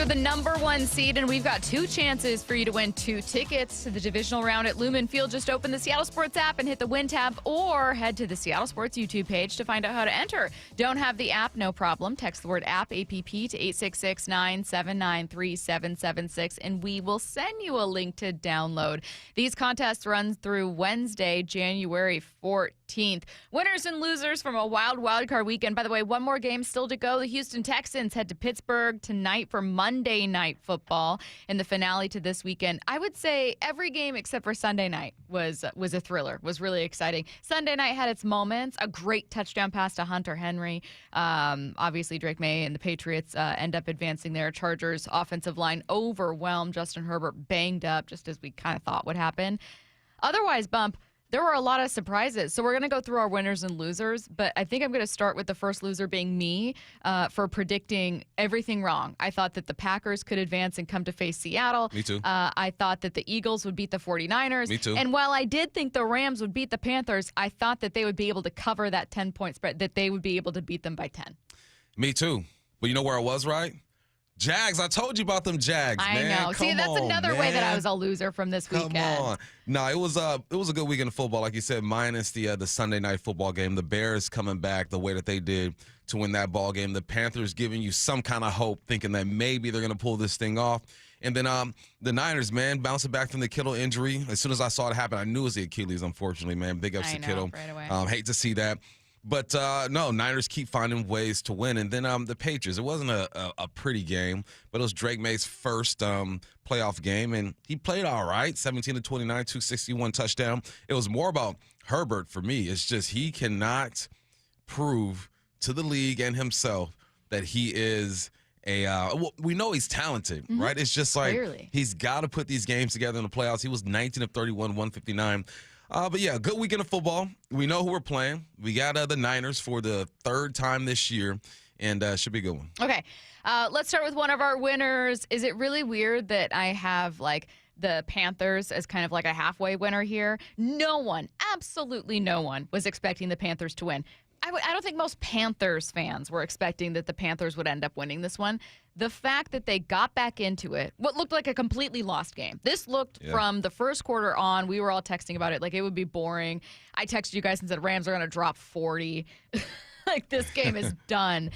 are the #1 seed, and we've got 2 chances for you to win 2 tickets to the divisional round at Lumen Field. Just open the Seattle Sports app and hit the Win tab, or head to the Seattle Sports YouTube page to find out how to enter. Don't have the app? No problem. Text the word app, APP, to 866-979-3776, and we will send you a link to download. These contests run through Wednesday, January 14th. Winners and losers from a wild card weekend. By the way, one more game still to go. The Houston Texans head to Pittsburgh tonight for Monday Night Football in the finale to this weekend. I would say every game except for Sunday night was a thriller, was really exciting. Sunday night had its moments. A great touchdown pass to Hunter Henry. Obviously, Drake May and the Patriots end up advancing their Chargers offensive line overwhelmed. Justin Herbert banged up, just as we kind of thought would happen. Otherwise, Bump, there were a lot of surprises. So we're going to go through our winners and losers, but I think I'm going to start with the first loser being me for predicting everything wrong. I thought that the Packers could advance and come to face Seattle. Me too. I thought that the Eagles would beat the 49ers. Me too. And while I did think the Rams would beat the Panthers, I thought that they would be able to cover that 10-point spread, that they would be able to beat them by 10. Me too. But you know where I was right? Jags. I told you about them Jags, I man. know. See, that's another way that I was a loser from this weekend. Come on. No, it was a good weekend of football, like you said, minus the Sunday night football game. The Bears coming back the way that they did to win that ball game. The Panthers giving you some kind of hope, thinking that maybe they're going to pull this thing off. And then the Niners, man, bouncing back from the Kittle injury. As soon as I saw it happen, I knew it was the Achilles, unfortunately, man. Big ups to Kittle. Right away. Hate to see that. But, no, Niners keep finding ways to win. And then the Patriots, it wasn't a pretty game, but it was Drake May's first playoff game, and he played all right, 17-29, 261 touchdown. It was more about Herbert for me. It's just he cannot prove to the league and himself that he is we know he's talented, right? It's just like Clearly. He's got to put these games together in the playoffs. He was 19 of 31, 159. But, yeah, good weekend of football. We know who we're playing. We got the Niners for the 3rd time this year, and should be a good one. Okay, let's start with one of our winners. Is it really weird that I have, like, the Panthers as kind of like a halfway winner here? No one, absolutely no one, was expecting the Panthers to win. I don't think most Panthers fans were expecting that the Panthers would end up winning this one. The fact that they got back into it, what looked like a completely lost game. This looked from the first quarter on, we were all texting about it, like it would be boring. I texted you guys and said, Rams are going to drop 40. Like, this game is done.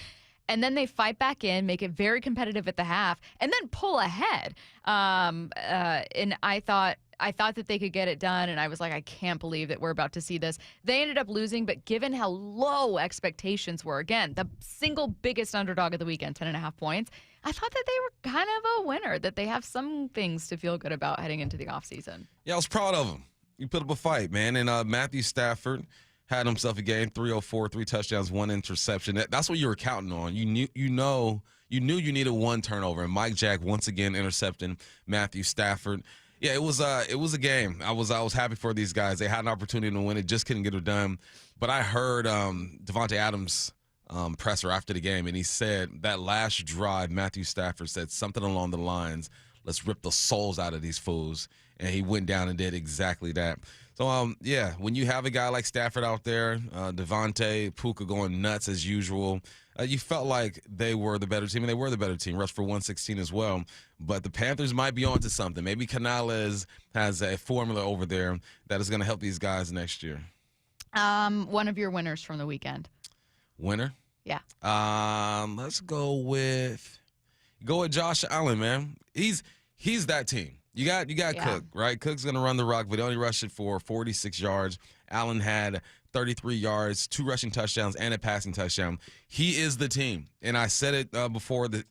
And then they fight back in, make it very competitive at the half, and then pull ahead. And I thought that they could get it done, and I was like, I can't believe that we're about to see this. They ended up losing, but given how low expectations were, again, the single biggest underdog of the weekend, 10.5 points, I thought that they were kind of a winner, that they have some things to feel good about heading into the offseason. Yeah, I was proud of them. You put up a fight, man. And Matthew Stafford had himself a game, 304, 3 touchdowns, 1 interception. That's what you were counting on. You knew you needed 1 turnover, and Mike Jack once again intercepting Matthew Stafford. Yeah, it was a game. I was happy for these guys. They had an opportunity to win it, just couldn't get it done. But I heard Devontae Adams' presser after the game, and he said that last drive, Matthew Stafford said something along the lines, let's rip the souls out of these fools. And he went down and did exactly that. So, yeah, when you have a guy like Stafford out there, Devontae, Puka going nuts as usual, you felt like they were the better team, and they were the better team, rushed for 116 as well. But the Panthers might be on to something. Maybe Canales has a formula over there that is going to help these guys next year. One of your winners from the weekend. Winner? Yeah. Let's go with Josh Allen, man. He's that team. You got Cook, right? Cook's going to run the rock, but he only rushed it for 46 yards. Allen had 33 yards, 2 rushing touchdowns, and a passing touchdown. He is the team. And I said it before the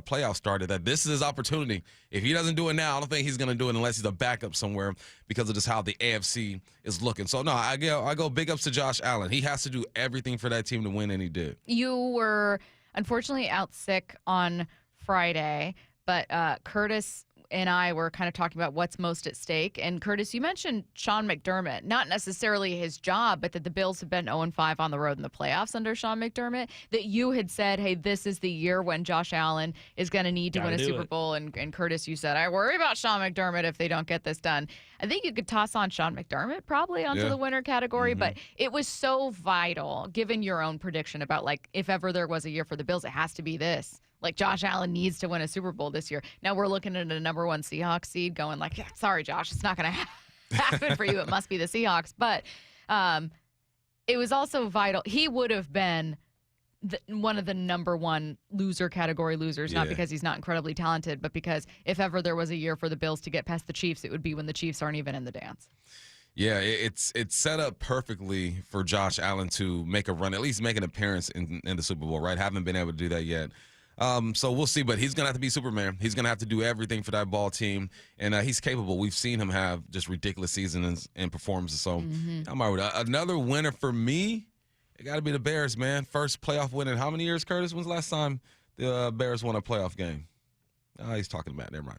playoffs started, that this is his opportunity. If he doesn't do it now, I don't think he's going to do it unless he's a backup somewhere because of just how the AFC is looking. So, no, I go big ups to Josh Allen. He has to do everything for that team to win, and he did. You were, unfortunately, out sick on Friday, but Curtis and I were kind of talking about what's most at stake. And Curtis, you mentioned Sean McDermott, not necessarily his job, but that the Bills have been 0-5 on the road in the playoffs under Sean McDermott, that you had said, hey, this is the year when Josh Allen is going to need to win a Super Bowl. And Curtis, you said, I worry about Sean McDermott if they don't get this done. I think you could toss on Sean McDermott probably onto the winner category, but it was so vital, given your own prediction about, like, if ever there was a year for the Bills, it has to be this. Like Josh Allen needs to win a Super Bowl this year. Now we're looking at a number 1 Seahawks seed going like, yeah, sorry, Josh, it's not going to happen for you. It must be the Seahawks. But it was also vital. He would have been one of the number 1 loser category losers, not because he's not incredibly talented, but because if ever there was a year for the Bills to get past the Chiefs, it would be when the Chiefs aren't even in the dance. Yeah, it's set up perfectly for Josh Allen to make a run, at least make an appearance in the Super Bowl, right? Haven't been able to do that yet. So we'll see, but he's going to have to be Superman. He's going to have to do everything for that ball team, and he's capable. We've seen him have just ridiculous seasons and performances. So I'm all right. Another winner for me, it got to be the Bears, man. First playoff win in how many years, Curtis? When's the last time the Bears won a playoff game? Oh, he's talking about it. Never mind.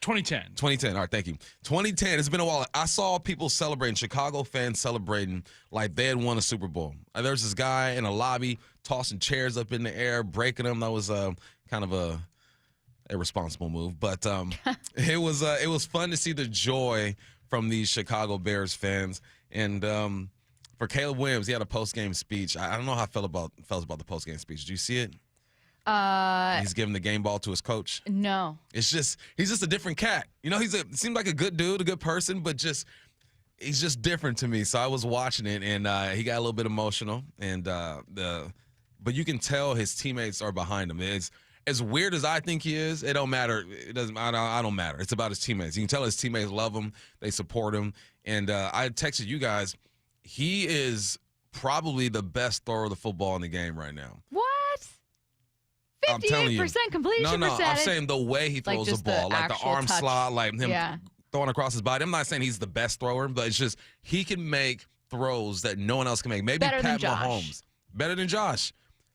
2010. 2010. All right, thank you. 2010. It's been a while. I saw people celebrating, Chicago fans celebrating like they had won a Super Bowl. There's this guy in a lobby tossing chairs up in the air, breaking them. That was kind of a irresponsible move, but it was fun to see the joy from these Chicago Bears fans. And for Caleb Williams, he had a post-game speech. I don't know how I felt about the post-game speech. Did you see it? He's giving the game ball to his coach. No. He's just a different cat. You know, seemed like a good dude, a good person, but he's just different to me. So I was watching it, and he got a little bit emotional, and but you can tell his teammates are behind him. It's as weird as I think he is. It don't matter. It doesn't. I don't matter. It's about his teammates. You can tell his teammates love him. They support him. And I texted you guys. He is probably the best thrower of the football in the game right now. What? 58% completion No, percentage. I'm saying the way he throws the ball, like the arm slot, like him throwing across his body. I'm not saying he's the best thrower, but it's just he can make throws that no one else can make. Maybe better Pat than Mahomes. Better than Josh.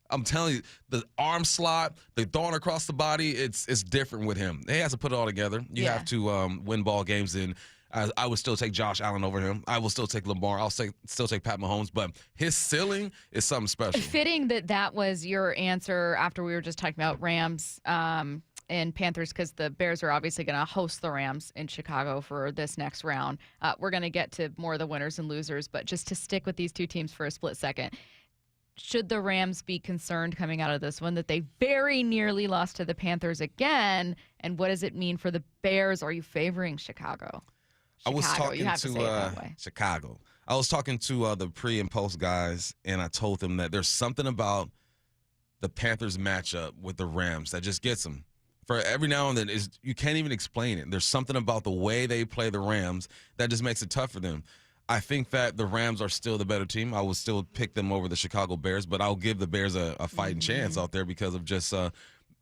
I'm telling you, the arm slot, the throwing across the body, it's different with him. He has to put it all together. You have to win ball games, and I would still take Josh Allen over him. I will still take Lamar. I'll still take Pat Mahomes, but his ceiling is something special. Fitting that was your answer after we were just talking about Rams and Panthers, because the Bears are obviously going to host the Rams in Chicago for this next round. We're going to get to more of the winners and losers, but just to stick with these two teams for a split second, should the Rams be concerned coming out of this one that they very nearly lost to the Panthers again? And what does it mean for the Bears? Are you favoring Chicago? I was talking to Chicago. I was talking to the pre and post guys, and I told them that there's something about the Panthers matchup with the Rams that just gets them. For every now and then, you can't even explain it. There's something about the way they play the Rams that just makes it tough for them. I think that the Rams are still the better team. I would still pick them over the Chicago Bears, but I'll give the Bears a fighting chance out there because of just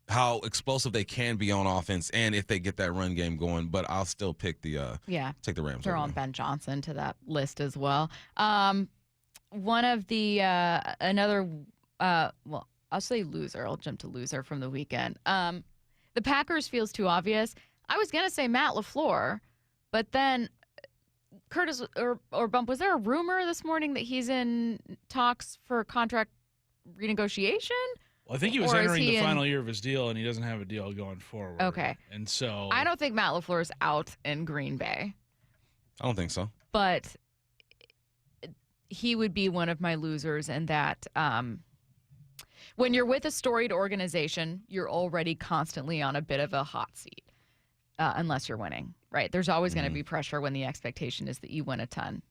how explosive they can be on offense and if they get that run game going. But I'll still pick take the Rams. Throw on Ben Johnson to that list as well. One of the well, I'll say loser. I'll jump to loser from the weekend. The Packers feels too obvious. I was gonna say Matt LaFleur, but then Curtis or Bump, was there a rumor this morning that he's in talks for contract renegotiation? Well, I think he was entering the final year of his deal, and he doesn't have a deal going forward. Okay. And so I don't think Matt LaFleur's out in Green Bay. I don't think so. But he would be one of my losers in that when you're with a storied organization, you're already constantly on a bit of a hot seat unless you're winning, right? There's always going to be pressure when the expectation is that you win a ton.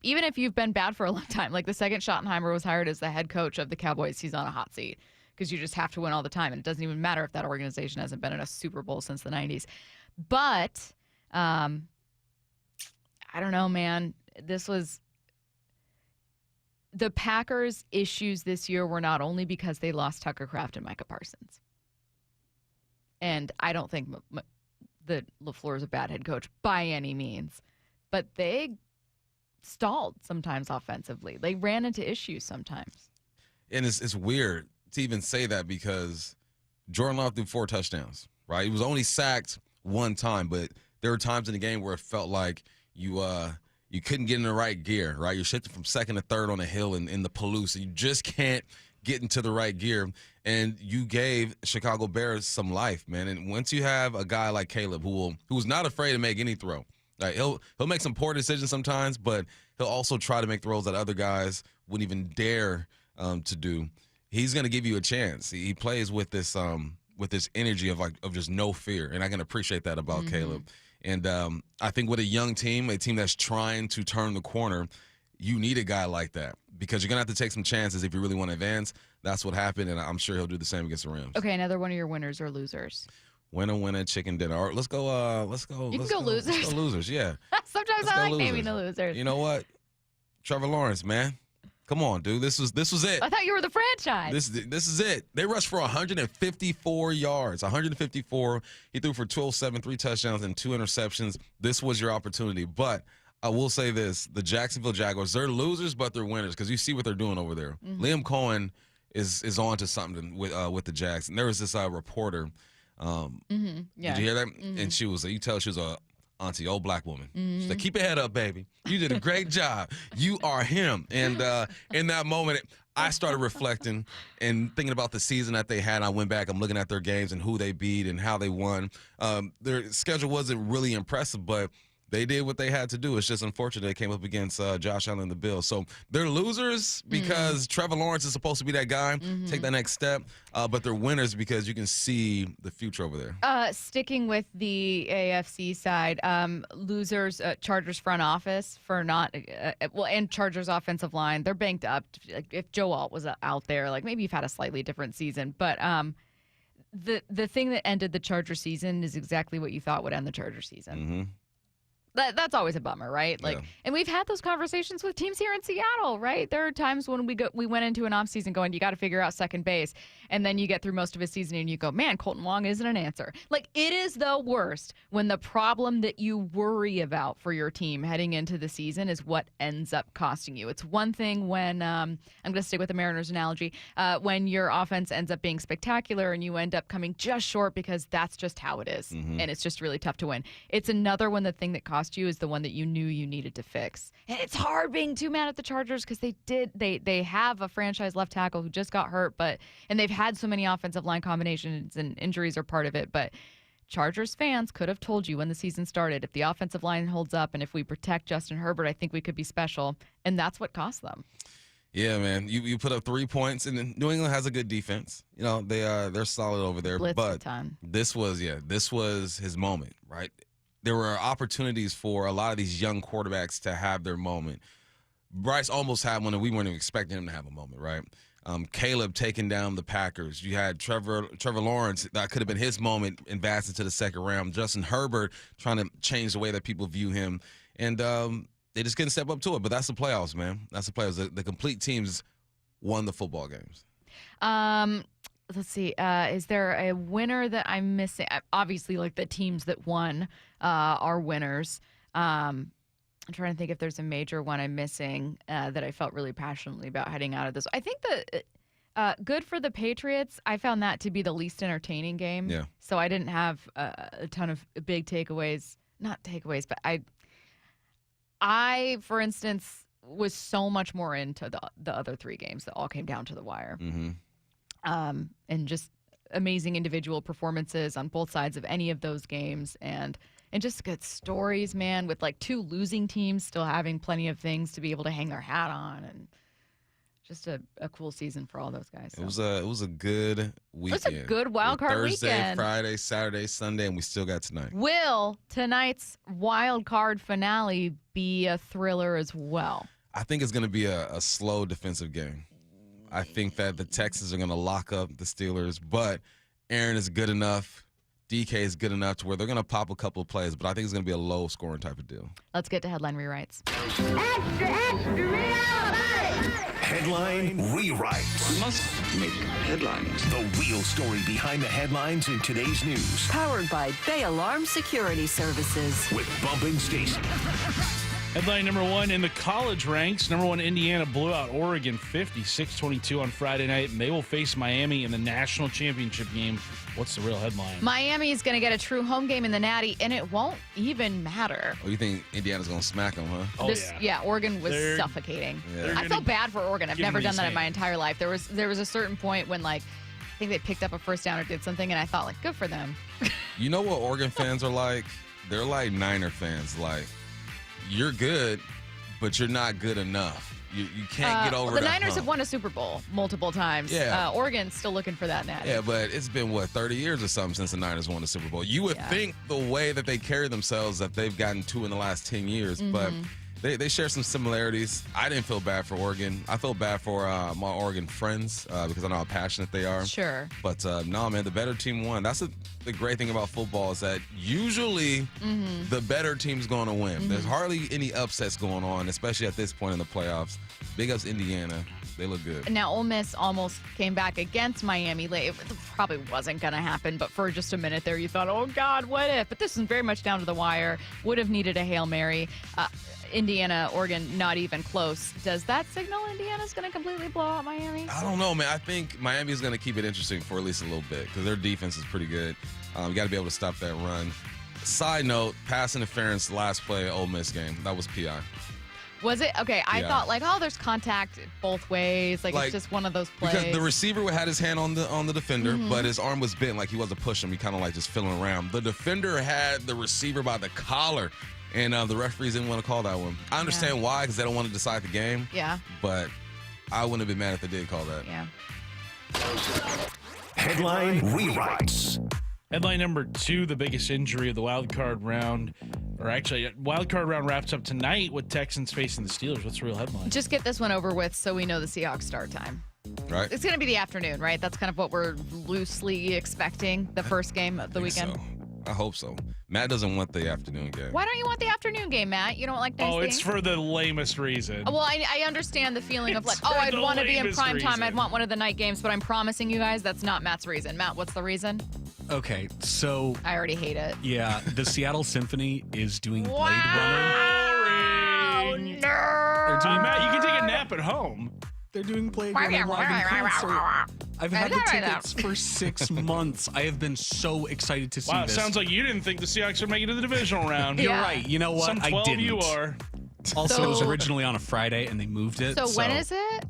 Even if you've been bad for a long time, like the second Schottenheimer was hired as the head coach of the Cowboys, he's on a hot seat because you just have to win all the time. And it doesn't even matter if that organization hasn't been in a Super Bowl since the 90s. But I don't know, man. The Packers' issues this year were not only because they lost Tucker Kraft and Micah Parsons. And I don't think that LaFleur is a bad head coach by any means. But they stalled sometimes offensively. They ran into issues sometimes. And it's weird to even say that because Jordan Love threw 4 touchdowns, right? He was only sacked one time, but there were times in the game where it felt like you couldn't get in the right gear, right? You're shifting from second to third on a hill in the Palouse, and you just can't get into the right gear. And you gave Chicago Bears some life, man. And once you have a guy like Caleb who's not afraid to make any throw, like he'll make some poor decisions sometimes, but he'll also try to make throws that other guys wouldn't even dare to do. he's going to give you a chance. He plays with this energy of just no fear, and I can appreciate that about Caleb. And I think with a young team, a team that's trying to turn the corner, you need a guy like that because you're going to have to take some chances if you really want to advance. That's what happened, and I'm sure he'll do the same against the Rams. Okay, another one of your winners or losers. Winner, chicken dinner. All right, let's go. You can go losers. Let's go losers, yeah. Sometimes I like naming the losers. You know what? Trevor Lawrence, man. Come on, dude. This was it. I thought you were the franchise. This is it. They rushed for 154 yards. 154. He threw for 12-7, 3 touchdowns, and 2 interceptions. This was your opportunity. But I will say this: the Jacksonville Jaguars, they're losers, but they're winners because you see what they're doing over there. Liam Cohen is on to something with the Jags. And there was this reporter. Yeah. Did you hear that? And she was, you tell she was a auntie, old black woman. She's like, keep your head up, baby. You did a great job. You are him. And in that moment, I started reflecting and thinking about the season that they had. I went back, I'm looking at their games and who they beat and how they won. Their schedule wasn't really impressive, but they did what they had to do. It's just unfortunate they came up against Josh Allen and the Bills. So they're losers because Trevor Lawrence is supposed to be that guy, take that next step. But they're winners because you can see the future over there. Sticking with the AFC side, losers, Chargers front office for not, and Chargers offensive line, they're banked up. Like if Joe Alt was out there, like maybe you've had a slightly different season. But the thing that ended the Charger season is exactly what you thought would end the Charger season. That's always a bummer, right? Like, and we've had those conversations with teams here in Seattle, right? There are times when we went into an offseason going, you got to figure out second base, and then you get through most of a season and you go, man, Colton Wong isn't an answer. Like, it is the worst when the problem that you worry about for your team heading into the season is what ends up costing you. It's one thing when I'm going to stick with the Mariners analogy, when your offense ends up being spectacular and you end up coming just short because that's just how it is, and it's just really tough to win. It's another when the thing that cost you is the one that you knew you needed to fix. And it's hard being too mad at the Chargers because they have a franchise left tackle who just got hurt, and they've had so many offensive line combinations and injuries are part of it. But Chargers fans could have told you when the season started, if the offensive line holds up and if we protect Justin Herbert, I think we could be special. And that's what cost them. Yeah, man. You put up 3 points, and New England has a good defense. You know, they're solid over there. Blitzed but a ton. This was his moment, right? There were opportunities for a lot of these young quarterbacks to have their moment. Bryce almost had one, and we weren't even expecting him to have a moment, right? Caleb taking down the Packers. You had Trevor Lawrence. That could have been his moment advancing to the second round. Justin Herbert trying to change the way that people view him. And they just couldn't step up to it. But that's the playoffs, man. That's the playoffs. The complete teams won the football games. Let's see. Is there a winner that I'm missing? Obviously, like the teams that won are winners. I'm trying to think if there's a major one I'm missing that I felt really passionately about heading out of this. I think that good for the Patriots. I found that to be the least entertaining game. Yeah. So I didn't have a ton of big takeaways. Not takeaways, but I, for instance, was so much more into the other 3 games that all came down to the wire. And just amazing individual performances on both sides of any of those games, and just good stories, man, with like 2 losing teams still having plenty of things to be able to hang their hat on, and just a cool season for all those guys. So. It was a good weekend. It was a good wild card Thursday, weekend. Friday, Saturday, Sunday, and we still got tonight. Will tonight's wild card finale be a thriller as well? I think it's going to be a slow defensive game. I think that the Texans are going to lock up the Steelers, but Aaron is good enough. DK is good enough to where they're going to pop a couple of plays, but I think it's going to be a low-scoring type of deal. Let's get to headline rewrites. Extra, extra, rewrite! Headline rewrites. We must make headlines. The real story behind the headlines in today's news. Powered by Bay Alarm Security Services. With Bump and Stacy. Headline number 1 in the college ranks. Number 1, Indiana blew out Oregon 56-22 on Friday night, and they will face Miami in the national championship game. What's the real headline? Miami is going to get a true home game in the Natty, and it won't even matter. Oh, you think Indiana's going to smack them, huh? Oh, Yeah, Oregon was suffocating. Yeah. I felt bad for Oregon. I've give never them done these that in my games. entire life. There was a certain point when, like, I think they picked up a first down or did something, and I thought, like, good for them. You know what Oregon fans are like? They're like Niner fans. Like, you're good, but you're not good enough. You can't get over the that Niners hump. have won a Super Bowl multiple times. Yeah. Oregon's still looking for that natty. Yeah, but it's been, 30 years or something since the Niners won the Super Bowl. You would think the way that they carry themselves that they've gotten 2 in the last 10 years, but they share some similarities. I didn't feel bad for Oregon. I felt bad for my Oregon friends because I know how passionate they are. Sure. But no, man, the better team won. That's the great thing about football is that usually the better team's going to win. There's hardly any upsets going on, especially at this point in the playoffs. Big ups Indiana. They look good. Now, Ole Miss almost came back against Miami late. It probably wasn't going to happen, but for just a minute there, you thought, oh, God, what if? But this is very much down to the wire. Would have needed a Hail Mary. Indiana, Oregon, not even close. Does that signal Indiana's going to completely blow out Miami? I don't know, man. I think Miami is going to keep it interesting for at least a little bit because their defense is pretty good. You got to be able to stop that run. Side note, pass interference last play Ole Miss game. That was PI. Was it? Okay, I Yeah. thought, there's contact both ways. Like it's just one of those plays. Because the receiver had his hand on the defender, but his arm was bent like he wasn't pushing him. He kind of like just feeling around. The defender had the receiver by the collar, and the referees didn't want to call that one. I understand why, because they don't want to decide the game. Yeah. But I wouldn't have been mad if they did call that. Yeah. Headline rewrites. Headline number 2, the biggest injury of the wild card round. Or actually, wild card round wraps up tonight with Texans facing the Steelers. What's the real headline? Just get this one over with so we know the Seahawks start time. Right? It's going to be the afternoon, right? That's kind of what we're loosely expecting, the first game of the weekend. So. I hope so. Matt doesn't want the afternoon game. Why don't you want the afternoon game, Matt? You don't like nice it's things? for the lamest reason. Well, I understand the feeling of like, It's for I'd the want to be in lamest prime time. reason. I'd want one of the night games, but I'm promising you guys that's not Matt's reason. Matt, what's the reason? Okay, so I already hate it. yeah, the Seattle Symphony is doing Blade Runner. Boring. Nerd. Matt, you can take a nap at home. They're doing Blade Runner live in concert. I've had the tickets for 6 months. I have been so excited to see Wow, this. sounds like you didn't think the Seahawks would make it to the divisional round. Yeah. You're right. You know what? Some 12 I didn't. you are. Also, it was So- originally on a Friday and they moved it. So when is it?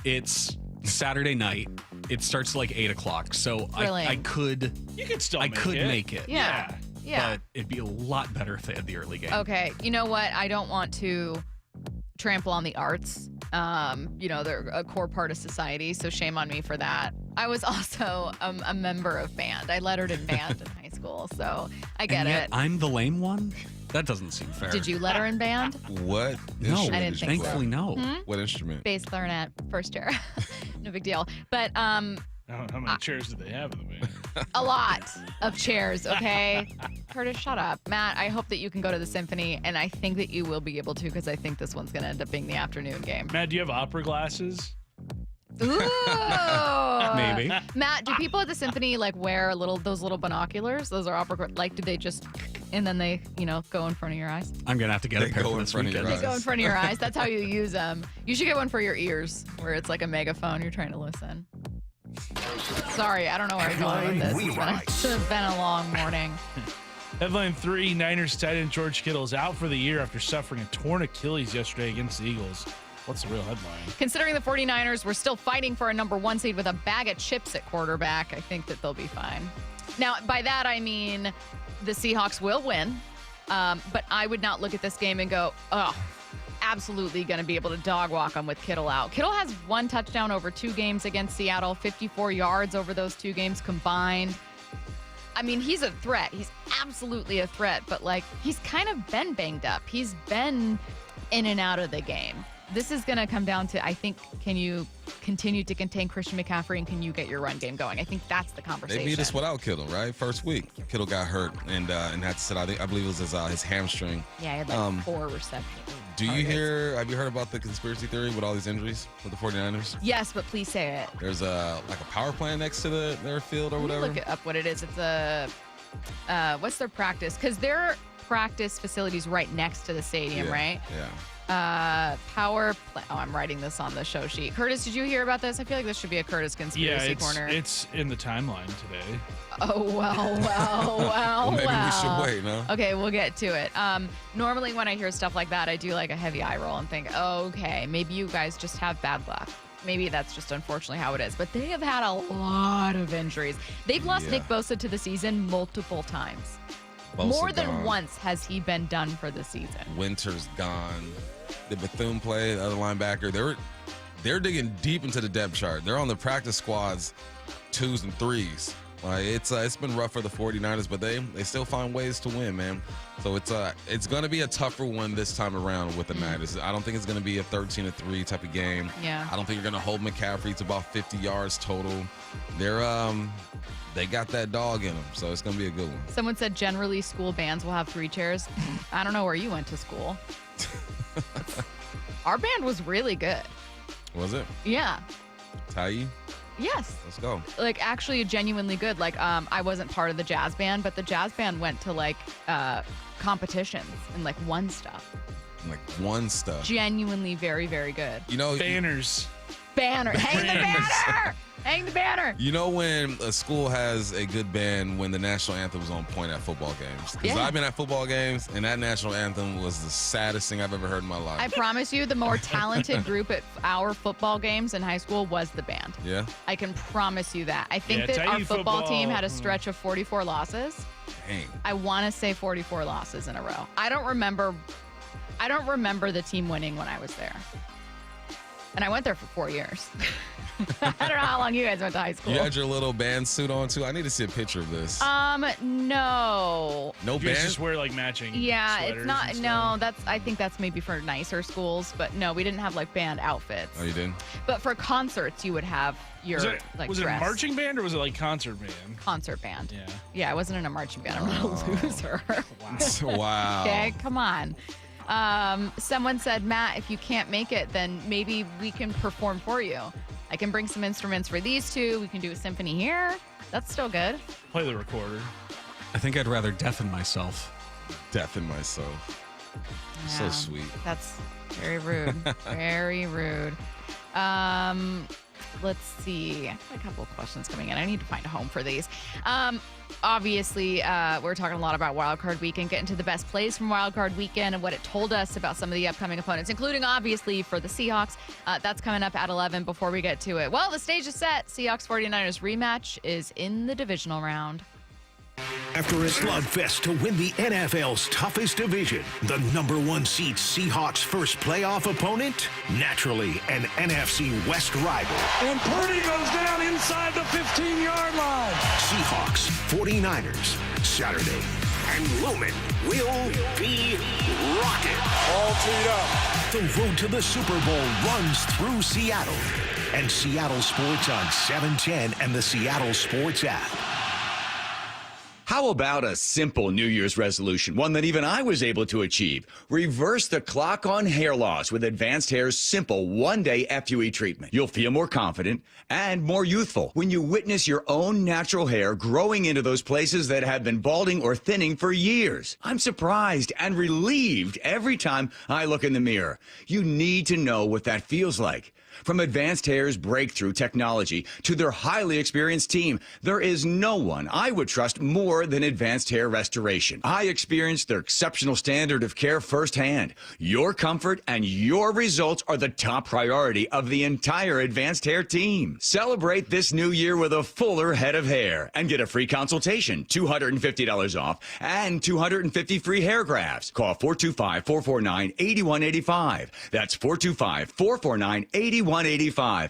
It's Saturday night. It starts like 8 o'clock. So Thrilling. I could You could still I make could it. make it. Yeah. Yeah. But it'd be a lot better if they had the early game. Okay. You know what? I don't want to trample on the arts. They're a core part of society, so shame on me for that. I was also a member of band. I lettered in band in high school, so I get and yet it. I'm the lame one? That doesn't seem fair. Did you letter in band? What No, instrument I didn't did you think play? thankfully no. What instrument? Bass clarinet, first year. No big deal. But How many chairs did they have in the band? a lot of chairs, okay? Curtis, shut up. Matt, I hope that you can go to the symphony, and I think that you will be able to because I think this one's going to end up being the afternoon game. Matt, do you have opera glasses? Ooh. Maybe. Matt, do people at the symphony like wear those little binoculars? Those are opera. Like, do they just and then they go in front of your eyes? I'm going to have to get a They pair go for in this front of your weekend. eyes. They go in front of your eyes. That's how you use them. You should get one for your ears, where it's like a megaphone. You're trying to listen. Sorry, I don't know where I'm going with this. It's been a long morning. Headline 3, Niners tight end George Kittle is out for the year after suffering a torn Achilles yesterday against the Eagles. What's the real headline? Considering the 49ers were still fighting for a number 1 seed with a bag of chips at quarterback, I think that they'll be fine. Now, by that I mean the Seahawks will win, but I would not look at this game and go, oh, absolutely going to be able to dog walk them with Kittle out. Kittle has 1 touchdown over 2 games against Seattle, 54 yards over those 2 games combined. I mean, he's a threat. He's absolutely a threat, but he's kind of been banged up. He's been in and out of the game. This is going to come down to, I think, can you continue to contain Christian McCaffrey and can you get your run game going? I think that's the conversation. They beat us without Kittle, right? First week, Kittle got hurt and had to sit. I believe it was his hamstring. Yeah, he had 4 receptions. Have you heard about the conspiracy theory with all these injuries with the 49ers? Yes, but please say it. There's a power plant next to their field or Let me whatever. look it up what it is. It's a, what's their practice? Because their practice facility's right next to the stadium, Yeah, right? Yeah. Power plant. Oh, I'm writing this on the show sheet. Curtis, did you hear about this? I feel like this should be a Curtis conspiracy corner. it's in the timeline today. Oh, well. Well, maybe we should wait, no? Okay, we'll get to it. Normally when I hear stuff like that, I do like a heavy eye roll and think, oh, okay, maybe you guys just have bad luck. Maybe that's just unfortunately how it is. But they have had a lot of injuries. They've lost Nick Bosa to the season multiple times. Bosa More than gone. once has he been done for the season. Winter's gone. the Bethune play, the other linebacker. They're digging deep into the depth chart. They're on the practice squads, 2s and 3s. Like it's been rough for the 49ers, but they still find ways to win, man. So it's going to be a tougher one this time around with the Niners. I don't think it's going to be a 13-3 type of game. Yeah. I don't think you're going to hold McCaffrey to about 50 yards total. They got that dog in them, so it's going to be a good one. Someone said generally school bands will have 3 chairs. I don't know where you went to school. Our band was really good. Was it? Yeah. Tai? Yes. Let's go. Like actually genuinely good. Like I wasn't part of the jazz band, but the jazz band went to like competitions and like won stuff. Genuinely very, very good. You know, Banners. Banner. Hang the banner. Hang the banner. You know when a school has a good band when the national anthem was on point at football games? Because Yeah. I've been at football games, and that national anthem was the saddest thing I've ever heard in my life. I promise you the more talented group at our football games in high school was the band. Yeah? I can promise you that. I think Yeah, that our Tahiti football team football, had a stretch of 44 losses. Dang. I want to say 44 losses in a row. I don't remember the team winning when I was there. And I went there for 4 years. I don't know how long you guys went to high school. You had your little band suit on, too? I need to see a picture of this. No. No You guys band? just wear like matching. Yeah, sweaters it's not. and No, stuff. I think that's maybe for nicer schools, but no, we didn't have like band outfits. Oh, you didn't? But for concerts, you would have your like was it a dress. marching band or was it like concert band? Concert band. Yeah. Yeah, I wasn't in a marching band. I'm not a loser. Wow. Okay, come on. Someone said, Matt, if you can't make it, then maybe we can perform for you. I can bring some instruments for these two. We can do a symphony here. That's still good. Play the recorder. I think I'd rather deafen myself. Deafen myself. So Yeah, sweet. That's very rude. Very rude. Let's see. I have a couple of questions coming in. I need to find a home for these. Obviously, we're talking a lot about Wild Card Weekend, getting to the best plays from Wild Card Weekend and what it told us about some of the upcoming opponents, including obviously for the Seahawks. That's coming up at 11 before we get to it. Well, the stage is set. Seahawks 49ers rematch is in the divisional round. After a slugfest to win the NFL's toughest division, the number 1 seed Seahawks' first playoff opponent, naturally an NFC West rival. And Purdy goes down inside the 15-yard line. Seahawks 49ers, Saturday. And Lumen will be rocking. All teed up. The road to the Super Bowl runs through Seattle. And Seattle Sports on 710 and the Seattle Sports app. How about a simple New Year's resolution, one that even I was able to achieve? Reverse the clock on hair loss with Advanced Hair's simple one-day FUE treatment. You'll feel more confident and more youthful when you witness your own natural hair growing into those places that have been balding or thinning for years. I'm surprised and relieved every time I look in the mirror. You need to know what that feels like. From Advanced Hair's breakthrough technology to their highly experienced team, there is no one I would trust more than Advanced Hair Restoration. I experienced their exceptional standard of care firsthand. Your comfort and your results are the top priority of the entire Advanced Hair team. Celebrate this new year with a fuller head of hair and get a free consultation, $250 off, and 250 free hair grafts. Call 425-449-8185. That's 425-449-8185.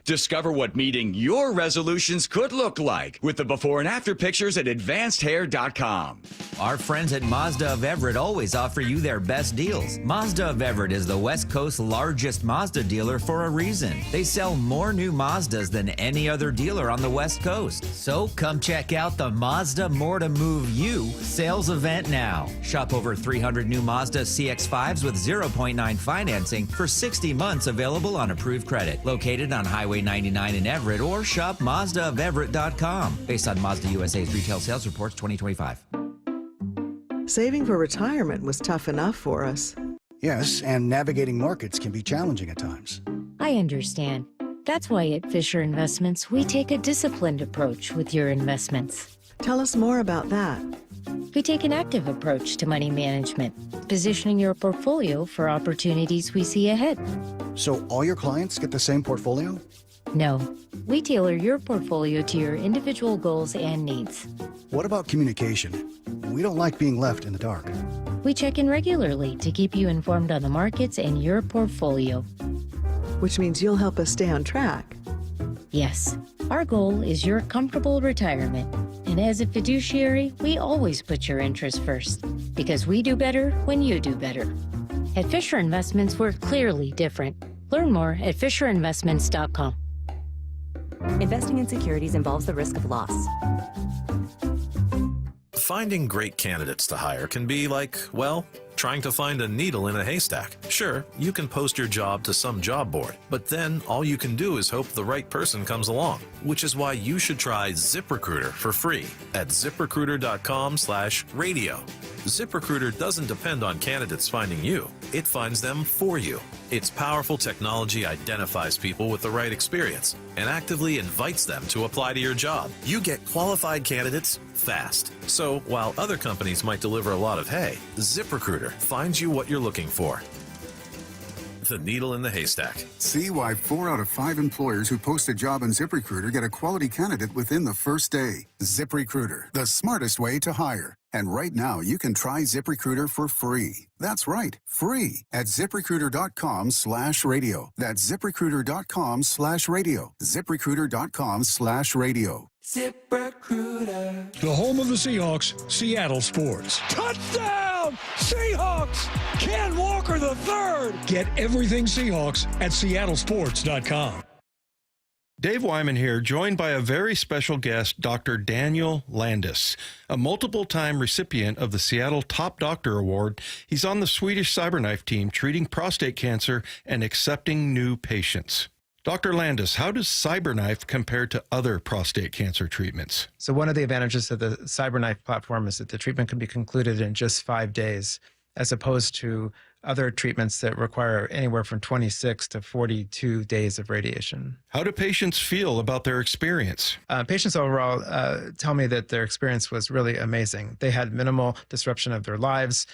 Discover what meeting your resolutions could look like with the before and after pictures at advancedhair.com. Our friends at Mazda of Everett always offer you their best deals. Mazda of Everett is the West Coast's largest Mazda dealer for a reason. They sell more new Mazdas than any other dealer on the West Coast. So come check out the Mazda More to Move You sales event now. Shop over 300 new Mazda CX-5s with 0.9 financing for 60 months available on approved credit. Located on Highway 99 in Everett or shop MazdaofEverett.com. Based on Mazda USA's retail sales reports 2025. Saving for retirement was tough enough for us. Yes, and navigating markets can be challenging at times. I understand. That's why at Fisher Investments, we take a disciplined approach with your investments. Tell us more about that. We take an active approach to money management, positioning your portfolio for opportunities we see ahead. So all your clients get the same portfolio? No, we tailor your portfolio to your individual goals and needs. What about communication? We don't like being left in the dark. We check in regularly to keep you informed on the markets and your portfolio. Which means you'll help us stay on track. Yes, our goal is your comfortable retirement. And as a fiduciary, we always put your interests first, because we do better when you do better. At Fisher Investments, we're clearly different. Learn more at FisherInvestments.com. Investing in securities involves the risk of loss. Finding great candidates to hire can be like, well, trying to find a needle in a haystack. Sure, you can post your job to some job board, but then all you can do is hope the right person comes along, which is why you should try ZipRecruiter for free at ZipRecruiter.com/radio. ZipRecruiter doesn't depend on candidates finding you. It finds them for you. Its powerful technology identifies people with the right experience and actively invites them to apply to your job. You get qualified candidates fast. So while other companies might deliver a lot of hay, ZipRecruiter finds you what you're looking for. The needle in the haystack. See why 4 out of 5 employers who post a job on ZipRecruiter get a quality candidate within the first day. ZipRecruiter, the smartest way to hire. And right now, you can try ZipRecruiter for free. That's right, free at ZipRecruiter.com/radio. That's ZipRecruiter.com/radio. ZipRecruiter.com/radio. ZipRecruiter. The home of the Seahawks, Seattle Sports. Touchdown! Seahawks! Ken Walker III. Get everything Seahawks at seattlesports.com. Dave Wyman here, joined by a very special guest, Dr. Daniel Landis, a multiple-time recipient of the Seattle Top Doctor Award. He's on the Swedish CyberKnife team treating prostate cancer and accepting new patients. Dr. Landis, how does CyberKnife compare to other prostate cancer treatments? So one of the advantages of the CyberKnife platform is that the treatment can be concluded in just 5 days, as opposed to other treatments that require anywhere from 26 to 42 days of radiation. How do patients feel about their experience? Patients overall tell me that their experience was really amazing. They had minimal disruption of their lives.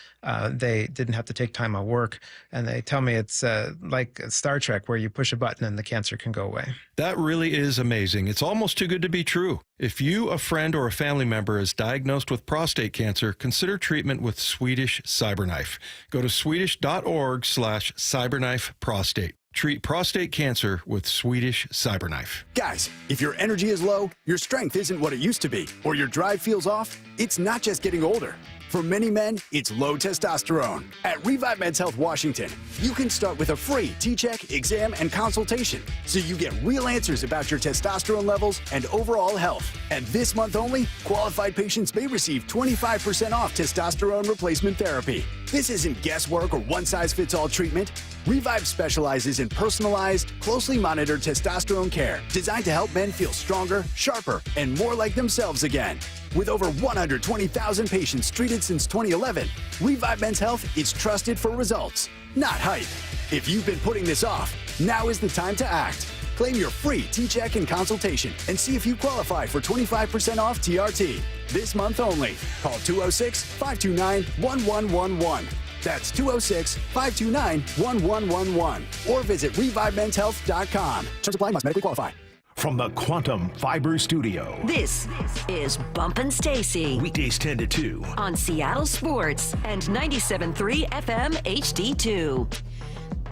They didn't have to take time off work. And they tell me it's like Star Trek, where you push a button and the cancer can go away. That really is amazing. It's almost too good to be true. If you, a friend, or a family member is diagnosed with prostate cancer, consider treatment with Swedish CyberKnife. Go to swedish.org/CyberKnifeProstate. Treat prostate cancer with Swedish CyberKnife. Guys, if your energy is low, your strength isn't what it used to be, or your drive feels off, it's not just getting older. For many men, it's low testosterone. At Revive Men's Health Washington, you can start with a free T-check, exam, and consultation, so you get real answers about your testosterone levels and overall health. And this month only, qualified patients may receive 25% off testosterone replacement therapy. This isn't guesswork or one-size-fits-all treatment. Revive specializes in personalized, closely monitored testosterone care designed to help men feel stronger, sharper, and more like themselves again. With over 120,000 patients treated since 2011, Revive Men's Health is trusted for results, not hype. If you've been putting this off, now is the time to act. Claim your free T-check and consultation and see if you qualify for 25% off TRT. This month only. Call 206-529-1111. That's 206-529-1111. Or visit ReviveMen'sHealth.com. Terms apply, must medically qualify. From the Quantum Fiber Studio. This is Bumpin' Stacy. Weekdays 10 to 2. On Seattle Sports and 97.3 FM HD2.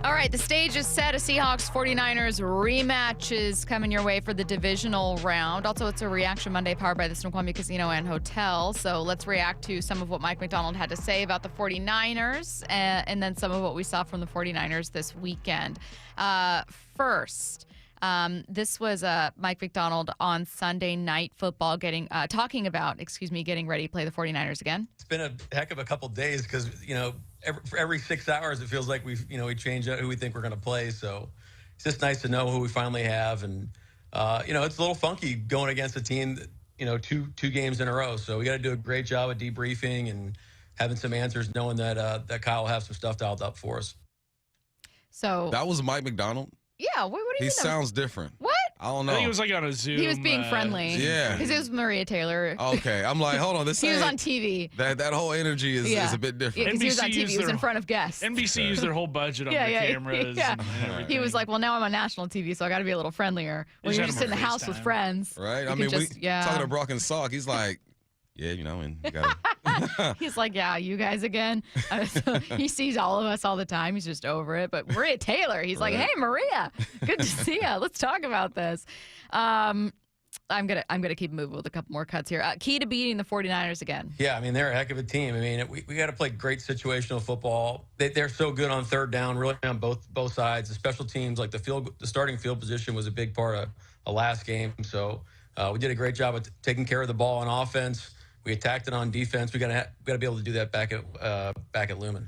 All right, the stage is set. A Seahawks 49ers rematch is coming your way for the divisional round. Also, it's a Reaction Monday powered by the Snoqualmie Casino and Hotel. So let's react to some of what Mike McDonald had to say about the 49ers and then some of what we saw from the 49ers this weekend. First, this was Mike McDonald on Sunday Night Football talking about getting ready to play the 49ers again. It's been a heck of a couple days because, for every 6 hours, it feels like we change who we think we're going to play. So it's just nice to know who we finally have. And, it's a little funky going against a team that, two games in a row. So we got to do a great job of debriefing and having some answers, knowing that Kyle will have some stuff dialed up for us. So that was Mike McDonald? Yeah. What do you mean? He sounds different. What? I don't know. I think he was like on a Zoom. He was being friendly. Yeah. Because it was Maria Taylor. Okay. I'm like, hold on. He was on TV. That whole energy is a bit different. Yeah, because he was on TV. He was in front of guests. NBC used their whole budget on the cameras. Yeah. And everything. He was like, well, now I'm on national TV, so I got to be a little friendlier. When you're just in the house with friends. Right? I mean, talking to Brock and Salk, he's like, yeah, and you got to He's like, yeah, you guys again. So he sees all of us all the time. He's just over it. But Maria Taylor, he's like, hey, Maria, good to see you. Let's talk about this. I'm gonna keep moving with a couple more cuts here. Key to beating the 49ers again. Yeah, I mean, they're a heck of a team. I mean, we got to play great situational football. They're so good on third down, really on both sides. The special teams, like the starting field position was a big part of a last game. So we did a great job of taking care of the ball on offense. We attacked it on defense. We got to be able to do that back at Lumen.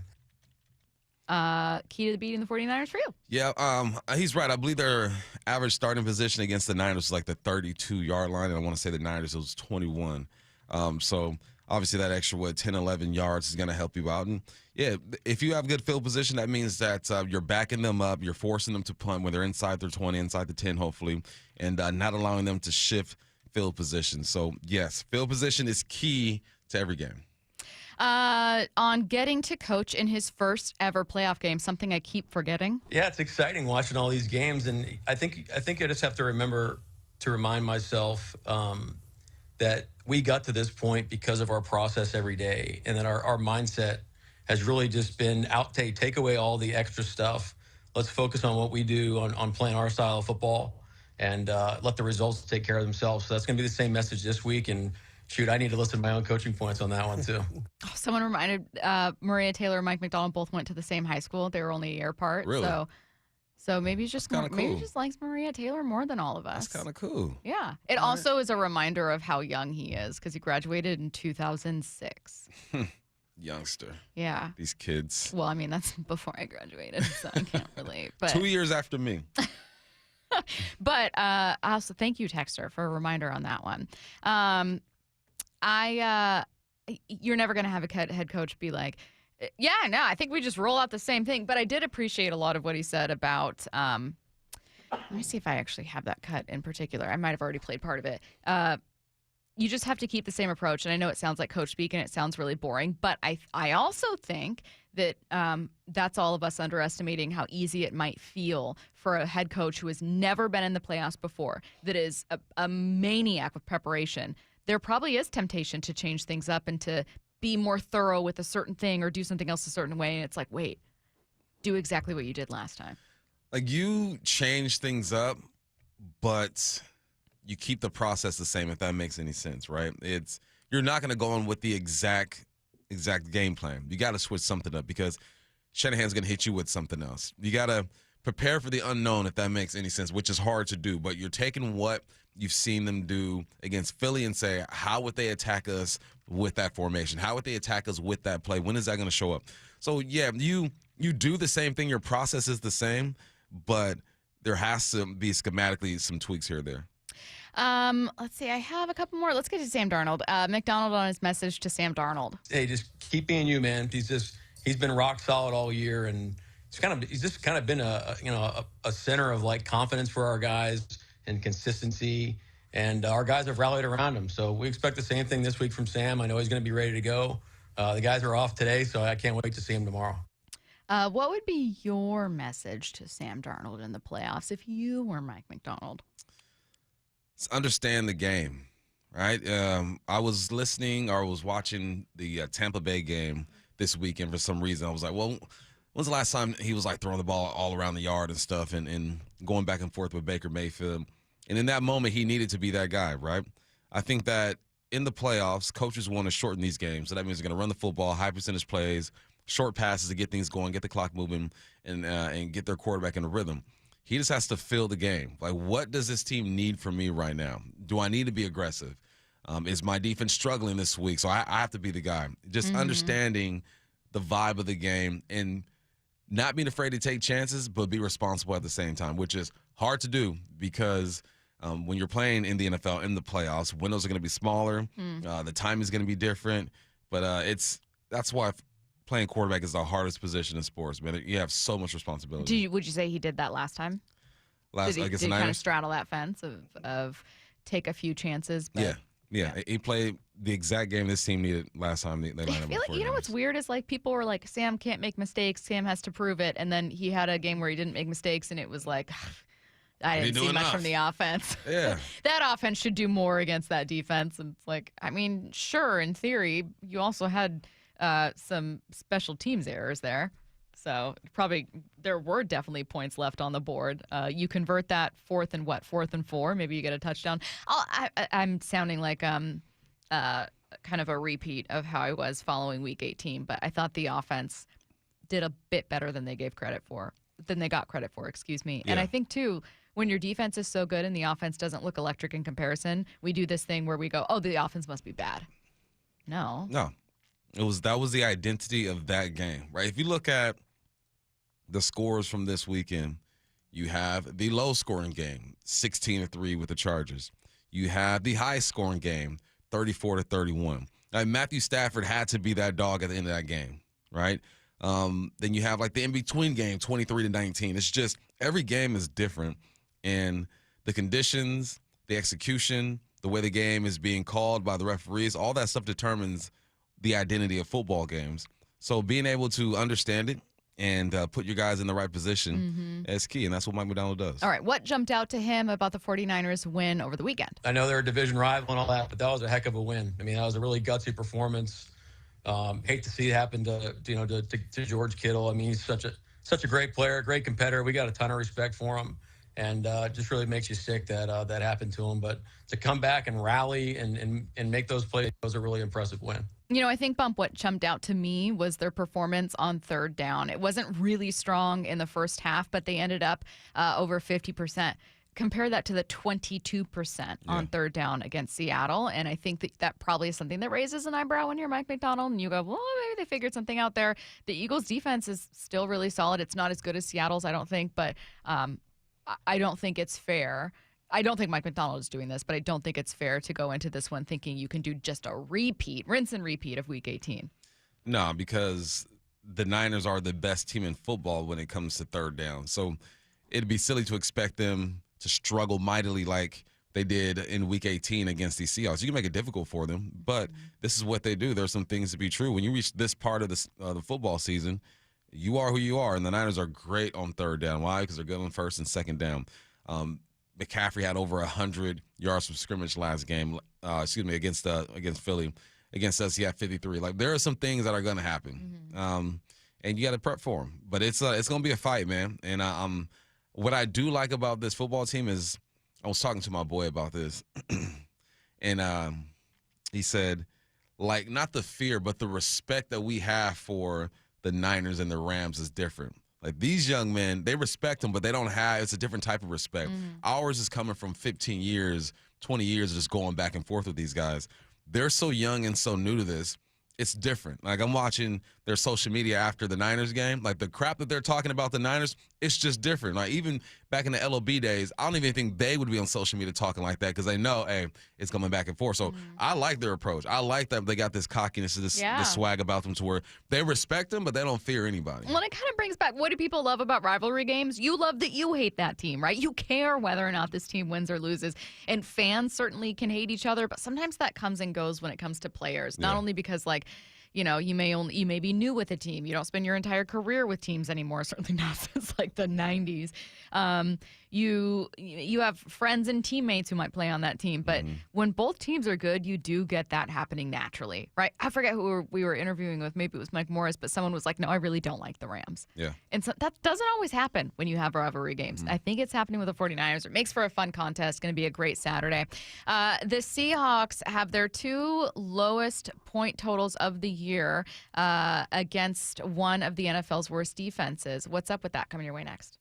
Key to beating the 49ers for you. Yeah, he's right. I believe their average starting position against the Niners was like the 32-yard line, and I want to say the Niners, it was 21. So obviously that extra, 10, 11 yards is going to help you out. And, yeah, if you have good field position, that means that you're backing them up. You're forcing them to punt when they're inside their 20, inside the 10, hopefully, and not allowing them to shift field position. So, yes, field position is key to every game. On getting to coach in his first ever playoff game, something I keep forgetting. Yeah, it's exciting watching all these games, and I think I just have to remember to remind myself that we got to this point because of our process every day, and that our mindset has really just been take away all the extra stuff. Let's focus on what we do on playing our style of football, and let the results take care of themselves. So that's going to be the same message this week. And shoot, I need to listen to my own coaching points on that one too. Someone reminded Maria Taylor and Mike McDonald both went to the same high school. They were only a year apart. Really? So maybe he's just cool. Maybe he just likes Maria Taylor more than all of us. That's kind of cool. Yeah. It also is a reminder of how young he is because he graduated in 2006. Youngster. Yeah. These kids. Well, I mean, that's before I graduated, so I can't relate. But 2 years after me. But I also thank you, Texter, for a reminder on that one. You're never going to have a head coach be like, yeah, no, I think we just roll out the same thing. But I did appreciate a lot of what he said about, let me see if I actually have that cut in particular. I might have already played part of it. You just have to keep the same approach. And I know it sounds like coach speak and it sounds really boring, but I also think that that's all of us underestimating how easy it might feel for a head coach who has never been in the playoffs before, that is a maniac with preparation. There probably is temptation to change things up and to be more thorough with a certain thing or do something else a certain way. And it's like, wait, do exactly what you did last time. Like, you change things up, but you keep the process the same, if that makes any sense, right? You're not going to go on with the exact game plan. You got to switch something up because Shanahan's going to hit you with something else. You got to prepare for the unknown, if that makes any sense, which is hard to do. But you're taking what you've seen them do against Philly and say, how would they attack us with that formation? How would they attack us with that play? When is that going to show up? So, yeah, you do the same thing. Your process is the same, but there has to be schematically some tweaks here or there. Let's see. I have a couple more. Let's get to Sam Darnold. McDonald on his message to Sam Darnold. Hey, just keep being you, man. He's been rock solid all year, and he's just kind of been a center of like confidence for our guys and consistency. And our guys have rallied around him. So we expect the same thing this week from Sam. I know he's going to be ready to go. The guys are off today, so I can't wait to see him tomorrow. What would be your message to Sam Darnold in the playoffs if you were Mike McDonald? Understand the game, right? I was watching the Tampa Bay game this weekend for some reason. I was like, well, when's the last time he was like throwing the ball all around the yard and stuff and going back and forth with Baker Mayfield? And in that moment, he needed to be that guy, right? I think that in the playoffs, coaches want to shorten these games. So that means they're going to run the football, high percentage plays, short passes to get things going, get the clock moving, and get their quarterback in a rhythm. He just has to feel the game. Like, what does this team need from me right now? Do I need to be aggressive? Is my defense struggling this week? So I have to be the guy. Just understanding the vibe of the game and not being afraid to take chances, but be responsible at the same time, which is hard to do because when you're playing in the NFL, in the playoffs, windows are going to be smaller. The time is going to be different. But that's why playing quarterback is the hardest position in sports, man. You have so much responsibility. Would you say he did that last time? Did he kind of straddle that fence of take a few chances? But, yeah. He played the exact game this team needed last time they lined up. You know what's weird is like people were like, Sam can't make mistakes. Sam has to prove it. And then he had a game where he didn't make mistakes, and it was like, I They didn't do see much enough. from the offense. Yeah. That offense should do more against that defense. And it's like, I mean, sure, in theory, you also had some special teams errors there. So probably there were definitely points left on the board. You convert that 4th and 4, maybe you get a touchdown. I'm sounding like kind of a repeat of how I was following Week 18, but I thought the offense did a bit better than they got credit for. Excuse me. And Yeah. I think too, when your defense is so good and the offense doesn't look electric in comparison, we do this thing where we go, "Oh, the offense must be bad." No. That was the identity of that game, right? If you look at the scores from this weekend, you have the low-scoring game, 16-3 with the Chargers. You have the high-scoring game, 34-31. Now, Matthew Stafford had to be that dog at the end of that game, right? Then you have like the in-between game, 23-19. It's just every game is different, and the conditions, the execution, the way the game is being called by the referees, all that stuff determines the identity of football games. So being able to understand it and put your guys in the right position is key, and that's what Mike McDonald does. All right, what jumped out to him about the 49ers win over the weekend? I know they're a division rival and all that, but that was a heck of a win. I mean, that was a really gutsy performance. Hate to see it happen to George Kittle. I mean, he's such a great player, great competitor. We got a ton of respect for him, and just really makes you sick that that happened to him. But to come back and rally and make those plays was a really impressive win. You know, I think, Bump, what jumped out to me was their performance on third down. It wasn't really strong in the first half, but they ended up over 50%. Compare that to the 22% on third down against Seattle. And I think that probably is something that raises an eyebrow when you're Mike McDonald and you go, well, maybe they figured something out there. The Eagles' defense is still really solid. It's not as good as Seattle's, I don't think, but I don't think it's fair. I don't think Mike McDonald is doing this, but I don't think it's fair to go into this one thinking you can do just a rinse and repeat of Week 18. No, because the Niners are the best team in football when it comes to third down. So it'd be silly to expect them to struggle mightily like they did in Week 18 against the Seahawks. You can make it difficult for them, but this is what they do. There's some things to be true. When you reach this part of the football season, you are who you are, and the Niners are great on third down. Why? Because they're good on first and second down. McCaffrey had over 100 yards from scrimmage last game. Against Philly. Against us, he had 53. Like, there are some things that are going to happen, and you got to prep for them. But it's going to be a fight, man. And what I do like about this football team is, I was talking to my boy about this, and he said, like, not the fear, but the respect that we have for the Niners and the Rams is different. Like, these young men, they respect them, but they don't have – it's a different type of respect. Ours is coming from 15 years, 20 years of just going back and forth with these guys. They're so young and so new to this. It's different. Like, I'm watching their social media after the Niners game. Like, the crap that they're talking about the Niners, it's just different. Like, even back in the LOB days, I don't even think they would be on social media talking like that because they know, hey, it's coming back and forth. So I like their approach. I like that they got this cockiness, this swag about them to where they respect them, but they don't fear anybody. Well, it kind of brings back, what do people love about rivalry games? You love that you hate that team, right? You care whether or not this team wins or loses. And fans certainly can hate each other, but sometimes that comes and goes when it comes to players. Not only because, like, you know, you may be new with a team. You don't spend your entire career with teams anymore. Certainly not since like the 90s. You have friends and teammates who might play on that team, but when both teams are good, you do get that happening naturally, right? I forget who we were interviewing with. Maybe it was Mike Morris, but someone was like, "No, I really don't like the Rams." Yeah, and so that doesn't always happen when you have rivalry games. I think it's happening with the 49ers. It makes for a fun contest. Going to be a great Saturday. The Seahawks have their 2 lowest point totals of the year against one of the NFL's worst defenses. What's up with that? Coming your way next.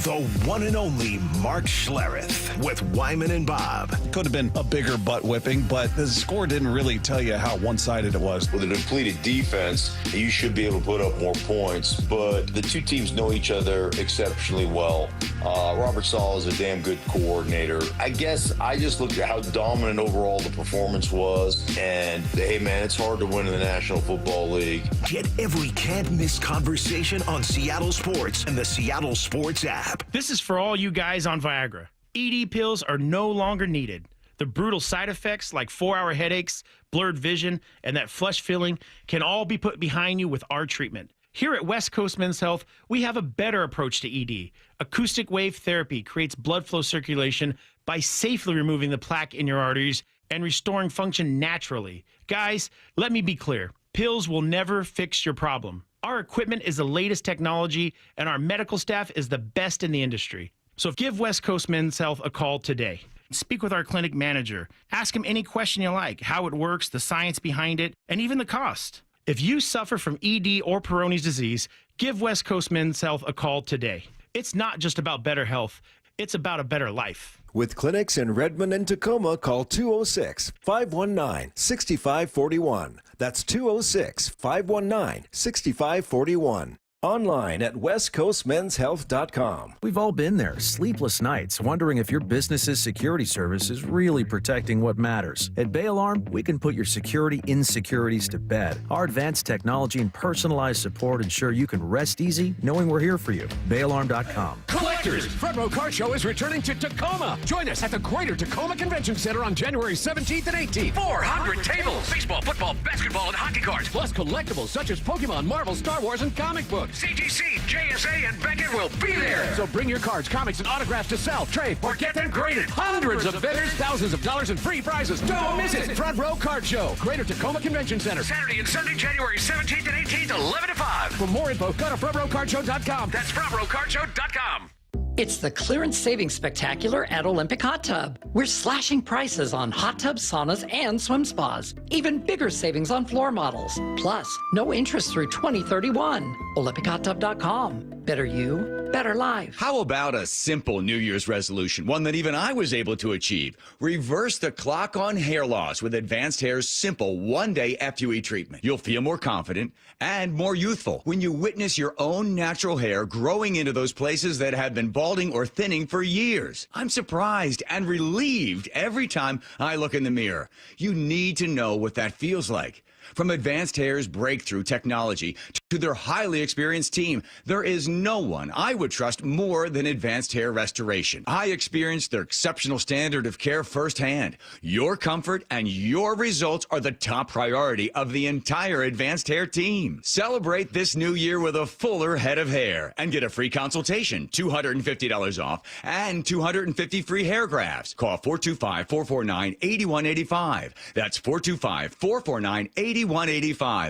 The one and only Mark Schlereth with Wyman and Bob. Could have been a bigger butt whipping, but the score didn't really tell you how one-sided it was. With a depleted defense, you should be able to put up more points, but the two teams know each other exceptionally well. Robert Saleh is a damn good coordinator. I guess I just looked at how dominant overall the performance was, and hey, man, it's hard to win in the National Football League. Get every can't-miss conversation on Seattle Sports and the Seattle Sports app. This is for all you guys on Viagra. ED pills are no longer needed. The brutal side effects like 4-hour headaches, blurred vision, and that flush feeling can all be put behind you with our treatment. Here at West Coast Men's Health, we have a better approach to ED. Acoustic wave therapy creates blood flow circulation by safely removing the plaque in your arteries and restoring function naturally. Guys, let me be clear. Pills will never fix your problem. Our equipment is the latest technology, and our medical staff is the best in the industry. So give West Coast Men's Health a call today. Speak with our clinic manager. Ask him any question you like, how it works, the science behind it, and even the cost. If you suffer from ED or Peyronie's disease, give West Coast Men's Health a call today. It's not just about better health, it's about a better life. With clinics in Redmond and Tacoma, call 206-519-6541. That's 206-519-6541. Online at westcoastmenshealth.com. We've all been there, sleepless nights, wondering if your business's security service is really protecting what matters. At Bay Alarm, we can put your security insecurities to bed. Our advanced technology and personalized support ensure you can rest easy knowing we're here for you. BayAlarm.com. Collectors, Front Row Car Show is returning to Tacoma. Join us at the Greater Tacoma Convention Center on January 17th and 18th. 400 tables, baseball, football, basketball, and hockey cards, plus collectibles such as Pokemon, Marvel, Star Wars, and comic books. CTC, JSA, and Beckett will be there. So bring your cards, comics, and autographs to sell, trade, or get them graded. Hundreds of vendors, thousands of dollars in free prizes. Don't miss it. Front Row Card Show, Greater Tacoma Convention Center. Saturday and Sunday, January 17th and 18th, 11 to 5. For more info, go to frontrowcardshow.com. That's frontrowcardshow.com. It's the Clearance Savings Spectacular at Olympic Hot Tub. We're slashing prices on hot tubs, saunas, and swim spas. Even bigger savings on floor models. Plus, no interest through 2031. OlympicHotTub.com. Better you, better life. How about a simple New Year's resolution, one that even I was able to achieve? Reverse the clock on hair loss with Advanced Hair's simple one-day FUE treatment. You'll feel more confident and more youthful when you witness your own natural hair growing into those places that have been balding or thinning for years. I'm surprised and relieved every time I look in the mirror. You need to know what that feels like. From Advanced Hair's breakthrough technology to their highly experienced team, there is no one I would trust more than Advanced Hair Restoration. I experienced their exceptional standard of care firsthand. Your comfort and your results are the top priority of the entire Advanced Hair team. Celebrate this new year with a fuller head of hair and get a free consultation, $250 off, and 250 free hair grafts. Call 425-449-8185. That's 425-449-8185.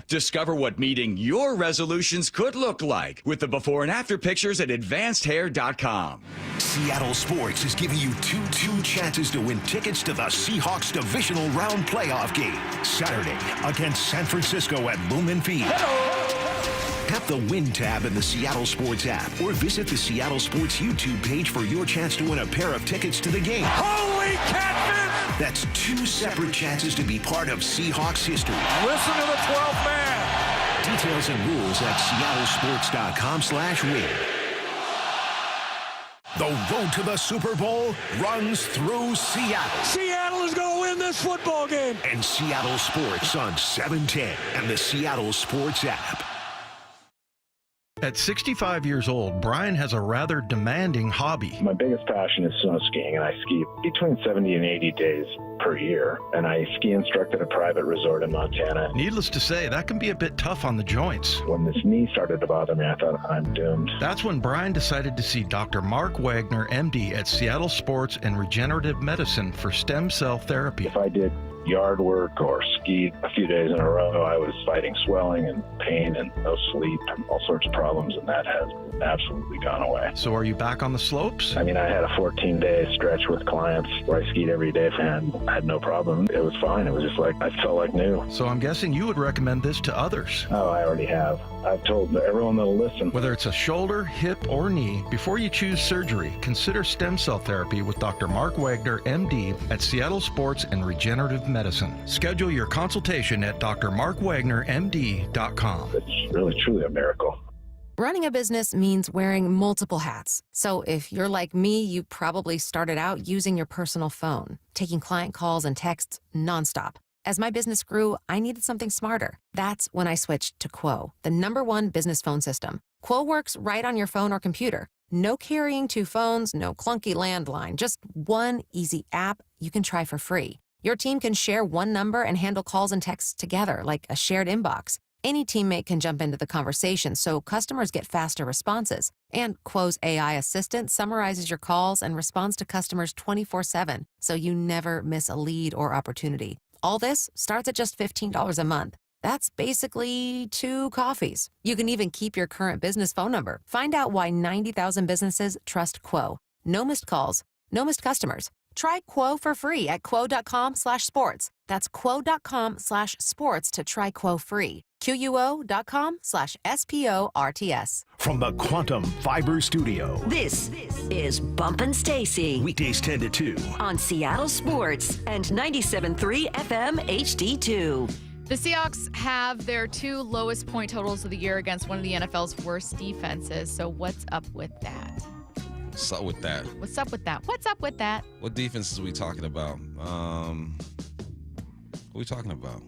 Discover what meeting your resolutions could look like with the before and after pictures at advancedhair.com. Seattle Sports is giving you two chances to win tickets to the Seahawks divisional round playoff game Saturday against San Francisco at Lumen Field. Tap the Win tab in the Seattle Sports app or visit the Seattle Sports YouTube page for your chance to win a pair of tickets to the game. Holy catfish! That's two separate chances to be part of Seahawks history. Listen to the 12th man! Details and rules at seattlesports.com/win. The road to the Super Bowl runs through Seattle. Seattle is going to win this football game. And Seattle Sports on 710 and the Seattle Sports app. At 65 years old, Brian has a rather demanding hobby. My biggest passion is snow skiing, and I ski between 70 and 80 days per year. And I ski instruct at a private resort in Montana. Needless to say, that can be a bit tough on the joints. When this knee started to bother me, I thought I'm doomed. That's when Brian decided to see Dr. Mark Wagner, MD, at Seattle Sports and Regenerative Medicine for stem cell therapy. If I did yard work or skied a few days in a row, I was fighting swelling and pain and no sleep and all sorts of problems, and that has absolutely gone away. So are you back on the slopes? I mean, I had a 14-day stretch with clients where I skied every day and I had no problem. It was fine. It was just like, I felt like new. So I'm guessing you would recommend this to others. Oh, I already have. I've told everyone that'll listen. Whether it's a shoulder, hip, or knee, before you choose surgery, consider stem cell therapy with Dr. Mark Wagner, MD, at Seattle Sports and Regenerative Medicine. Schedule your consultation at drmarkwagnermd.com. It's really, truly a miracle. Running a business means wearing multiple hats. So if you're like me, you probably started out using your personal phone, taking client calls and texts nonstop. As my business grew, I needed something smarter. That's when I switched to Quo, the #1 business phone system. Quo works right on your phone or computer. No carrying 2 phones, no clunky landline, just one easy app you can try for free. Your team can share one number and handle calls and texts together like a shared inbox. Any teammate can jump into the conversation, so customers get faster responses. And Quo's AI assistant summarizes your calls and responds to customers 24/7, so you never miss a lead or opportunity. All this starts at just $15 a month. That's basically 2 coffees. You can even keep your current business phone number. Find out why 90,000 businesses trust Quo. No missed calls, no missed customers. Try Quo for free at quo.com/sports. That's quo.com/sports to try Quo free. QUO.com/SPORTS. From the Quantum Fiber Studio, This is Bumpin' Stacy weekdays 10 to 2. on Seattle Sports and 97.3 FM HD2. The Seahawks have their 2 lowest point totals of the year against one of the NFL's worst defenses. So what's up with that? What's up with that? What's up with that? What's up with that? What defenses are we talking about? What are we talking about?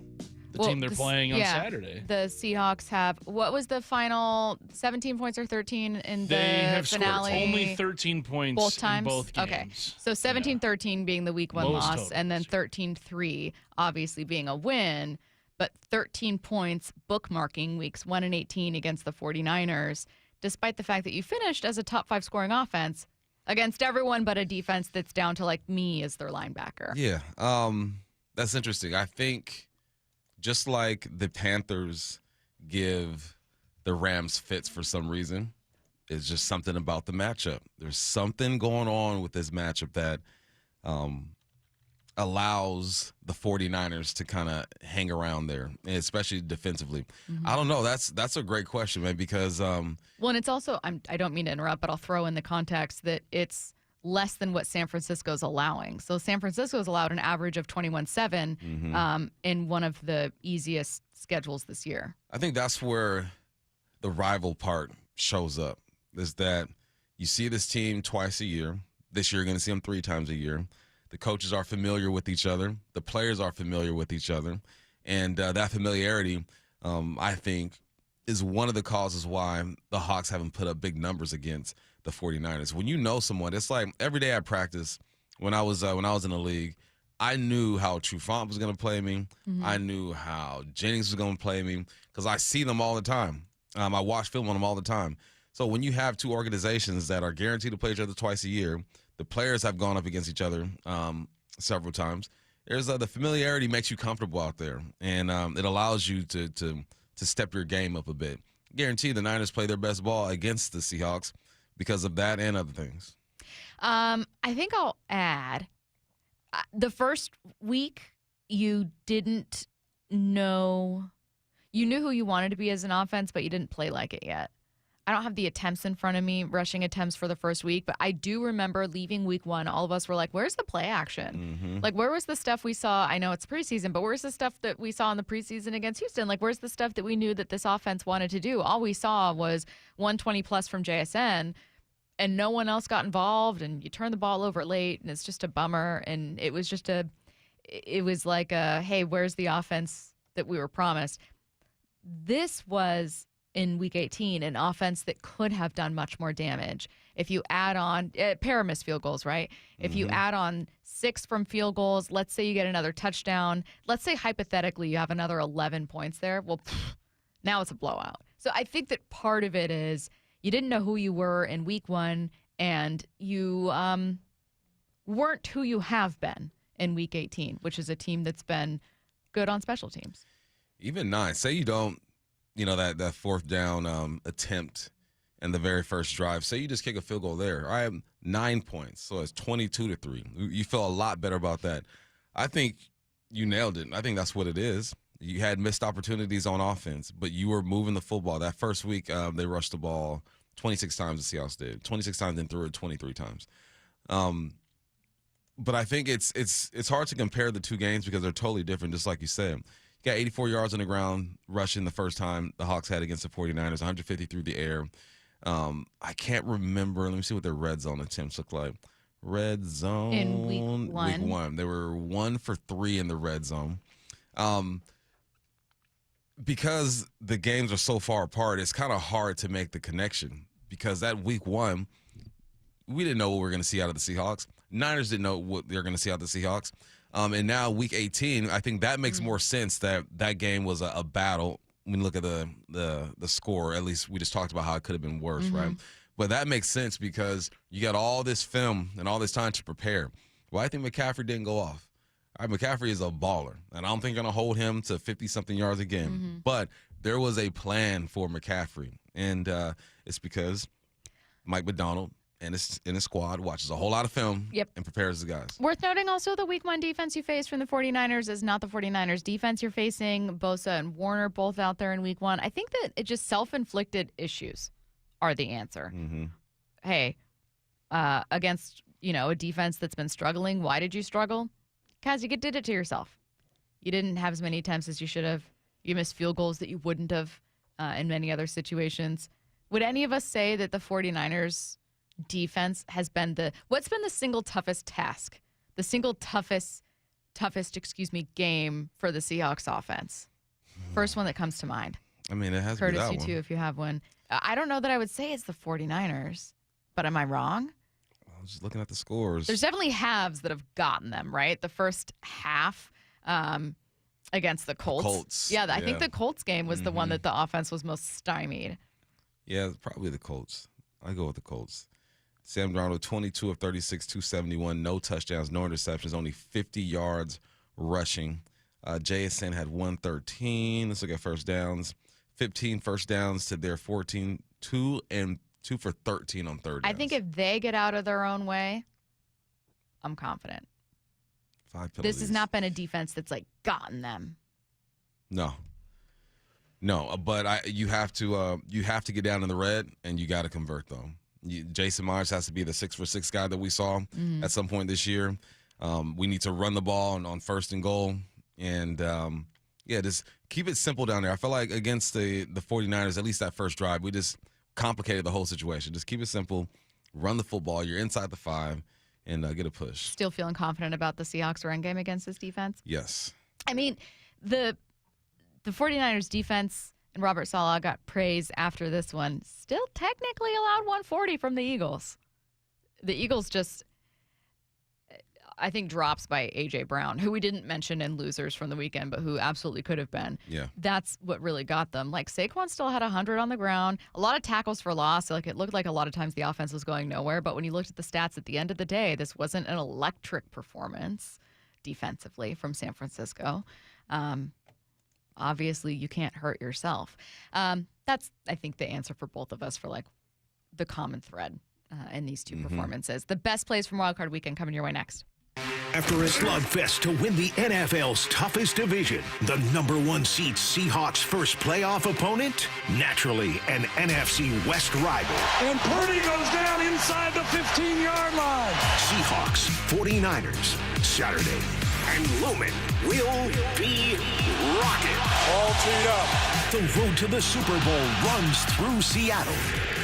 The team they're playing on Saturday. The Seahawks have, what was the final 17 points or 13 in the They have finale? scored only 13 points both times? in both games. Okay. So 17-13 being the week 1 Lowest loss, totals. and then 13-3 obviously being a win, but 13 points bookmarking weeks 1 and 18 against the 49ers, despite the fact that you finished as a top 5 scoring offense against everyone but a defense that's down to like me as their linebacker. Yeah, that's interesting. I think just like the Panthers give the Rams fits for some reason, it's just something about the matchup. There's something going on with this matchup that allows the 49ers to kind of hang around there, especially defensively. I don't know. That's a great question, man, because well, and it's also, I don't mean to interrupt, but I'll throw in the context that it's less than what San Francisco's allowing. So San Francisco's allowed an average of 21-7 in one of the easiest schedules this year. I think that's where the rival part shows up, is that you see this team twice a year. This year, you're going to see them 3 times a year. The coaches are familiar with each other. The players are familiar with each other. And that familiarity, I think, is one of the causes why the Hawks haven't put up big numbers against the 49ers. When you know someone, it's like every day I practice, when I was in the league, I knew how Trufant was going to play me. I knew how Jennings was going to play me because I see them all the time. I watch film on them all the time. So when you have 2 organizations that are guaranteed to play each other twice a year, the players have gone up against each other several times. There's the familiarity makes you comfortable out there, and it allows you to step your game up a bit. Guarantee the Niners play their best ball against the Seahawks because of that and other things. I think I'll add, the first week you didn't know, you knew who you wanted to be as an offense, but you didn't play like it yet. I don't have the attempts in front of me, rushing attempts for the first week, but I do remember leaving week 1, all of us were like, where's the play action? Like, where was the stuff we saw? I know it's preseason, but where's the stuff that we saw in the preseason against Houston? Like, where's the stuff that we knew that this offense wanted to do? All we saw was 120 plus from JSN, and no one else got involved, and you turn the ball over late, and it's just a bummer. And it was like hey, where's the offense that we were promised? This was, in week 18, an offense that could have done much more damage. If you add on pair of missed field goals, right? If you add on 6 from field goals, let's say you get another touchdown. Let's say hypothetically you have another 11 points there. Well, now it's a blowout. So I think that part of it is you didn't know who you were in week 1, and you weren't who you have been in week 18, which is a team that's been good on special teams. Even 9. Say you don't, that 4th down attempt in the very first drive. Say you just kick a field goal there. I have 9 points, so it's 22-3. You feel a lot better about that. I think you nailed it. I think that's what it is. You had missed opportunities on offense, but you were moving the football. That first week, they rushed the ball 26 times, the Seahawks did. 26 times and threw it 23 times. But I think it's hard to compare the 2 games because they're totally different, just like you said. You got 84 yards on the ground rushing the first time the Hawks had against the 49ers, 150 through the air. I can't remember. Let me see what their red zone attempts look like. Red zone. In week 1. Week 1. They were 1 for 3 in the red zone. Because the games are so far apart, it's kind of hard to make the connection because that week 1, we didn't know what we were going to see out of the Seahawks. Niners didn't know what they were going to see out of the Seahawks. And now week 18, I think that makes more sense that game was a battle when you look at the score. At least we just talked about how it could have been worse, right? But that makes sense because you got all this film and all this time to prepare. Well, I think McCaffrey didn't go off. McCaffrey is a baller, and I don't think going to hold him to 50-something yards again. But there was a plan for McCaffrey, and it's because Mike Macdonald and his squad watches a whole lot of film and prepares the guys. Worth noting also the week 1 defense you faced from the 49ers is not the 49ers defense you're facing. Bosa and Warner both out there in week 1. I think that it just self-inflicted issues are the answer. Hey, against a defense that's been struggling, why did you struggle? Kaz, you did it to yourself. You didn't have as many attempts as you should have. You missed field goals that you wouldn't have in many other situations. Would any of us say that the 49ers defense has been what's been the single toughest task, the single toughest game for the Seahawks offense? First one that comes to mind. I mean, it has Curtis, to be that you one. too, if you have one. I don't know that I would say it's the 49ers, but am I wrong? I was just looking at the scores. There's definitely halves that have gotten them, right? The first half against the Colts. Yeah, I think the Colts game was the one that the offense was most stymied. Yeah, probably the Colts. I go with the Colts. Sam Darnold, 22 of 36, 271, no touchdowns, no interceptions, only 50 yards rushing. JSN had 113. Let's look at first downs. 15 first downs to their 14, 2 for 13 on third downs. I think if they get out of their own way, I'm confident. 5 penalties. This has not been a defense that's gotten them. No, but you have to get down in the red, and you got to convert though. Jason Myers has to be the 6-for-6 guy that we saw at some point this year. We need to run the ball on first and goal, and just keep it simple down there. I feel like against the 49ers, at least that first drive, we just complicated the whole situation. Just keep it simple, run the football. You're inside the 5, and get a push. Still feeling confident about the Seahawks run game against this defense? Yes. I mean, the 49ers defense and Robert Saleh got praise after this one. Still technically allowed 140 from the Eagles. The Eagles just, I think, drops by A.J. Brown, who we didn't mention in losers from the weekend, but who absolutely could have been. Yeah. That's what really got them. Saquon still had 100 on the ground, a lot of tackles for loss. It looked like a lot of times the offense was going nowhere, but when you looked at the stats at the end of the day, this wasn't an electric performance defensively from San Francisco. Obviously, you can't hurt yourself. That's, I think, the answer for both of us for the common thread in these two performances. The best plays from Wildcard Weekend coming your way next. After a slugfest to win the NFL's toughest division, the #1 seed Seahawks' first playoff opponent, naturally an NFC West rival. And Purdy goes down inside the 15-yard line. Seahawks, 49ers, Saturday. And Lumen will be rocking. All teed up. The road to the Super Bowl runs through Seattle.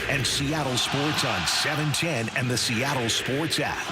And Seattle Sports on 710 and the Seattle Sports app.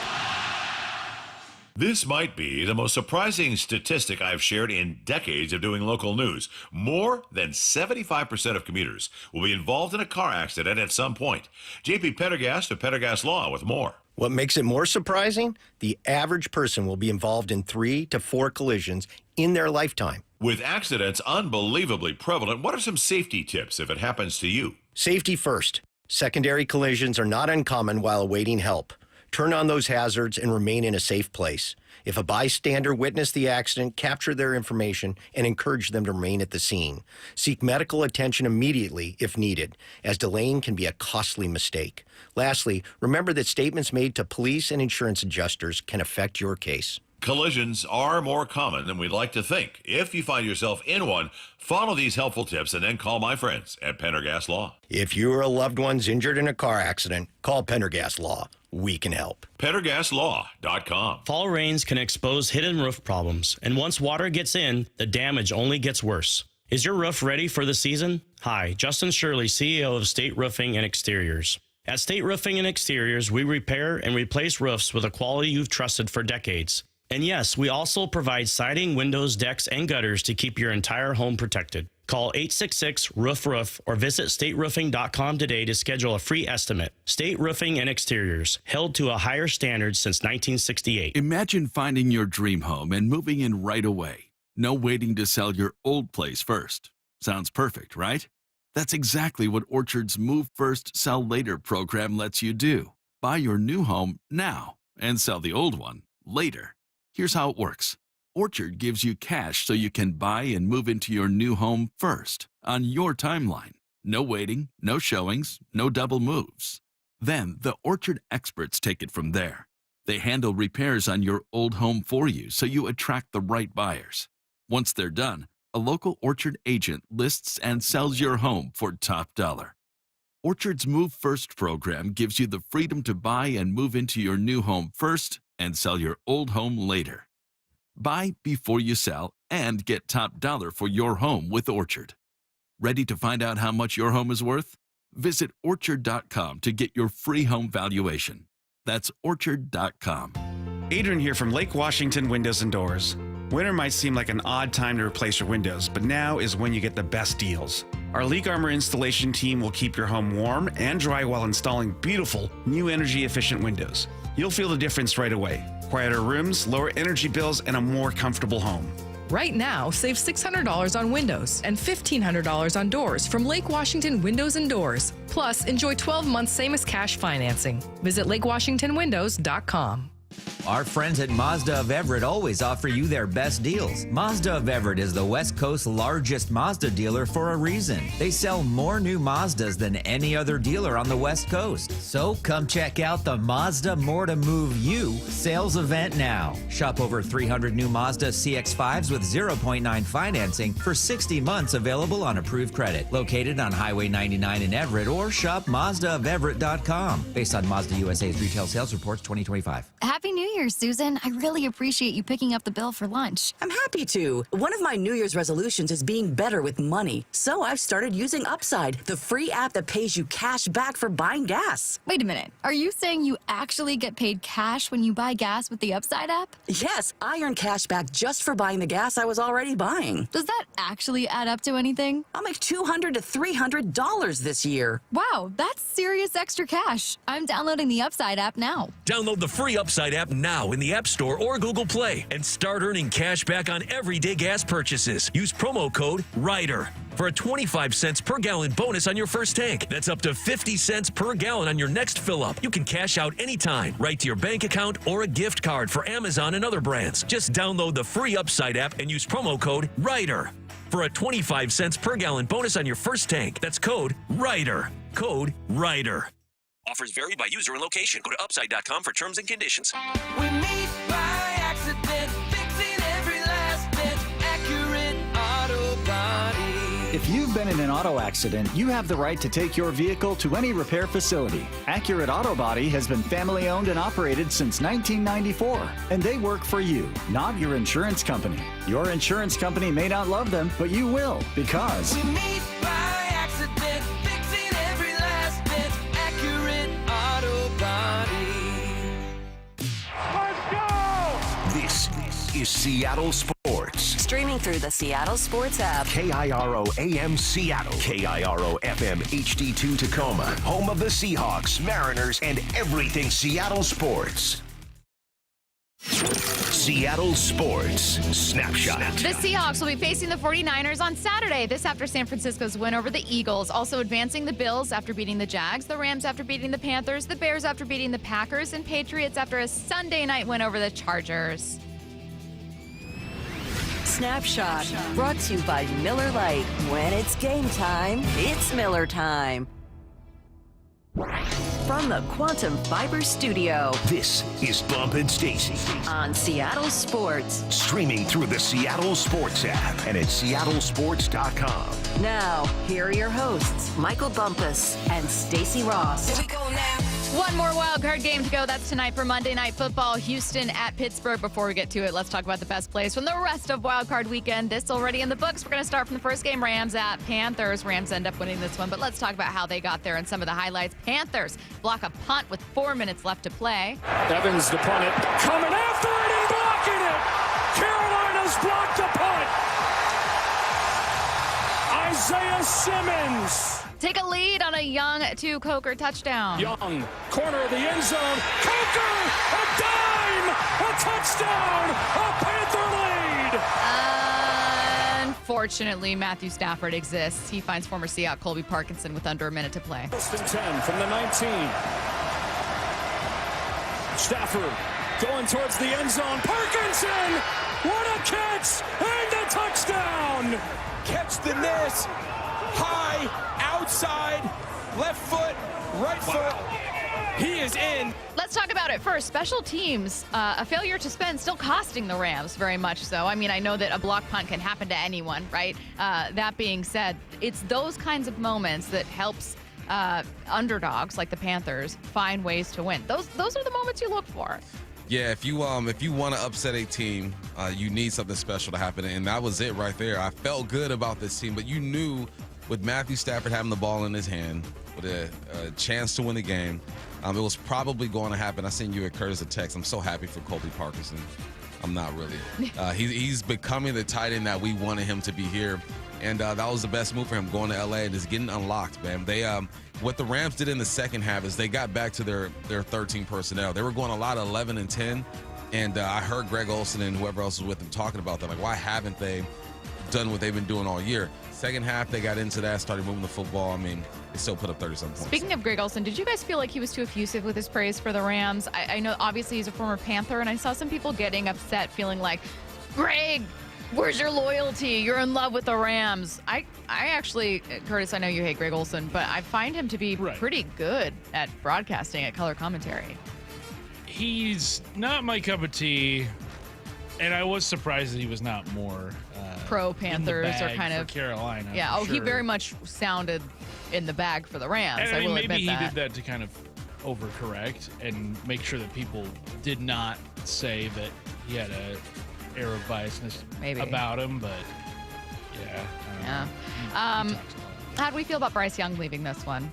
This might be the most surprising statistic I've shared in decades of doing local news. More than 75% of commuters will be involved in a car accident at some point. JP Pendergast of Pendergast Law with more. What makes it more surprising? The average person will be involved in 3 to 4 collisions in their lifetime. With accidents unbelievably prevalent, what are some safety tips if it happens to you? Safety first. Secondary collisions are not uncommon while awaiting help. Turn on those hazards and remain in a safe place. If a bystander witnessed the accident, capture their information and encourage them to remain at the scene. Seek medical attention immediately if needed, as delaying can be a costly mistake. Lastly, remember that statements made to police and insurance adjusters can affect your case. Collisions are more common than we'd like to think. If you find yourself in one, follow these helpful tips and then call my friends at Pendergast Law. If you or a loved one's injured in a car accident, call Pendergast Law. We can help. PendergastLaw.com. Fall rains can expose hidden roof problems, and once water gets in, the damage only gets worse. Is your roof ready for the season? Hi, Justin Shirley, CEO of State Roofing and Exteriors. At State Roofing and Exteriors, we repair and replace roofs with a quality you've trusted for decades. And yes, we also provide siding, windows, decks, and gutters to keep your entire home protected. Call 866-ROOF-ROOF or visit stateroofing.com today to schedule a free estimate. State Roofing and Exteriors, held to a higher standard since 1968. Imagine finding your dream home and moving in right away. No waiting to sell your old place first. Sounds perfect, right? That's exactly what Orchard's Move First, Sell Later program lets you do. Buy your new home now and sell the old one later. Here's how it works. Orchard gives you cash so you can buy and move into your new home first, on your timeline. No waiting, no showings, no double moves. Then the Orchard experts take it from there. They handle repairs on your old home for you so you attract the right buyers. Once they're done, a local Orchard agent lists and sells your home for top dollar. Orchard's Move First program gives you the freedom to buy and move into your new home first and sell your old home later. Buy before you sell and get top dollar for your home with Orchard. Ready to find out how much your home is worth? Visit Orchard.com to get your free home valuation. That's Orchard.com. Adrian here from Lake Washington Windows and Doors. Winter might seem like an odd time to replace your windows, but now is when you get the best deals. Our Leak Armor installation team will keep your home warm and dry while installing beautiful, new energy-efficient windows. You'll feel the difference right away. Quieter rooms, lower energy bills, and a more comfortable home. Right now, save $600 on windows and $1,500 on doors from Lake Washington Windows and Doors. Plus, enjoy 12 months same-as-cash financing. Visit LakeWashingtonWindows.com. Our friends at Mazda of Everett always offer you their best deals. Mazda of Everett is the West Coast's largest Mazda dealer for a reason. They sell more new Mazdas than any other dealer on the West Coast. So come check out the Mazda More to Move You sales event now. Shop over 300 new Mazda CX-5s with 0.9 financing for 60 months available on approved credit. Located on Highway 99 in Everett or shop MazdaofEverett.com. Based on Mazda USA's retail sales reports 2025. Happy New Year, Susan. I really appreciate you picking up the bill for lunch. I'm happy to. One of my New Year's resolutions is being better with money. So I've started using Upside, the free app that pays you cash back for buying gas. Wait a minute. Are you saying you actually get paid cash when you buy gas with the Upside app? Yes, I earn cash back just for buying the gas I was already buying. Does that actually add up to anything? I'll make $200 to $300 this year. Wow, that's serious extra cash. I'm downloading the Upside app now. Download the free Upside app now in the App Store or Google Play and start earning cash back on everyday gas purchases. Use promo code RIDER for a 25 cents per gallon bonus on your first tank. That's up to 50 cents per gallon on your next fill up. You can cash out anytime, right to your bank account or a gift card for Amazon and other brands. Just download the free Upside app and use promo code RIDER for a 25 cents per gallon bonus on your first tank. That's code RIDER. Code RIDER. Offers vary by user and location. Go to upside.com for terms and conditions. We meet by accident, fixing every last bit, accurate auto body. If you've been in an auto accident, you have the right to take your vehicle to any repair facility. Accurate Auto Body has been family owned and operated since 1994, and they work for you, not your insurance company. Your insurance company may not love them, but you will, because We meet by accident, fixing every last bit, accurate auto body. Let's go! This is Seattle Sports. Streaming through the Seattle Sports app. KIRO AM Seattle. KIRO FM HD2 Tacoma. Home of the Seahawks, Mariners, and everything Seattle sports. Seattle Sports Snapshot. The Seahawks will be facing the 49ers on Saturday. This after San Francisco's win over the Eagles. Also advancing the Bills after beating the Jags, the Rams after beating the Panthers, the Bears after beating the Packers, and Patriots after a Sunday night win over the Chargers. Snapshot brought to you by Miller Lite. When it's game time, it's Miller time. From the Quantum Fiber Studio. This is Bump and Stacy on Seattle Sports. Streaming through the Seattle Sports app and at seattlesports.com. Now, here are your hosts, Michael Bumpus and Stacy Ross. Here we go now. One more wild card game to go. That's tonight for Monday Night Football. Houston at Pittsburgh. Before we get to it, let's talk about the best plays from the rest of wild card weekend. This already in the books. We're going to start from the first game, Rams at Panthers. Rams end up winning this one, but let's talk about how they got there and some of the highlights. Panthers block a punt with 4 minutes left to play. Evans, the punt, coming after it and blocking it. Carolina's blocked the punt. Isaiah Simmons. Take a lead on a Young to Coker touchdown. Young, corner of the end zone. Coker, a dime, a touchdown, a Panther lead. Fortunately, Matthew Stafford exists. He finds former Seahawks Colby Parkinson with under a minute to play. First and 10 from the 19. Stafford going towards the end zone. Parkinson! What a catch! And a touchdown! Catch the miss. High, outside, left foot, right foot. He is in. Let's talk about it first. Special teams, a failure to spend still costing the Rams very much so. I mean, I know that a block punt can happen to anyone, right? That being said, it's those kinds of moments that helps underdogs like the Panthers find ways to win. Those are the moments you look for. Yeah, if you want to upset a team, you need something special to happen, and that was it right there. I felt good about this team, but you knew with Matthew Stafford having the ball in his hand with a chance to win the game, it was probably going to happen. I sent you at Curtis a text. I'm so happy for Colby Parkinson. I'm not really. He's becoming the tight end that we wanted him to be here, and that was the best move for him going to L.A. and just getting unlocked, man. They what the Rams did in the second half is they got back to their 13 personnel. They were going a lot of 11 and 10, and I heard Greg Olsen and whoever else was with them talking about that. Like, why haven't they done what they've been doing all year? Second half, they got into that, started moving the football. I mean, they still put up 30-something points. Speaking of Greg Olsen, did you guys feel like he was too effusive with his praise for the Rams? I know, obviously, he's a former Panther, and I saw some people getting upset, feeling like, Greg, where's your loyalty? You're in love with the Rams. I actually, Curtis, I know you hate Greg Olsen, but I find him to be pretty good at broadcasting, at color commentary. He's not my cup of tea, and I was surprised that he was not more pro Panthers or kind of Carolina. Yeah. Oh, sure. he very much sounded in the bag for the Rams. And, I will maybe admit he that. did that to kind of overcorrect and make sure that people did not say that he had a air of biasness about him, but yeah. How do we feel about Bryce Young leaving this one?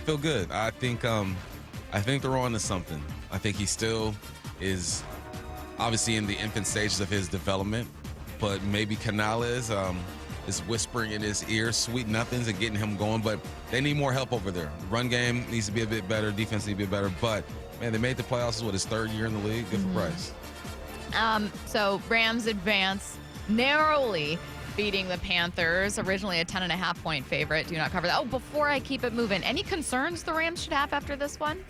Feel good. I think they're on to something. I think he still is obviously in the infant stages of his development, but maybe Canales is whispering in his ear sweet nothings and getting him going, but they need more help over there. Run game needs to be a bit better. Defense needs to be better, but man, they made the playoffs, his third year in the league. Good for Bryce. So Rams advance narrowly, beating the Panthers, originally a 10.5-point favorite. Do not cover that. Oh, before I keep it moving, any concerns the Rams should have after this one?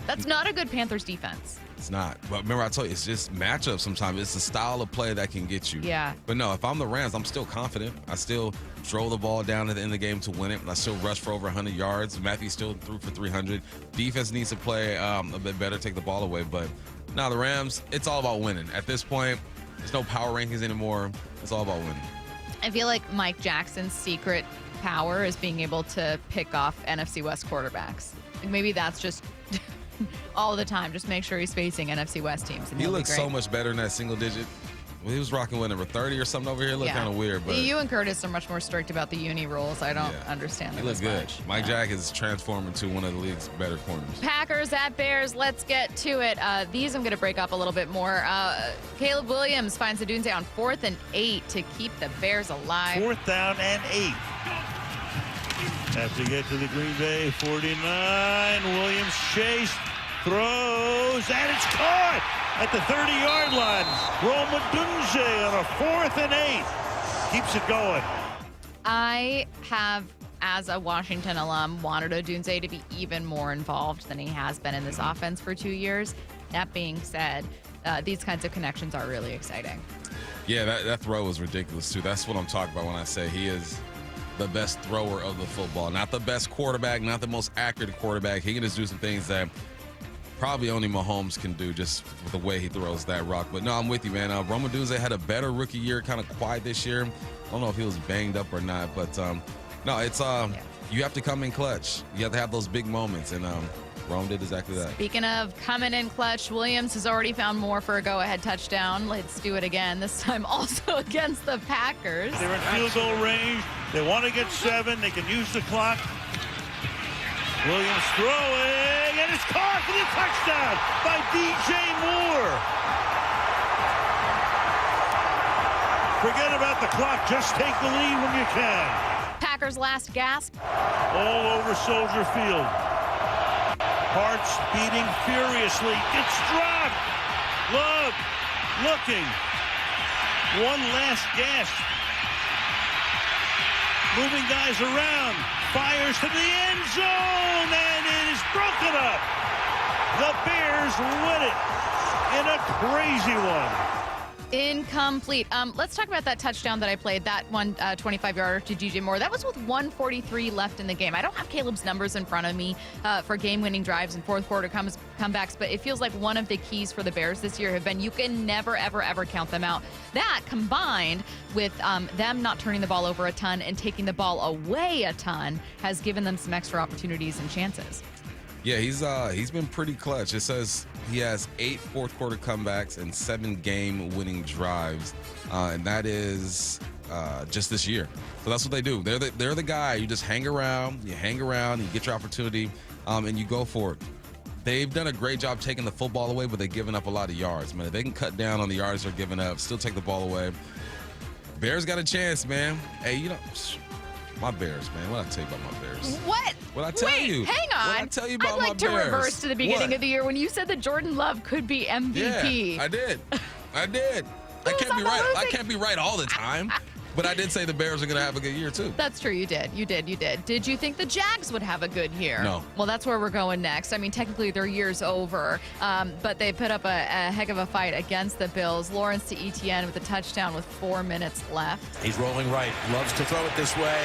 That's not a good Panthers defense. It's not. But remember, I told you, it's just matchups sometimes. It's a style of play that can get you. Yeah. But no, if I'm the Rams, I'm still confident. I still drove the ball down at the end of the game to win it. I still rushed for over 100 yards. Matthew still threw for 300. Defense needs to play a bit better, take the ball away. But now the Rams, it's all about winning. At this point, there's no power rankings anymore. It's all about winning. I feel like Mike Jackson's secret power is being able to pick off NFC West quarterbacks. Like maybe that's just all the time. Just make sure he's facing NFC West teams. And he looks so much better in that single digit. Well, he was rocking with number 30 or something over here. It looked kind of weird. But you and Curtis are much more strict about the uni rules. I don't understand that. He looks good. Mike Jack is transforming into one of the league's better corners. Packers at Bears. Let's get to it. These I'm going to break up a little bit more. Caleb Williams finds the Doomsday on 4th and 8 to keep the Bears alive. 4th down and 8. Have to get to the Green Bay 49. Williams chased, throws, and it's caught at the 30-yard line. Rome Odunze on a 4th and 8. Keeps it going. I have, as a Washington alum, wanted Odunze to be even more involved than he has been in this offense for 2 years. That being said, these kinds of connections are really exciting. Yeah, that throw was ridiculous, too. That's what I'm talking about when I say he is the best thrower of the football. Not the best quarterback, not the most accurate quarterback. He can just do some things that probably only Mahomes can do just with the way he throws that rock. But no, I'm with you, man. Rome Odunze had a better rookie year, kind of quiet this year. I don't know if he was banged up or not, but no, it's you have to come in clutch. You have to have those big moments, and Rome did exactly that. Speaking of coming in clutch, Williams has already found more for a go-ahead touchdown. Let's do it again, this time also against the Packers. They're in field goal range. They want to get 7. They can use the clock. Williams throwing, and it's caught for the touchdown by DJ Moore. Forget about the clock. Just take the lead when you can. Packers' last gasp. All over Soldier Field. Hearts beating furiously. It's dropped. Love looking. One last gasp. moving guys around, fires to the end zone, and it is broken up. The Bears win it in a crazy one. Incomplete. Let's talk about that touchdown that I played, that one 25-yarder to DJ Moore. That was with 1:43 left in the game. I don't have Caleb's numbers in front of me for game-winning drives and fourth quarter comebacks, but it feels like one of the keys for the Bears this year have been you can never, ever, ever count them out. That combined with them not turning the ball over a ton and taking the ball away a ton has given them some extra opportunities and chances. Yeah, he's been pretty clutch. It says he has 8 fourth quarter comebacks and 7 game-winning drives, and that is just this year. So that's what they do. They're the guy. You just hang around, you get your opportunity, and you go for it. They've done a great job taking the football away, but they've given up a lot of yards, man. If they can cut down on the yards they're giving up, still take the ball away. Bears got a chance, man. Hey, my Bears, man. What I tell you about my Bears? What? What I tell you? Hang on. What I tell you about I'd like my to Bears? reverse to the beginning of the year when you said that Jordan Love could be MVP. Yeah, I did. I can't be right. I can't be right all the time. But I did say the Bears are going to have a good year, too. That's true. You did. Did you think the Jags would have a good year? No. Well, that's where we're going next. I mean, technically their year's over, but they put up a heck of a fight against the Bills. Lawrence to Etienne with a touchdown with 4 minutes left. He's rolling right. Loves to throw it this way.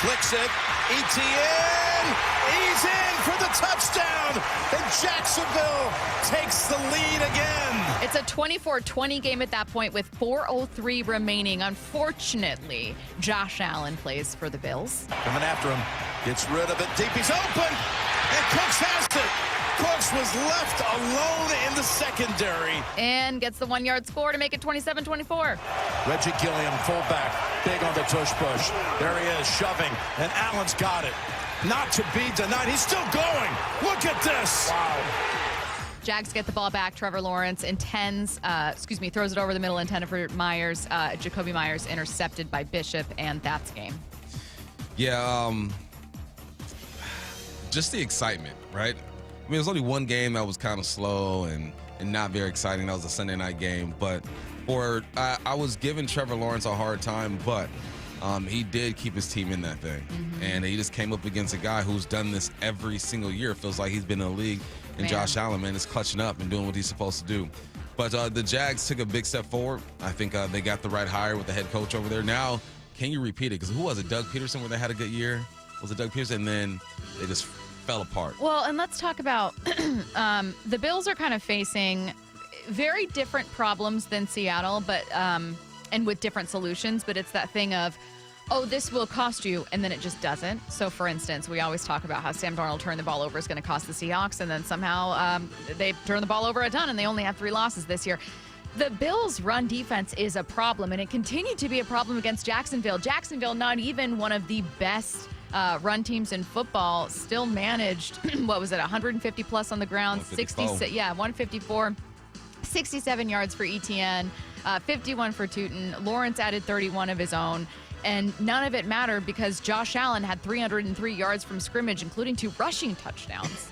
Flicks it. Etienne. He's in for the touchdown. And Jacksonville takes the lead again. It's a 24-20 game at that point with 4:03 remaining. Unfortunately, Josh Allen plays for the Bills. Coming after him. Gets rid of it deep. He's open. And Cooks has it. Cooks was left alone in the secondary. And gets the 1-yard score to make it 27-24. Reggie Gilliam, fullback, big on the tush push. There he is, shoving, and Allen's got it. Not to be denied. He's still going. Look at this. Wow. Jags get the ball back. Trevor Lawrence throws it over the middle, intended for Myers. Jacoby Myers intercepted by Bishop, and that's game. Yeah, just the excitement, right? I mean, there's only one game that was kind of slow and not very exciting. That was a Sunday night game. But I was giving Trevor Lawrence a hard time, but he did keep his team in that thing. Mm-hmm. And he just came up against a guy who's done this every single year. It feels like he's been in the league. And Josh Allen, man, is clutching up and doing what he's supposed to do. But the Jags took a big step forward. I think they got the right hire with the head coach over there. Now, can you repeat it? Because who was it? Doug Peterson, where they had a good year? Was it Doug Peterson? And then they just fell apart. Well, and let's talk about the Bills are kind of facing very different problems than Seattle, but and with different solutions. But it's that thing of, oh, this will cost you, and then it just doesn't. So, for instance, we always talk about how Sam Darnold turning the ball over is going to cost the Seahawks, and then somehow they turn the ball over a ton, and they only have 3 losses this year. The Bills' run defense is a problem, and it continued to be a problem against Jacksonville. Jacksonville, not even one of the best run teams in football, still managed, 150 plus on the ground, 154, 67 yards for Etienne, 51 for Tootin. Lawrence added 31 of his own, and none of it mattered because Josh Allen had 303 yards from scrimmage, including 2 rushing touchdowns.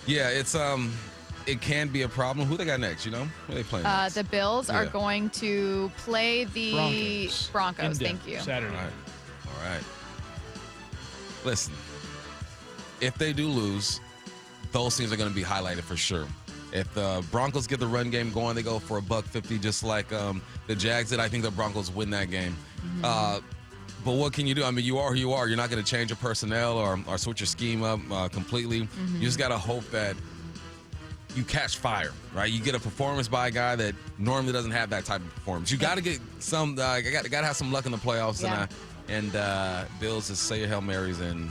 Yeah, it can be a problem. Who they got next, Who are they playing next? The Bills are going to play the Broncos. Thank you. Saturday. All right. Listen, if they do lose, those teams are going to be highlighted for sure. If the Broncos get the run game going, they go for $150, just like the Jags did. I think the Broncos win that game. Mm-hmm. But what can you do? I mean, you are who you are. You're not going to change your personnel or switch your scheme up completely. Mm-hmm. You just got to hope that you catch fire, right? You get a performance by a guy that normally doesn't have that type of performance. You got to get some. Got to have some luck in the playoffs, and Bills just say your Hail Marys and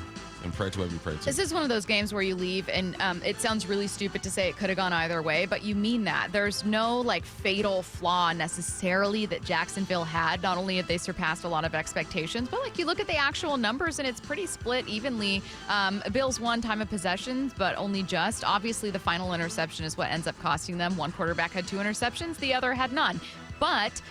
pray to whoever you pray to. This is one of those games where you leave, and it sounds really stupid to say it could have gone either way, but you mean that. There's no fatal flaw necessarily that Jacksonville had. Not only have they surpassed a lot of expectations, but you look at the actual numbers and it's pretty split evenly. Bills won time of possessions, but only just. Obviously, the final interception is what ends up costing them. One quarterback had 2 interceptions, the other had none. But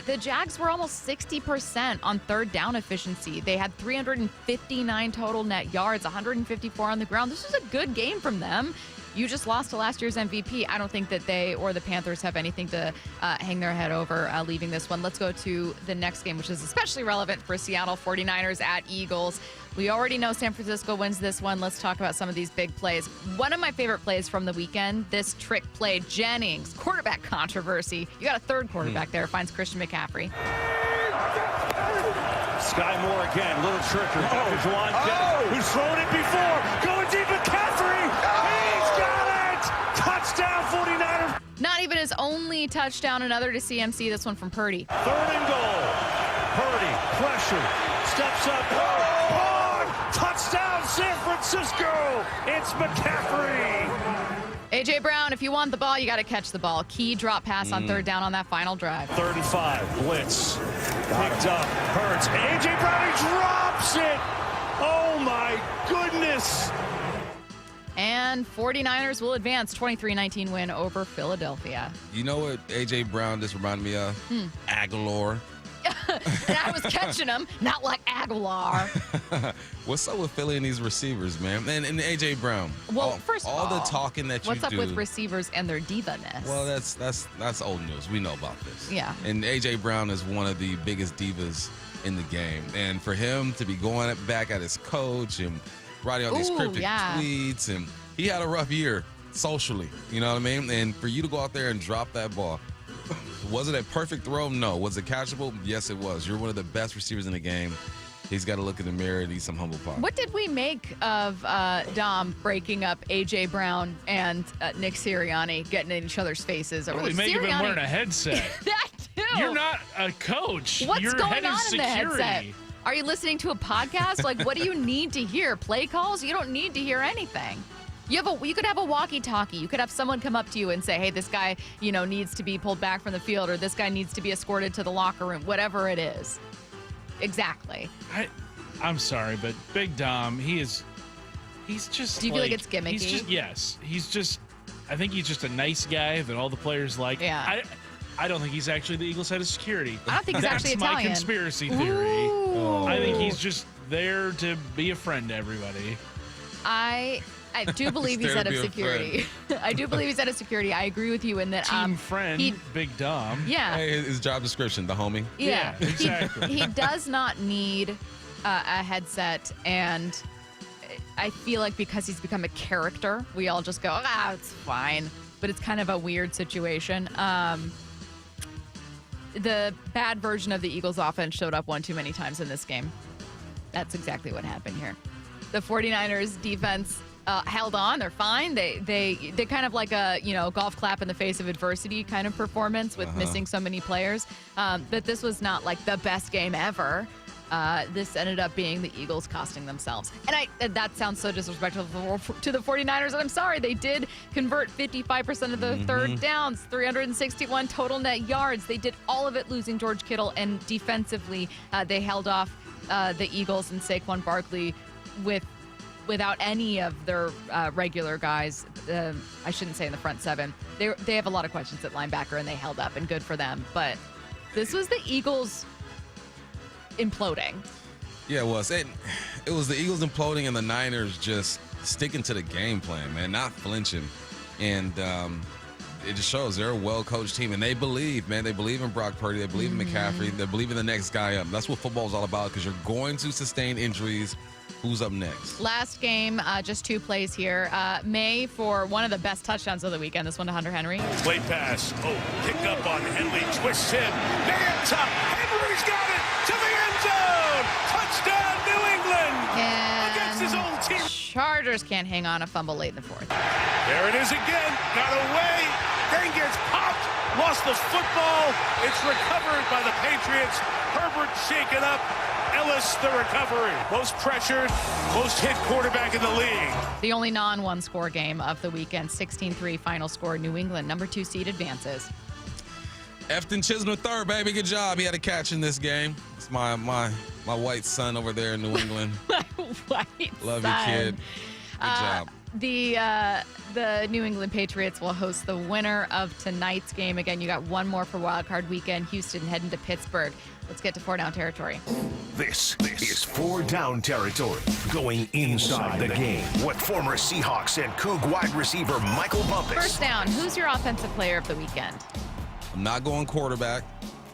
the Jags were almost 60% on third down efficiency. They had 359 total net yards, 154 on the ground. This was a good game from them. you just lost to last year's MVP. I don't think that they or the Panthers have anything to hang their head over leaving this one. Let's go to the next game, which is especially relevant for Seattle 49ers at Eagles. We already know San Francisco wins this one. Let's talk about some of these big plays. One of my favorite plays from the weekend, this trick play, Jennings, quarterback controversy. You got a third quarterback there, finds Christian McCaffrey. Sky Moore again, little trickery. Dr. Juwan, who's thrown it before. Going deep, McCaffrey. He's got it. Touchdown 49ers. Not even his only touchdown, another to CMC, this one from Purdy. 3rd and goal. Purdy, pressure, steps up. Touchdown San Francisco. It's McCaffrey. A.J. Brown, if you want the ball, you got to catch the ball. Key drop pass on 3rd down on that final drive. 3rd and 5, blitz. Picked up, Hurts. A.J. Brown, he drops it. Oh, my goodness. And 49ers will advance 23-19 win over Philadelphia. You know what A.J. Brown just reminded me of? Aguilar. And I was catching him, not like Aguilar. What's up with Philly and these receivers, man? And A.J. Brown. Well, first of all, the talking that you do. What's up with receivers and their diva-ness? Well, that's old news. We know about this. Yeah. And A.J. Brown is one of the biggest divas in the game. And for him to be going back at his coach and writing all these cryptic tweets, and he had a rough year socially, you know what I mean? And for you to go out there and drop that ball, was it a perfect throw? No. Was it catchable? Yes, it was. You're one of the best receivers in the game. He's got to look in the mirror and eat some humble pie. What did we make of Dom breaking up A.J. Brown and Nick Sirianni getting in each other's faces? What do we make of him wearing a headset? That too. You're not a coach. What's You're going head on of in the security. headset? Are you listening to a podcast? Like, what do you need to hear? Play calls? You don't need to hear anything. You could have a walkie-talkie. You could have someone come up to you and say, hey, this guy, needs to be pulled back from the field, or this guy needs to be escorted to the locker room, whatever it is. Exactly. I'm sorry, but Big Dom, he's just. Do you feel like it's gimmicky? I think he's just a nice guy that all the players like. Yeah. I don't think he's actually the Eagles head of security. I don't think he's actually Italian. That's my conspiracy theory. Ooh. I think he's just there to be a friend to everybody. I do believe he's head of security. I do believe he's head of security. I agree with you in that. Team friend, Big Dom. Yeah. Hey, his job description, the homie. Yeah, exactly. He does not need a headset, and I feel like because he's become a character, we all just go, it's fine. But it's kind of a weird situation. The bad version of the Eagles offense showed up one too many times in this game. That's exactly what happened here. The 49ers defense held on. They're fine. They kind of like a golf clap in the face of adversity kind of performance with missing so many players. But this was not like the best game ever. This ended up being the Eagles costing themselves. And that sounds so disrespectful to the 49ers. And I'm sorry, they did convert 55% of the third downs, 361 total net yards. They did all of it losing George Kittle. And defensively, they held off the Eagles and Saquon Barkley without any of their regular guys. I shouldn't say in the front seven. They have a lot of questions at linebacker, and they held up, and good for them. But this was the Eagles imploding. Yeah, it was. It was the Eagles imploding and the Niners just sticking to the game plan, man, not flinching. And it just shows they're a well-coached team, and they believe, man. They believe in Brock Purdy. They believe in McCaffrey. They believe in the next guy up. That's what football is all about, because you're going to sustain injuries. Who's up next? Last game, just 2 plays here. May for one of the best touchdowns of the weekend. This one to Hunter Henry. Late pass. Picked up on Henley. Twists in. Man top. Henry's got it to the end zone. Touchdown, New England. And against his own team. Chargers can't hang on, a fumble late in the fourth. There it is again. Got away. Then gets popped. Lost the football. It's recovered by the Patriots. Herbert shaken up. Ellis, the recovery. Most pressured, most hit quarterback in the league. The only non-one-score game of the weekend, 16-3 final score. New England, number 2 seed, advances. Efton Chisholm III, baby. Good job. He had a catch in this game. It's my white son over there in New England. My white Love son. you, kid. Good job. The New England Patriots will host the winner of tonight's game. Again, you got one more for Wild Card Weekend. Houston heading to Pittsburgh. Let's get to 4 down territory. This is 4 down territory. Going inside the game with former Seahawks and Coug wide receiver Michael Bumpus. First down, who's your offensive player of the weekend? I'm not going quarterback.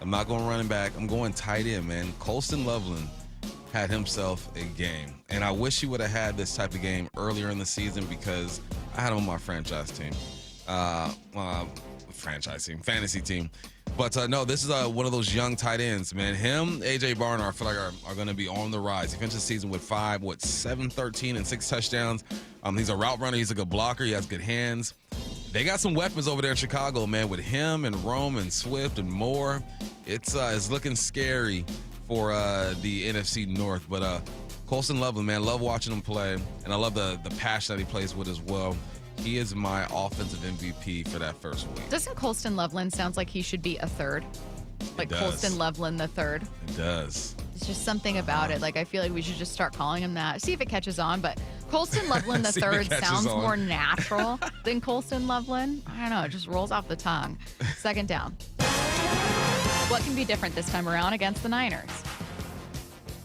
I'm not going running back. I'm going tight end, man. Colston Loveland had himself a game. And I wish he would have had this type of game earlier in the season because I had him on my franchise team. Fantasy team. But no, this is one of those young tight ends, man. Him, A.J. Barner, I feel like are going to be on the rise. He finished the season with 7, 13, and 6 touchdowns. He's a route runner. He's a good blocker. He has good hands. They got some weapons over there in Chicago, man, with him and Rome and Swift and Moore. It's looking scary for the NFC North. But Colston Loveland, man, love watching him play, and I love the passion that he plays with as well. He is my offensive MVP for that first week. Doesn't Colston Loveland sounds like he should be a third? Like Colston Loveland the third? It does. It's just something about it. Like, I feel like we should just start calling him that. See if it catches on. But Colston Loveland the third sounds more natural than Colston Loveland. I don't know. It just rolls off the tongue. Second down. What can be different this time around against the Niners?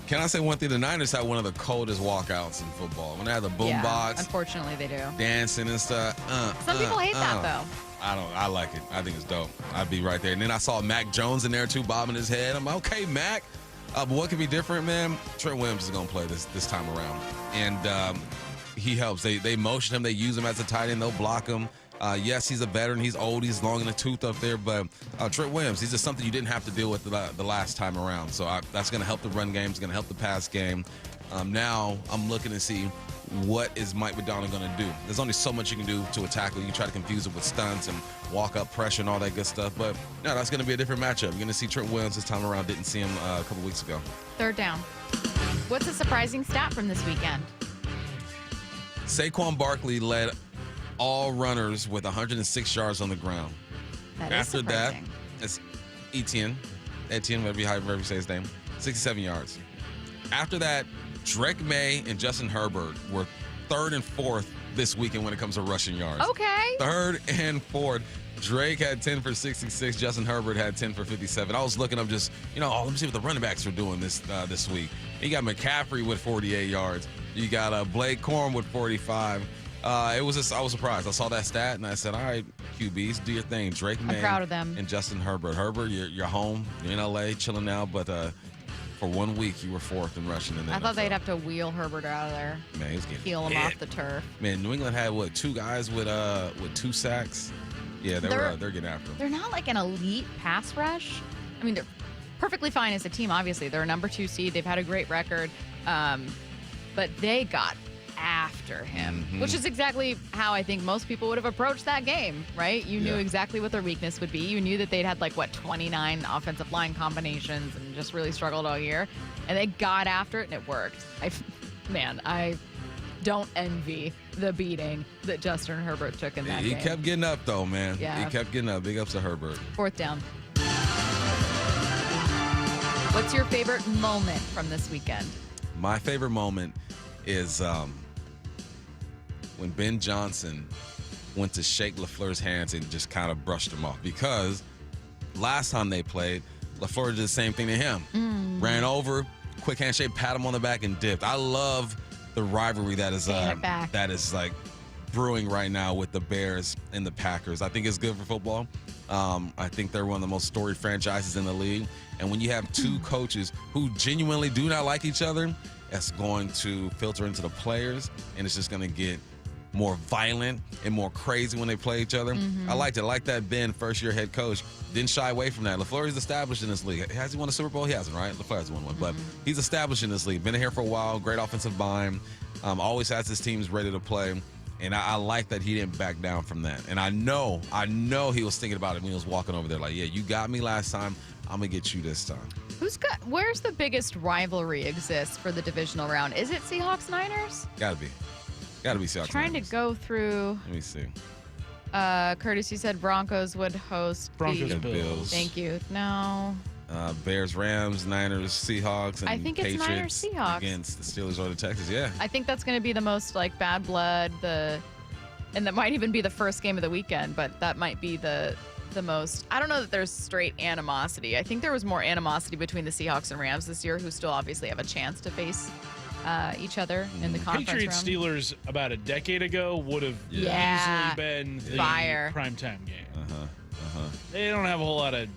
Can I say one thing? The Niners had one of the coldest walkouts in football. When they had the boom box. Unfortunately, they do. Dancing and stuff. Some people hate that, though. I like it. I think it's dope. I'd be right there. And then I saw Mac Jones in there, too, bobbing his head. I'm like, okay, Mac. But what could be different, man? Trent Williams is going to play this time around. And he helps. They motion him. They use him as a tight end. They'll block him. Yes, he's a veteran. He's old. He's long in the tooth up there. But Trent Williams, he's just something you didn't have to deal with the last time around. So that's going to help the run game. It's going to help the pass game. Now I'm looking to see what is Mike McDonald going to do. There's only so much you can do to a tackle. You can try to confuse it with stunts and walk up pressure and all that good stuff. But no, that's going to be a different matchup. You're going to see Trent Williams this time around. Didn't see him a couple weeks ago. Third down. What's a surprising stat from this weekend? Saquon Barkley led all runners with 106 yards on the ground. After that, it's Etienne, whatever you say his name, 67 yards. After that, Drake May and Justin Herbert were 3rd and 4th this weekend when it comes to rushing yards. Okay. 3rd and 4th. Drake had 10 for 66. Justin Herbert had 10 for 57. I was looking up just, let me see what the running backs are doing this week. You got McCaffrey with 48 yards. You got Blake Corum with 45. I was surprised. I saw that stat and I said, all right, QBs, do your thing. Drake May, I'm proud of them. And Justin Herbert. Herbert, you're home. You're in LA, chilling now, but for 1 week you were 4th in rushing in the I thought NFL. they'd have to wheel Herbert out of there. Man, he was getting peel him off the turf. Man, New England had 2 guys with 2 sacks. Yeah, they're getting after him. They're not like an elite pass rush. I mean, they're perfectly fine as a team. Obviously, they're a number 2 seed. They've had a great record, but they got after him, which is exactly how I think most people would have approached that game, right? You knew exactly what their weakness would be. You knew that they'd had 29 offensive line combinations and just really struggled all year, and they got after it and it worked. I don't envy the beating that Justin Herbert took in that game. He kept getting up though, man. Yeah. He kept getting up. Big ups to Herbert. 4th down. What's your favorite moment from this weekend? My favorite moment is when Ben Johnson went to shake LaFleur's hands and just kind of brushed him off, because last time they played, LaFleur did the same thing to him. Ran over, quick handshake, pat him on the back, and dipped. I love the rivalry that is like brewing right now with the Bears and the Packers. I think it's good for football. I think they're one of the most storied franchises in the league. And when you have 2 coaches who genuinely do not like each other, that's going to filter into the players, and it's just going to get more violent and more crazy when they play each other. I liked it. I like that Ben, first-year head coach, didn't shy away from that. LaFleur is established in this league. Has he won a Super Bowl? He hasn't, right? LaFleur has won one, but he's established in this league. Been here for a while. Great offensive mind. Always has his teams ready to play. And I like that he didn't back down from that. And I know he was thinking about it when he was walking over there. Like, yeah, you got me last time. I'm going to get you this time. Where's the biggest rivalry exists for the divisional round? Is it Seahawks-Niners? Gotta be Seahawks. Trying to go through. Let me see. Curtis, you said Broncos would host Bills. Thank you. No. Bears, Rams, Niners, Seahawks, and I think it's Patriots Niners, Seahawks against the Steelers or the Texans. Yeah. I think that's going to be the most bad blood. And that might even be the first game of the weekend, but that might be the the most, I don't know that there's straight animosity. I think there was more animosity between the Seahawks and Rams this year, who still obviously have a chance to face each other in the conference Patriots round. Steelers about a decade ago would have easily been the primetime game. They don't have a whole lot of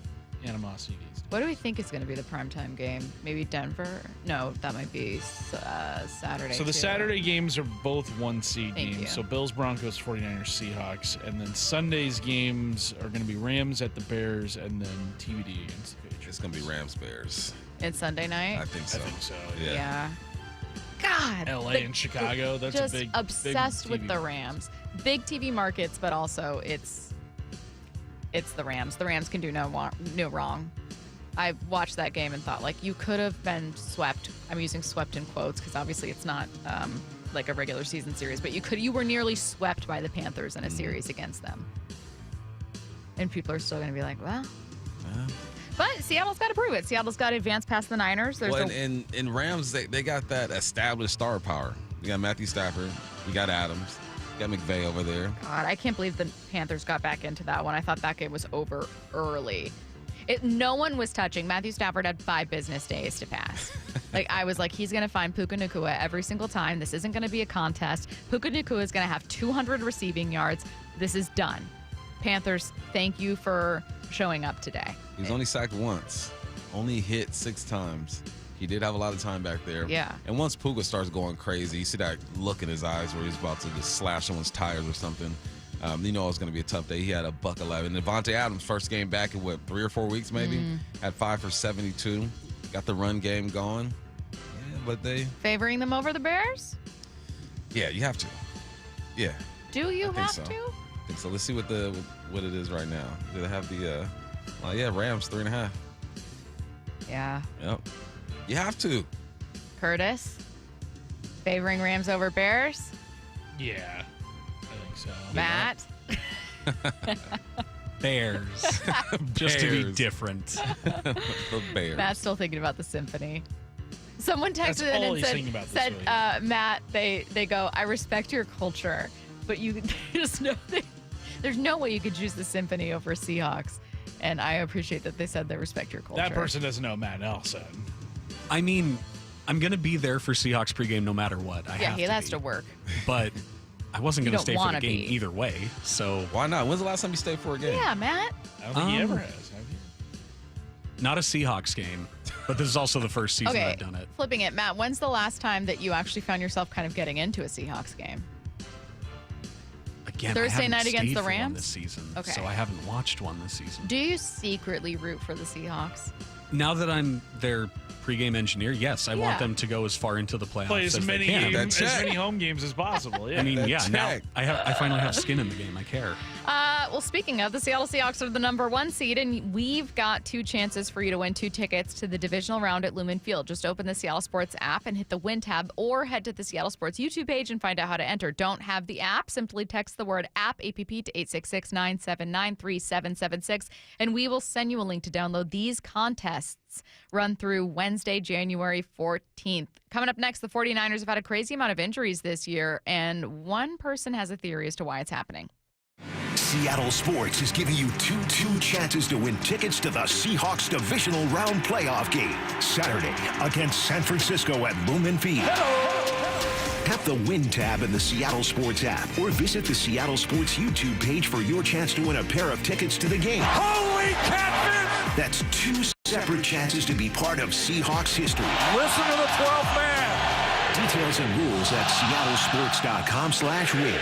animosity these days. What do we think is going to be the primetime game? Maybe Denver? No, that might be Saturday. So the too. Saturday games are both 1-seed Thank games. you. So Bills, Broncos, 49ers, Seahawks. And then Sunday's games are going to be Rams at the Bears and then TBD against the Patriots. It's going to be Rams-Bears. It's Sunday night? I think so. Yeah. God. LA and Chicago. That's just a big obsessed big with TV the Rams. Big TV markets, but also it's the Rams. The Rams can do no wrong. I watched that game and thought, like, you could have been swept. I'm using swept in quotes because obviously it's not like a regular season series, but you were nearly swept by the Panthers in a series against them. And people are still going to be like, well. But Seattle's got to prove it. Seattle's got to advance past the Niners. In Rams, they got that established star power. You got Matthew Stafford. You got Adams. You got McVay over there. God, I can't believe the Panthers got back into that one. I thought that game was over early. No one was touching. Matthew Stafford had 5 business days to pass. I was like, he's going to find Puka Nacua every single time. This isn't going to be a contest. Puka Nacua is going to have 200 receiving yards. This is done. Panthers, thank you for showing up today. He was only sacked once. Only hit 6 times. He did have a lot of time back there. Yeah. And once Puka starts going crazy, you see that look in his eyes where he's about to just slash someone's tires or something. You know it was going to be a tough day. He had a $111. Devontae Adams, first game back in, 3 or 4 weeks maybe? Had 5 for 72. Got the run game going. Yeah, but they... Favoring them over the Bears? Yeah, you have to. Yeah. Do you have so. to? I think so. Let's see what it is right now. Do they have the... Rams 3.5. Yeah. Yep. You have to. Curtis? Favoring Rams over Bears? Yeah, I think so. Matt? Bears. Just to be different. The Bears. Matt's still thinking about the symphony. Someone That's texted in all and he's thinking about this said week. Matt, they go, I respect your culture, but you just know there's no way you could choose the symphony over Seahawks. And I appreciate that they said they respect your culture. That person doesn't know Matt Nelson. I mean, I'm going to be there for Seahawks pregame no matter what. He has to work. But I wasn't going to stay for the game be. either way. So why not? When's the last time you stayed for a game? Yeah, Matt. I don't think he ever has. Have you? Not a Seahawks game, but this is also the first season Okay, I've done it. flipping it. Matt, when's the last time that you actually found yourself kind of getting into a Seahawks game? Again, Thursday I haven't night against stayed the for one Rams? this season, Okay. so I haven't watched one this season. Do you secretly root for the Seahawks? Now that I'm their pregame engineer, yes, I want them to go as far into the playoffs Play as as many they can. as many home games as possible. Yeah. I mean, now I finally have skin in the game. I care. Well, speaking of, the Seattle Seahawks are the #1 seed, and we've got 2 chances for you to win 2 tickets to the divisional round at Lumen Field. Just open the Seattle Sports app and hit the Win tab, or head to the Seattle Sports YouTube page and find out how to enter. Don't have the app? Simply text the word app, APP, to 866-979-3776, and we will send you a link to download. These contests run through Wednesday, January 14th. Coming up next, the 49ers have had a crazy amount of injuries this year, and one person has a theory as to why it's happening. Seattle Sports is giving you two chances to win tickets to the Seahawks divisional round playoff game Saturday against San Francisco at Lumen Field. Tap the Win tab in the Seattle Sports app or visit the Seattle Sports YouTube page for your chance to win a pair of tickets to the game. Holy catfish! That's 2 separate chances to be part of Seahawks history. Listen to the 12th man. Details and rules at seattlesports.com/win.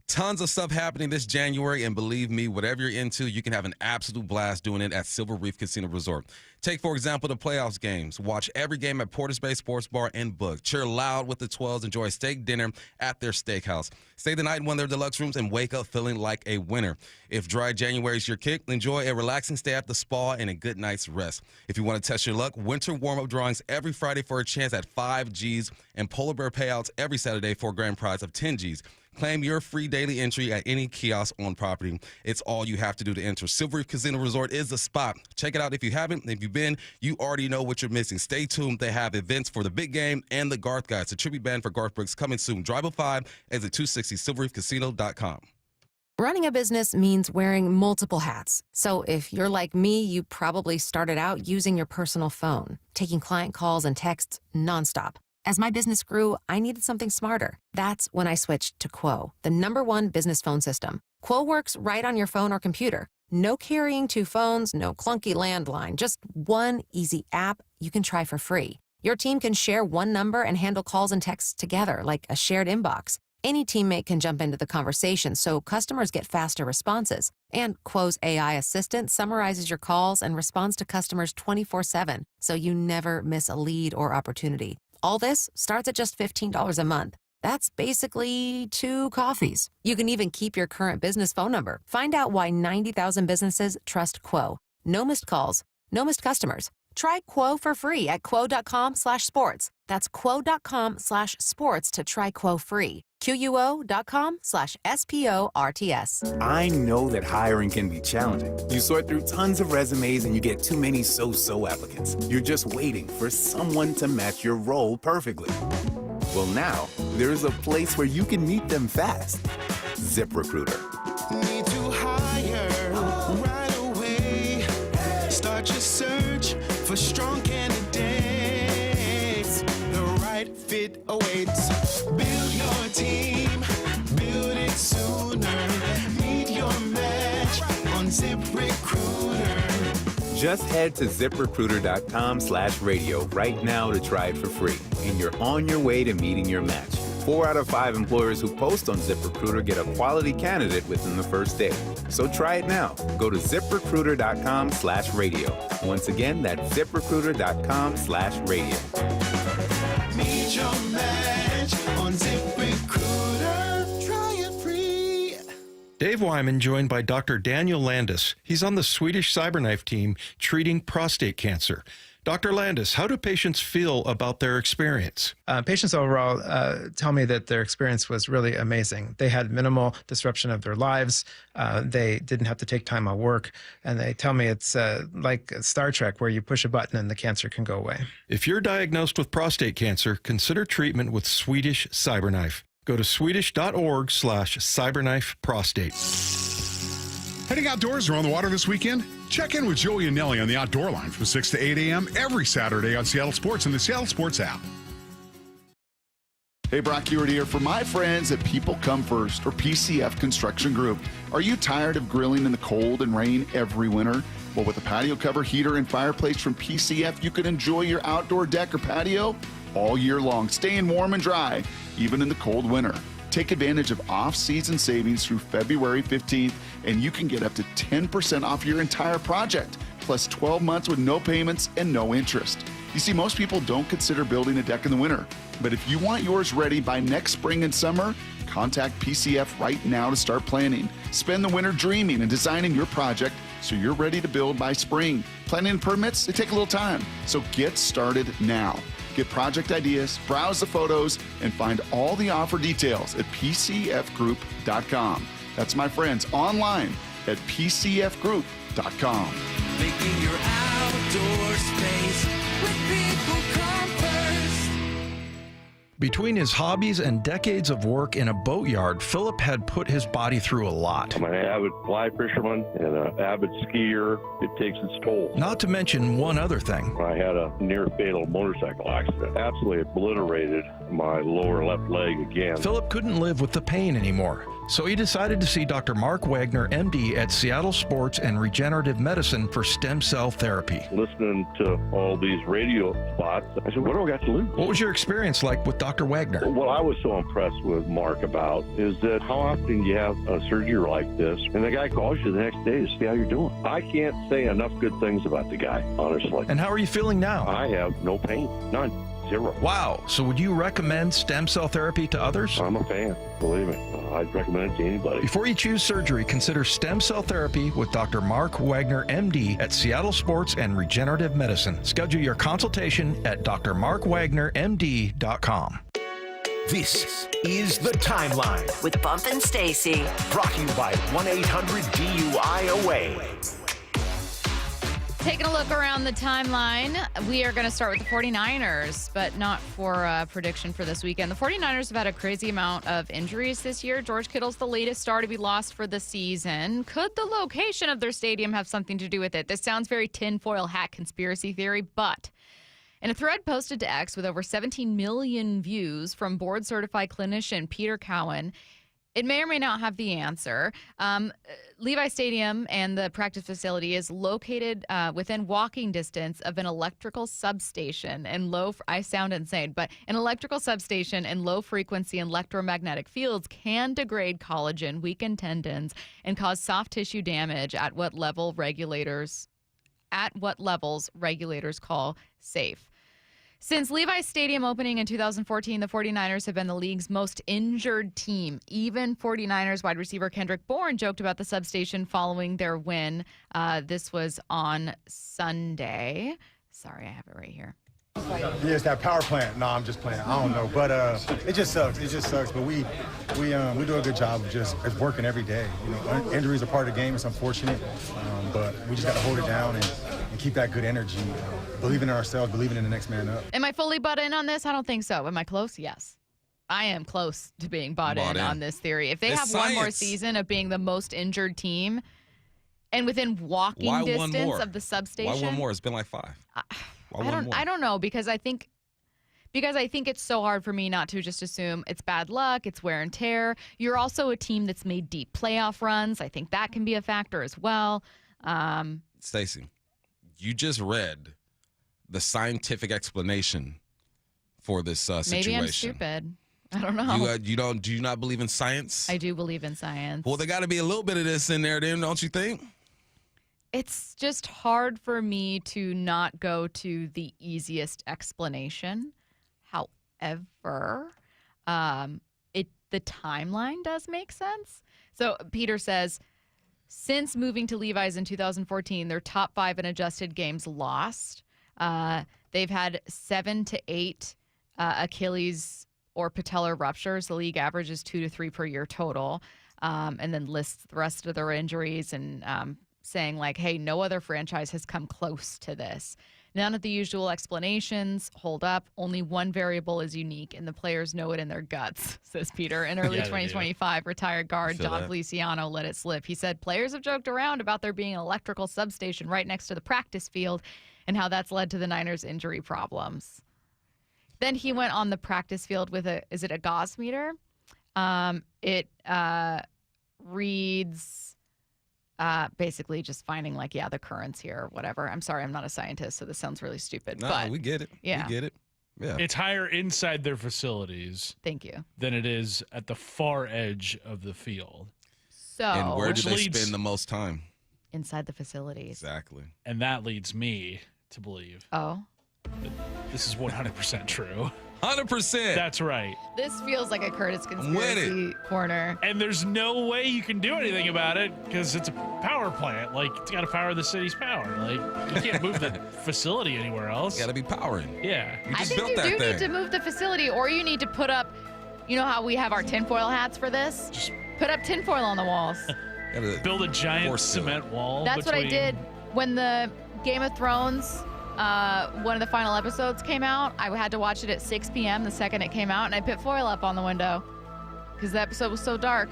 Tons of stuff happening this January, and believe me, whatever you're into, you can have an absolute blast doing it at Silver Reef Casino Resort. Take, for example, the playoffs games. Watch every game at Porter's Bay Sports Bar and Book. Cheer loud with the 12s. Enjoy a steak dinner at their steakhouse. Stay the night in one of their deluxe rooms and wake up feeling like a winner. If dry January is your kick, enjoy a relaxing stay at the spa and a good night's rest. If you want to test your luck, winter warm-up drawings every Friday for a chance at 5 Gs and polar bear payouts every Saturday for a grand prize of 10 Gs. Claim your free daily entry at any kiosk on property. It's all you have to do to enter. Silver Reef Casino Resort is the spot. Check it out if you haven't. If you've been, you already know what you're missing. Stay tuned. They have events for the big game and the Garth Guys. A tribute band for Garth Brooks coming soon. Drive 5, exit 260, silverreefcasino.com. Running a business means wearing multiple hats. So if you're like me, you probably started out using your personal phone, taking client calls and texts nonstop. As my business grew, I needed something smarter. That's when I switched to Quo, the #1 business phone system. Quo works right on your phone or computer. No carrying 2 phones, no clunky landline, just one easy app you can try for free. Your team can share one number and handle calls and texts together like a shared inbox. Any teammate can jump into the conversation, so customers get faster responses. And Quo's AI assistant summarizes your calls and responds to customers 24/7, so you never miss a lead or opportunity. All this starts at just $15 a month. That's basically 2 coffees. You can even keep your current business phone number. Find out why 90,000 businesses trust Quo. No missed calls, no missed customers. Try Quo for free at quo.com/sports. That's quo.com/sports to try Quo free. QUO.com/SPORTS. I know that hiring can be challenging. You sort through tons of resumes and you get too many so-so applicants. You're just waiting for someone to match your role perfectly. Well, now, there's a place where you can meet them fast. ZipRecruiter. Need to hire right away. Start your search for strong candidates. The right fit awaits. Build your team, build it sooner. Meet your match on ZipRecruiter. Just head to ZipRecruiter.com/radio right now to try it for free. And you're on your way to meeting your match. 4 out of 5 employers who post on ZipRecruiter get a quality candidate within the first day. So try it now. Go to ZipRecruiter.com/radio. Once again, that's ZipRecruiter.com/radio. Meet your match on ZipRecruiter. Try it free. Dave Wyman joined by Dr. Daniel Landis. He's on the Swedish CyberKnife team treating prostate cancer. Dr. Landis, how do patients feel about their experience? Patients overall tell me that their experience was really amazing. They had minimal disruption of their lives. They didn't have to take time off work. And they tell me it's like Star Trek, where you push a button and the cancer can go away. If you're diagnosed with prostate cancer, consider treatment with Swedish CyberKnife. Go to swedish.org/cyberknifeprostate. Heading outdoors or on the water this weekend? Check in with Joey and Nelly on the Outdoor Line from 6 to 8 a.m. every Saturday on Seattle Sports and the Seattle Sports app. Hey, Brock Ewart here for my friends at People Come First or PCF Construction Group. Are you tired of grilling in the cold and rain every winter? Well, with a patio cover, heater, and fireplace from PCF, you can enjoy your outdoor deck or patio all year long, staying warm and dry, even in the cold winter. Take advantage of off-season savings through February 15th, and you can get up to 10% off your entire project, plus 12 months with no payments and no interest. You see, most people don't consider building a deck in the winter, but if you want yours ready by next spring and summer, contact PCF right now to start planning. Spend the winter dreaming and designing your project so you're ready to build by spring. Planning and permits, they take a little time, so get started now. Get project ideas, browse the photos, and find all the offer details at PCFgroup.com. That's my friends online at PCFgroup.com. Making your outdoor space with People Come First. Between his hobbies and decades of work in a boatyard, Philip had put his body through a lot. I'm an avid fly fisherman and an avid skier. It takes its toll. Not to mention one other thing. I had a near-fatal motorcycle accident. Absolutely obliterated my lower left leg again. Philip couldn't live with the pain anymore, so he decided to see Dr. Mark Wagner, MD, at Seattle Sports and Regenerative Medicine for stem cell therapy. Listening to all these radio spots, I said, what do I got to lose? What was your experience like with Dr. Wagner? What I was so impressed with Mark about is that how often you have a surgery like this, and the guy calls you the next day to see how you're doing. I can't say enough good things about the guy, honestly. And how are you feeling now? I have no pain, none. Zero. Wow. So would you recommend stem cell therapy to others? I'm a fan, believe me. I'd recommend it to anybody. Before you choose surgery, consider stem cell therapy with Dr. Mark Wagner, MD, at Seattle Sports and Regenerative Medicine. Schedule your consultation at drmarkwagnermd.com. This is The Timeline with Bump and Stacy. Brought to you by 1-800-DUI-AWAY. Taking a look around the timeline, we are going to start with the 49ers, but not for a prediction for this weekend. The 49ers have had a crazy amount of injuries this year. George Kittle's the latest star to be lost for the season. Could the location of their stadium have something to do with it? This sounds very tinfoil hat conspiracy theory, but in a thread posted to X with over 17 million views from board-certified clinician Peter Cowan, it may or may not have the answer. Levi Stadium and the practice facility is located within walking distance of an electrical substation and I sound insane, but an electrical substation and low-frequency electromagnetic fields can degrade collagen, weaken tendons, and cause soft tissue damage at what levels regulators call safe. Since Levi's Stadium opening in 2014, the 49ers have been the league's most injured team. Even 49ers wide receiver Kendrick Bourne joked about the substation following their win. This was on Sunday. Sorry, I have it right here. Yeah, it's that power plant. No, I'm just playing. I don't know, but it just sucks. It just sucks. But we do a good job of just working every day. You know, injuries are part of the game. It's unfortunate, but we just got to hold it down and keep that good energy. Believing in ourselves, believing in the next man up. Am I fully bought in on this? I don't think so. Am I close? Yes. I am close to being bought in on this theory. If they have one more season of being the most injured team and within walking distance of the substation. Why one more? It's been like 5. I don't know because I think it's so hard for me not to just assume it's bad luck, it's wear and tear. You're also a team that's made deep playoff runs. I think that can be a factor as well. Stacy, you just read the scientific explanation for this situation. Maybe I'm stupid. I don't know. Do you not believe in science? I do believe in science. Well, there got to be a little bit of this in there, then, don't you think? It's just hard for me to not go to the easiest explanation. However, the timeline does make sense. So Peter says, since moving to Levi's in 2014, their top 5 in adjusted games lost. They've had 7 to 8 Achilles or patellar ruptures. The league average is 2 to 3 per year total. And then lists the rest of their injuries and saying like, hey, no other franchise has come close to this. None of the usual explanations hold up. Only one variable is unique, and the players know it in their guts, says Peter. In early 2025, retired guard Don Feliciano let it slip. He said players have joked around about there being an electrical substation right next to the practice field and how that's led to the Niners' injury problems. Then he went on the practice field with is it a Gauss meter? It reads... basically just finding like, the currents here or whatever. I'm sorry, I'm not a scientist, so this sounds really stupid. No, but we get it. Yeah. We get it. Yeah. It's higher inside their facilities. Thank you. Than it is at the far edge of the field. So, and where do they spend the most time? Inside the facilities. Exactly. And that leads me to believe. Oh. This is 100% true. 100%. That's right. This feels like a Curtis conspiracy corner. And there's no way you can do anything about it because it's a power plant. Like, it's got to power the city's power. Like, you can't move the facility anywhere else. Got to be powering. Yeah. I think you do need to move the facility, or you need to put up, you know how we have our tinfoil hats for this? Just put up tinfoil on the walls. Build a giant cement wall. That's what I did when the Game of Thrones... one of the final episodes came out. I had to watch it at 6 p.m. the second it came out, and I put foil up on the window because the episode was so dark.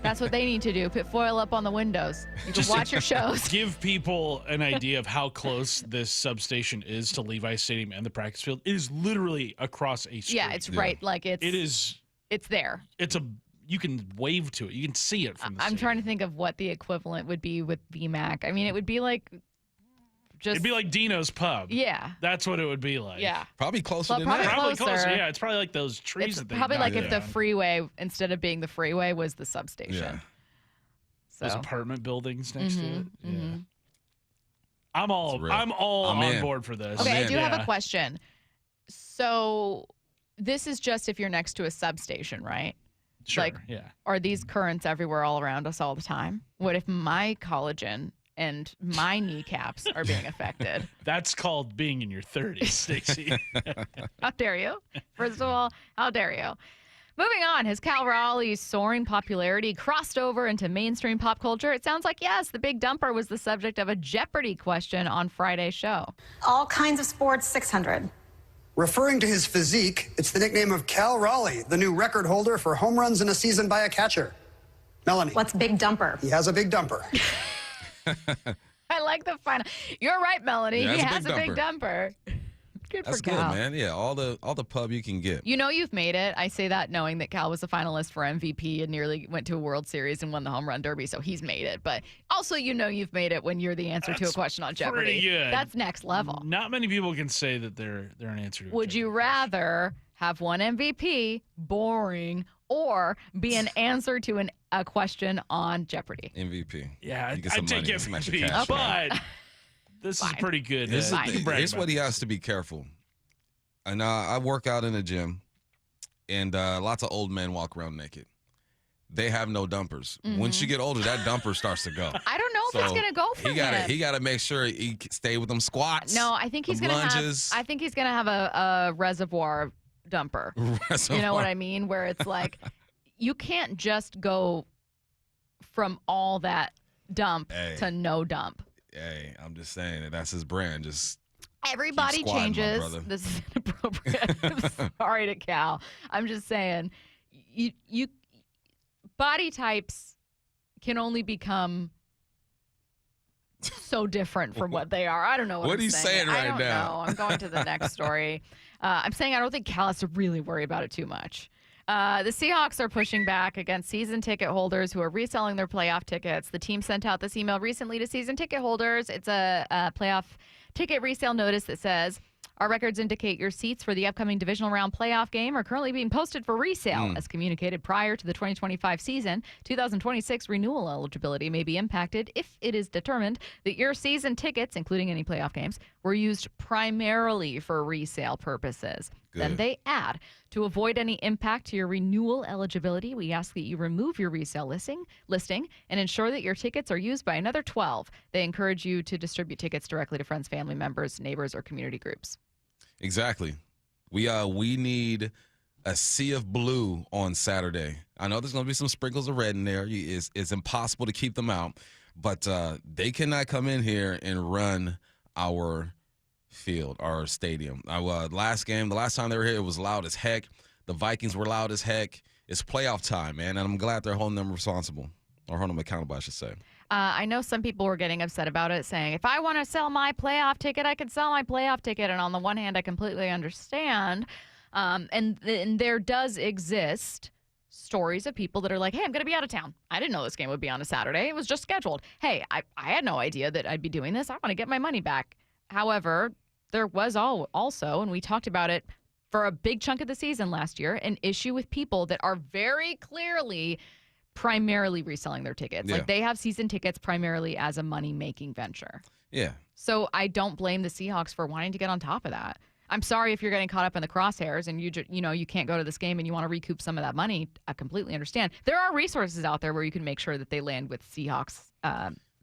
That's what they need to do. Put foil up on the windows. You can watch your shows. Give people an idea of how close this substation is to Levi Stadium and the practice field. It is literally across a street. Yeah, it's right. Like it is. It's there. You can wave to it. You can see it from the I'm trying to think of what the equivalent would be with VMAC. I mean, it would be like... It'd be like Dino's Pub. Yeah. That's what it would be like. Yeah. Probably closer than that. Probably closer. Yeah, it's probably like those trees that they probably like if the down. freeway, instead of being the freeway, was the substation. Yeah. So. Those apartment buildings next to it. Yeah. Mm-hmm. I'm all on board for this. Okay, I do have a question. So this is just if you're next to a substation, right? Sure. Like, yeah. Are these currents everywhere all around us all the time? What if my collagen and my kneecaps are being affected? That's called being in your 30s, Stacy. How dare you? First of all, how dare you? Moving on, has Cal Raleigh's soaring popularity crossed over into mainstream pop culture? It sounds like yes. The Big Dumper was the subject of a Jeopardy question on Friday's show. All kinds of sports 600. Referring to his physique, it's the nickname of Cal Raleigh, the new record holder for home runs in a season by a catcher. Melanie. What's Big Dumper? He has a big dumper. I like the final. You're right, Melanie. He has a big dumper. Good That's for good, Cal. man. Yeah, all the pub you can get. You know you've made it. I say that knowing that Cal was a finalist for MVP and nearly went to a World Series and won the home run derby, so he's made it. But also, you know you've made it when you're the answer to a question on Jeopardy. Pretty good. That's next level. Not many people can say that they're an answer to it. Would you rather have one MVP, boring, or be an answer to a question on Jeopardy? MVP. Yeah, You get I'd some take money, some extra MVP, cash, man. but this is pretty good. Here's the you thing. can brag Here's about what he this. has to be careful. And I work out in a gym, and lots of old men walk around naked. They have no dumpers. Once you get older, that dumper starts to go. I don't know if it's going to go for him. He gotta make sure he stay with them squats. No, I think he's them going to have. lunges. I think he's going to have a reservoir dumper. You know what I mean? Where it's like, you can't just go from all that dump to no dump. Hey, I'm just saying that's his brand. Just Everybody keep squatting, my changes. brother. This is inappropriate. I'm sorry to Cal. I'm just saying, you body types can only become so different from what they are. I don't know what What I'm are you saying right I don't now? know. I'm going to the next story. I'm saying I don't think Cal has to really worry about it too much. The Seahawks are pushing back against season ticket holders who are reselling their playoff tickets. The team sent out this email recently to season ticket holders. It's a playoff ticket resale notice that says, our records indicate your seats for the upcoming divisional round playoff game are currently being posted for resale. As communicated prior to the 2025 season, 2026 renewal eligibility may be impacted if it is determined that your season tickets, including any playoff games, were used primarily for resale purposes. Then they add, to avoid any impact to your renewal eligibility, we ask that you remove your resale listing and ensure that your tickets are used by another 12. They encourage you to distribute tickets directly to friends, family members, neighbors, or community groups. Exactly. We need a sea of blue on Saturday. I know there's going to be some sprinkles of red in there. It's impossible to keep them out, but they cannot come in here and run our field, our stadium. The last time they were here, it was loud as heck. The Vikings were loud as heck. It's playoff time, man, and I'm glad they're holding them responsible, or holding them accountable, I should say. I know some people were getting upset about it, saying, if I want to sell my playoff ticket, I can sell my playoff ticket. And on the one hand, I completely understand. And there does exist stories of people that are like, hey, I'm going to be out of town. I didn't know this game would be on a Saturday. It was just scheduled. Hey, I had no idea that I'd be doing this. I want to get my money back. However, there was also, and we talked about it for a big chunk of the season last year, an issue with people that are very clearly primarily reselling their tickets. Yeah. Like they have season tickets primarily as a money-making venture. Yeah. So I don't blame the Seahawks for wanting to get on top of that. I'm sorry if you're getting caught up in the crosshairs and you can't go to this game and you want to recoup some of that money. I completely understand. There are resources out there where you can make sure that they land with Seahawks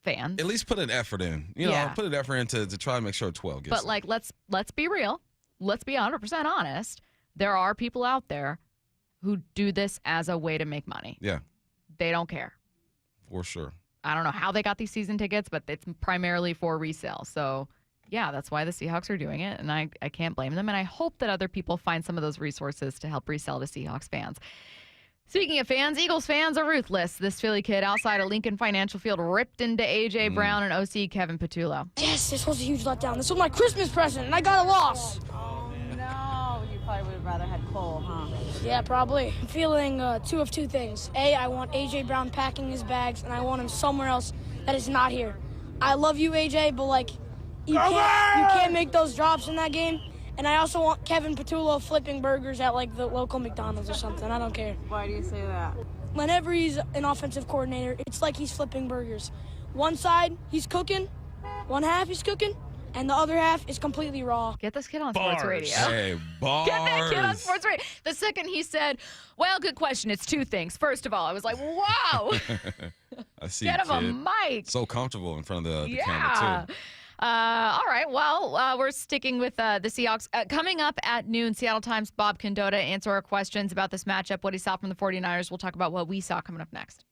fans. At least put an effort in. Put an effort in to try to make sure 12 gets But like, let's be real. Let's be 100% honest. There are people out there who do this as a way to make money. Yeah. They don't care. For sure. I don't know how they got these season tickets, but it's primarily for resale. So, yeah, that's why the Seahawks are doing it, and I can't blame them. And I hope that other people find some of those resources to help resell to Seahawks fans. Speaking of fans, Eagles fans are ruthless. This Philly kid outside of Lincoln Financial Field ripped into A.J. Brown and OC Kevin Petullo. Yes, this was a huge letdown. This was my Christmas present, and I got a loss. Oh, no. You probably would have rather had Cole, huh? Yeah, probably. I'm feeling two of two things. A, I want A.J. Brown packing his bags, and I want him somewhere else that is not here. I love you, A.J., but, like, you can't make those drops in that game. And I also want Kevin Petullo flipping burgers at, like, the local McDonald's or something. I don't care. Why do you say that? Whenever he's an offensive coordinator, it's like he's flipping burgers. One side, he's cooking. One half, he's cooking. And the other half is completely raw. Get this kid on sports radio. Hey, bars. Get that kid on sports radio. The second he said, well, good question. It's two things. First of all, I was like, wow. I see. Get him a kid. mic. So comfortable in front of the Yeah. camera, too. All right. Well, we're sticking with the Seahawks. Coming up at noon, Seattle Times' Bob Condotta answer our questions about this matchup, what he saw from the 49ers. We'll talk about what we saw coming up next.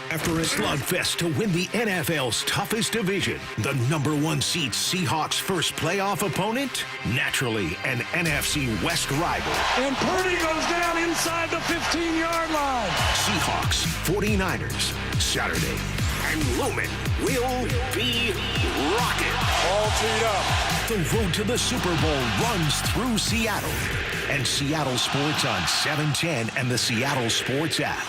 After a slugfest to win the NFL's toughest division, the number 1 seed Seahawks' first playoff opponent, naturally an NFC West rival. And Purdy goes down inside the 15-yard line. Seahawks, 49ers, Saturday. And Lumen will be rocking. All teed up. The road to the Super Bowl runs through Seattle. And Seattle Sports on 710 and the Seattle Sports app.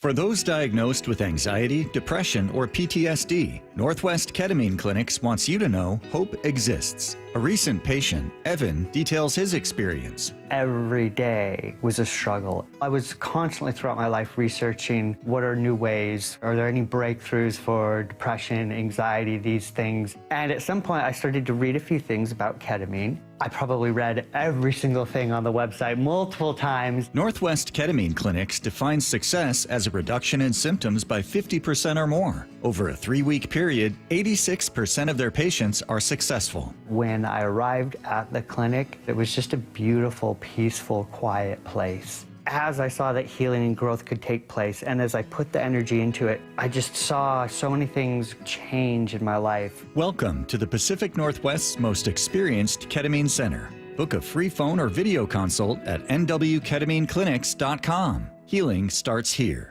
For those diagnosed with anxiety, depression, or PTSD, Northwest Ketamine Clinics wants you to know hope exists. A recent patient, Evan, details his experience. Every day was a struggle. I was constantly throughout my life researching what are new ways, are there any breakthroughs for depression, anxiety, these things. And at some point I started to read a few things about ketamine. I probably read every single thing on the website multiple times. Northwest Ketamine Clinics defines success as a reduction in symptoms by 50% or more. Over a 3-week period, 86% of their patients are successful. When I arrived at the clinic, it was just a beautiful, peaceful, quiet place. As I saw that healing and growth could take place, and as I put the energy into it, I just saw so many things change in my life. Welcome to the Pacific Northwest's most experienced ketamine center. Book a free phone or video consult at nwketamineclinics.com. Healing starts here.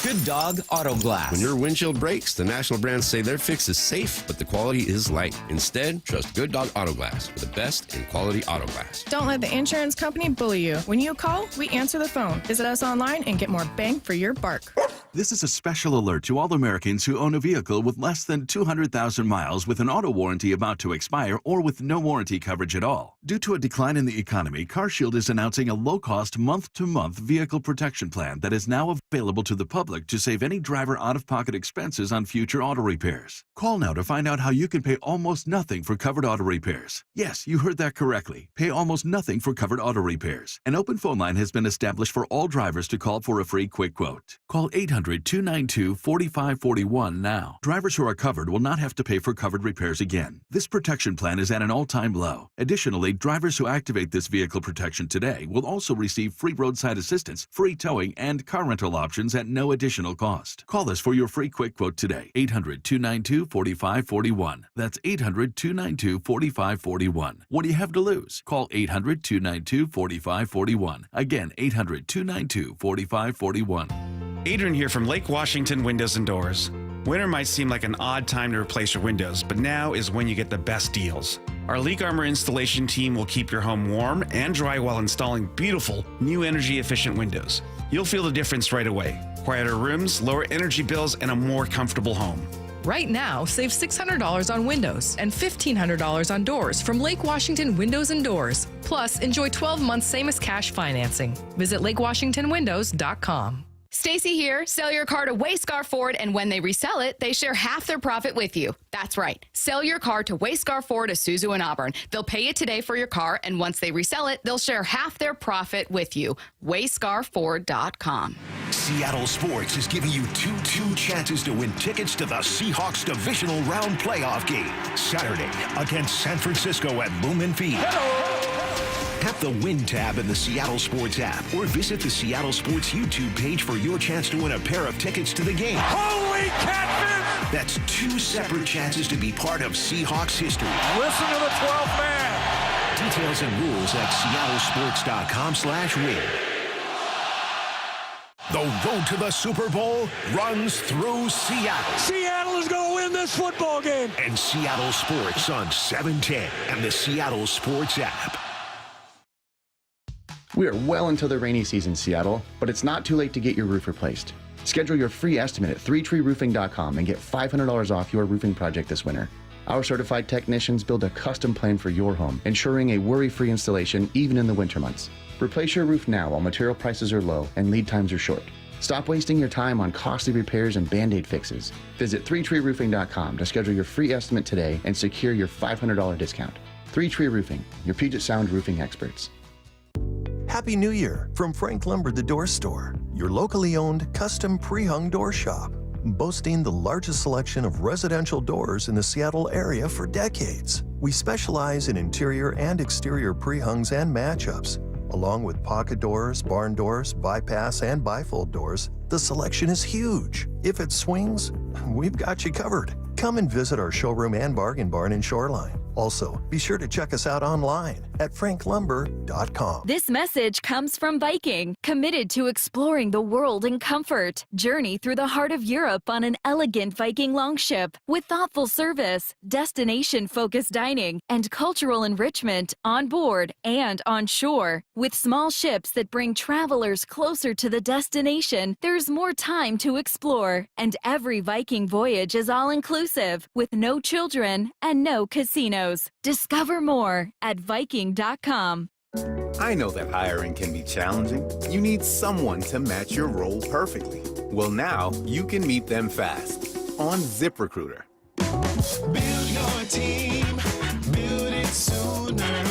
Good Dog Auto Glass. When your windshield breaks, the national brands say their fix is safe, but the quality is light. Instead, trust Good Dog Auto Glass for the best in quality auto glass. Don't let the insurance company bully you. When you call, we answer the phone. Visit us online and get more bang for your buck. This is a special alert to all Americans who own a vehicle with less than 200,000 miles with an auto warranty about to expire or with no warranty coverage at all. Due to a decline in the economy, CarShield is announcing a low-cost month-to-month vehicle protection plan that is now available to the public to save any driver out-of-pocket expenses on future auto repairs. Call now to find out how you can pay almost nothing for covered auto repairs. Yes, you heard that correctly. Pay almost nothing for covered auto repairs. An open phone line has been established for all drivers to call for a free quick quote. Call 800-292-4541 now. Drivers who are covered will not have to pay for covered repairs again. This protection plan is at an all-time low. Additionally, drivers who activate this vehicle protection today will also receive free roadside assistance, free towing, and car rental options at no additional cost. Call us for your free quick quote today. 800-292-4541. That's 800-292-4541. What do you have to lose? Call 800-292-4541. Again, 800-292-4541. Adrian here from Lake Washington Windows and Doors. Winter might seem like an odd time to replace your windows, but now is when you get the best deals. Our Leak Armor installation team will keep your home warm and dry while installing beautiful, new energy-efficient windows. You'll feel the difference right away. Quieter rooms, lower energy bills, and a more comfortable home. Right now, save $600 on windows and $1,500 on doors from Lake Washington Windows and Doors. Plus, enjoy 12 months same-as-cash financing. Visit lakewashingtonwindows.com. Stacy here. Sell your car to Wayscar Ford, and when they resell it, they share half their profit with you. That's right. Sell your car to Wayscar Ford, Isuzu, and Auburn. They'll pay you today for your car, and once they resell it, they'll share half their profit with you. WayscarFord.com. Seattle Sports is giving you two chances to win tickets to the Seahawks divisional round playoff game Saturday against San Francisco at Lumen Field. Tap the Win tab in the Seattle Sports app or visit the Seattle Sports YouTube page for your chance to win a pair of tickets to the game. Holy catfish! That's 2 separate chances to be part of Seahawks history. Listen to the 12th man. Details and rules at seattlesports.com/win. The road to the Super Bowl runs through Seattle. Seattle is going to win this football game. And Seattle Sports on 710 and the Seattle Sports app. We are well into the rainy season, Seattle, but it's not too late to get your roof replaced. Schedule your free estimate at 3treeroofing.com and get $500 off your roofing project this winter. Our certified technicians build a custom plan for your home, ensuring a worry-free installation even in the winter months. Replace your roof now while material prices are low and lead times are short. Stop wasting your time on costly repairs and Band-Aid fixes. Visit 3treeroofing.com to schedule your free estimate today and secure your $500 discount. 3 Tree Roofing, your Puget Sound roofing experts. Happy New Year from Frank Lumber, the Door Store, your locally owned custom pre-hung door shop. boasting the largest selection of residential doors in the Seattle area for decades. We specialize in interior and exterior pre-hungs and matchups. Along with pocket doors, barn doors, bypass, and bifold doors, the selection is huge. If it swings, we've got you covered. Come and visit our showroom and bargain barn in Shoreline. Also, be sure to check us out online at franklumber.com. This message comes from Viking, committed to exploring the world in comfort. Journey through the heart of Europe on an elegant Viking longship with thoughtful service, destination-focused dining, and cultural enrichment on board and on shore. With small ships that bring travelers closer to the destination, there's more time to explore. And every Viking voyage is all-inclusive, with no children and no casinos. Discover more at Viking.com. I know that hiring can be challenging. You need someone to match your role perfectly. Well, now you can meet them fast on ZipRecruiter. Build your team, build it sooner.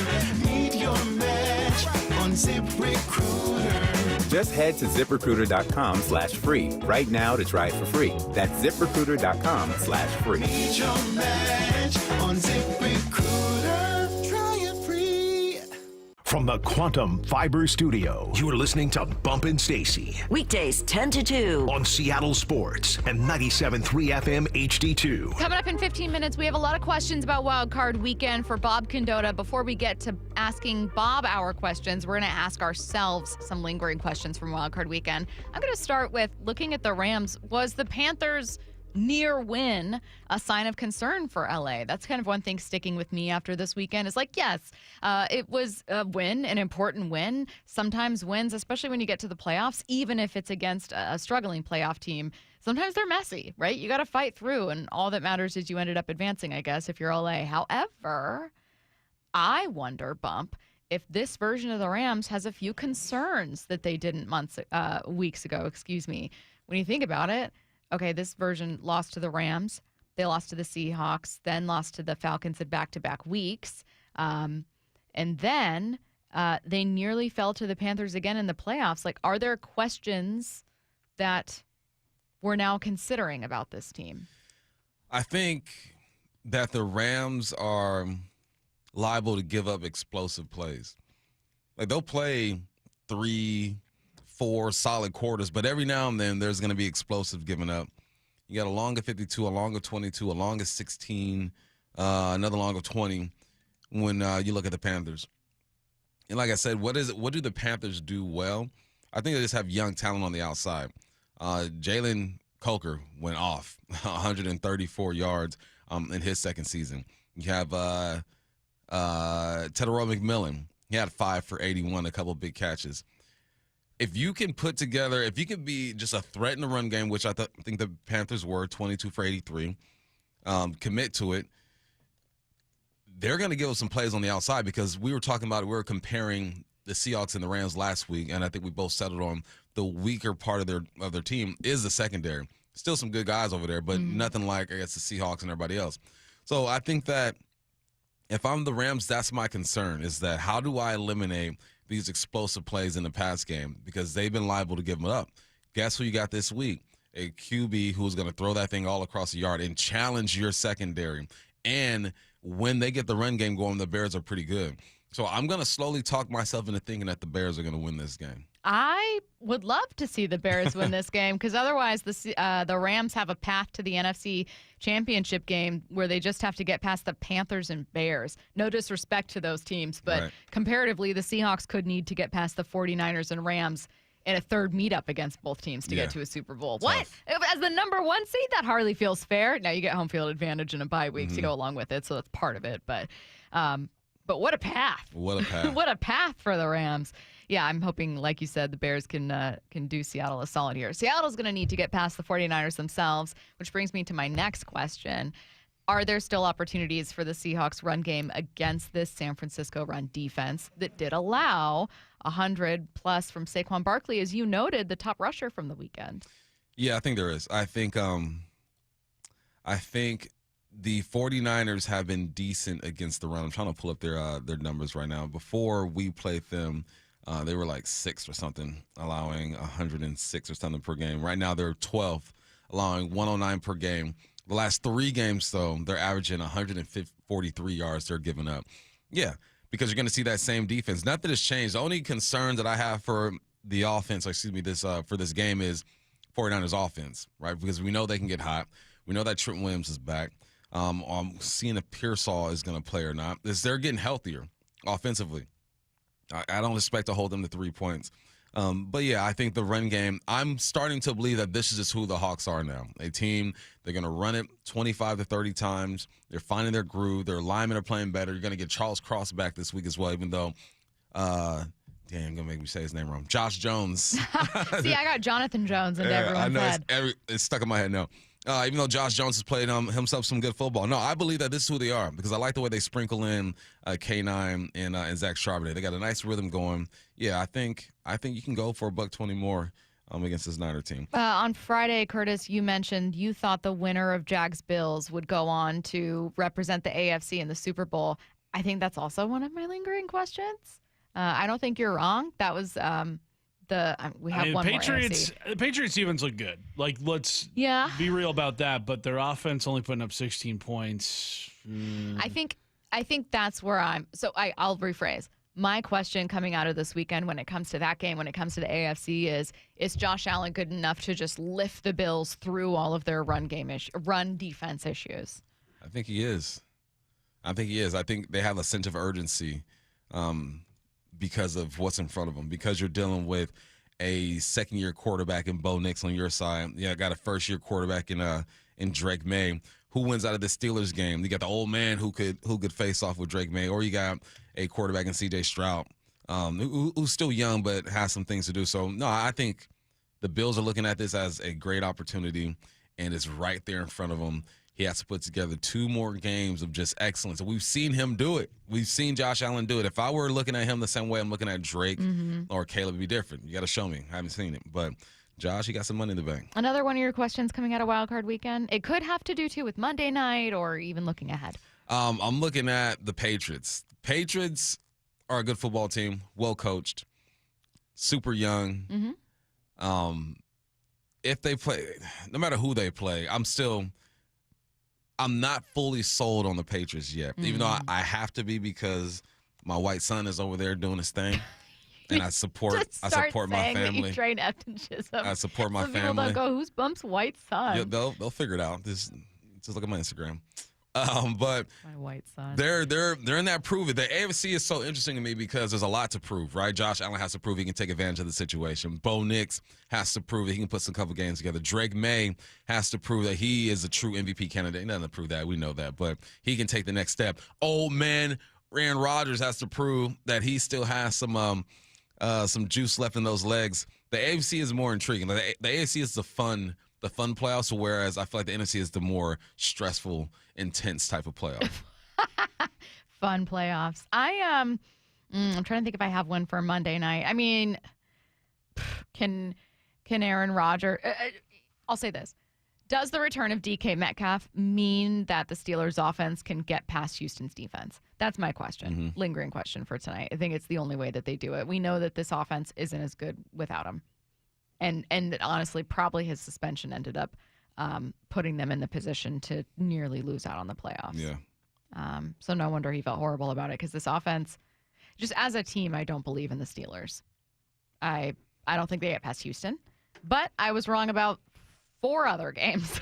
Meet your match on ZipRecruiter. Just head to ZipRecruiter.com/free right now to try it for free. That's ZipRecruiter.com/free. Meet your match on ZipRecruiter. Try it free. From the Quantum Fiber Studio, you're listening to Bumpin' Stacy. Weekdays 10 to 2. On Seattle Sports and 97.3 FM HD2. Coming up in 15 minutes, we have a lot of questions about Wild Card Weekend for Bob Condotta. Before we get to asking Bob our questions, we're going to ask ourselves some lingering questions from Wild Card Weekend. I'm going to start with looking at the Rams. Was the Panthers' near win a sign of concern for LA? That's kind of one thing sticking with me after this weekend is like, yes, it was a win, an important win. Sometimes wins, especially when you get to the playoffs, even if it's against a struggling playoff team, sometimes they're messy, right? You got to fight through, and all that matters is you ended up advancing, I guess, if you're LA. However, I wonder, Bump, if this version of the Rams has a few concerns that they didn't weeks ago, When you think about it, okay, this version lost to the Rams. They lost to the Seahawks, then lost to the Falcons in back-to-back weeks. And then they nearly fell to the Panthers again in the playoffs. Like, are there questions that we're now considering about this team? I think that the Rams are liable to give up explosive plays. Like, they'll play 3-4 solid quarters, but every now and then there's going to be explosive given up. You got a long of 52, a long of 22, a long of 16, another long of 20 when you look at the Panthers. And like I said, what do the Panthers do well? I think they just have young talent on the outside. Jalen Coker went off 134 yards in his second season. You have Tedero McMillan. He had 5 for 81, a couple big catches. If you can be just a threat in the run game, which I think the Panthers were, 22 for 83, commit to it, they're going to give us some plays on the outside because we were talking about it. We were comparing the Seahawks and the Rams last week, and I think we both settled on the weaker part of their team is the secondary. Still some good guys over there, but nothing like, I guess, the Seahawks and everybody else. So I think that if I'm the Rams, that's my concern, is that how do I eliminate these explosive plays in the pass game, because they've been liable to give them up. Guess who you got this week? A QB who's going to throw that thing all across the yard and challenge your secondary. And when they get the run game going, the Bears are pretty good. So I'm going to slowly talk myself into thinking that the Bears are going to win this game. I would love to see the Bears win this game because otherwise the Rams have a path to the NFC Championship game where they just have to get past the Panthers and Bears. No disrespect to those teams, but comparatively, the Seahawks could need to get past the 49ers and Rams in a third meetup against both teams to get to a Super Bowl. What? As the number 1 seed, that hardly feels fair. Now you get home field advantage in a bye week to go along with it, so that's part of it. But what a path. What a path. What a path for the Rams. Yeah, I'm hoping, like you said, the Bears can do Seattle a solid here. Seattle's going to need to get past the 49ers themselves, which brings me to my next question. Are there still opportunities for the Seahawks run game against this San Francisco run defense that did allow 100-plus from Saquon Barkley, as you noted, the top rusher from the weekend? Yeah, I think there is. I think the 49ers have been decent against the run. I'm trying to pull up their numbers right now. Before we played them, they were like 6th or something, allowing 106 or something per game. Right now, they're 12th, allowing 109 per game. The last 3 games, though, they're averaging 143 yards they're giving up. Yeah, because you're going to see that same defense. Nothing has changed. The only concern that I have for the offense, for this game is 49ers offense, right? Because we know they can get hot. We know that Trent Williams is back. Seeing if Pearsall is going to play or not. They're getting healthier offensively. I don't expect to hold them to 3 points. But, yeah, I think the run game, I'm starting to believe that this is just who the Hawks are now. A team, they're going to run it 25 to 30 times. They're finding their groove. Their linemen are playing better. You're going to get Charles Cross back this week as well, even though, damn, going to make me say his name wrong. Josh Jones. See, I got Jonathan Jones into everyone's head. It's stuck in my head now. Even though Josh Jones has played himself some good football. No, I believe that this is who they are because I like the way they sprinkle in K9 and Zach Charbonnet. They got a nice rhythm going. Yeah, I think you can go for $120 more against this Niner team. On Friday, Curtis, you mentioned you thought the winner of Jags-Bills would go on to represent the AFC in the Super Bowl. I think that's also one of my lingering questions. I don't think you're wrong. That was we have one Patriots, more AFC. The Patriots defense look good. Like, let's be real about that. But their offense only putting up 16 points. I think that's where I'll rephrase. My question coming out of this weekend when it comes to that game, when it comes to the AFC is Josh Allen good enough to just lift the Bills through all of their run defense issues? I think he is. I think they have a sense of urgency because of what's in front of them, because you're dealing with a second-year quarterback in Bo Nix on your side. Yeah, got a first-year quarterback in Drake May. Who wins out of the Steelers game? You got the old man who could face off with Drake May, or you got a quarterback in C.J. Stroud, who's still young but has some things to do. So, no, I think the Bills are looking at this as a great opportunity, and it's right there in front of them. He has to put together 2 more games of just excellence. And we've seen him do it. We've seen Josh Allen do it. If I were looking at him the same way I'm looking at Drake or Caleb, it'd be different. You got to show me. I haven't seen it. But Josh, he got some money in the bank. Another one of your questions coming out of Wild Card Weekend. It could have to do, too, with Monday night or even looking ahead. I'm looking at the Patriots. Patriots are a good football team, well coached, super young. If they play, no matter who they play, I'm not fully sold on the Patriots yet, even though I have to be because my white son is over there doing his thing, and I support my family. You train Epton Chisholm. I support my family. People don't go, who's Bump's white son? Yeah, they'll figure it out. Just look at my Instagram. But my white son. They're in that prove it. The AFC is so interesting to me because there's a lot to prove, right? Josh Allen has to prove he can take advantage of the situation. Bo Nix has to prove that he can put some couple games together. Drake May has to prove that he is a true MVP candidate. He doesn't prove that. We know that. But he can take the next step. Old man Aaron Rodgers has to prove that he still has some juice left in those legs. The AFC is more intriguing. The AFC is the fun playoffs, whereas I feel like the NFC is the more stressful, intense type of playoff. Fun playoffs. I'm trying to think if I have one for Monday night. I mean, can Aaron Rodgers? I'll say this: does the return of DK Metcalf mean that the Steelers' offense can get past Houston's defense? That's my question, lingering question for tonight. I think it's the only way that they do it. We know that this offense isn't as good without him. And honestly, probably his suspension ended up putting them in the position to nearly lose out on the playoffs. Yeah. So no wonder he felt horrible about it because this offense, just as a team, I don't believe in the Steelers. I don't think they get past Houston, but I was wrong about 4 other games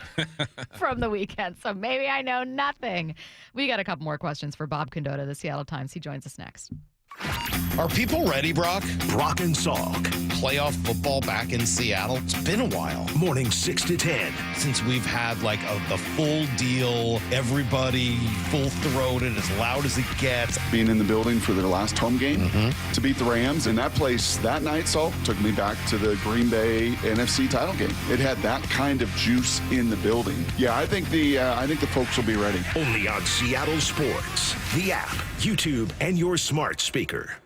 from the weekend, so maybe I know nothing. We got a couple more questions for Bob Condotta of the Seattle Times. He joins us next. Are people ready, Brock? Brock and Salk. Playoff football back in Seattle? It's been a while. Morning 6 to 10. Since we've had like the full deal, everybody full-throated, as loud as it gets. Being in the building for their last home game to beat the Rams, and that place that night, Salk, took me back to the Green Bay NFC title game. It had that kind of juice in the building. Yeah, I think the folks will be ready. Only on Seattle Sports, the app, YouTube, and your smart speaker.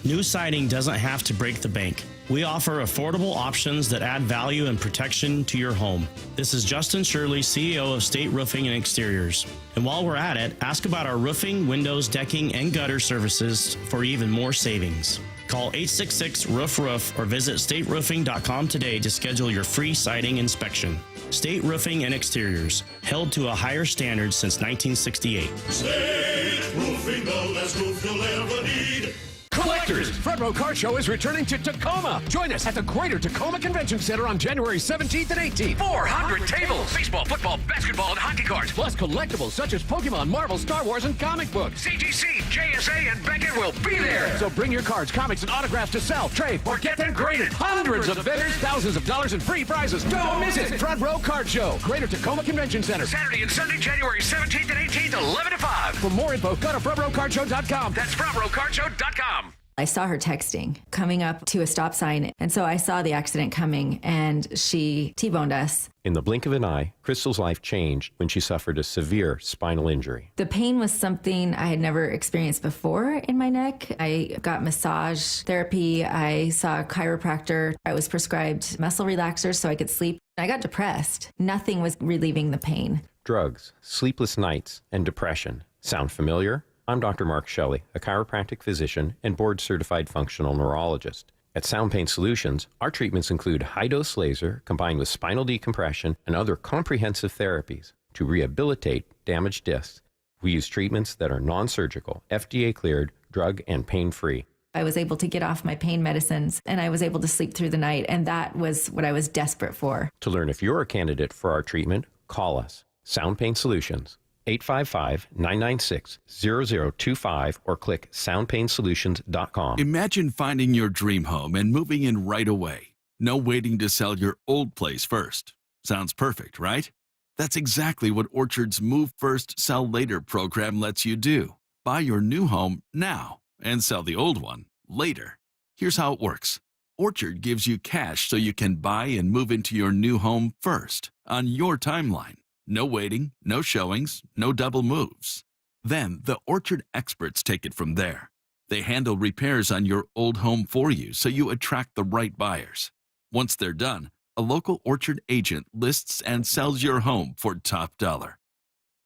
New siding doesn't have to break the bank. We offer affordable options that add value and protection to your home. This is Justin Shirley, CEO of State Roofing and Exteriors. And while we're at it, ask about our roofing, windows, decking, and gutter services for even more savings. Call 866-ROOF-ROOF or visit stateroofing.com today to schedule your free siding inspection. State Roofing and Exteriors, held to a higher standard since 1968. State Roofing, the best roof you'll ever need. Collectors, Front Row Car Show is returning to Tacoma. Join us at the Greater Tacoma Convention Center on January 17th and 18th. 400 tables, baseball, football, basketball, and hockey cards, plus collectibles such as Pokemon, Marvel, Star Wars, and comic books. CGC, JSA, and Beckett will be there. So bring your cards, comics, and autographs to sell, trade, or get them graded. Hundreds of vendors, thousands of dollars in free prizes. Don't miss it. Front Row Card Show, Greater Tacoma Convention Center. Saturday and Sunday, January 17th and 18th, 11 to 5. For more info, go to frontrowcardshow.com. That's frontrowcardshow.com. I saw her texting coming up to a stop sign, and so I saw the accident coming, and she T-boned us. In the blink of an eye, Crystal's life changed when she suffered a severe spinal injury. The pain was something I had never experienced before in my neck. I got massage therapy. I saw a chiropractor. I was prescribed muscle relaxers so I could sleep. I got depressed. Nothing was relieving the pain. Drugs, sleepless nights, and depression. Sound familiar? I'm Dr. Mark Shelley, a chiropractic physician and board-certified functional neurologist. At Sound Pain Solutions, our treatments include high-dose laser combined with spinal decompression and other comprehensive therapies to rehabilitate damaged discs. We use treatments that are non-surgical, FDA-cleared, drug and pain-free. I was able to get off my pain medicines, and I was able to sleep through the night, and that was what I was desperate for. To learn if you're a candidate for our treatment, call us. Sound Pain Solutions. 855-996-0025 or click soundpainsolutions.com. Imagine finding your dream home and moving in right away. No waiting to sell your old place first. Sounds perfect, right? That's exactly what Orchard's Move First, Sell Later program lets you do. Buy your new home now and sell the old one later. Here's how it works. Orchard gives you cash so you can buy and move into your new home first on your timeline. No waiting, no showings, no double moves. Then the Orchard experts take it from there. They handle repairs on your old home for you so you attract the right buyers. Once they're done, a local Orchard agent lists and sells your home for top dollar.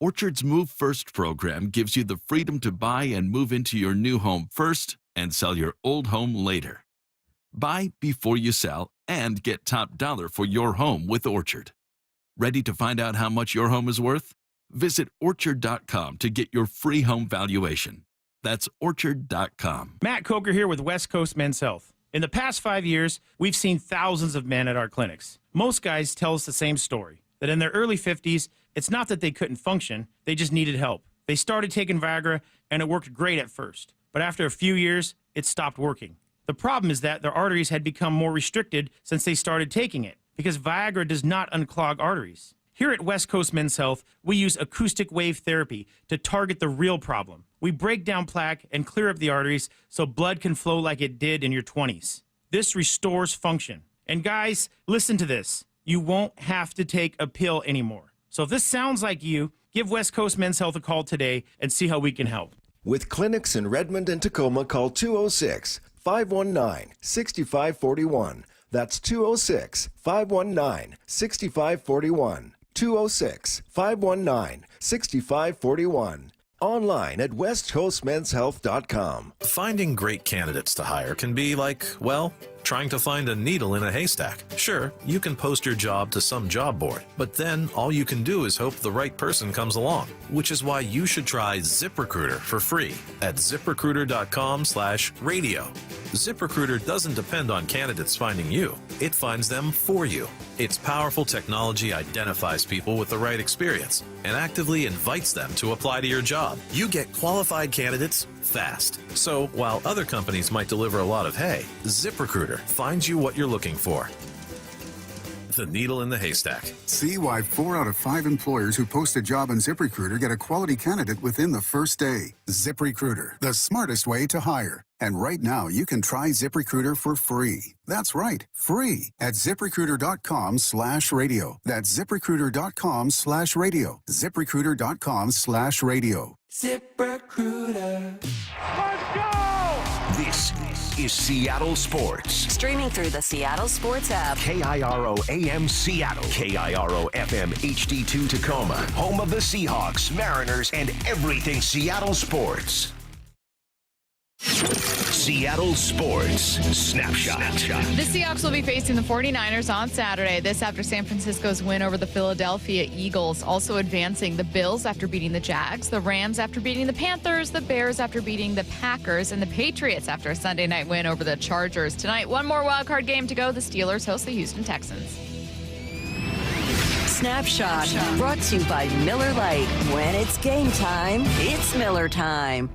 Orchard's Move First program gives you the freedom to buy and move into your new home first and sell your old home later. Buy before you sell and get top dollar for your home with Orchard. Ready to find out how much your home is worth? Visit Orchard.com to get your free home valuation. That's Orchard.com. Matt Coker here with West Coast Men's Health. In the past 5 years, we've seen thousands of men at our clinics. Most guys tell us the same story, that in their early 50s, it's not that they couldn't function, they just needed help. They started taking Viagra, and it worked great at first. But after a few years, it stopped working. The problem is that their arteries had become more restricted since they started taking it, because Viagra does not unclog arteries. Here at West Coast Men's Health, we use acoustic wave therapy to target the real problem. We break down plaque and clear up the arteries so blood can flow like it did in your 20s. This restores function. And guys, listen to this. You won't have to take a pill anymore. So if this sounds like you, give West Coast Men's Health a call today and see how we can help. With clinics in Redmond and Tacoma, call 206-519-6541. That's 206-519-6541. 206-519-6541. Online at westcoastmenshealth.com. Finding great candidates to hire can be like, well, trying to find a needle in a haystack. Sure, you can post your job to some job board, but then all you can do is hope the right person comes along, which is why you should try ZipRecruiter for free at ZipRecruiter.com/radio. ZipRecruiter doesn't depend on candidates finding you. It finds them for you. Its powerful technology identifies people with the right experience and actively invites them to apply to your job. You get qualified candidates fast. So while other companies might deliver a lot of hay, ZipRecruiter finds you what you're looking for. The needle in the haystack. See why 4 out of 5 employers who post a job on ZipRecruiter get a quality candidate within the first day. ZipRecruiter, the smartest way to hire. And right now, you can try ZipRecruiter for free. That's right, free at ZipRecruiter.com/radio. That's ZipRecruiter.com/radio. ZipRecruiter.com/radio. ZipRecruiter. Let's go! This is Seattle Sports. Streaming through the Seattle Sports app. KIRO AM Seattle. KIRO FM HD2 Tacoma. Home of the Seahawks, Mariners, and everything Seattle sports. Seattle Sports Snapshot. The Seahawks will be facing the 49ers on Saturday. This after San Francisco's win over the Philadelphia Eagles. Also advancing the Bills after beating the Jags, the Rams after beating the Panthers, the Bears after beating the Packers, and the Patriots after a Sunday night win over the Chargers. Tonight, one more wildcard game to go. The Steelers host the Houston Texans. Snapshot brought to you by Miller Lite. When it's game time, it's Miller time.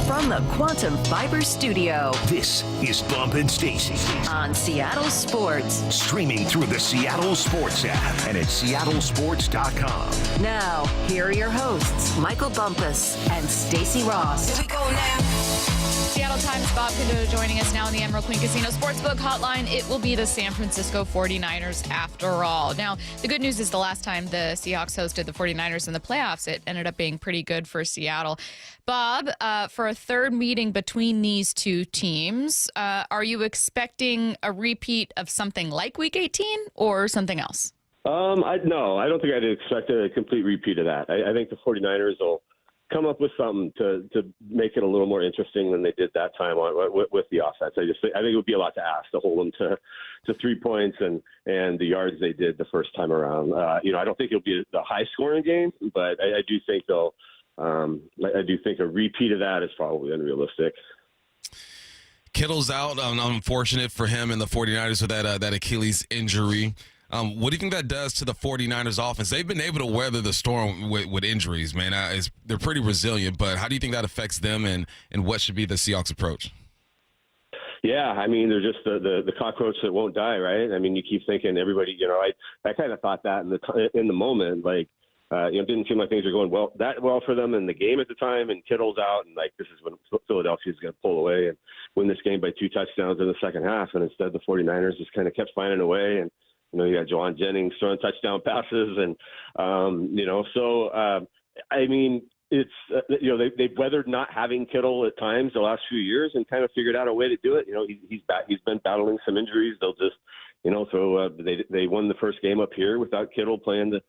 From the Quantum Fiber Studio, This is Bump and Stacy. On Seattle Sports. Streaming through the Seattle Sports app and at seattlesports.com. Now, here are your hosts, Michael Bumpus and Stacy Ross. Here we go now. Seattle Times Bob Condotta joining us now in the Emerald Queen Casino Sportsbook Hotline. It will be the San Francisco 49ers after all. Now, the good news is the last time the Seahawks hosted the 49ers in the playoffs, it ended up being pretty good for Seattle. Bob, for a third meeting between these two teams, are you expecting a repeat of something like Week 18 or something else? No, I don't think I'd expect a complete repeat of that. I think the 49ers will come up with something to make it a little more interesting than they did that time with the offense. I think it would be a lot to ask to hold them to 3 points and the yards they did the first time around. I don't think it'll be a high scoring game, but I do think I do think a repeat of that is probably unrealistic. Kittle's out. Unfortunate for him and the 49ers with that Achilles injury. What do you think that does to the 49ers offense? They've been able to weather the storm with injuries, man. They're pretty resilient, but how do you think that affects them and what should be the Seahawks approach? Yeah, I mean, they're just the cockroach that won't die, right? I mean, you keep thinking everybody, I kind of thought that in the moment, like, it didn't seem like things were going that well for them in the game at the time, and Kittle's out, and like this is when Philadelphia's going to pull away and win this game by 2 touchdowns in the second half, and instead the 49ers just kind of kept finding a way, and you got Jawan Jennings throwing touchdown passes, and I mean, it's they've weathered not having Kittle at times the last few years and kind of figured out a way to do it. He's been battling some injuries. They'll just throw. They won the first game up here without Kittle playing the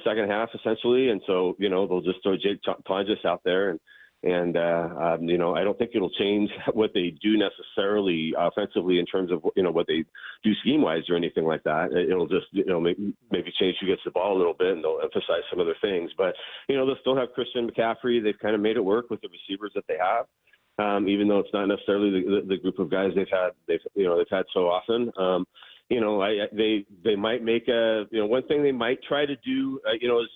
second half essentially, and so they'll just throw Jake Tonjes out there, and I don't think it'll change what they do necessarily offensively in terms of what they do scheme wise or anything like that. It'll just maybe change who gets the ball a little bit, and they'll emphasize some other things. But they'll still have Christian McCaffrey. They've kind of made it work with the receivers that they have, even though it's not necessarily the group of guys they've had so often. They might make one thing they might try to do, is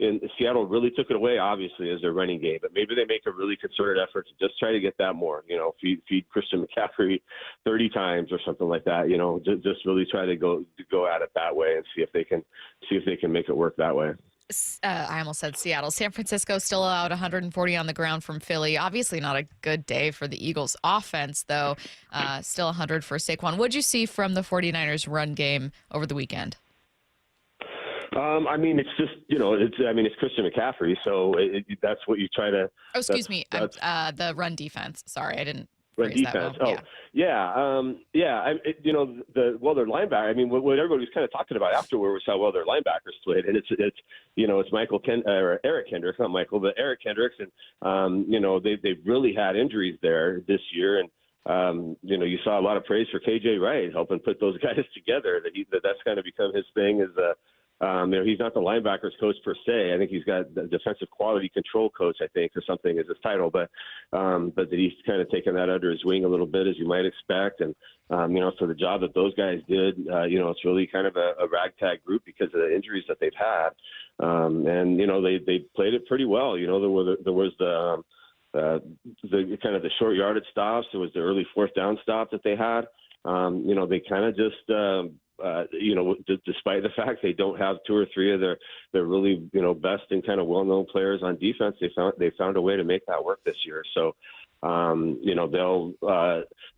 in Seattle really took it away, obviously, as their running game, but maybe they make a really concerted effort to just try to get that more, feed Christian McCaffrey 30 times or something like that, just really try to go at it that way and see if they can make it work that way. I almost said Seattle. San Francisco still allowed 140 on the ground from Philly. Obviously not a good day for the Eagles offense, though. Still 100 for Saquon. What'd you see from the 49ers run game over the weekend? I mean, it's just, it's Christian McCaffrey, so that's what you try to. Oh, excuse me. The run defense. Sorry, I didn't. Run defense. Well. Their linebacker. I mean, what everybody was kind of talking about afterward was how well their linebackers played, and it's Eric Kendricks, not Michael, but Eric Kendricks, and they've really had injuries there this year, and you saw a lot of praise for KJ Wright helping put those guys together. That's kind of become his thing. He's not the linebackers coach per se. I think he's got the defensive quality control coach, I think, or something is his title. But that he's kind of taken that under his wing a little bit, as you might expect. And so the job that those guys did, it's really kind of a ragtag group because of the injuries that they've had. They played it pretty well. There was the kind of the short yardage stops. There was the early fourth down stop that they had. They kind of just. Despite the fact they don't have 2 or 3 of their really best and kind of well-known players on defense, they found a way to make that work this year. So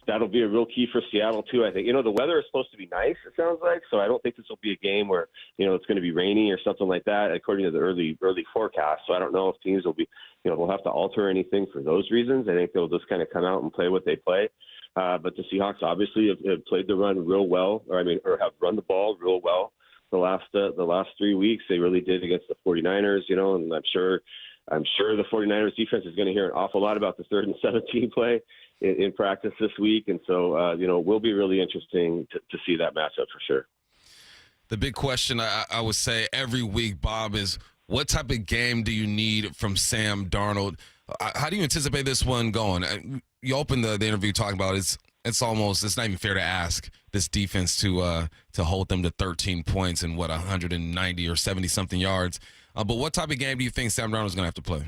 that'll be a real key for Seattle too. I think the weather is supposed to be nice. It sounds like, so I don't think this will be a game where it's going to be rainy or something like that, according to the early forecast. So I don't know if teams will be they'll have to alter anything for those reasons. I think they'll just kind of come out and play what they play. But the Seahawks obviously have played the run real well, or have run the ball real well the last 3 weeks. They really did against the 49ers, and I'm sure I'm sure the 49ers defense is going to hear an awful lot about the 3rd and 17 play in practice this week. And so, it will be really interesting to see that matchup for sure. The big question I would say every week, Bob, is what type of game do you need from Sam Darnold? How do you anticipate this one going? You opened the interview talking about it's not even fair to ask this defense to hold them to 13 points and 190 or 70 something yards. But what type of game do you think Sam Darnold is going to have to play?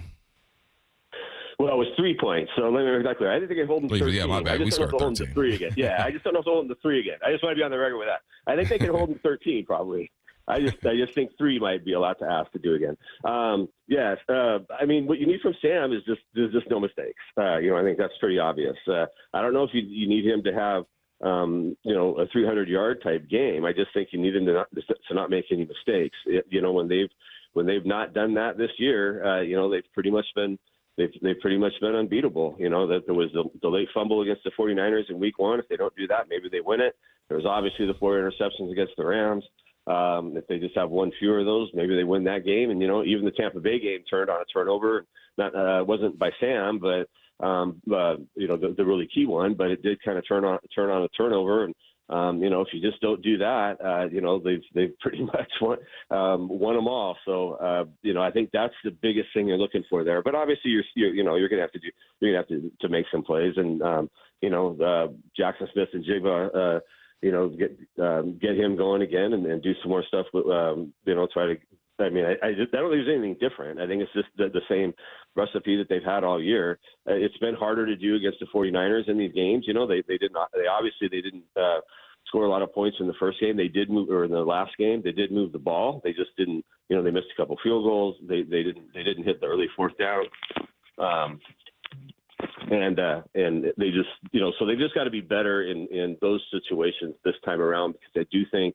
Well, it was 3 points, so let me be exactly. I didn't think they hold them to 13. Yeah, my bad. I just don't know if they'll hold them to 3 again. Yeah, I just don't know if they'll hold them to 3 again. I just want to be on the record with that. I think they can hold them to 13 probably. I just think 3 might be a lot to ask to do again. Yes, I mean, what you need from Sam is just no mistakes. I think that's pretty obvious. I don't know if you need him to have a 300-yard type game. I just think you need him to not make any mistakes. When they've not done that this year, they've pretty much been unbeatable. That there was the late fumble against the 49ers in week 1. If they don't do that, maybe they win it. There was obviously the 4 interceptions against the Rams. If they just have one fewer of those, maybe they win that game. And, even the Tampa Bay game turned on a turnover. Wasn't by Sam, but, the really key one. But it did kind of turn on a turnover. And, if you just don't do that, they've pretty much won them all. So, I think that's the biggest thing you're looking for there. But obviously, you're going to have to make some plays. And, Jackson Smith and Jigba, get him going again and do some more stuff. Try to. I mean, I don't think there's anything different. I think it's just the same recipe that they've had all year. It's been harder to do against the 49ers in these games. They did not. They didn't score a lot of points in the first game. They did move, or in the last game, they did move the ball. They just didn't. They missed a couple field goals. They didn't hit the early 4th down. And they just, so they've just got to be better in those situations this time around, because I do think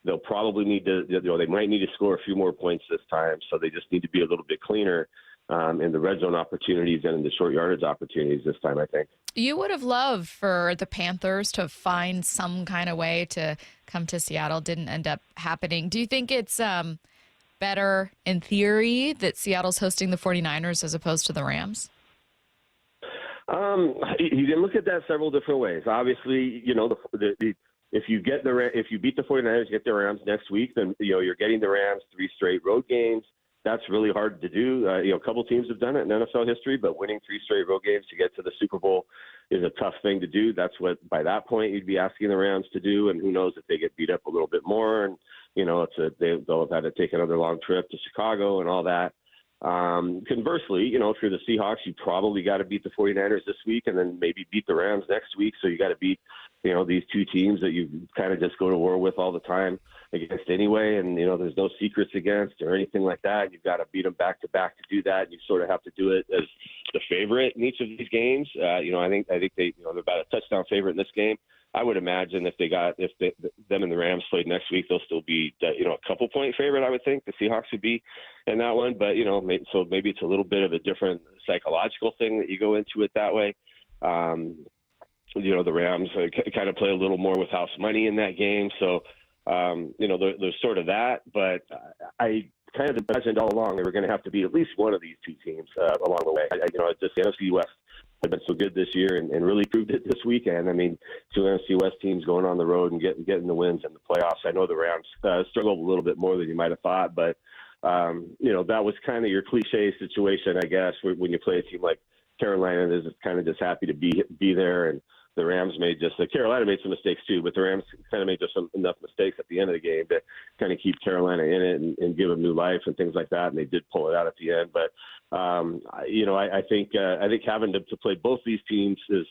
they'll probably need to, they might need to score a few more points this time. So they just need to be a little bit cleaner in the red zone opportunities and in the short yardage opportunities this time, I think. You would have loved for the Panthers to find some kind of way to come to Seattle. Didn't end up happening. Do you think it's better in theory that Seattle's hosting the 49ers as opposed to the Rams? You can look at that several different ways. Obviously, if you beat the 49ers, you get the Rams next week, then you're getting the Rams 3 straight road games. That's really hard to do. A couple teams have done it in NFL history, but winning 3 straight road games to get to the Super Bowl is a tough thing to do. That's what, by that point, you'd be asking the Rams to do. And who knows if they get beat up a little bit more, and they'll have had to take another long trip to Chicago and all that. Conversely, if you're the Seahawks, you probably got to beat the 49ers this week and then maybe beat the Rams next week. So you got to beat, these 2 teams that you kind of just go to war with all the time against anyway. And, there's no secrets against or anything like that. You've got to beat them back to back to do that. And you sort of have to do it as the favorite in each of these games. I think they're about a touchdown favorite in this game. I would imagine if them and the Rams played next week, they'll still be, a couple point favorite. I would think the Seahawks would be in that one, but so maybe it's a little bit of a different psychological thing that you go into it that way. The Rams kind of play a little more with house money in that game. So, there's sort of that, but I kind of imagined all along they were going to have to be at least one of these 2 teams along the way. Just the NFC West have been so good this year and really proved it this weekend. I mean, 2 NFC West teams going on the road and getting the wins in the playoffs. I know the Rams struggled a little bit more than you might have thought, but, that was kind of your cliche situation, I guess, when you play a team like Carolina is kind of just happy to be there. And the Rams Carolina made some mistakes too, but the Rams kind of made just enough mistakes at the end of the game to kind of keep Carolina in it and give them new life and things like that. And they did pull it out at the end. But, I think having to play both these teams is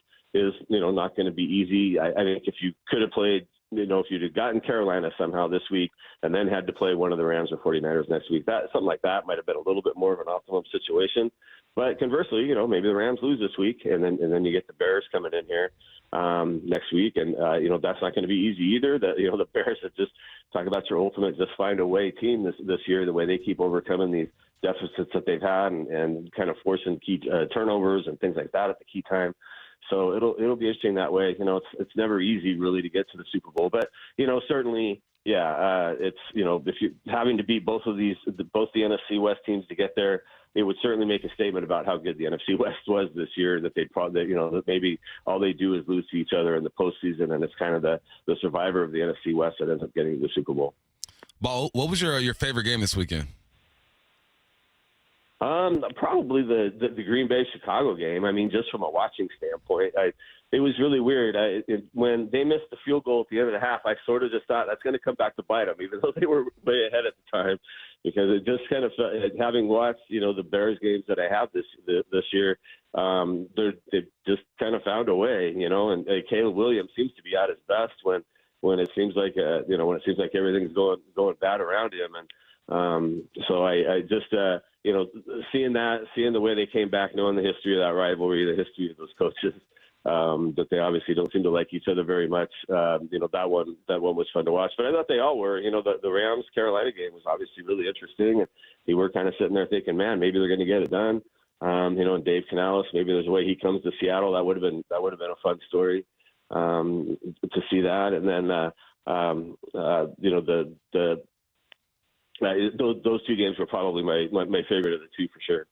not going to be easy. I think if you could have played, if you'd have gotten Carolina somehow this week and then had to play one of the Rams or 49ers next week, something like that might have been a little bit more of an optimum situation. But conversely, maybe the Rams lose this week and then you get the Bears coming in here next week. And, that's not going to be easy either. The Bears have just talk about your ultimate just find a way team this year, the way they keep overcoming these deficits that they've had and kind of forcing key turnovers and things like that at the key time. So it'll be interesting that way. It's never easy really to get to the Super Bowl, but certainly, it's if you're having to beat both the NFC West teams to get there, it would certainly make a statement about how good the NFC West was this year, that they'd probably, that maybe all they do is lose to each other in the postseason, and it's kind of the survivor of the NFC West that ends up getting the Super Bowl. Bo, what was your favorite game this weekend? Probably the Green Bay Chicago game. I mean, just from a watching standpoint, it was really weird. When they missed the field goal at the end of the half, I sort of just thought that's going to come back to bite them, even though they were way ahead at the time, because it just kind of, having watched, the Bears games that I have this year, they've just kind of found a way, and Caleb Williams seems to be at his best when it seems like, when it seems like everything's going bad around him. And so I just, seeing the way they came back, knowing the history of that rivalry, the history of those coaches, that they obviously don't seem to like each other very much. That one was fun to watch, but I thought they all were. The Rams Carolina game was obviously really interesting, and you were kind of sitting there thinking, man, maybe they're going to get it done. And Dave Canales, maybe there's a way he comes to Seattle. That would have been a fun story to see that. And then those two games were probably my favorite of the two for sure.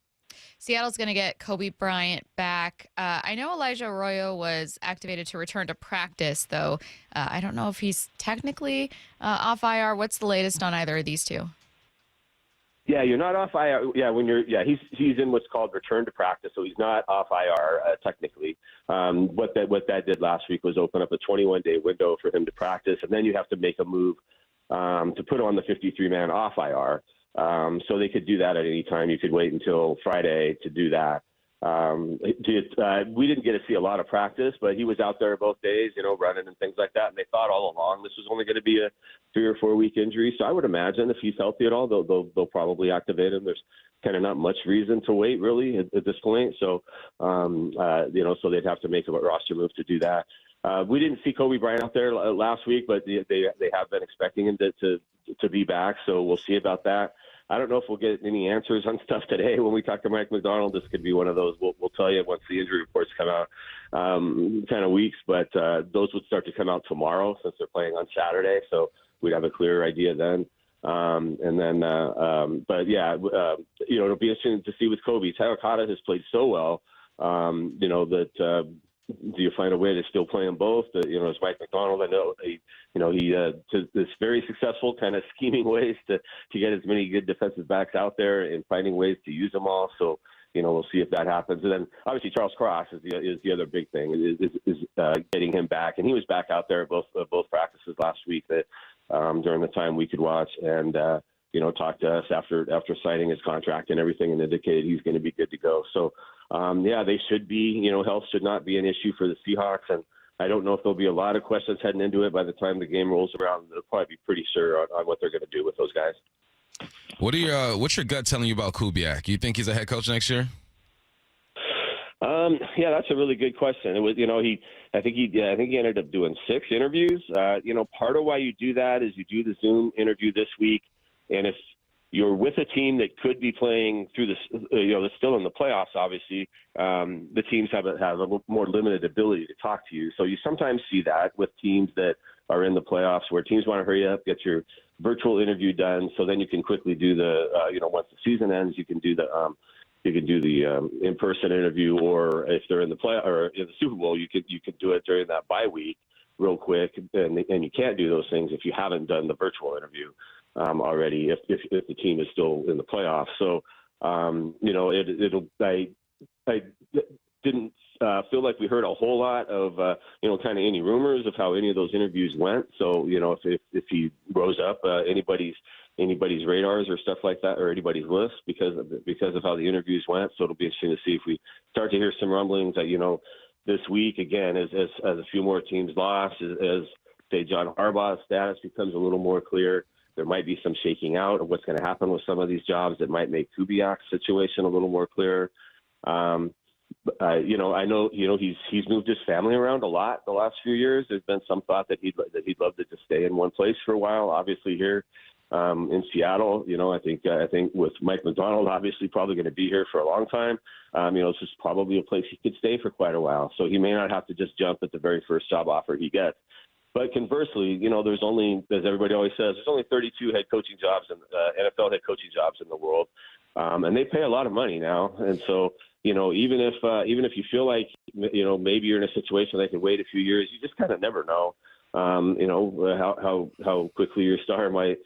Seattle's going to get Kobe Bryant back. I know Elijah Arroyo was activated to return to practice, though. I don't know if he's technically off IR. What's the latest on either of these two? Yeah, you're not off IR. Yeah, he's in what's called return to practice, so he's not off IR technically. What that did last week was open up a 21-day window for him to practice, and then you have to make a move to put on the 53-man off IR. So they could do that at any time. You could wait until Friday to do that. We didn't get to see a lot of practice, but he was out there both days, running and things like that. And they thought all along this was only going to be a 3 or 4 week injury. So I would imagine if he's healthy at all, they'll probably activate him. There's kind of not much reason to wait really at this point. So, so they'd have to make a roster move to do that. We didn't see Kobe Bryant out there last week, but they have been expecting him to be back. So we'll see about that. I don't know if we'll get any answers on stuff today when we talk to Mike McDonald. This could be one of those. We'll tell you once the injury reports come out, kind of weeks. But those would start to come out tomorrow since they're playing on Saturday. So we'd have a clearer idea then. But yeah, it'll be interesting to see with Kobe. Condotta has played so well, that. Do you find a way to still play them both? As Mike McDonald, I know he is very successful, kind of scheming ways to get as many good defensive backs out there and finding ways to use them all. So, we'll see if that happens. And then obviously Charles Cross is the other big thing is getting him back. And he was back out there at both practices last week during the time we could watch and, talked to us after signing his contract and everything and indicated he's going to be good to go. So, they should be, health should not be an issue for the Seahawks. And I don't know if there'll be a lot of questions heading into it. By the time the game rolls around, they'll probably be pretty sure on what they're going to do with those guys. What's your gut telling you about Kubiak? You think he's a head coach next year? Yeah, that's a really good question. It was, I think he ended up doing 6 interviews. Part of why you do that is you do the Zoom interview this week. And if you're with a team that could be playing through this, that's still in the playoffs, obviously, the teams have a more limited ability to talk to you. So you sometimes see that with teams that are in the playoffs where teams want to hurry up, get your virtual interview done. So then you can quickly do the, once the season ends, you can do the in-person interview, or if they're in the or in the Super Bowl, you could do it during that bye week real quick. And you can't do those things if you haven't done the virtual interview already, if the team is still in the playoffs. So, I didn't feel like we heard a whole lot of, kind of any rumors of how any of those interviews went. So, if he rose up anybody's radars or stuff like that, or anybody's list because of how the interviews went. So it'll be interesting to see if we start to hear some rumblings that, this week, again, as a few more teams lost, as say John Harbaugh's status becomes a little more clear, there might be some shaking out of what's going to happen with some of these jobs that might make Kubiak's situation a little more clear. I know, he's moved his family around a lot the last few years. There's been some thought that he'd love to just stay in one place for a while. Obviously here in Seattle, I think with Mike McDonald, obviously probably going to be here for a long time. This is probably a place he could stay for quite a while. So he may not have to just jump at the very first job offer he gets. But conversely, there's only, as everybody always says, there's only 32 head coaching jobs and NFL head coaching jobs in the world. and they pay a lot of money now. And so, even if you feel like, maybe you're in a situation they could wait a few years, you just kind of never know, how quickly your star might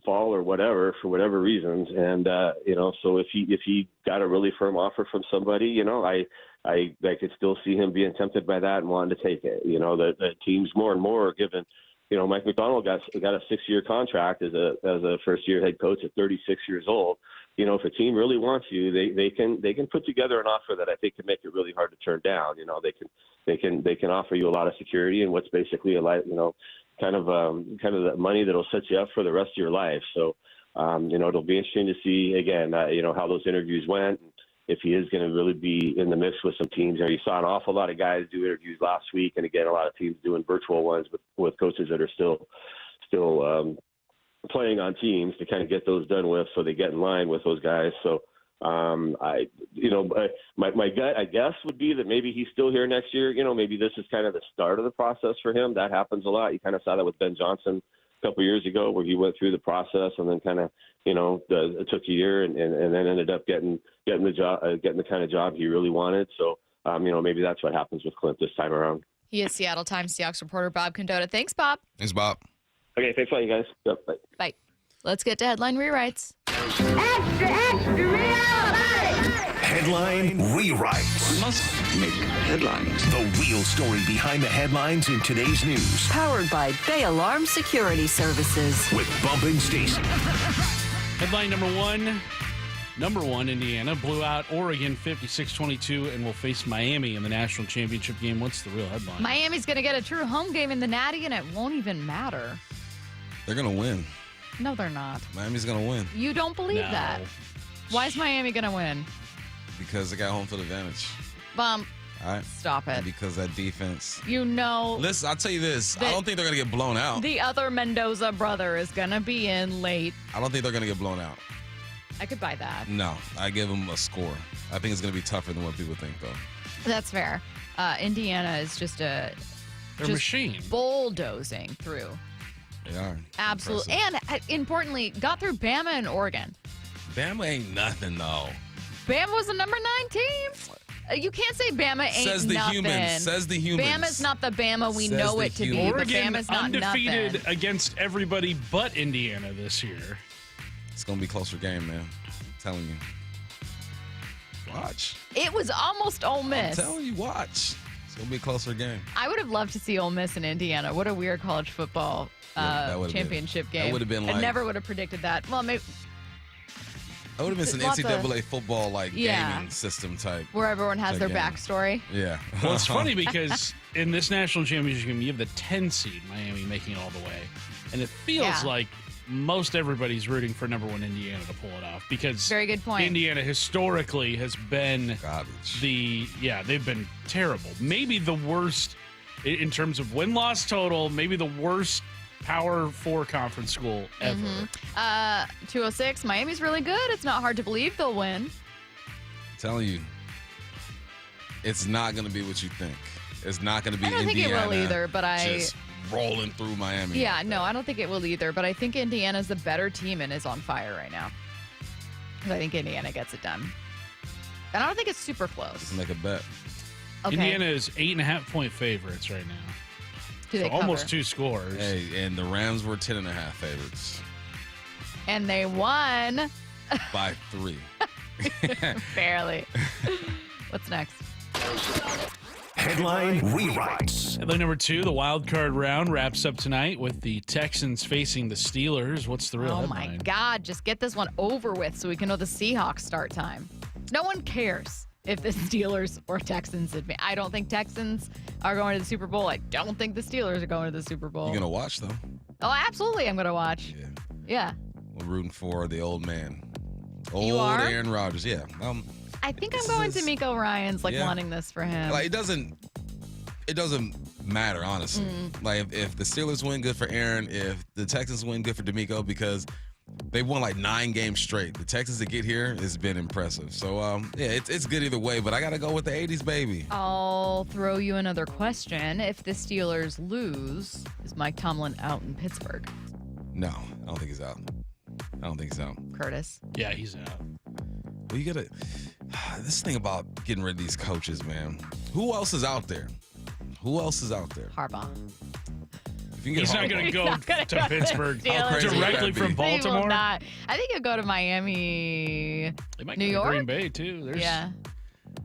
fall or whatever for whatever reasons. And, so if he got a really firm offer from somebody, I could still see him being tempted by that and wanting to take it. The teams more and more are given, Mike McDonald got a 6-year contract as a first-year head coach at 36 years old. If a team really wants you, they can put together an offer that I think can make it really hard to turn down. They can offer you a lot of security and what's basically a life, kind of the money that'll set you up for the rest of your life. So, it'll be interesting to see again, how those interviews went. If he is going to really be in the mix with some teams. You saw an awful lot of guys do interviews last week, and again, a lot of teams doing virtual ones with coaches that are still playing on teams to kind of get those done with, so they get in line with those guys. So, my gut, I guess, would be that maybe he's still here next year. Maybe this is kind of the start of the process for him. That happens a lot. You kind of saw that with Ben Johnson a couple of years ago, where he went through the process and then kind of, it took a year and then ended up getting the job, getting the kind of job he really wanted. So, maybe that's what happens with Clint this time around. He is Seattle Times Seahawks reporter Bob Condotta. Thanks, Bob. Thanks, Bob. Okay, thanks a lot, you guys. Yep, bye. Bye. Let's get to headline rewrites. Extra, extra, real Headline rewrites. Must make headlines. The real story behind the headlines in today's news. Powered by Bay Alarm Security Services. With Bump and Stacy. Headline number one, Indiana blew out Oregon 56-22 and will face Miami in the national championship game. What's the real headline? Miami's going to get a true home game in the Natty, and it won't even matter. They're going to win. No, they're not. Miami's going to win. You don't believe that. Why is Miami going to win? Because they got home field advantage. Bump. All right. Stop it. And because that defense. Listen, I'll tell you this. I don't think they're going to get blown out. The other Mendoza brother is going to be in late. I don't think they're going to get blown out. I could buy that. No, I give them a score. I think it's going to be tougher than what people think, though. That's fair. Indiana is just They're a machine. Bulldozing through. They are. Absolutely. Impressive. And importantly, got through Bama and Oregon. Bama ain't nothing, though. Bama was the number 9 team. You can't say Bama ain't Says the nothing. humans. Says the humans. Bama's not the Bama we Says know the it to be, humans. but Bama's not undefeated nothing. against everybody but Indiana this year. It's going to be a closer game, man. I'm telling you. Watch. It was almost Ole Miss. I'm telling you, watch. It's going to be a closer game. I would have loved to see Ole Miss in Indiana. What a weird college football championship game. That would have been like. I never would have predicted that. Well, maybe. That would have been some Lots NCAA football gaming system type. Where everyone has their game. backstory. Yeah. Well, it's funny because in this national championship game, you have the 10 seed Miami making it all the way. And it feels like most everybody's rooting for number 1 Indiana to pull it off because very good point. Indiana historically has been garbage. They've been terrible. Maybe the worst in terms of win-loss total, maybe the worst Power 4 conference school ever. 206, Miami's really good. It's not hard to believe they'll win. I'm telling you, it's not going to be what you think. It's not going to be I don't Indiana think it will either, but just rolling through Miami. Yeah, no, I don't think it will either, but I think Indiana's the better team and is on fire right now. I think Indiana gets it done. And I don't think it's super close. Let's make a bet. Okay. Indiana is 8.5-point favorites right now. Do they almost cover? 2 scores. Hey, and the Rams were 10.5 favorites. And they won. By 3. Barely. What's next? Headline rewrites. Headline number 2, the wild card round wraps up tonight with the Texans facing the Steelers. What's the real headline? My God, just get this one over with so we can know the Seahawks start time. No one cares if the Steelers or Texans advance. I don't think Texans are going to the Super Bowl. I don't think the Steelers are going to the Super Bowl. You're going to watch, though? Oh, absolutely I'm going to watch. Yeah. We're rooting for the old man. You are? Aaron Rodgers, yeah. I think I'm going to Miko Ryans, Yeah. wanting this for him. Like, it doesn't matter, honestly. Like, if the Steelers win, good for Aaron. If the Texans win, good for D'Amico, because they've won like 9 games straight. The Texans to get here has been impressive. So, yeah, it's good either way, but I got to go with the 80s, baby. I'll throw you another question. If the Steelers lose, is Mike Tomlin out in Pittsburgh? No, I don't think he's out. Curtis? Yeah, he's out. Well, you gotta. This thing about getting rid of these coaches, man. Who else is out there? Harbaugh. If you can get He's not Harbaugh- going to go not gonna to go to Pittsburgh Steelers. How crazy would directly that be? from He will Baltimore. not. I think he'll go to Miami. They might New go to York? Green Bay too. There's,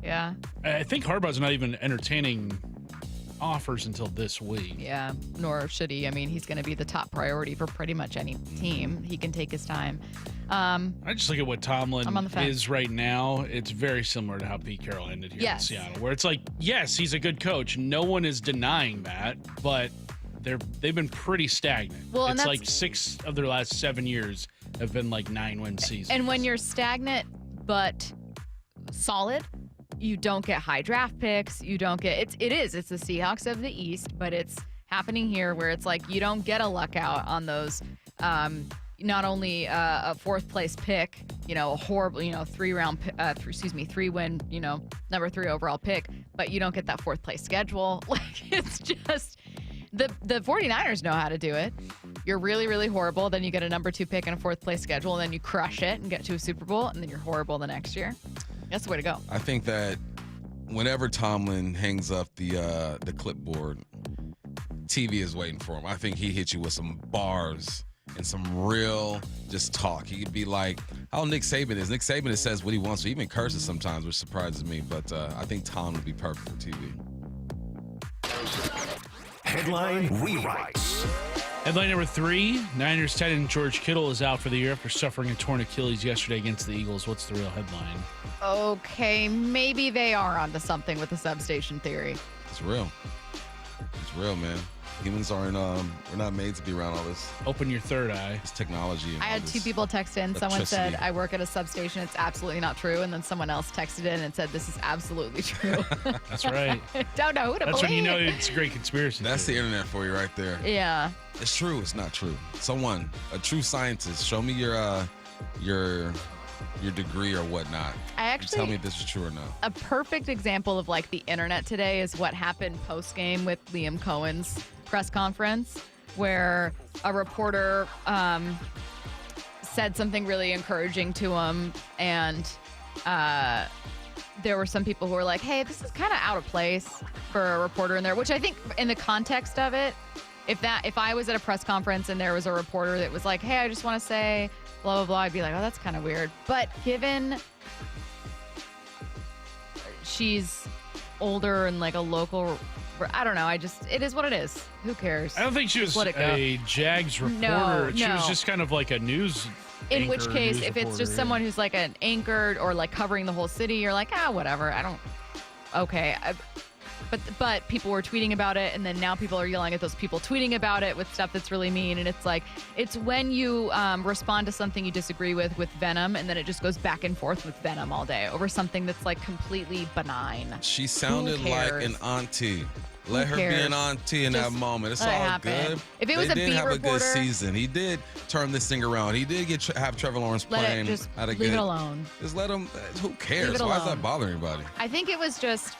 Yeah. I think Harbaugh's not even entertaining offers until this week. Yeah. Nor should he. I mean, he's going to be the top priority for pretty much any team. He can take his time. I just look at what Tomlin I'm on the fence. is right now. It's very similar to how Pete Carroll ended here Yes. in Seattle, where it's like, yes, he's a good coach. No one is denying that, but they've been pretty stagnant. Well, and it's that's- like 6 of their last 7 years have been like 9-win seasons. And when you're stagnant but solid, you don't get high draft picks. You don't get it's the Seahawks of the East, but it's happening here where it's like you don't get a luck out on those. Not only a 4th place pick, a horrible, 3-win, number 3 overall pick, but you don't get that 4th place schedule. Like it's just the 49ers know how to do it. You're really, really horrible. Then you get a number 2 pick and a 4th place schedule, and then you crush it and get to a Super Bowl, and then you're horrible the next year. That's the way to go. I think that whenever Tomlin hangs up the clipboard, TV is waiting for him. I think he hit you with some bars and some real just talk. He could be like how Nick Saban is. Nick Saban says what he wants. He even curses sometimes, which surprises me. But I think Tom would be perfect for TV. Headline rewrites. Headline number 3, Niners tight end George Kittle is out for the year after suffering a torn Achilles yesterday against the Eagles. What's the real headline? Okay, maybe they are onto something with the substation theory. It's real. It's real, man. Humans aren't, we're not made to be around all this. Open your third eye. It's technology. And I all had this 2 people text in. Someone said, electricity. I work at a substation. It's absolutely not true. And then someone else texted in and said, this is absolutely true. That's right. Don't know who to That's believe. when you know it's a great conspiracy. That's the internet for you right there. Yeah. It's true. It's not true. Someone, a true scientist, show me your degree or whatnot. I actually tell me if this is true or not. A perfect example of like the internet today is what happened post game with Liam Cohen's press conference, where a reporter said something really encouraging to him, and there were some people who were like, "Hey, this is kind of out of place for a reporter in there." Which I think, in the context of it, if I was at a press conference and there was a reporter that was like, "Hey, I just want to say blah blah blah," I'd be like, "Oh, that's kind of weird." But given she's older and like a local, I don't know. It is what it is. Who cares? I don't think she was Let it go. a Jags reporter. No, She was no. just kind of like a news In anchor, which case, news if it's reporter, just someone who's like an anchored or like covering the whole city, you're like, whatever. I don't. Okay. But people were tweeting about it, and then now people are yelling at those people tweeting about it with stuff that's really mean. And it's like, it's when you respond to something you disagree with venom, and then it just goes back and forth with venom all day over something that's like completely benign. She sounded Who like cares? an auntie. Let her be cares? an auntie in that Just moment. It's let it all happen. good. If it was they a did beat have a reporter- good season. He did turn this thing around. He did have Trevor Lawrence Let it playing. just at a leave good, it alone. Just let him. Who cares? Leave it Why does alone. that bother anybody? I think it was just.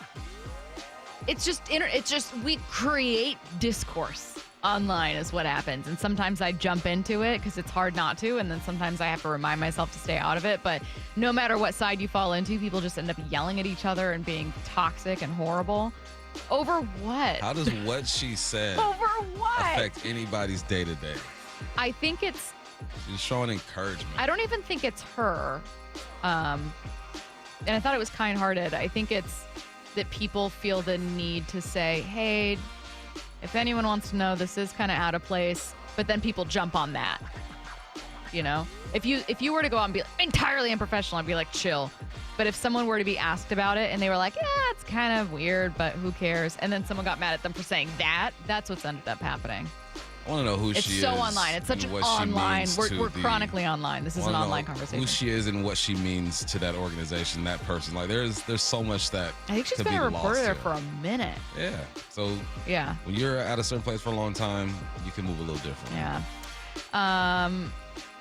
It's just we create discourse online is what happens, and sometimes I jump into it because it's hard not to, and then sometimes I have to remind myself to stay out of it. But no matter what side you fall into, people just end up yelling at each other and being toxic and horrible. Over what? How does what she said Over what? affect anybody's day to day? I think it's. She's showing encouragement. I don't even think it's her. And I thought it was kind-hearted. I think it's that people feel the need to say, hey, if anyone wants to know, this is kind of out of place. But then people jump on that. You know? If you were to go out and be entirely unprofessional, I'd be like, chill. But if someone were to be asked about it and they were like, yeah, it's kind of weird, but who cares? And then someone got mad at them for saying that, that's what's ended up happening. I want to know who It's she is. so online. It's such and an what she online. means We're to chronically online. This is an wanna know online conversation. Who she is and what she means to that organization, that person. Like there's so much that I think she's could been be a reporter lost there here. for a minute. Yeah. So Yeah. when you're at a certain place for a long time, you can move a little different. Yeah.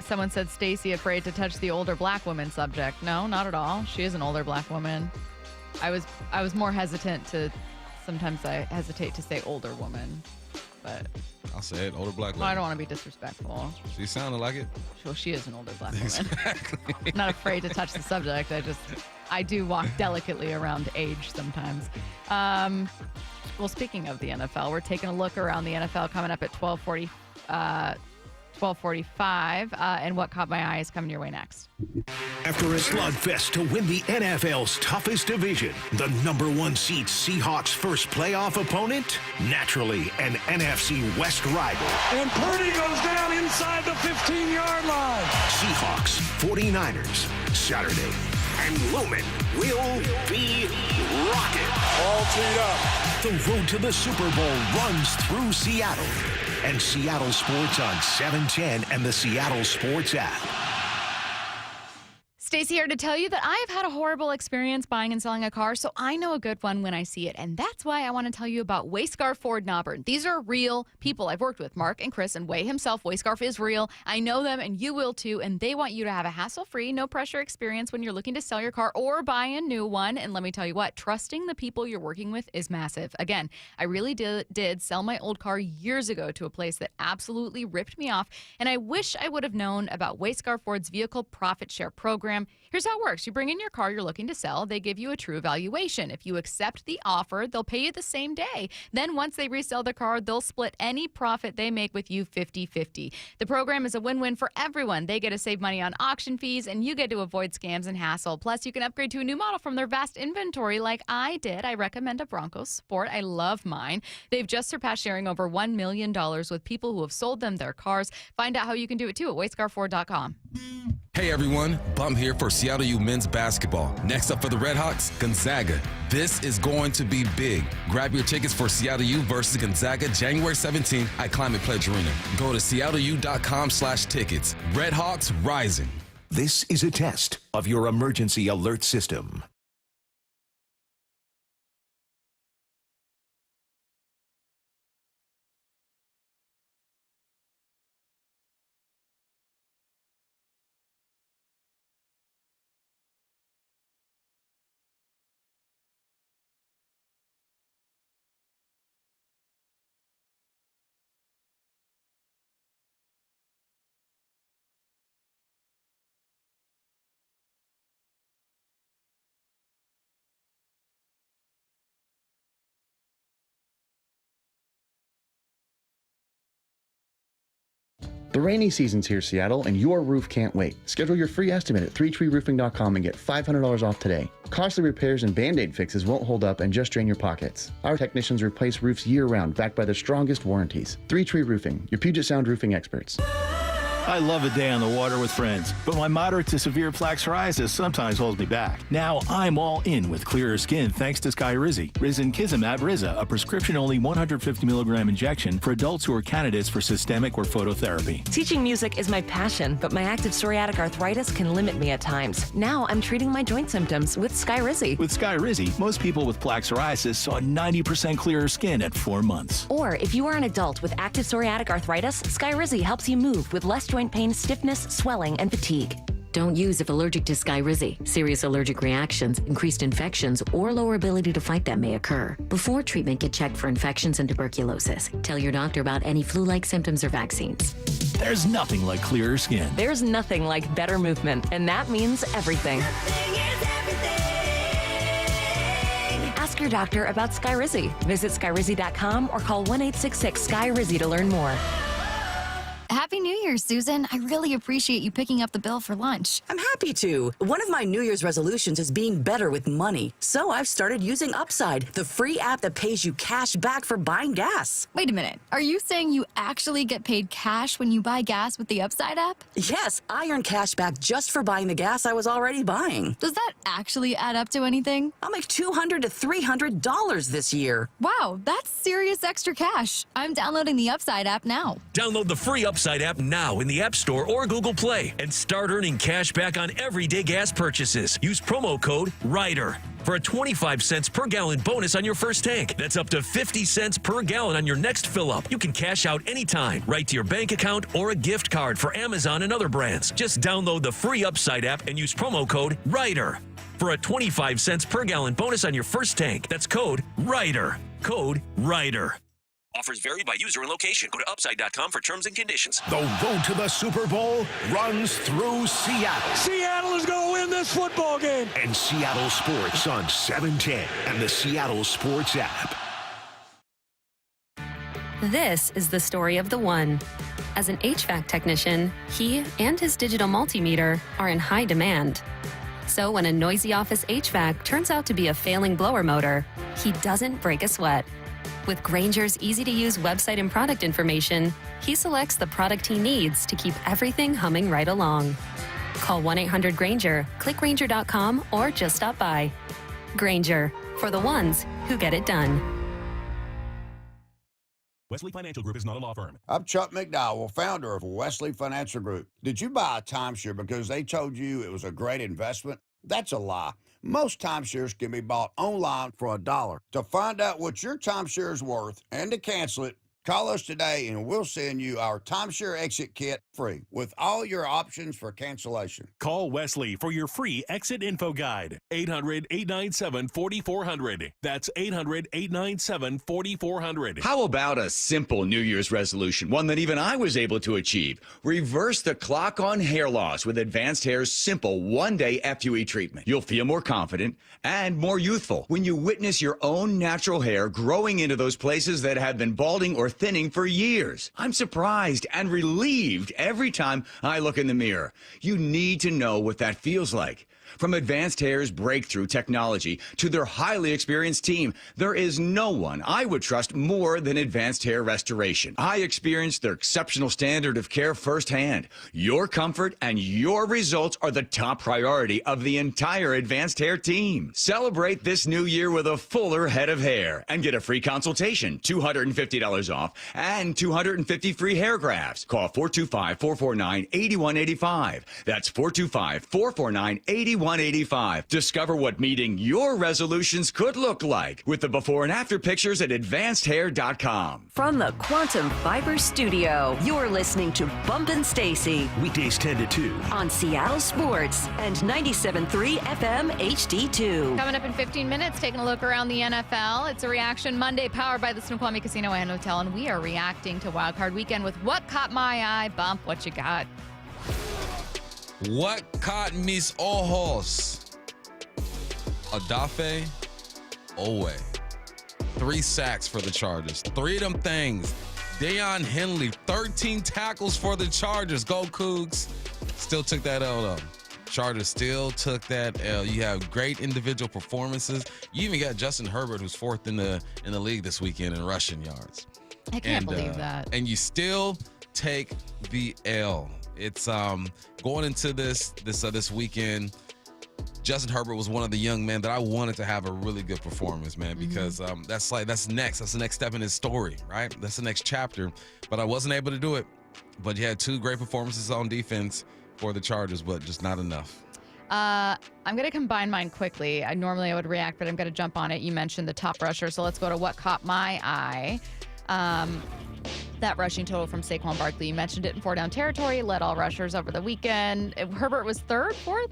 Someone said Stacy afraid to touch the older black woman subject. No, not at all. She is an older black woman. I was more hesitant to. Sometimes I hesitate to say older woman, but I'll say it. Older black lady. Well, I don't want to be disrespectful. She sounded like it. Well, she is an older black woman. I'm not afraid to touch the subject. I do walk delicately around age sometimes. Well, speaking of the NFL, we're taking a look around the NFL coming up at 12:45, and what caught my eye is coming your way next. After a slugfest to win the NFL's toughest division, the #1 seed Seahawks' first playoff opponent, naturally an NFC West rival. And Purdy goes down inside the 15-yard line. Seahawks, 49ers, Saturday. And Lumen will be rocking. All teed up. The road to the Super Bowl runs through Seattle. And Seattle Sports on 710 and the Seattle Sports app. Stacy here to tell you that I have had a horrible experience buying and selling a car, so I know a good one when I see it. And that's why I want to tell you about Wayscarf Ford in Auburn. These are real people I've worked with, Mark and Chris, and Way himself. Wayscarf is real. I know them, and you will too. And they want you to have a hassle-free, no-pressure experience when you're looking to sell your car or buy a new one. And let me tell you what, trusting the people you're working with is massive. Again, I really did sell my old car years ago to a place that absolutely ripped me off, and I wish I would have known about Wayscarf Ford's Vehicle Profit Share program. Here's how it works. You bring in your car you're looking to sell. They give you a true valuation. If you accept the offer, they'll pay you the same day. Then once they resell the car, they'll split any profit they make with you 50-50. The program is a win-win for everyone. They get to save money on auction fees, and you get to avoid scams and hassle. Plus, you can upgrade to a new model from their vast inventory like I did. I recommend a Bronco Sport. I love mine. They've just surpassed sharing over $1 million with people who have sold them their cars. Find out how you can do it, too, at wayscarford.com. Hey everyone, Bum here for Seattle U men's basketball. Next up for the Redhawks, Gonzaga. This is going to be big. Grab your tickets for Seattle U versus Gonzaga January 17th at Climate Pledge Arena. Go to seattleu.com/tickets. Redhawks rising. This is a test of your emergency alert system. The rainy season's here, Seattle, and your roof can't wait. Schedule your free estimate at 3treeroofing.com and get $500 off today. Costly repairs and Band-Aid fixes won't hold up and just drain your pockets. Our technicians replace roofs year-round, backed by the strongest warranties. 3 Tree Roofing, your Puget Sound roofing experts. I love a day on the water with friends, but my moderate to severe plaque psoriasis sometimes holds me back. Now I'm all in with clearer skin thanks to Skyrizi. Risankizumab Riza, a prescription-only 150 milligram injection for adults who are candidates for systemic or phototherapy. Teaching music is my passion, but my active psoriatic arthritis can limit me at times. Now I'm treating my joint symptoms with Skyrizi. With Skyrizi, most people with plaque psoriasis saw 90% clearer skin at 4 months. Or if you are an adult with active psoriatic arthritis, Skyrizi helps you move with less joint pain, stiffness, swelling, and fatigue. Don't use if allergic to Skyrizi. Serious allergic reactions, increased infections, or lower ability to fight them may occur. Before treatment, get checked for infections and tuberculosis. Tell your doctor about any flu-like symptoms or vaccines. There's nothing like clearer skin. There's nothing like better movement, and that means everything. Ask your doctor about Skyrizi. Visit Skyrizi.com or call 1-866-SKY-RIZI to learn more. Happy New Year, Susan. I really appreciate you picking up the bill for lunch. I'm happy to. One of my New Year's resolutions is being better with money. So I've started using Upside, the free app that pays you cash back for buying gas. Wait a minute. Are you saying you actually get paid cash when you buy gas with the Upside app? Yes, I earn cash back just for buying the gas I was already buying. Does that actually add up to anything? I'll make $200 to $300 this year. Wow, that's serious extra cash. I'm downloading the Upside app now. Download the free Upside app now in the App Store or Google Play and start earning cash back on everyday gas purchases. Use promo code RIDER for a 25 cents per gallon bonus on your first tank. That's up to 50 cents per gallon on your next fill up. You can cash out anytime, right to your bank account or a gift card for Amazon and other brands. Just download the free Upside app and use promo code RIDER for a 25 cents per gallon bonus on your first tank. That's code RIDER. Code RIDER. Offers vary by user and location. Go to upside.com for terms and conditions. The road to the Super Bowl runs through Seattle. Seattle is going to win this football game. And Seattle Sports on 710 and the Seattle Sports app. This is the story of the one. As an HVAC technician, he and his digital multimeter are in high demand. So when a noisy office HVAC turns out to be a failing blower motor, he doesn't break a sweat. With Grainger's easy-to-use website and product information, he selects the product he needs to keep everything humming right along. Call 1-800-GRAINGER, click Grainger.com, or just stop by. Grainger, for the ones who get it done. Wesley Financial Group is not a law firm. I'm Chuck McDowell, founder of Wesley Financial Group. Did you buy a timeshare because they told you it was a great investment? That's a lie. Most timeshares can be bought online for $1. To find out what your timeshare is worth and to cancel it, call us today and we'll send you our timeshare exit kit free with all your options for cancellation. Call Wesley for your free exit info guide. 800-897-4400. That's 800-897-4400. How about a simple New Year's resolution, one that even I was able to achieve? Reverse the clock on hair loss with Advanced Hair's simple one-day FUE treatment. You'll feel more confident and more youthful when you witness your own natural hair growing into those places that have been balding or thinning for years. I'm surprised and relieved every time I look in the mirror. You need to know what that feels like. From Advanced Hair's breakthrough technology to their highly experienced team, there is no one I would trust more than Advanced Hair Restoration. I experienced their exceptional standard of care firsthand. Your comfort and your results are the top priority of the entire Advanced Hair team. Celebrate this new year with a fuller head of hair and get a free consultation, $250 off, and 250 free hair grafts. Call 425-449-8185. That's 425-449-8185. Discover what meeting your resolutions could look like with the before and after pictures at advancedhair.com. From the Quantum Fiber Studio, you're listening to Bumpin' Stacy. Weekdays 10 to 2. On Seattle Sports and 97.3 FM HD2. Coming up in 15 minutes, taking a look around the NFL. It's a Reaction Monday powered by the Snoqualmie Casino and Hotel, and we are reacting to Wild Card Weekend with What Caught My Eye. Bump, what you got? What caught mis ojos? Odafe Owe. 3 sacks for the Chargers. 3 of them things. Deion Henley, 13 tackles for the Chargers. Go Cougs. Still took that L though. Chargers still took that L. You have great individual performances. You even got Justin Herbert, who's 4th in the league this weekend in rushing yards. I can't believe that. And you still take the L. It's going into this weekend. Justin Herbert was one of the young men that I wanted to have a really good performance, man, because that's the next step in his story, right? That's the next chapter. But I wasn't able to do it. But you had 2 great performances on defense for the Chargers, but just not enough. I'm going to combine mine quickly. Normally I would react, but I'm going to jump on it. You mentioned the top rusher, so let's go to what caught my eye. That rushing total from Saquon Barkley. You mentioned it in 4-down territory, led all rushers over the weekend. Herbert was 3rd, 4th?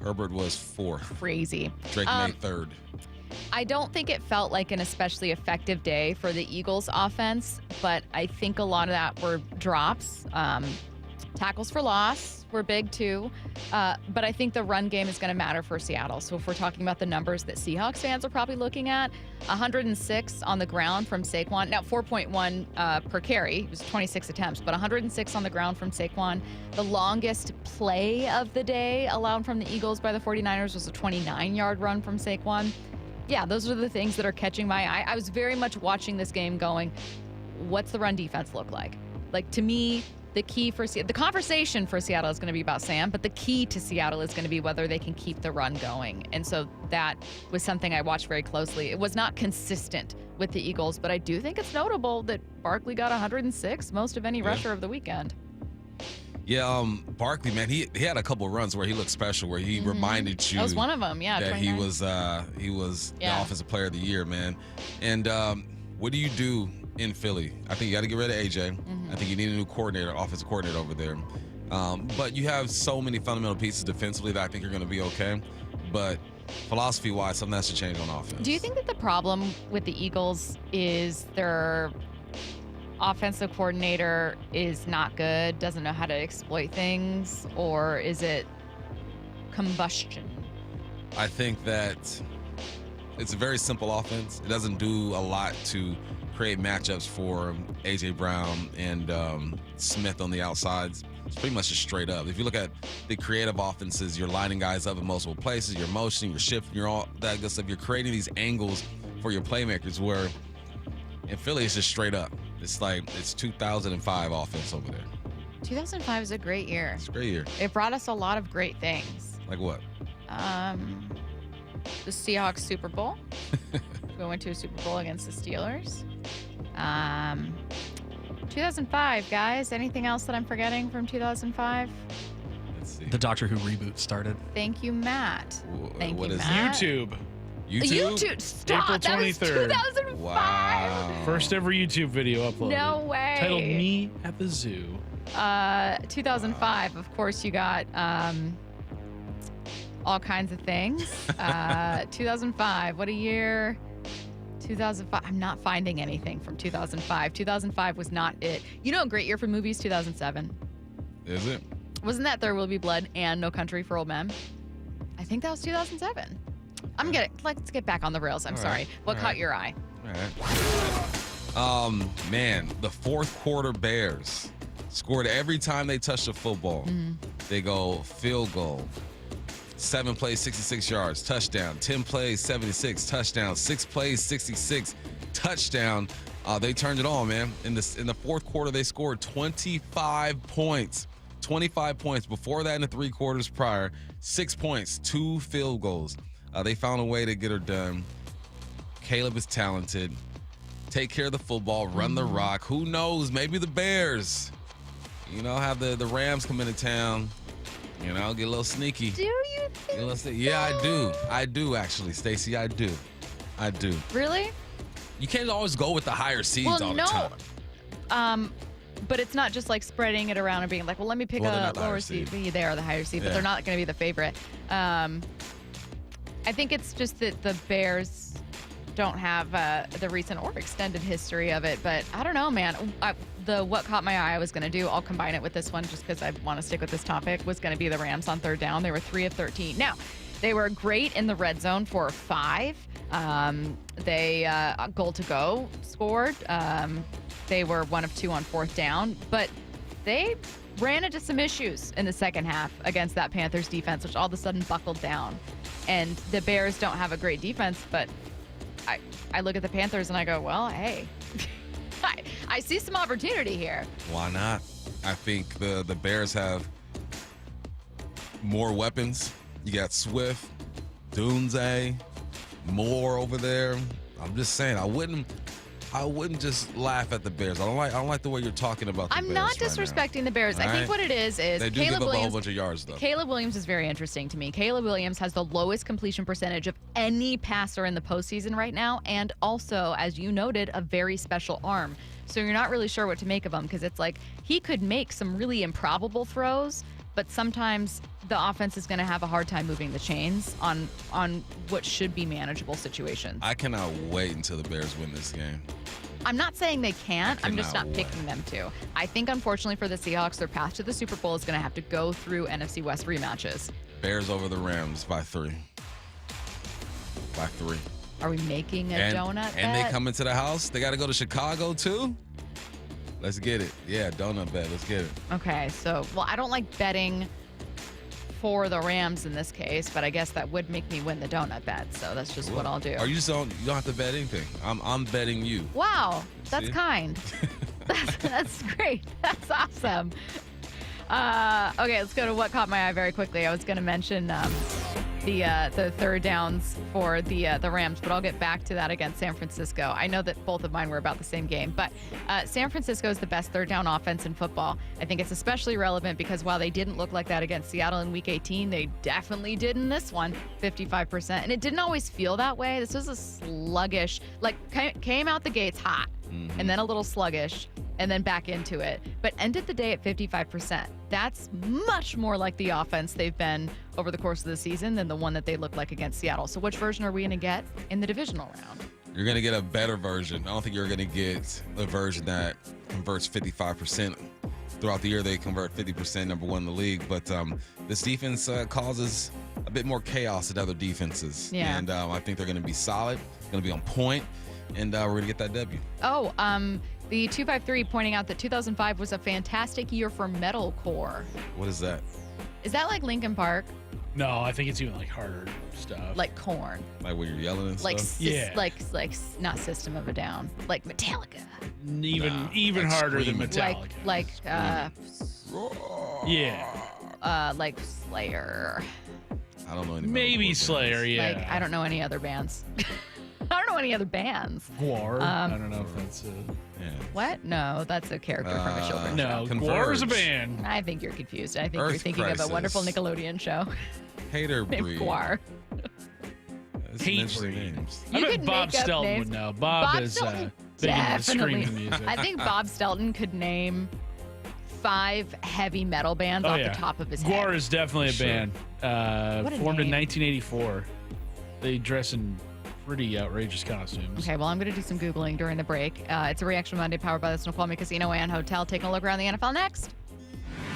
Herbert was 4th. Crazy. Drake made 3rd. I don't think it felt like an especially effective day for the Eagles offense, but I think a lot of that were drops. Tackles for loss were big too, but I think the run game is going to matter for Seattle. So if we're talking about the numbers that Seahawks fans are probably looking at, 106 on the ground from Saquon. Now 4.1 per carry. It was 26 attempts, but 106 on the ground from Saquon. The longest play of the day allowed from the Eagles by the 49ers was a 29-yard run from Saquon. Yeah, those are the things that are catching my eye. I was very much watching this game going, what's the run defense look like? Like, to me, the key for the conversation for Seattle is going to be about Sam, but the key to Seattle is going to be whether they can keep the run going. And so that was something I watched very closely. It was not consistent with the Eagles, but I do think it's notable that Barkley got 106, most of any rusher of the weekend. Yeah, Barkley, man, he had a couple of runs where he looked special, where he reminded you that was one of them, yeah, that 29. he was the offensive player of the year, man. And what do you do in Philly? I think you got to get rid of AJ. I think you need a new offensive coordinator over there. But you have so many fundamental pieces defensively that I think are going to be okay. But philosophy-wise, something has to change on offense. Do you think that the problem with the Eagles is their offensive coordinator is not good, doesn't know how to exploit things, or is it combustion? I think that it's a very simple offense. It doesn't do a lot to create matchups for A.J. Brown and Smith on the outsides. It's pretty much just straight up. If you look at the creative offenses, you're lining guys up in multiple places, you're motioning, you're shifting, you're all that good stuff. You're creating these angles for your playmakers, where in Philly, it's just straight up. It's like it's 2005 offense over there. 2005 is a great year. It's a great year. It brought us a lot of great things. Like what? The Seahawks Super Bowl. We went to a Super Bowl against the Steelers. 2005, guys. Anything else that I'm forgetting from 2005? Let's see. The Doctor Who reboot started. Thank you, Matt. Thank what you, is Matt. YouTube. YouTube. Stop. April That was 23rd. 2005. Wow. First ever YouTube video uploaded. No way. Titled Me at the Zoo. 2005, of course, you got all kinds of things. 2005, what a year. 2005, I'm not finding anything from 2005. 2005 was not it. You know a great year for movies? 2007. Is it? Wasn't that There Will Be Blood and No Country for Old Men? I think that was 2007. Let's get back on the rails. I'm sorry. What caught your eye? All right. Man, the fourth quarter Bears scored every time they touched the football. They go field goal. 7 plays, 66 yards, touchdown. 10 plays, 76, touchdown. 6 plays, 66, touchdown. They turned it on, man. In the fourth quarter, they scored 25 points. 25 points. Before that, in the 3 quarters prior, 6 points, 2 field goals. They found a way to get her done. Caleb is talented. Take care of the football, run the rock. Who knows? Maybe the Bears, have the Rams come into town. Get a little sneaky. Do you think Yeah, I do. I do, actually, Stacy. I do. Really? You can't always go with the higher seeds all the time. But it's not just like spreading it around and being like, well, let me pick a lower seed. They are the higher seed, but they're not going to be the favorite. I think it's just that the Bears don't have the recent or extended history of it, but I don't know, man. What caught my eye I was going to do, I'll combine it with this one just because I want to stick with this topic, was going to be the Rams on third down. They were 3 of 13. Now, they were great in the red zone for 5. They goal to go scored. They were 1 of 2 on fourth down, but they ran into some issues in the second half against that Panthers defense, which all of a sudden buckled down. And the Bears don't have a great defense, but I look at the Panthers and I go, well, hey, I see some opportunity here. Why not? I think the Bears have more weapons. You got Swift, Dunze, Moore over there. I'm just saying, I wouldn't just laugh at the Bears. I don't like the way you're talking about the Bears. I'm not disrespecting the Bears. I think what it is they do Caleb give up Williams, a whole bunch of yards, though. Caleb Williams is very interesting to me. Caleb Williams has the lowest completion percentage of any passer in the postseason right now, and also, as you noted, a very special arm. So you're not really sure what to make of him, because it's like he could make some really improbable throws, but sometimes the offense is going to have a hard time moving the chains on what should be manageable situations. I cannot wait until the Bears win this game. I'm not saying they can't. I'm just not picking them to. I think, unfortunately for the Seahawks, their path to the Super Bowl is going to have to go through NFC West rematches. Bears over the Rams by 3. By 3. Are we making a donut bet? And they come into the house. They got to go to Chicago, too? Let's get it. Yeah, donut bet. Let's get it. Okay, so, I don't like betting for the Rams in this case, but I guess that would make me win the donut bet, so that's just what I'll do. Or you don't have to bet anything. I'm betting you. Wow, that's kind. That's great. That's awesome. Okay, let's go to what caught my eye very quickly. I was going to mention the third downs for the Rams, but I'll get back to that against San Francisco. I know that both of mine were about the same game, but San Francisco is the best third down offense in football. I think it's especially relevant because while they didn't look like that against Seattle in Week 18, they definitely did in this one, 55%. And it didn't always feel that way. This was a sluggish, came out the gates hot, and then a little sluggish, and then back into it, but ended the day at 55%. That's much more like the offense they've been over the course of the season than the one that they looked like against Seattle. So which version are we going to get in the divisional round? You're going to get a better version. I don't think you're going to get a version that converts 55%. Throughout the year, they convert 50%, number one in the league. But this defense causes a bit more chaos at other defenses. Yeah. And I think they're going to be solid, going to be on point, and we're going to get that W. Oh, the 253 pointing out that 2005 was a fantastic year for metalcore. What is that? Is that like Linkin Park? No, I think it's even like harder stuff. Like Korn. Like when you're yelling and Like stuff? like not System of a Down. Like Metallica. Even like harder than screaming. Metallica. Like Slayer. I don't know any. Maybe Slayer, yeah. Like I don't know any other bands. I don't know any other bands. Gwar. I don't know if that's What? No, that's a character from a children's no, show. Gwar is a band. I think you're confused. I think Earth you're thinking Crisis. of a wonderful Nickelodeon show Hater named breed. Gwar. That's Hate interesting breed. names. I You bet could Bob make up Stelton names. would know. Bob is Stelton big into definitely. screaming music. I think Bob Stelton could name 5 heavy metal bands off the top of his head. Gwar is definitely a band. What a Formed in name. 1984. They dress in pretty outrageous costumes. Okay, well, I'm going to do some Googling during the break. It's a Reaction Monday powered by the Snoqualmie Casino and Hotel. Taking a look around the NFL next.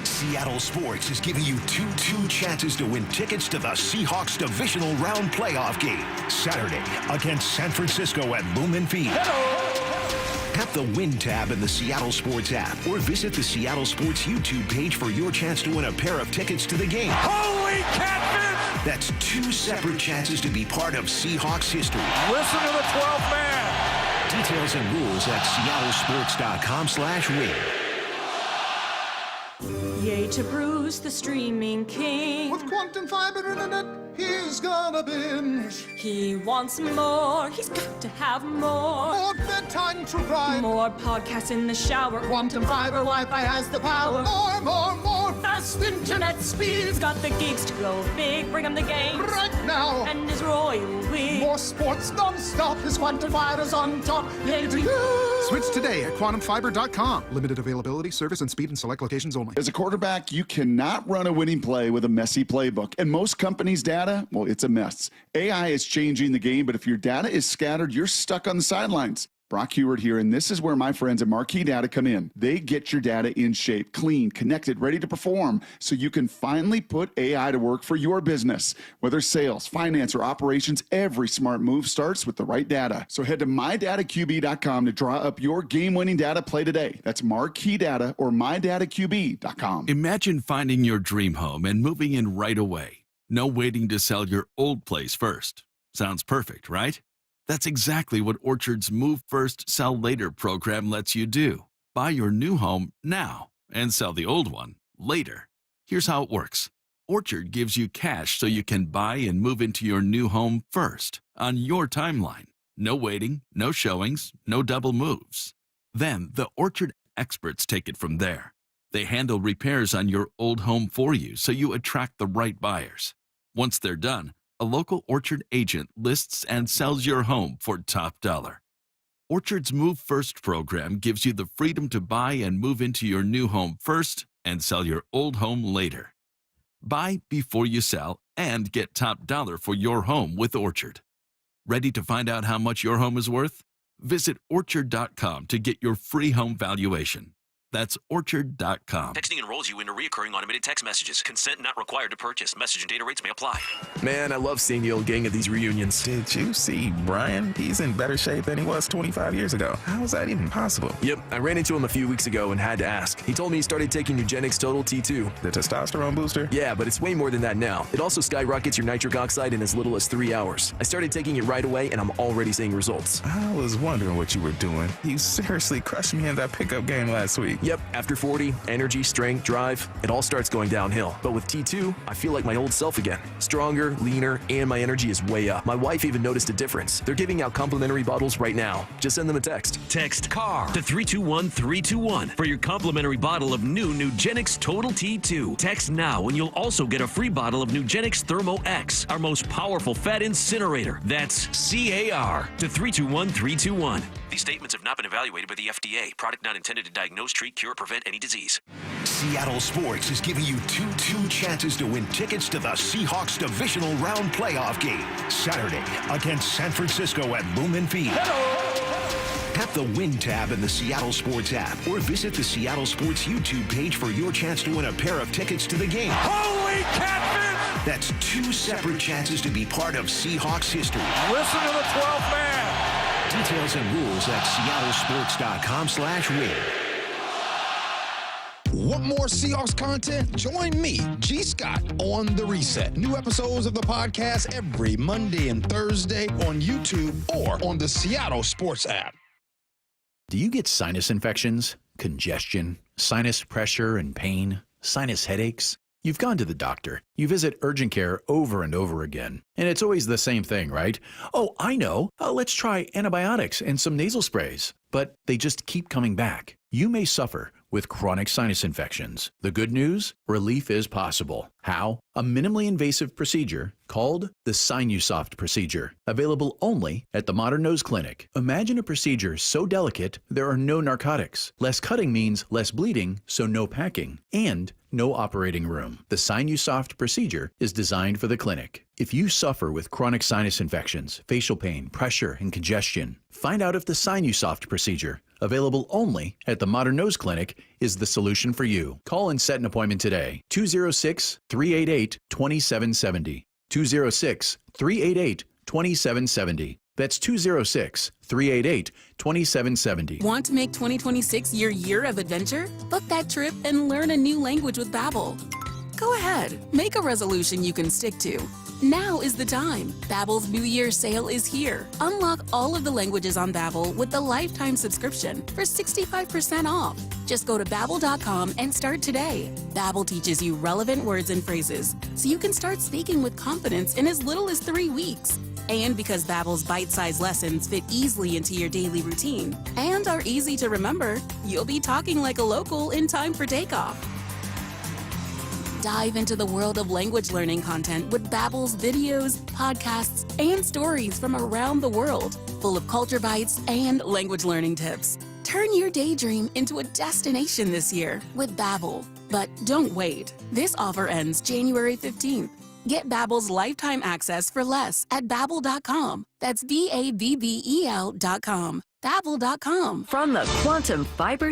Seattle Sports is giving you two chances to win tickets to the Seahawks divisional round playoff game Saturday against San Francisco at Lumen Field. Tap the Win tab in the Seattle Sports app or visit the Seattle Sports YouTube page for your chance to win a pair of tickets to the game. Holy catfish! That's 2 separate chances to be part of Seahawks history. Listen to the 12th man. Details and rules at seattlesports.com/win. Yay to Bruce, the streaming king. With quantum fiber internet, he's gonna binge. He wants more, he's got to have more. More bedtime to ride. More podcasts in the shower. Quantum fiber Wi-Fi has the power. More. Fast internet speeds. Got the geeks to go big, bring him the games. Right now. And his royal we. More sports non-stop. His quantum fiber's on top. Yay to you. Switch today at quantumfiber.com. Limited availability, service, and speed in select locations only. As a quarterback, you cannot run a winning play with a messy playbook. And most companies' data, well, it's a mess. AI is changing the game, but if your data is scattered, you're stuck on the sidelines. Brock Heward here, and this is where my friends at Marquee Data come in. They get your data in shape, clean, connected, ready to perform, so you can finally put AI to work for your business. Whether sales, finance, or operations, every smart move starts with the right data. So head to mydataqb.com to draw up your game-winning data play today. That's Marquee Data or mydataqb.com. Imagine finding your dream home and moving in right away. No waiting to sell your old place first. Sounds perfect, right? That's exactly what Orchard's Move First, Sell Later program lets you do. Buy your new home now and sell the old one later. Here's how it works. Orchard gives you cash so you can buy and move into your new home first on your timeline. No waiting, no showings, no double moves. Then the Orchard experts take it from there. They handle repairs on your old home for you so you attract the right buyers. Once they're done, a local Orchard agent lists and sells your home for top dollar. Orchard's Move First program gives you the freedom to buy and move into your new home first and sell your old home later. Buy before you sell and get top dollar for your home with Orchard. Ready to find out how much your home is worth? Visit Orchard.com to get your free home valuation. That's Orchard.com. Texting enrolls you into recurring automated text messages. Consent not required to purchase. Message and data rates may apply. Man, I love seeing the old gang at these reunions. Did you see Brian? He's in better shape than he was 25 years ago. How is that even possible? Yep, I ran into him a few weeks ago and had to ask. He told me he started taking Nugenix Total T2. The testosterone booster? Yeah, but it's way more than that now. It also skyrockets your nitric oxide in as little as 3 hours. I started taking it right away and I'm already seeing results. I was wondering what you were doing. You seriously crushed me in that pickup game last week. Yep, after 40, energy, strength, drive, it all starts going downhill. But with T2, I feel like my old self again. Stronger, leaner, and my energy is way up. My wife even noticed a difference. They're giving out complimentary bottles right now. Just send them a text. Text CAR to 321-321 for your complimentary bottle of new Nugenix Total T2. Text now and you'll also get a free bottle of Nugenix Thermo X, our most powerful fat incinerator. That's CAR to 321-321. These statements have not been evaluated by the FDA. Product not intended to diagnose, treat, cure, or prevent any disease. Seattle Sports is giving you two chances to win tickets to the Seahawks divisional round playoff game Saturday against San Francisco at Lumen Field. Tap the Win tab in the Seattle Sports app or visit the Seattle Sports YouTube page for your chance to win a pair of tickets to the game. Holy catfish! That's two separate chances to be part of Seahawks history. Listen to the 12th man. Details and rules at seattlesports.com/win. Want more Seahawks content? Join me, G. Scott, on The Reset. New episodes of the podcast every Monday and Thursday on YouTube or on the Seattle Sports app. Do you get sinus infections, congestion, sinus pressure and pain, sinus headaches? You've gone to the doctor. You visit urgent care over and over again. And it's always the same thing, right? Oh, I know. Let's try antibiotics and some nasal sprays. But they just keep coming back. You may suffer with chronic sinus infections. The good news? Relief is possible. How? A minimally invasive procedure called the Sinusoft procedure, available only at the Modern Nose Clinic. Imagine a procedure so delicate there are no narcotics. Less cutting means less bleeding, so no packing, and no operating room. The Sinusoft procedure is designed for the clinic. If you suffer with chronic sinus infections, facial pain, pressure, and congestion, find out if the Sinusoft procedure, available only at the Modern Nose Clinic, is the solution for you. Call and set an appointment today. 206-388-2770. 206-388-2770. That's 206-388-2770. Want to make 2026 your year of adventure? Book that trip and learn a new language with Babbel. Go ahead, make a resolution you can stick to. Now is the time. Babbel's New Year sale is here. Unlock all of the languages on Babbel with the lifetime subscription for 65% off. Just go to Babbel.com and start today. Babbel teaches you relevant words and phrases, so you can start speaking with confidence in as little as 3 weeks. And because Babbel's bite-sized lessons fit easily into your daily routine and are easy to remember, you'll be talking like a local in time for takeoff. Dive into the world of language learning content with Babbel's videos, podcasts, and stories from around the world, full of culture bites and language learning tips. Turn your daydream into a destination this year with Babbel. But don't wait. This offer ends January 15th. Get Babbel's lifetime access for less at Babbel.com. That's Babbel.com. Babbel.com. From the Quantum Fiber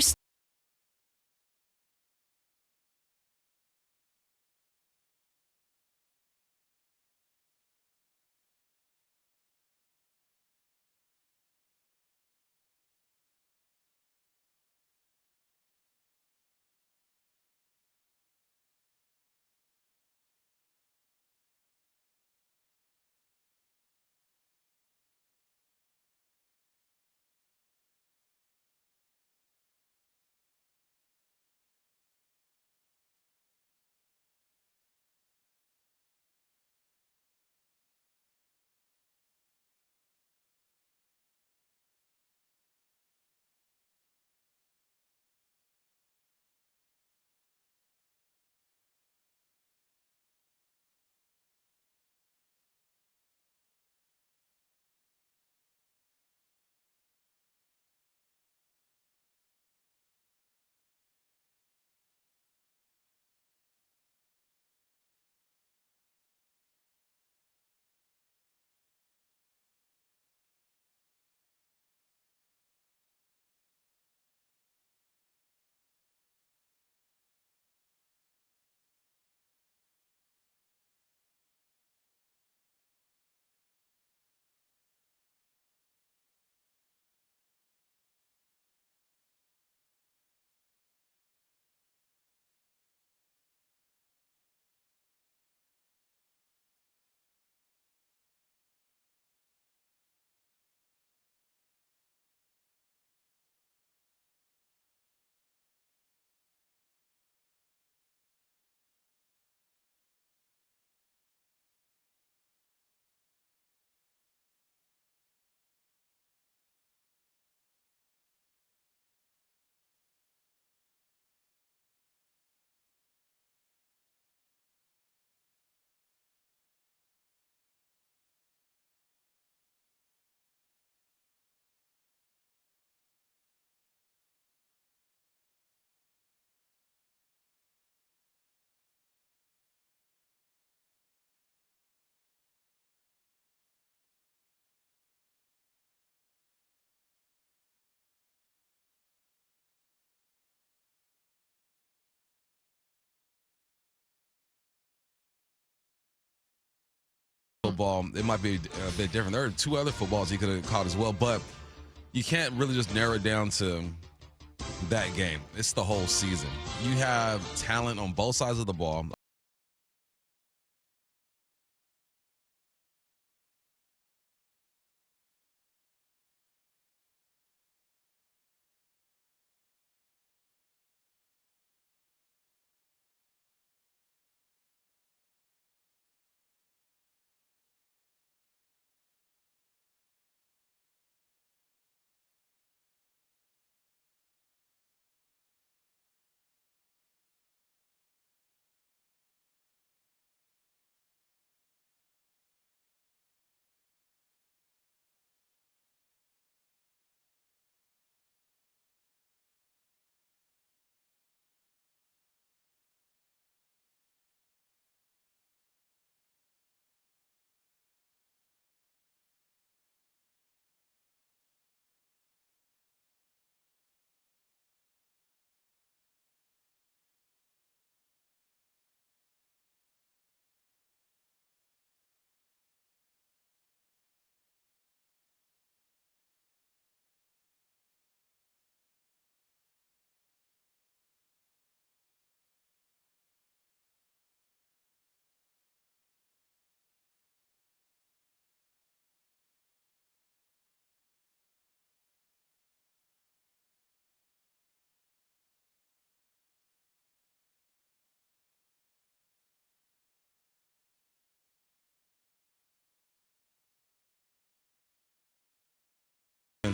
football, it might be a bit different. There are 2 other footballs he could have caught as well, but you can't really just narrow it down to that game. It's the whole season. You have talent on both sides of the ball.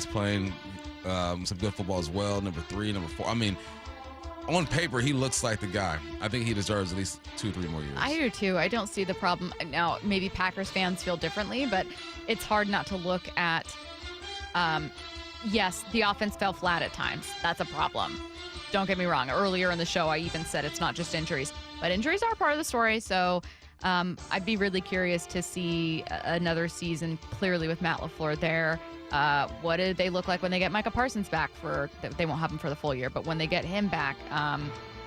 Playing some good football as well. Number 3, number 4. I mean, on paper, he looks like the guy. I think he deserves at least 2-3 more years. I do too. I don't see the problem. Now, maybe Packers fans feel differently, but it's hard not to look at, yes, the offense fell flat at times. That's a problem. Don't get me wrong. Earlier in the show, I even said it's not just injuries, but injuries are part of the story. So I'd be really curious to see another season clearly with Matt LaFleur there. What did they look like when they get Micah Parsons back? They won't have him for the full year, but when they get him back,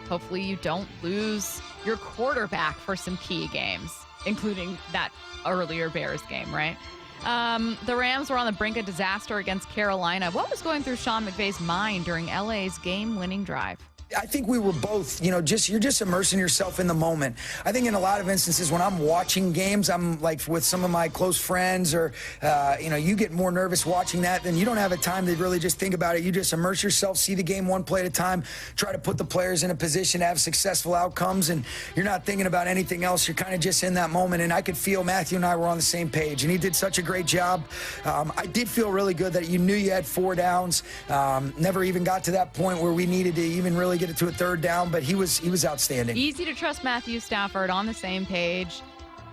hopefully you don't lose your quarterback for some key games, including that earlier Bears game, right? The Rams were on the brink of disaster against Carolina. What was going through Sean McVay's mind during LA's game-winning drive? I think we were both, you're just immersing yourself in the moment. I think in a lot of instances when I'm watching games, I'm like with some of my close friends or, you get more nervous watching that, then you don't have a time to really just think about it. You just immerse yourself, see the game one play at a time, try to put the players in a position to have successful outcomes, and you're not thinking about anything else. You're kind of just in that moment, and I could feel Matthew and I were on the same page, and he did such a great job. I did feel really good that you knew you had 4 downs. Never even got to that point where we needed to even really get it to a 3rd down, but he was outstanding. Easy to trust Matthew Stafford, on the same page.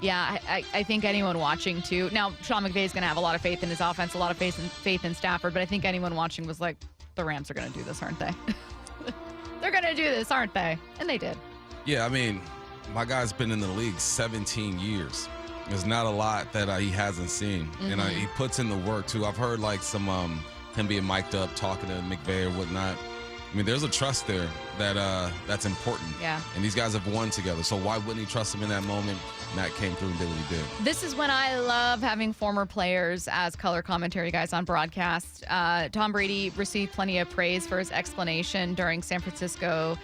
Yeah, I think anyone watching too. Now, Sean McVay is going to have a lot of faith in his offense, a lot of faith in Stafford, but I think anyone watching was like, the Rams are going to do this, aren't they? They're going to do this, aren't they? And they did. Yeah, I mean, my guy's been in the league 17 years. There's not a lot that he hasn't seen, and he puts in the work too. I've heard like some him being mic'd up, talking to McVay or whatnot. I mean, there's a trust there that's important. Yeah. And these guys have won together, so why wouldn't he trust him in that moment? Matt came through and did what he did. This is when I love having former players as color commentary guys on broadcast. Tom Brady received plenty of praise for his explanation during San Francisco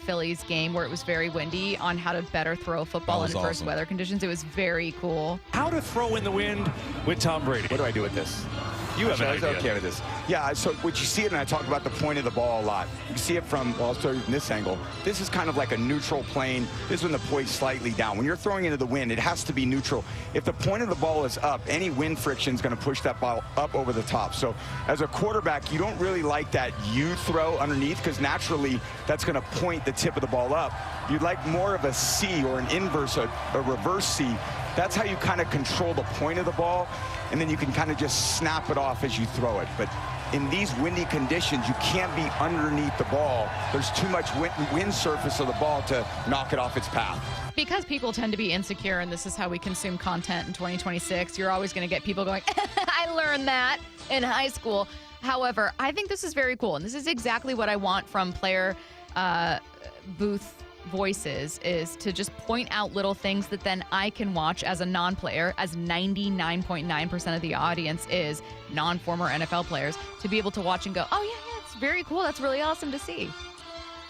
Phillies game where it was very windy on how to better throw football in adverse weather conditions. It was very cool. How to throw in the wind with Tom Brady. What do I do with this? You have an idea. Okay with this. Yeah, so what you see it, and I talk about the point of the ball a lot. You see it from, well, I'll start from this angle. This is kind of like a neutral plane. This is when the point's slightly down. When you're throwing into the wind, it has to be neutral. If the point of the ball is up, any wind friction is going to push that ball up over the top. So as a quarterback, you don't really like that U throw underneath because naturally that's going to point the tip of the ball up. You'd like more of a C or an inverse, a reverse C. That's how you kind of control the point of the ball, and then you can kind of just snap it off as you throw it. But in these windy conditions, you can't be underneath the ball. There's too much wind surface of the ball to knock it off its path. Because people tend to be insecure, and this is how we consume content in 2026, you're always going to get people going, I learned that in high school. However, I think this is very cool, and this is exactly what I want from player booth voices is to just point out little things that then I can watch as a non-player, as 99.9% of the audience is non-former NFL players, to be able to watch and go, oh, yeah, it's very cool. That's really awesome to see.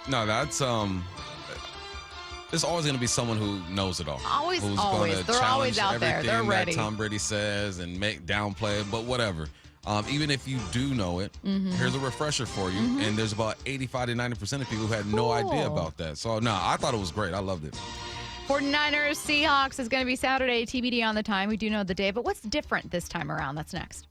No, that's there's always going to be someone who knows it all. Always. They're always out there. They're ready. That Tom Brady says and make downplay it, but whatever. Even if you do know it, here's a refresher for you. And there's about 85 to 90% of people who had no idea about that. So, no, I thought it was great. I loved it. 49ers Seahawks is going to be Saturday, TBD on the time. We do know the day, but what's different this time around? That's next.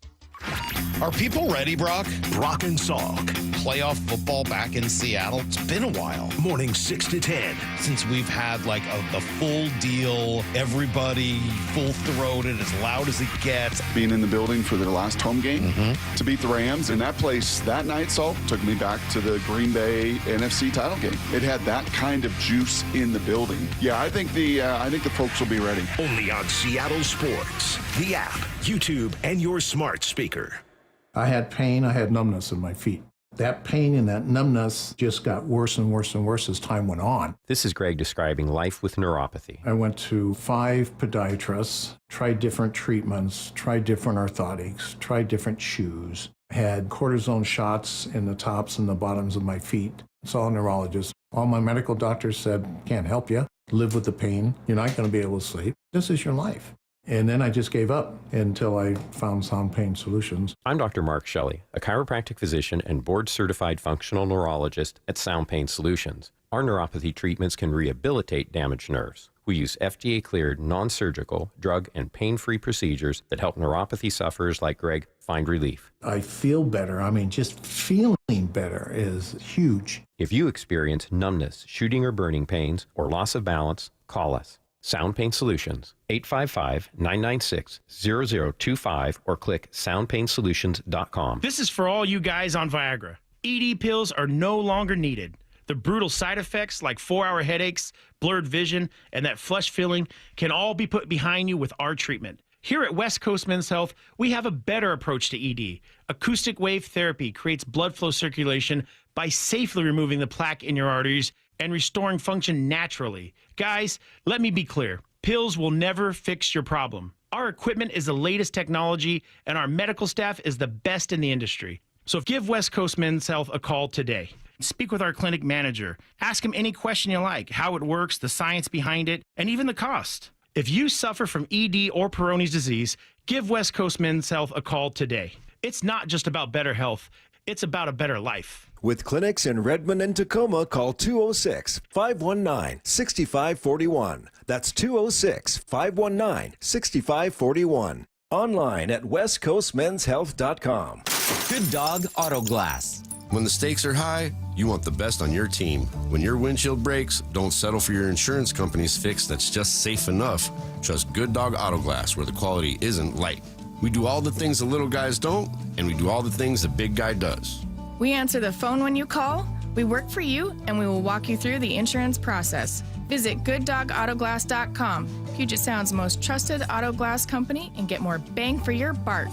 Are people ready, Brock? Brock and Salk. Playoff football back in Seattle. It's been a while. Morning 6 to 10. Since we've had like the full deal, everybody full-throated, as loud as it gets. Being in the building for their last home game to beat the Rams, and that place that night, Salt, took me back to the Green Bay NFC title game. It had that kind of juice in the building. Yeah, I think the folks will be ready. Only on Seattle Sports, the app, YouTube, and your smart speaker. I had pain, I had numbness in my feet. That pain and that numbness just got worse and worse and worse as time went on. This is Greg describing life with neuropathy. I went to 5 podiatrists, tried different treatments, tried different orthotics, tried different shoes, had cortisone shots in the tops and the bottoms of my feet. Saw a neurologist. All my medical doctors said, can't help you. Live with the pain. You're not going to be able to sleep. This is your life. And then I just gave up until I found Sound Pain Solutions. I'm Dr. Mark Shelley, a chiropractic physician and board-certified functional neurologist at Sound Pain Solutions. Our neuropathy treatments can rehabilitate damaged nerves. We use FDA-cleared, non-surgical, drug, and pain-free procedures that help neuropathy sufferers like Greg find relief. I feel better. I mean, just feeling better is huge. If you experience numbness, shooting or burning pains, or loss of balance, call us. Sound Pain Solutions, 855-996-0025, or click soundpainsolutions.com. This is for all you guys on Viagra. ED pills are no longer needed. The brutal side effects like 4-hour headaches, blurred vision, and that flush feeling can all be put behind you with our treatment. Here at West Coast Men's Health, we have a better approach to ED. Acoustic wave therapy creates blood flow circulation by safely removing the plaque in your arteries and restoring function naturally. Guys, let me be clear. Pills will never fix your problem. Our equipment is the latest technology, and our medical staff is the best in the industry. So give West Coast Men's Health a call today. Speak with our clinic manager. Ask him any question you like, how it works, the science behind it, and even the cost. If you suffer from ED or Peyronie's disease, give West Coast Men's Health a call today. It's not just about better health. It's about a better life. With clinics in Redmond and Tacoma, call 206-519-6541. That's 206-519-6541. Online at westcoastmenshealth.com. Good Dog Auto Glass. When the stakes are high, you want the best on your team. When your windshield breaks, don't settle for your insurance company's fix that's just safe enough. Trust Good Dog Auto Glass, where the quality isn't light. We do all the things the little guys don't, and we do all the things the big guy does. We answer the phone when you call, we work for you, and we will walk you through the insurance process. Visit GoodDogAutoGlass.com, Puget Sound's most trusted auto glass company, and get more bang for your buck.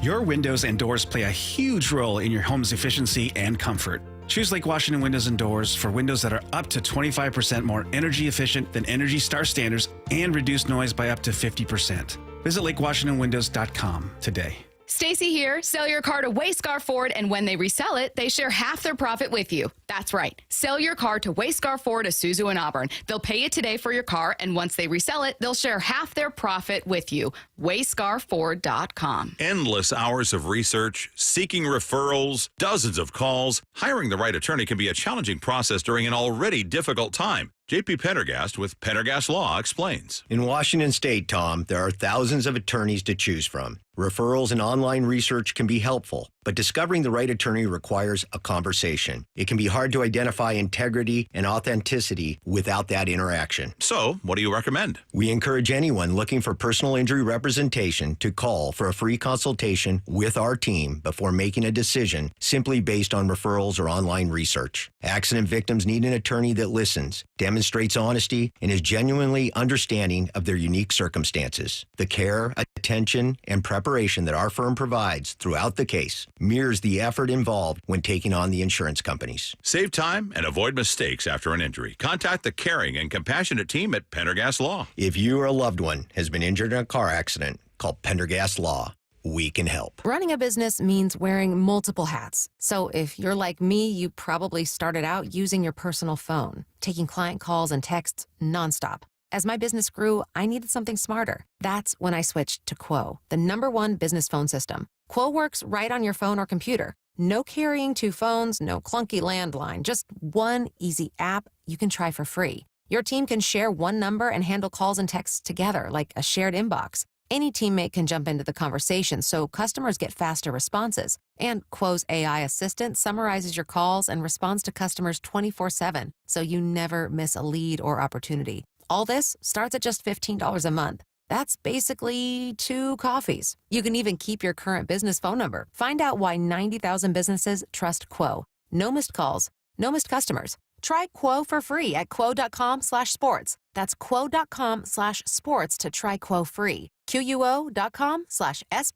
Your windows and doors play a huge role in your home's efficiency and comfort. Choose Lake Washington Windows and Doors for windows that are up to 25% more energy efficient than Energy Star standards and reduce noise by up to 50%. Visit LakeWashingtonWindows.com today. Stacy here. Sell your car to Wayscar Ford, and when they resell it, they share half their profit with you. That's right. Sell your car to Wayscar Ford, Isuzu, and Auburn. They'll pay you today for your car, and once they resell it, they'll share half their profit with you. WayscarFord.com. Endless hours of research, seeking referrals, dozens of calls. Hiring the right attorney can be a challenging process during an already difficult time. J.P. Pendergast with Pendergast Law explains. In Washington State, Tom, there are thousands of attorneys to choose from. Referrals and online research can be helpful, but discovering the right attorney requires a conversation. It can be hard to identify integrity and authenticity without that interaction. So, what do you recommend? We encourage anyone looking for personal injury representation to call for a free consultation with our team before making a decision simply based on referrals or online research. Accident victims need an attorney that listens, demonstrates honesty, and is genuinely understanding of their unique circumstances. The care, attention, and preparation preparation that our firm provides throughout the case mirrors the effort involved when taking on the insurance companies. Save time and avoid mistakes after an injury. Contact the caring and compassionate team at Pendergast Law. If you or a loved one has been injured in a car accident, call Pendergast Law. We can help. Running a business means wearing multiple hats. So if you're like me, you probably started out using your personal phone, taking client calls and texts nonstop. As my business grew, I needed something smarter. That's when I switched to Quo, the #1 business phone system. Quo works right on your phone or computer. No carrying 2 phones, no clunky landline, just one easy app you can try for free. Your team can share one number and handle calls and texts together like a shared inbox. Any teammate can jump into the conversation, so customers get faster responses. And Quo's AI assistant summarizes your calls and responds to customers 24/7, so you never miss a lead or opportunity. All this starts at just $15 a month. That's basically 2 coffees. You can even keep your current business phone number. Find out why 90,000 businesses trust Quo. No missed calls, no missed customers. Try Quo for free at quo.com/sports. That's quo.com/sports to try Quo free. QUO.com/SPORTS. Let's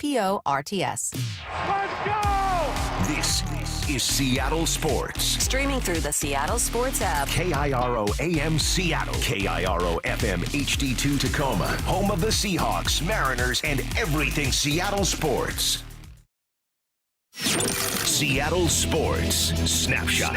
go! This is Seattle Sports. Streaming through the Seattle Sports app. KIRO AM Seattle. KIRO FM HD2 Tacoma. Home of the Seahawks, Mariners, and everything Seattle sports. Seattle Sports Snapshot.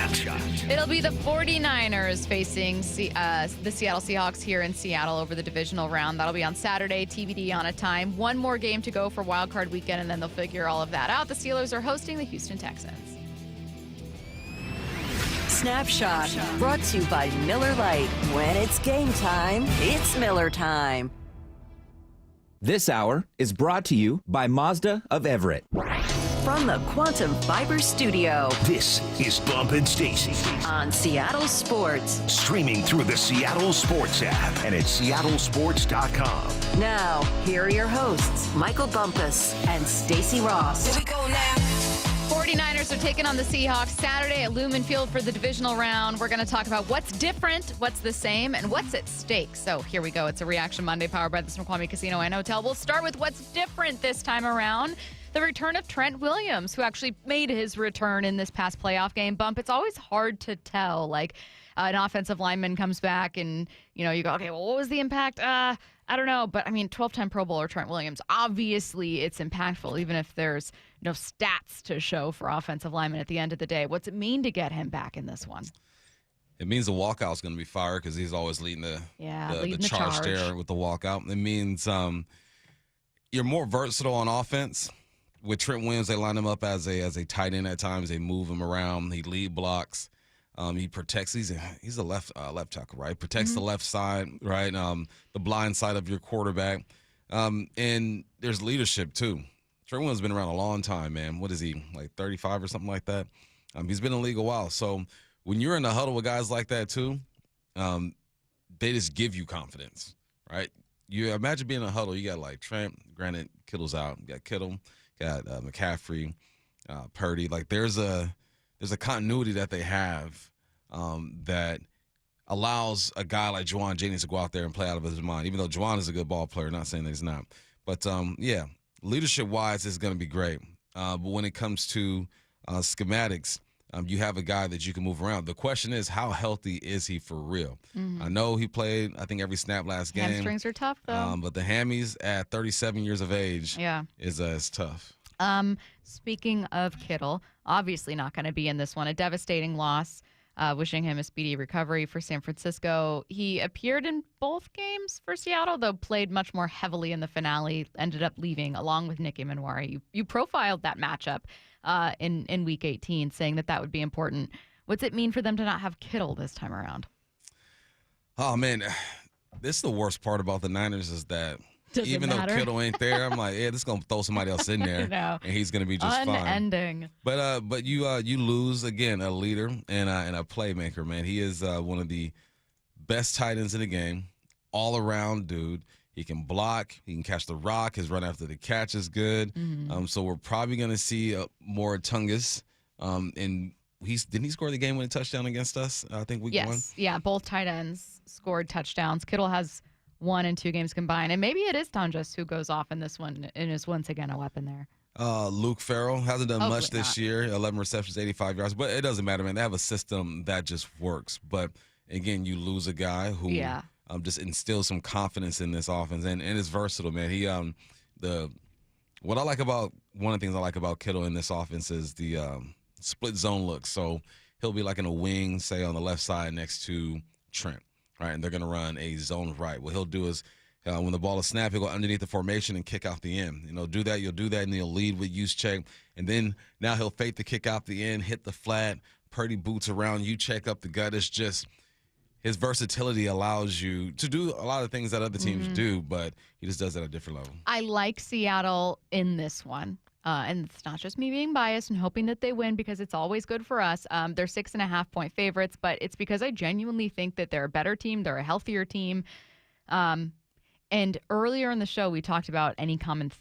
It'll be the 49ers facing the Seattle Seahawks here in Seattle over the divisional round. That'll be on Saturday, TBD on a time. One more game to go for Wild Card Weekend, and then they'll figure all of that out. The Steelers are hosting the Houston Texans. Snapshot, brought to you by Miller Lite. When it's game time, it's Miller time. This hour is brought to you by Mazda of Everett. From the Quantum Fiber Studio. This is Bump and Stacy. On Seattle Sports. Streaming through the Seattle Sports app and at seattlesports.com. Now, here are your hosts, Michael Bumpus and Stacy Ross. Here we go now. 49ers are taking on the Seahawks Saturday at Lumen Field for the divisional round. We're going to talk about what's different, what's the same, and what's at stake. So here we go. It's a Reaction Monday powered by the Snoqualmie Casino and Hotel. We'll start with what's different this time around. The return of Trent Williams, who actually made his return in this past playoff game. Bump, it's always hard to tell. Like, an offensive lineman comes back and, you go, okay, well, what was the impact? I don't know. But, 12-time Pro Bowler Trent Williams, obviously it's impactful, even if there's no stats to show for offensive linemen at the end of the day. What's it mean to get him back in this one? It means the walkout's going to be fire because he's always leading the charge there with the walkout. It means you're more versatile on offense. With Trent Williams, they line him up as a tight end at times. They move him around. He lead blocks. He protects. He's a left tackle, right? Protects the left side, right? The blind side of your quarterback. And there's leadership too. Trent Williams has been around a long time, man. What is he, like 35 or something like that? He's been in the league a while. So when you're in the huddle with guys like that too, they just give you confidence, right? You imagine being in a huddle. You got like Trent. Granted, Kittle's out. You got Kittle. Got McCaffrey, Purdy. Like there's a continuity that they have that allows a guy like Juwan Jennings to go out there and play out of his mind. Even though Juwan is a good ball player, not saying that he's not. But leadership wise, it's going to be great. But when it comes to schematics, you have a guy that you can move around. The question is, how healthy is he for real? I know he played, I think, every snap last game. Hamstrings are tough, though. But the hammies at 37 years of age is tough. Speaking of Kittle, obviously not going to be in this one. A devastating loss. Wishing him a speedy recovery for San Francisco. He appeared in both games for Seattle, though played much more heavily in the finale, ended up leaving along with Nicky Manwari. You profiled that matchup in Week 18, saying that would be important. What's it mean for them to not have Kittle this time around? Oh, man. This is the worst part about the Niners is that even though Kittle ain't there, I'm like, this is going to throw somebody else in there, and he's going to be just fine. Unending. But you lose, again, a leader and a playmaker, man. He is one of the best tight ends in the game, all-around dude. He can block. He can catch the rock. His run after the catch is good. So we're probably going to see more Tungus. And didn't he score the game-winning touchdown against us, I think, week one? Yeah, both tight ends scored touchdowns. Kittle has 1 and 2 games combined. And maybe it is Tonjes who goes off in this one and is once again a weapon there. Luke Farrell hasn't done Hopefully much this year. 11 receptions, 85 yards. But it doesn't matter, man. They have a system that just works. But, again, you lose a guy who just instills some confidence in this offense. And is versatile, man. He one of the things I like about Kittle in this offense is the split zone look. So he'll be like in a wing, say on the left side next to Trent, right? And they're going to run a zone right. What he'll do is when the ball is snapped, he'll go underneath the formation and kick out the end. You'll do that, and he'll lead with use check. And then now he'll fake the kick out the end, hit the flat, Purdy boots around, you check up the gut. It's just his versatility allows you to do a lot of things that other teams do, but he just does it at a different level. I like Seattle in this one. And it's not just me being biased and hoping that they win because it's always good for us. They're 6.5-point favorites, but it's because I genuinely think that they're a better team. They're a healthier team. And earlier in the show, we talked about any common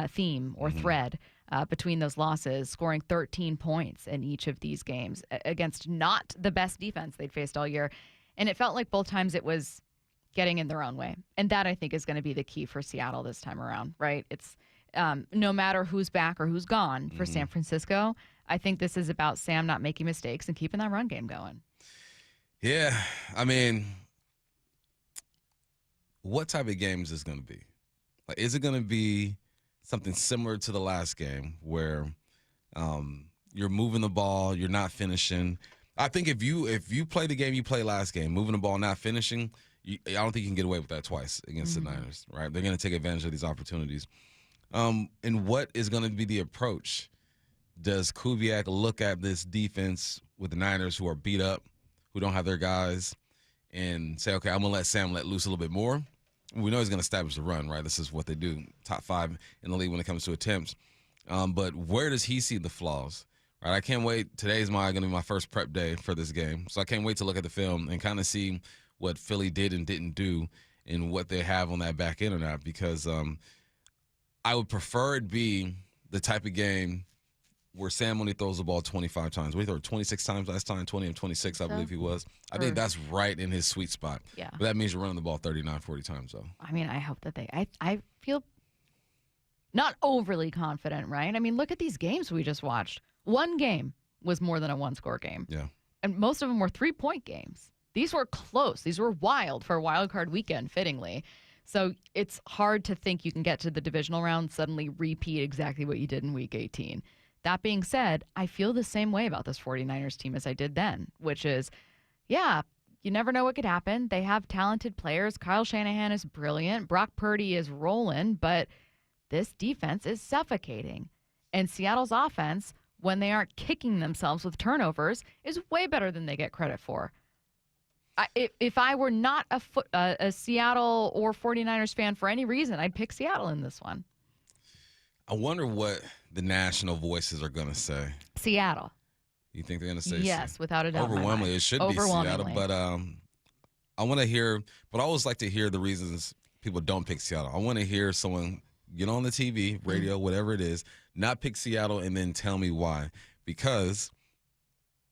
theme or thread between those losses, scoring 13 points in each of these games against not the best defense they'd faced all year. And it felt like both times it was getting in their own way. And that, I think, is going to be the key for Seattle this time around, right? It's no matter who's back or who's gone for San Francisco, I think this is about Sam not making mistakes and keeping that run game going. Yeah, I mean, what type of game is this going to be? Like, is it going to be something similar to the last game where you're moving the ball, you're not finishing? I think if you play the game you played last game, moving the ball, not finishing, I don't think you can get away with that twice against the Niners, right? They're going to take advantage of these opportunities. And what is going to be the approach? Does Kubiak look at this defense with the Niners who are beat up, who don't have their guys, and say, okay, I'm going to let Sam let loose a little bit more? We know he's going to establish the run, right? This is what they do, top 5 in the league when it comes to attempts. But where does he see the flaws? Right, I can't wait. Today's going to be my first prep day for this game, so I can't wait to look at the film and kind of see what Philly did and didn't do and what they have on that back end or not, because I would prefer it be the type of game where Sam only throws the ball 25 times. We threw 26 times last time, 20 and 26, I believe he was. I think that's right in his sweet spot. Yeah. But that means you're running the ball 39, 40 times, though. I mean, I hope that I feel not overly confident, right? I mean, look at these games we just watched. One game was more than a one-score game. Yeah. And most of them were 3-point games. These were close. These were wild for a wild card weekend, fittingly. So it's hard to think you can get to the divisional round, suddenly repeat exactly what you did in Week 18. That being said, I feel the same way about this 49ers team as I did then, which is, yeah, you never know what could happen. They have talented players. Kyle Shanahan is brilliant. Brock Purdy is rolling, but this defense is suffocating. And Seattle's offense, when they aren't kicking themselves with turnovers, is way better than they get credit for. If I were not a Seattle or 49ers fan for any reason, I'd pick Seattle in this one. I wonder what the national voices are going to say. Seattle. You think they're going to say yes, without a doubt. Overwhelmingly, it should be Seattle. But I want to hear, but I always like to hear the reasons people don't pick Seattle. I want to hear someone get on the TV, radio, whatever it is, not pick Seattle and then tell me why. Because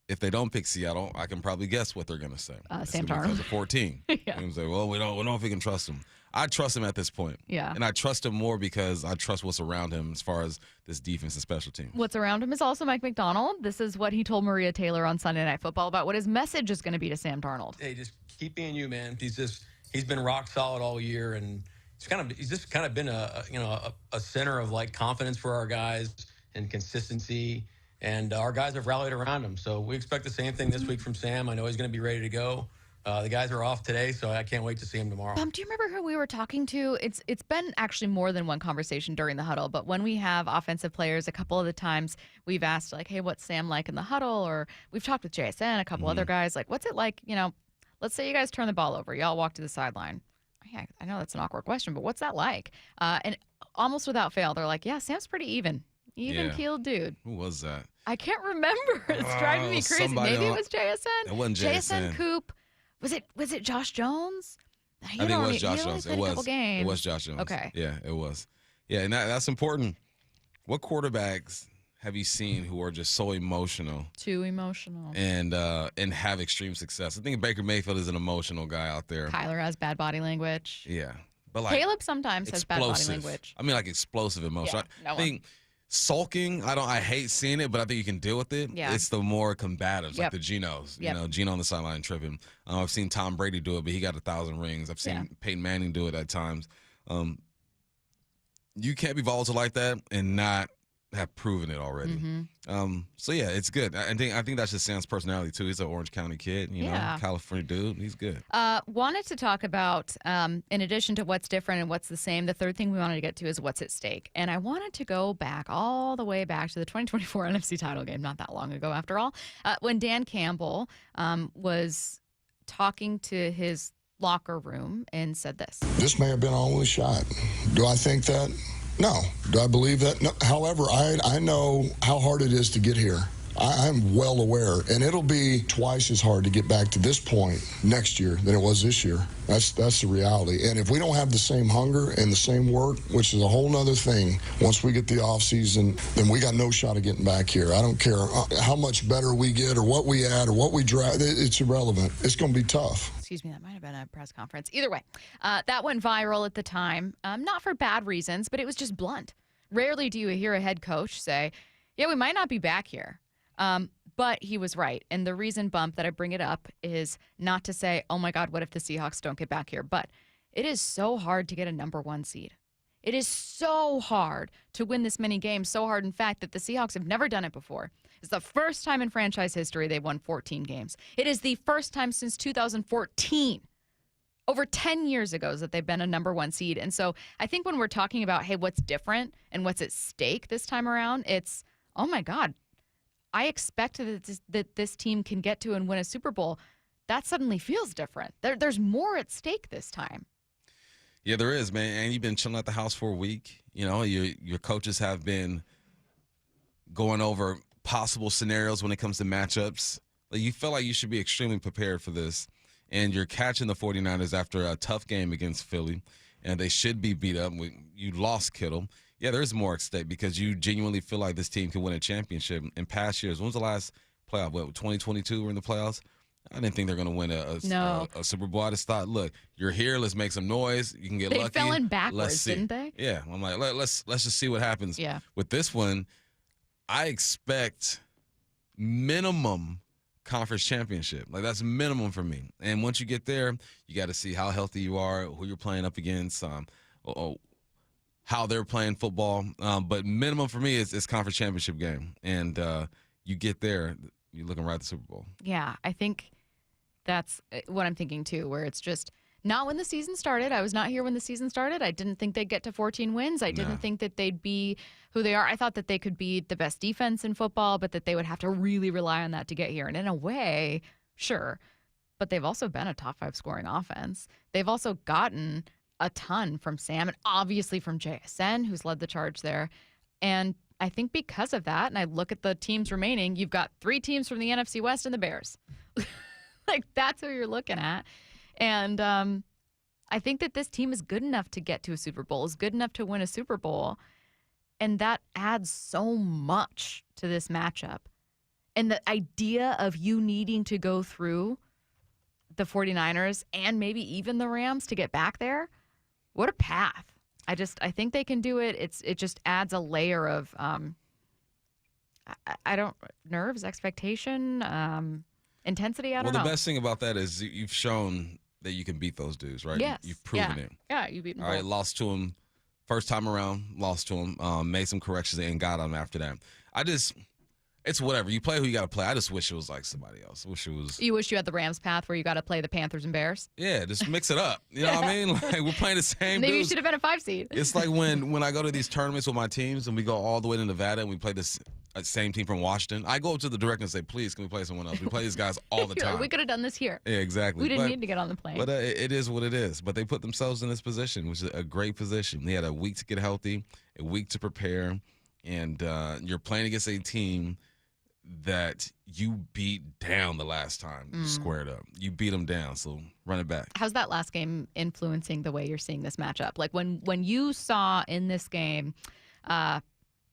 if they don't pick Seattle, I can probably guess what they're going to say. Sam Darnold. Because of 14. Yeah. And say, well, we don't know if we can trust him. I trust him at this point. Yeah. And I trust him more because I trust what's around him as far as this defense and special teams. What's around him is also Mike McDonald. This is what he told Maria Taylor on Sunday Night Football about what his message is going to be to Sam Darnold. Hey, just keep being you, man. He's been rock solid all year, and he's just kind of been a center of like confidence for our guys and consistency. And our guys have rallied around him. So we expect the same thing this week from Sam. I know he's going to be ready to go. The guys are off today, so I can't wait to see him tomorrow. Do you remember who we were talking to? It's been actually more than one conversation during the huddle, but when we have offensive players, a couple of the times we've asked, like, hey, what's Sam like in the huddle? Or we've talked with JSN, a couple other guys, like, what's it like, let's say you guys turn the ball over. Y'all walk to the sideline. Yeah, I know that's an awkward question, but what's that like? And almost without fail, they're like, yeah, Sam's pretty even-keeled dude. Who was that? I can't remember. It's driving me crazy. Maybe it was JSN. It wasn't JSN. Coop. Was it Josh Jones? I think it was Josh Jones. It was Josh Jones. Okay. Yeah, it was. Yeah, and that's important. What quarterbacks have you seen who are just so emotional? Too emotional. And have extreme success. I think Baker Mayfield is an emotional guy out there. Kyler has bad body language. Yeah. But like Caleb sometimes has bad body language. I mean, like explosive emotion. Yeah, I think sulking, I hate seeing it, but I think you can deal with it. Yeah. It's the more combatives, like Yep. the Genos. Yep. You know, Geno on the sideline tripping. I've seen Tom Brady do it, but he got 1,000 rings. I've seen Peyton Manning do it at times. You can't be volatile like that and not have proven it already. So yeah, it's good. I think that's just Sam's personality too. He's an Orange County kid, you know, California dude. He's good. Wanted to talk about, in addition to what's different and what's the same, the third thing we wanted to get to is what's at stake. And I wanted to go back all the way back to the 2024 NFC title game, not that long ago after all, when Dan Campbell was talking to his locker room and said this. This may have been our only shot. Do I think that? No. Do I believe that? No. However, I know how hard it is to get here. I'm well aware, and it'll be twice as hard to get back to this point next year than it was this year. That's the reality. And if we don't have the same hunger and the same work, which is a whole nother thing, once we get the offseason, then we got no shot of getting back here. I don't care how much better we get or what we add or what we drive. It's irrelevant. It's going to be tough. Excuse me, that might have been a press conference. Either way, that went viral at the time, not for bad reasons, but it was just blunt. Rarely do you hear a head coach say, yeah, we might not be back here. But he was right. And the reason, Bump, that I bring it up is not to say, oh, my God, what if the Seahawks don't get back here? But it is so hard to get a number one seed. It is so hard to win this many games, so hard, in fact, that the Seahawks have never done it before. It's the first time in franchise history they've won 14 games. It is the first time since 2014, over 10 years ago, that they've been a number one seed. And so I think when we're talking about, hey, what's different and what's at stake this time around, it's, oh, my God, I expect that this team can get to and win a Super Bowl. That suddenly feels different. There's more at stake this time. Yeah, there is, man. And you've been chilling at the house for a week. You know, your coaches have been going over possible scenarios when it comes to matchups. Like, you feel like you should be extremely prepared for this. And you're catching the 49ers after a tough game against Philly, and they should be beat up. You lost Kittle. Yeah, there's more at stake because you genuinely feel like this team can win a championship. In past years, when was the last playoff? What, 2022 we're in the playoffs? I didn't think they're going to win a Super Bowl. I just thought, look, you're here. Let's make some noise. You can get lucky. They fell in backwards, didn't they? Yeah. I'm like, let's just see what happens. Yeah. With this one, I expect minimum conference championship. Like, that's minimum for me. And once you get there, you got to see how healthy you are, who you're playing up against, how they're playing football. But minimum for me is conference championship game. And you get there, you're looking right at the Super Bowl. Yeah, I think that's what I'm thinking too, where it's just not when the season started. I was not here when the season started. I didn't think they'd get to 14 wins. I didn't think that they'd be who they are. I thought that they could be the best defense in football, but that they would have to really rely on that to get here. And in a way, sure. But they've also been a top 5 scoring offense. They've also gotten a ton from Sam and obviously from JSN, who's led the charge there. And I think because of that, and I look at the teams remaining, you've got 3 teams from the NFC West and the Bears. Like, that's who you're looking at. And I think that this team is good enough to get to a Super Bowl, is good enough to win a Super Bowl. And that adds so much to this matchup. And the idea of you needing to go through the 49ers and maybe even the Rams to get back there, what a path. I think they can do it. It just adds a layer of nerves, expectation, intensity. I don't know. Well, the best thing about that is you've shown that you can beat those dudes, right? Yes. You've proven it. Yeah, you beat them. All right, lost to them first time around, lost to them, made some corrections and got on them after that. It's whatever. You play who you got to play. I just wish it was like somebody else. You wish you had the Rams path where you got to play the Panthers and Bears? Yeah, just mix it up. You know what I mean? Like, we're playing the same Maybe dudes. you should have been a 5 seed. It's like when I go to these tournaments with my teams and we go all the way to Nevada and we play this same team from Washington. I go up to the director and say, please, can we play someone else? We play these guys all the time. We could have done this here. Yeah, exactly. We didn't need to get on the plane. But it is what it is. But they put themselves in this position, which is a great position. They had a week to get healthy, a week to prepare, and you're playing against a team that you beat down the last time you squared up. You beat them down, so run it back. How's that last game influencing the way you're seeing this matchup? Like when you saw in this game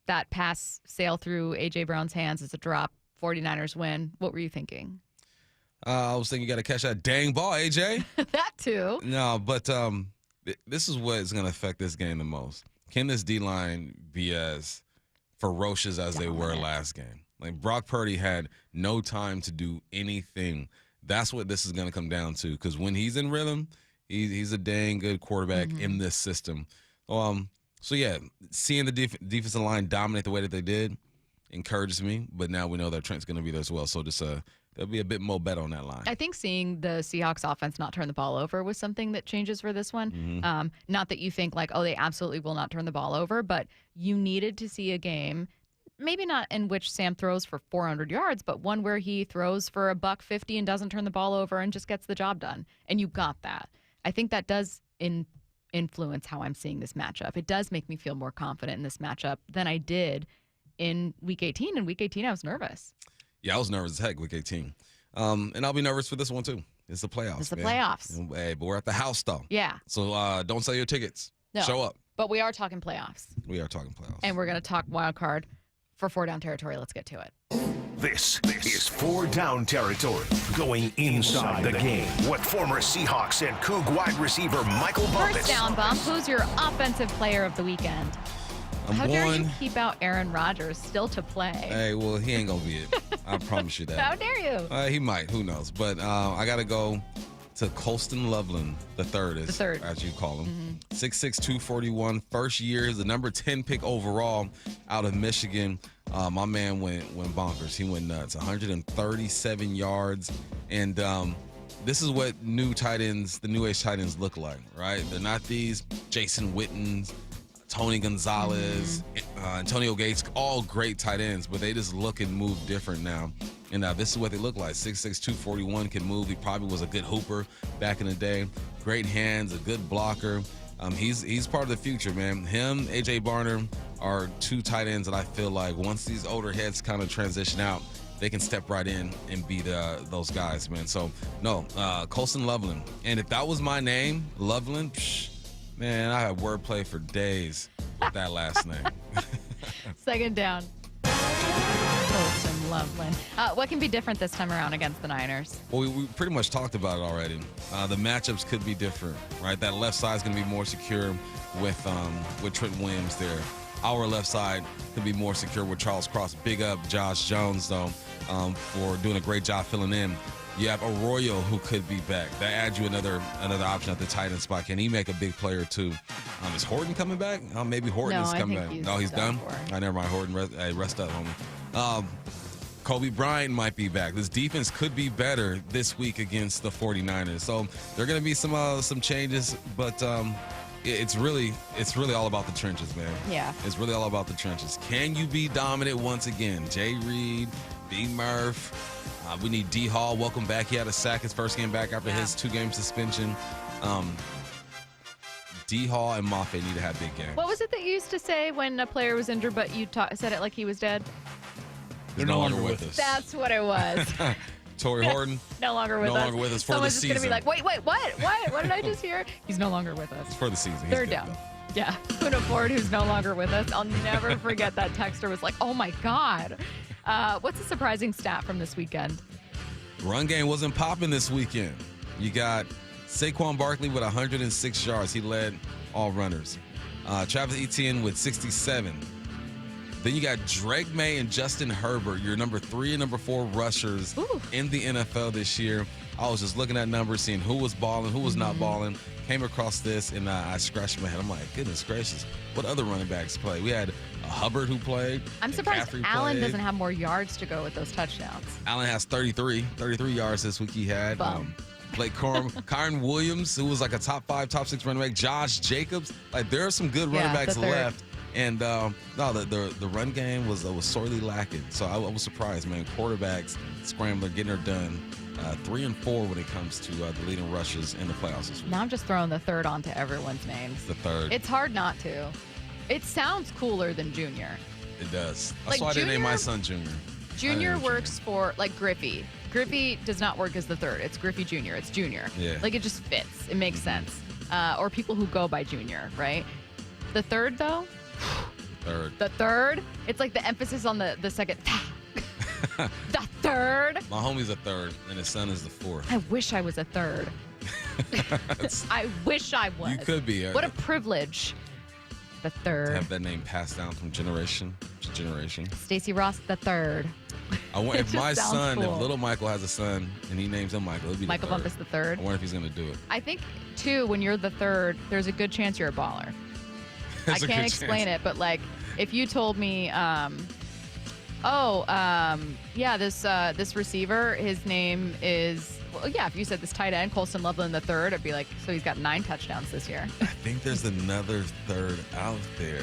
that pass sail through A.J. Brown's hands as a drop. 49ers win. What were you thinking? I was thinking you got to catch that dang ball, AJ. That too. No, but this is what is going to affect this game the most. Can this D-line be as ferocious as they were last game? Like, Brock Purdy had no time to do anything. That's what this is going to come down to, because when he's in rhythm, he's a dang good quarterback in this system. So, yeah, seeing the defensive line dominate the way that they did encourages me, but now we know that Trent's going to be there as well. So just there'll be a bit more bet on that line. I think seeing the Seahawks offense not turn the ball over was something that changes for this one. Not that you think like, oh, they absolutely will not turn the ball over, but you needed to see a game, maybe not in which Sam throws for 400 yards, but one where he throws for $150 and doesn't turn the ball over and just gets the job done. And you got that. I think that does influence how I'm seeing this matchup. It does make me feel more confident in this matchup than I did in Week 18. In Week 18, I was nervous. Yeah, I was nervous as heck Week 18. And I'll be nervous for this one, too. It's the playoffs. It's the man. playoffs. Hey, but we're at the house, though. Yeah. So don't sell your tickets. No. Show up. But we are talking playoffs. We are talking playoffs. And we're going to talk wild card for 4 down territory. Let's get to it. This is 4 down territory, going inside the game with former Seahawks and Coug wide receiver Michael Bumpus. First down, Bump. Who's your offensive player of the weekend? How dare you keep out Aaron Rodgers still to play? Hey, well, he ain't going to be it. I promise you that. How dare you? He might. Who knows? But I got to go to Colston Loveland, the third, as you call him. 6'6", 241. First year. He's the number 10 pick overall out of Michigan. My man went bonkers. He went nuts. 137 yards. And this is what new tight ends, the new age tight ends look like, right? They're not these Jason Wittens, Tony Gonzalez, Antonio Gates, all great tight ends, but they just look and move different now. And this is what they look like. 6'6", 241, can move. He probably was a good hooper back in the day. Great hands, a good blocker. He's part of the future, man. Him, A.J. Barner are two tight ends that I feel like once these older heads kind of transition out, they can step right in and be those guys, man. So, no, Colston Loveland. And if that was my name, Loveland, man, I had wordplay for days with that last name. Second down. Colston Loveland. What can be different this time around against the Niners? Well, we pretty much talked about it already. The matchups could be different, right? That left side is going to be more secure with Trent Williams there. Our left side could be more secure with Charles Cross. Big up Josh Jones, though, for doing a great job filling in. You have Arroyo, who could be back. That adds you another option at the tight end spot. Can he make a big player, too? Is Horton coming back? Maybe Horton is coming back. No, he's done? Never mind. Horton, rest up, homie. Kobe Bryant might be back. This defense could be better this week against the 49ers. So there are going to be some changes, but it's really all about the trenches, man. Yeah. It's really all about the trenches. Can you be dominant once again? Jay Reed, B. Murph. We need D. Hall. Welcome back. He had a sack his first game back after his 2-game suspension. D. Hall and Moffitt need to have big games. What was it that you used to say when a player was injured, but you said it like he was dead? They're no longer with us. That's what it was. Torrey Horton. No longer with us. No longer with us for Someone's the just season. going to be like, wait, what did I just hear? He's no longer with us. It's for the season. He's Third good, down. though. Yeah. Kuna Ford, who's no longer with us. I'll never forget that texter was like, oh my God. What's a surprising stat from this weekend? Run game wasn't popping this weekend. You got Saquon Barkley with 106 yards. He led all runners. Travis Etienne with 67. Then you got Drake May and Justin Herbert, your number 3 and number 4 rushers in the NFL this year. I was just looking at numbers, seeing who was balling, who was not balling. Came across this, and I scratched my head. I'm like, goodness gracious, what other running backs play? We had Hubbard who played. I'm surprised McCaffrey Allen played. doesn't have more yards to go with those touchdowns. Allen has 33 yards this week he had. Blake Kyron Williams, who was like a top 5, top 6 running back. Josh Jacobs. Like, there are some good running backs left. And the run game was sorely lacking. So I was surprised, man. Quarterbacks, scrambler, getting her done. 3 and 4 when it comes to the leading rushes in the playoffs this week. Now I'm just throwing the third onto everyone's names. The third. It's hard not to. It sounds cooler than Junior. It does. That's why I didn't name my son Junior. Junior works for, like, Griffey. Griffey does not work as the third. It's Griffey Jr. It's Junior. Yeah. Like, it just fits. It makes sense. Or people who go by Junior, right? The third, though, Third. The third? It's like the emphasis on the second. The third? My homie's a third, and his son is the fourth. I wish I was a third. I wish I was. You could be. What a privilege. The third. Have that name passed down from generation to generation. Stacy Ross, the third. I wonder if my son, cool. if little Michael has a son and he names him Michael, it'll be Michael the third. Bumpus the third. I wonder if he's going to do it. I think, too, when you're the third, there's a good chance you're a baller. I can't explain it, but like if you told me, this receiver, his name is, well, yeah, if you said this tight end, Colston Loveland the third, I'd be like, so he's got 9 touchdowns this year. I think there's another third out there.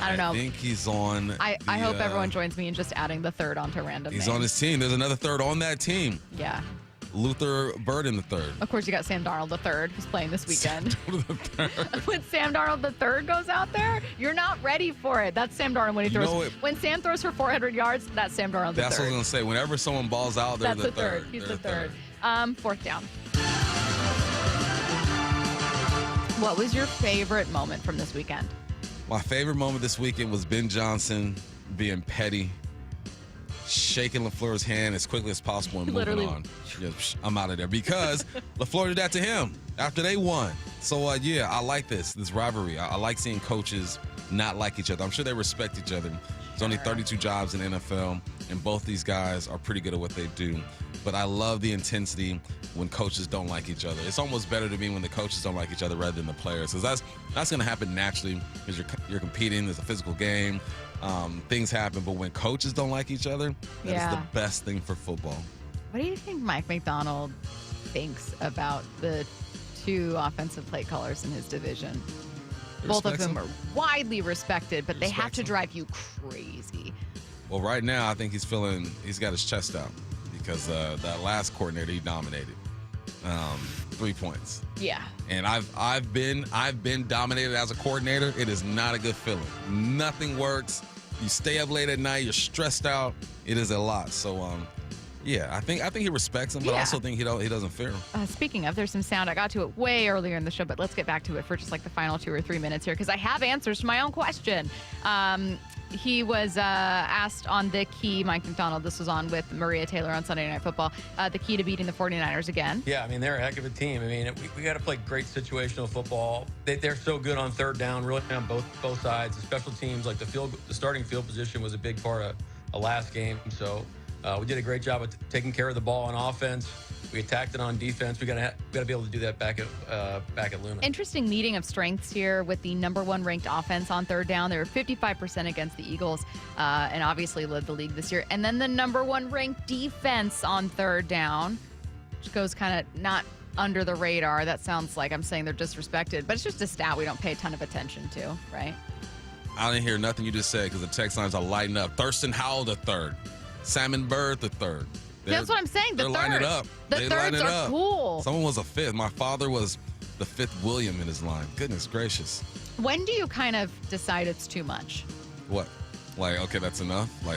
I don't know. I think he's on. I hope everyone joins me in just adding the third onto random He's names. on his team. There's another third on that team. Yeah. Luther Burden the third. Of course, you got Sam Darnold the third, who's playing this weekend. When Sam Darnold the third goes out there, you're not ready for it. That's Sam Darnold when he throws. When Sam throws for 400 yards, that's Sam Darnold the third. That's what I was going to say. Whenever someone balls out, they're that's the third. He's the third. Fourth down. What was your favorite moment from this weekend? My favorite moment this weekend was Ben Johnson being petty, shaking LaFleur's hand as quickly as possible and moving on. Yeah, I'm out of there because LaFleur did that to him after they won. So, I like this rivalry. I like seeing coaches not like each other. I'm sure they respect each other. There's only 32 jobs in the NFL, and both these guys are pretty good at what they do. But I love the intensity when coaches don't like each other. It's almost better to me when the coaches don't like each other rather than the players, because that's going to happen naturally because you're competing. It's a physical game. Things happen, but when coaches don't like each other, that is the best thing for football. What do you think Mike McDonald thinks about the 2 offensive play callers in his division? Both of them are widely respected, but they have to drive you crazy. Well, right now, I think he's got his chest out because that last coordinator, he dominated 3 points. Yeah. And I've been dominated as a coordinator. It is not a good feeling. Nothing works. You stay up late at night. You're stressed out. It is a lot. So, I think he respects him, but I also think he doesn't fear him. Speaking of, there's some sound. I got to it way earlier in the show, but let's get back to it for just like the final 2 or 3 minutes here because I have answers to my own question. He was asked on the key, Mike McDonald, this was on with Maria Taylor on Sunday Night Football, the key to beating the 49ers again. Yeah, I mean, they're a heck of a team. I mean, we got to play great situational football. They're so good on third down, really on both sides. The special teams, like the starting field position was a big part of last game. So we did a great job of taking care of the ball on offense. We attacked it on defense. We got to be able to do that back at Luna. Interesting meeting of strengths here with the number 1 ranked offense on third down. They were 55% against the Eagles, and obviously led the league this year. And then the number 1 ranked defense on third down, which goes kind of not under the radar. That sounds like I'm saying they're disrespected, but it's just a stat we don't pay a ton of attention to, right? I didn't hear nothing you just said because the text lines are lighting up. Thurston Howell the third, Salmon Bird the third. That's what I'm saying. They're lining it up. The thirds are cool. Someone was a 5th. My father was the 5th William in his line. Goodness gracious. When do you kind of decide it's too much? What? Like, okay, that's enough? Like,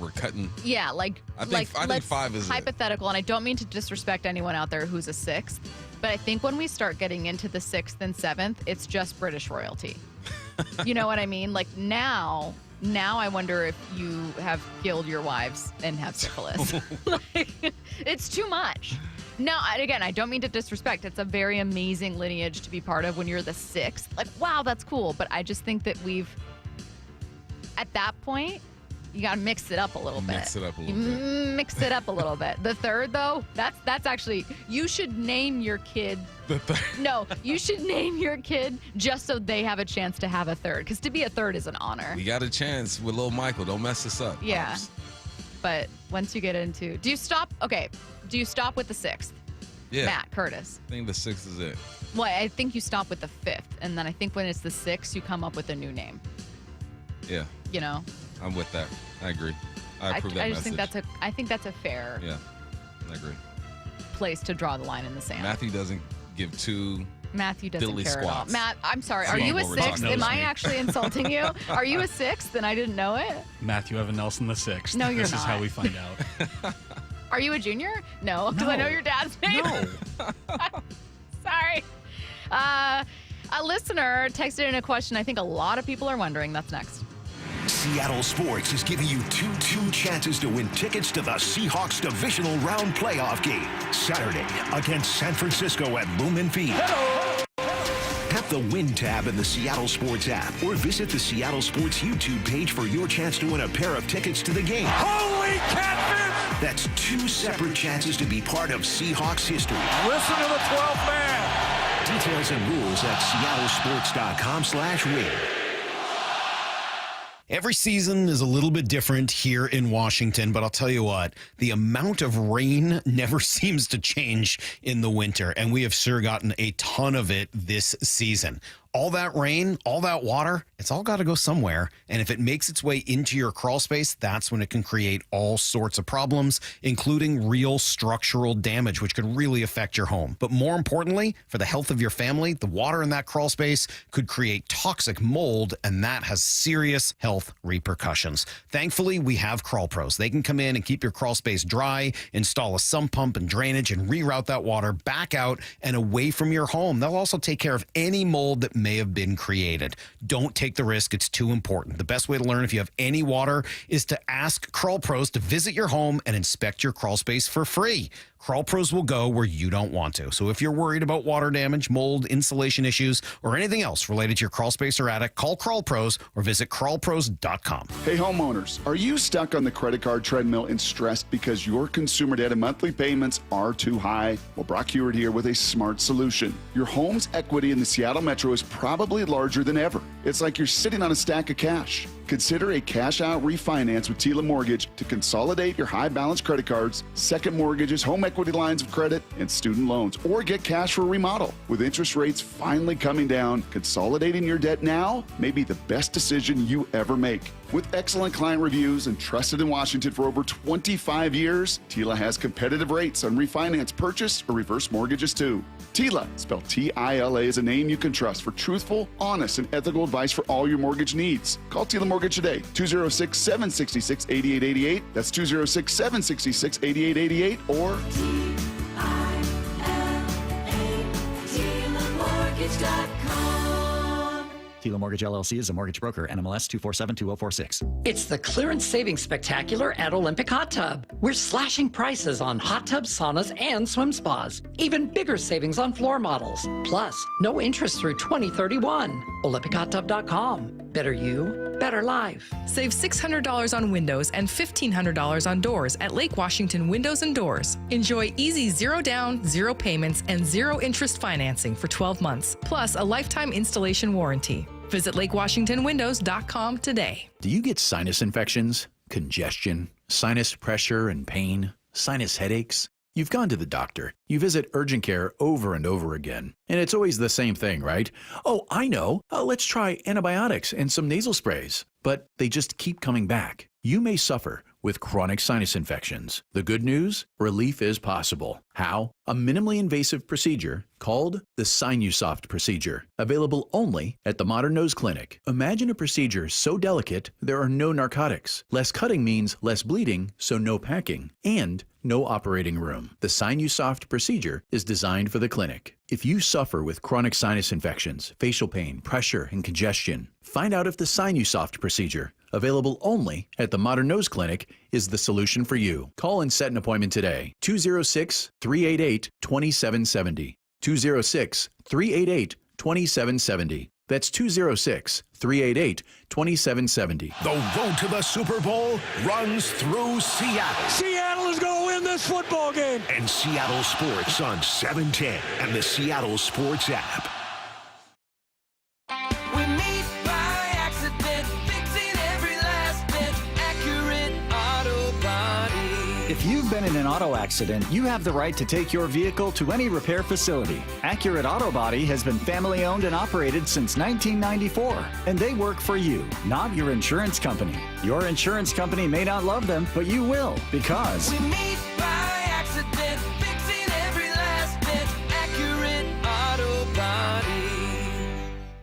we're cutting. Yeah, like I think 5 is hypothetical, and I don't mean to disrespect anyone out there who's a 6th, but I think when we start getting into the 6th and 7th, it's just British royalty. You know what I mean? Like now I wonder if you have killed your wives and have syphilis. Like, it's too much. Now, again, I don't mean to disrespect. It's a very amazing lineage to be part of when you're the 6th. Like, wow, that's cool. But I just think that at that point, you got to mix it up a little bit. Mix it up a little bit. Mix it up a little bit. The 3rd, though, that's actually, you should name your kid. The 3rd? No, you should name your kid just so they have a chance to have a 3rd. Because to be a 3rd is an honor. We got a chance with little Michael. Don't mess this up. Yeah. Pops. But once you get into, do you stop with the 6th? Yeah. Matt Curtis. I think the 6th is it. Well, I think you stop with the 5th. And then I think when it's the 6th, you come up with a new name. Yeah. You know? I'm with that. I agree. I approve that I just message. think that's a fair I agree. place to draw the line in the sand. Matthew doesn't give 2 Matthew doesn't diddly care at all. squats. Matt, I'm sorry. Are you a 6th? Am I actually insulting you? Are you a 6th and I didn't know it? Matthew Evan Nelson the 6th. No, you're This not. is how we find out. Are you a junior? No, because I know your dad's name. No. Sorry. A listener texted in a question I think a lot of people are wondering. That's next. Seattle Sports is giving you two chances to win tickets to the Seahawks divisional round playoff game Saturday against San Francisco at Lumen Field. Tap the Win tab in the Seattle Sports app or visit the Seattle Sports YouTube page for your chance to win a pair of tickets to the game. Holy catfish! That's two separate chances to be part of Seahawks history. Listen to the 12th man. Details and rules at seattlesports.com/win. Every season is a little bit different here in Washington, but I'll tell you what, the amount of rain never seems to change in the winter, and we have sure gotten a ton of it this season. All that rain, all that water, it's all got to go somewhere. And if it makes its way into your crawl space, that's when it can create all sorts of problems, including real structural damage, which could really affect your home. But more importantly, for the health of your family, the water in that crawl space could create toxic mold, and that has serious health repercussions. Thankfully, we have Crawl Pros. They can come in and keep your crawl space dry, install a sump pump and drainage, and reroute that water back out and away from your home. They'll also take care of any mold that may have been created. Don't take the risk. It's too important. The best way to learn if you have any water is to ask Crawl Pros to visit your home and inspect your crawl space for free. Crawl Pros will go where you don't want to. So if you're worried about water damage, mold, insulation issues, or anything else related to your crawl space or attic, call Crawl Pros or visit crawlpros.com. Hey, homeowners, are you stuck on the credit card treadmill and stressed because your consumer debt and monthly payments are too high? Well, Brock Hewitt here with a smart solution. Your home's equity in the Seattle Metro is probably larger than ever. It's like you're sitting on a stack of cash. Consider a cash-out refinance with Tila Mortgage to consolidate your high-balance credit cards, second mortgages, home equity lines of credit, and student loans, or get cash for a remodel. With interest rates finally coming down, consolidating your debt now may be the best decision you ever make. With excellent client reviews and trusted in Washington for over 25 years, Tila has competitive rates on refinance, purchase, or reverse mortgages too. Tila, spelled T-I-L-A, is a name you can trust for truthful, honest, and ethical advice for all your mortgage needs. Call Tila Mortgage today, 206-766-8888. That's 206-766-8888 or Tila Mortgage LLC is a mortgage broker. NMLS 2472046. It's the Clearance Savings Spectacular at Olympic Hot Tub. We're slashing prices on hot tubs, saunas, and swim spas. Even bigger savings on floor models. Plus, no interest through 2031. OlympicHotTub.com. Better you, better life. Save $600 on windows and $1,500 on doors at Lake Washington Windows and Doors. Enjoy easy zero down, zero payments, and zero interest financing for 12 months, plus a lifetime installation warranty. Visit LakeWashingtonWindows.com today. Do you get sinus infections, congestion, sinus pressure and pain, sinus headaches? You've gone to the doctor. You visit urgent care over and over again. And it's always the same thing, right? Oh, I know. Let's try antibiotics and some nasal sprays. But they just keep coming back. You may suffer with chronic sinus infections. The good news? Relief is possible. How? A minimally invasive procedure called the Sinusoft procedure, available only at the Modern Nose Clinic. Imagine a procedure so delicate there are no narcotics. Less cutting means less bleeding, so no packing, and no operating room. The Sinusoft procedure is designed for the clinic. If you suffer with chronic sinus infections, facial pain, pressure, and congestion, find out if the Sinusoft procedure, available only at the Modern Nose Clinic, is the solution for you. Call and set an appointment today. 206-388-2770. 206-388-2770. That's 206-388-2770. The road to the Super Bowl runs through Seattle. Seattle is going to win this football game. And Seattle Sports on 710 and the Seattle Sports app. We meet by accident, fixing every last bit, Accurate Auto Body. If you've been in an auto accident, you have the right to take your vehicle to any repair facility. Accurate Auto Body has been family owned and operated since 1994, and they work for you, not your insurance company. Your insurance company may not love them, but you will, because We meet by accident, fixing every last bit, Accurate Auto Body.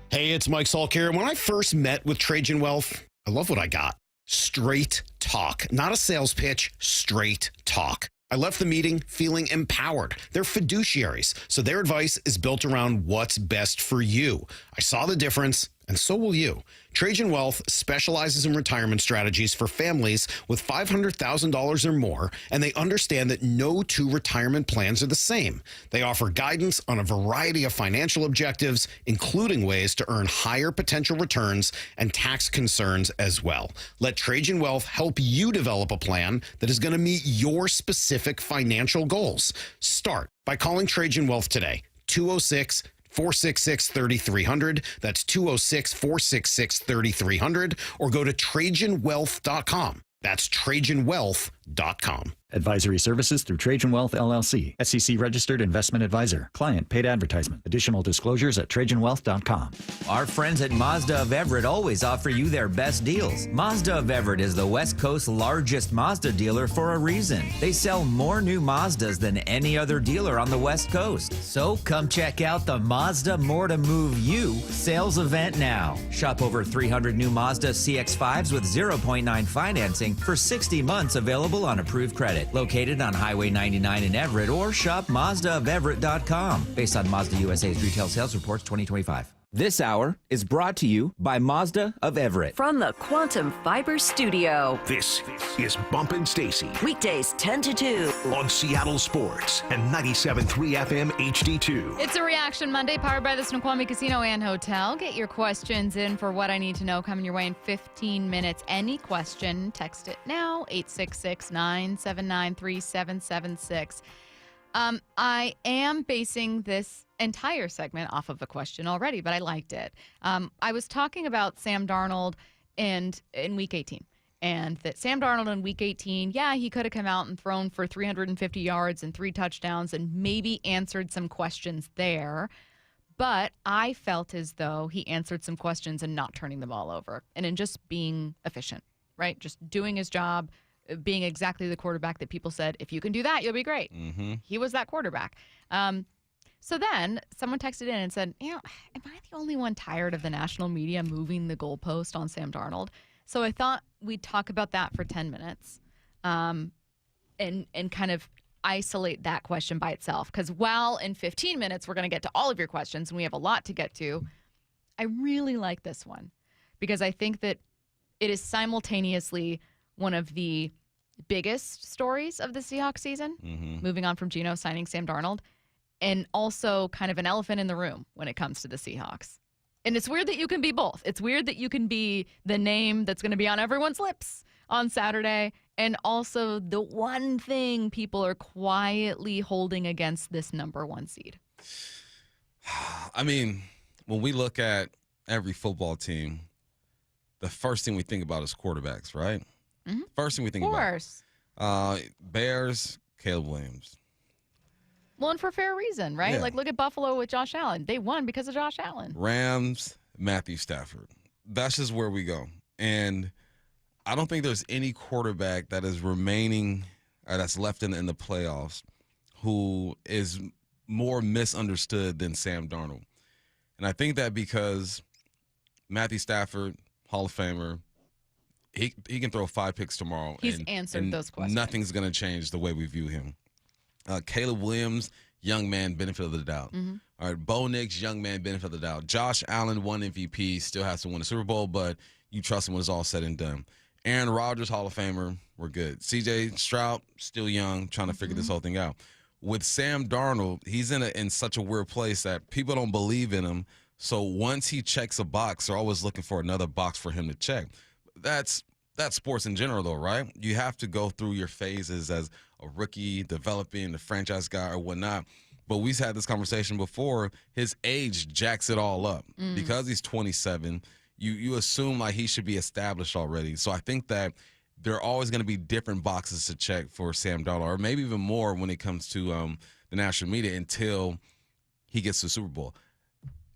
Hey, it's Mike Salk here. When I first met with Trajan Wealth, I love what I got. Straight talk. Not a sales pitch, straight talk. I left the meeting feeling empowered. They're fiduciaries, so their advice is built around what's best for you. I saw the difference, and so will you. Trajan Wealth specializes in retirement strategies for families with $500,000 or more, and they understand that no two retirement plans are the same. They offer guidance on a variety of financial objectives, including ways to earn higher potential returns and tax concerns as well. Let Trajan Wealth help you develop a plan that is going to meet your specific financial goals. Start by calling Trajan Wealth today, 206-466-3300. That's 206-466-3300. Or go to TrajanWealth.com. That's TrajanWealth.com. Advisory services through Trajan Wealth LLC, SEC registered investment advisor. Client paid advertisement. Additional disclosures at TrajanWealth.com. Our friends at Mazda of Everett always offer you their best deals. Mazda of Everett is the West Coast's largest Mazda dealer for a reason. They sell more new Mazdas than any other dealer on the West Coast. So come check out the Mazda More to Move You sales event now. Shop over 300 new Mazda CX-5s with 0.9 financing for 60 months, available on approved credit. Located on Highway 99 in Everett, or shop MazdaofEverett.com. Based on Mazda USA's retail sales reports 2025. This hour is brought to you by Mazda of Everett. From the Quantum Fiber Studio. This is Bumpin' Stacy Weekdays 10 to 2. on Seattle Sports and 97.3 FM HD2. It's a Reaction Monday powered by the Snoqualmie Casino and Hotel. Get your questions in for What I Need to Know coming your way in 15 minutes. Any question, text it now, 866-979-3776. I am basing this entire segment off of a question already, but I liked it. I was talking about Sam Darnold in Week 18, and that Sam Darnold in Week 18, he could have come out and thrown for 350 yards and 3 touchdowns and maybe answered some questions there. But I felt as though he answered some questions and not turning the ball over and in just being efficient, right? Just doing his job, being exactly the quarterback that people said, if you can do that, you'll be great. Mm-hmm. He was that quarterback. So then someone texted in and said, am I the only one tired of the national media moving the goalpost on Sam Darnold? So I thought we'd talk about that for 10 minutes and kind of isolate that question by itself. Because while in 15 minutes we're going to get to all of your questions and we have a lot to get to, I really like this one because I think that it is simultaneously one of the biggest stories of the Seahawks season, moving on from Geno signing Sam Darnold, and also kind of an elephant in the room when it comes to the Seahawks. And it's weird that you can be both. It's weird that you can be the name that's going to be on everyone's lips on Saturday, and also the one thing people are quietly holding against this number 1 seed. I mean, when we look at every football team, the first thing we think about is quarterbacks, right? Mm-hmm. First thing we think Of course. about. Bears, Caleb Williams. Well, and for fair reason, right? Yeah. Like, look at Buffalo with Josh Allen. They won because of Josh Allen. Rams, Matthew Stafford. That's just where we go. And I don't think there's any quarterback that is remaining, that's left in the playoffs, who is more misunderstood than Sam Darnold. And I think that because Matthew Stafford, Hall of Famer, he can throw 5 picks tomorrow. He's answered those questions. Nothing's going to change the way we view him. Caleb Williams, young man, benefit of the doubt. Mm-hmm. All right, Bo Nix, young man, benefit of the doubt. Josh Allen won MVP, still has to win a Super Bowl, but you trust him when it's all said and done. Aaron Rodgers, Hall of Famer, we're good. CJ Stroud, still young, trying to figure this whole thing out. With Sam Darnold, he's in such a weird place that people don't believe in him. So once he checks a box, they're always looking for another box for him to check. That's sports in general, though, right? You have to go through your phases as a rookie, developing, the franchise guy, or whatnot. But we've had this conversation before. His age jacks it all up. Because he's 27, you assume like he should be established already. So I think that there are always going to be different boxes to check for Sam Darnold, or maybe even more when it comes to the national media until he gets to the Super Bowl,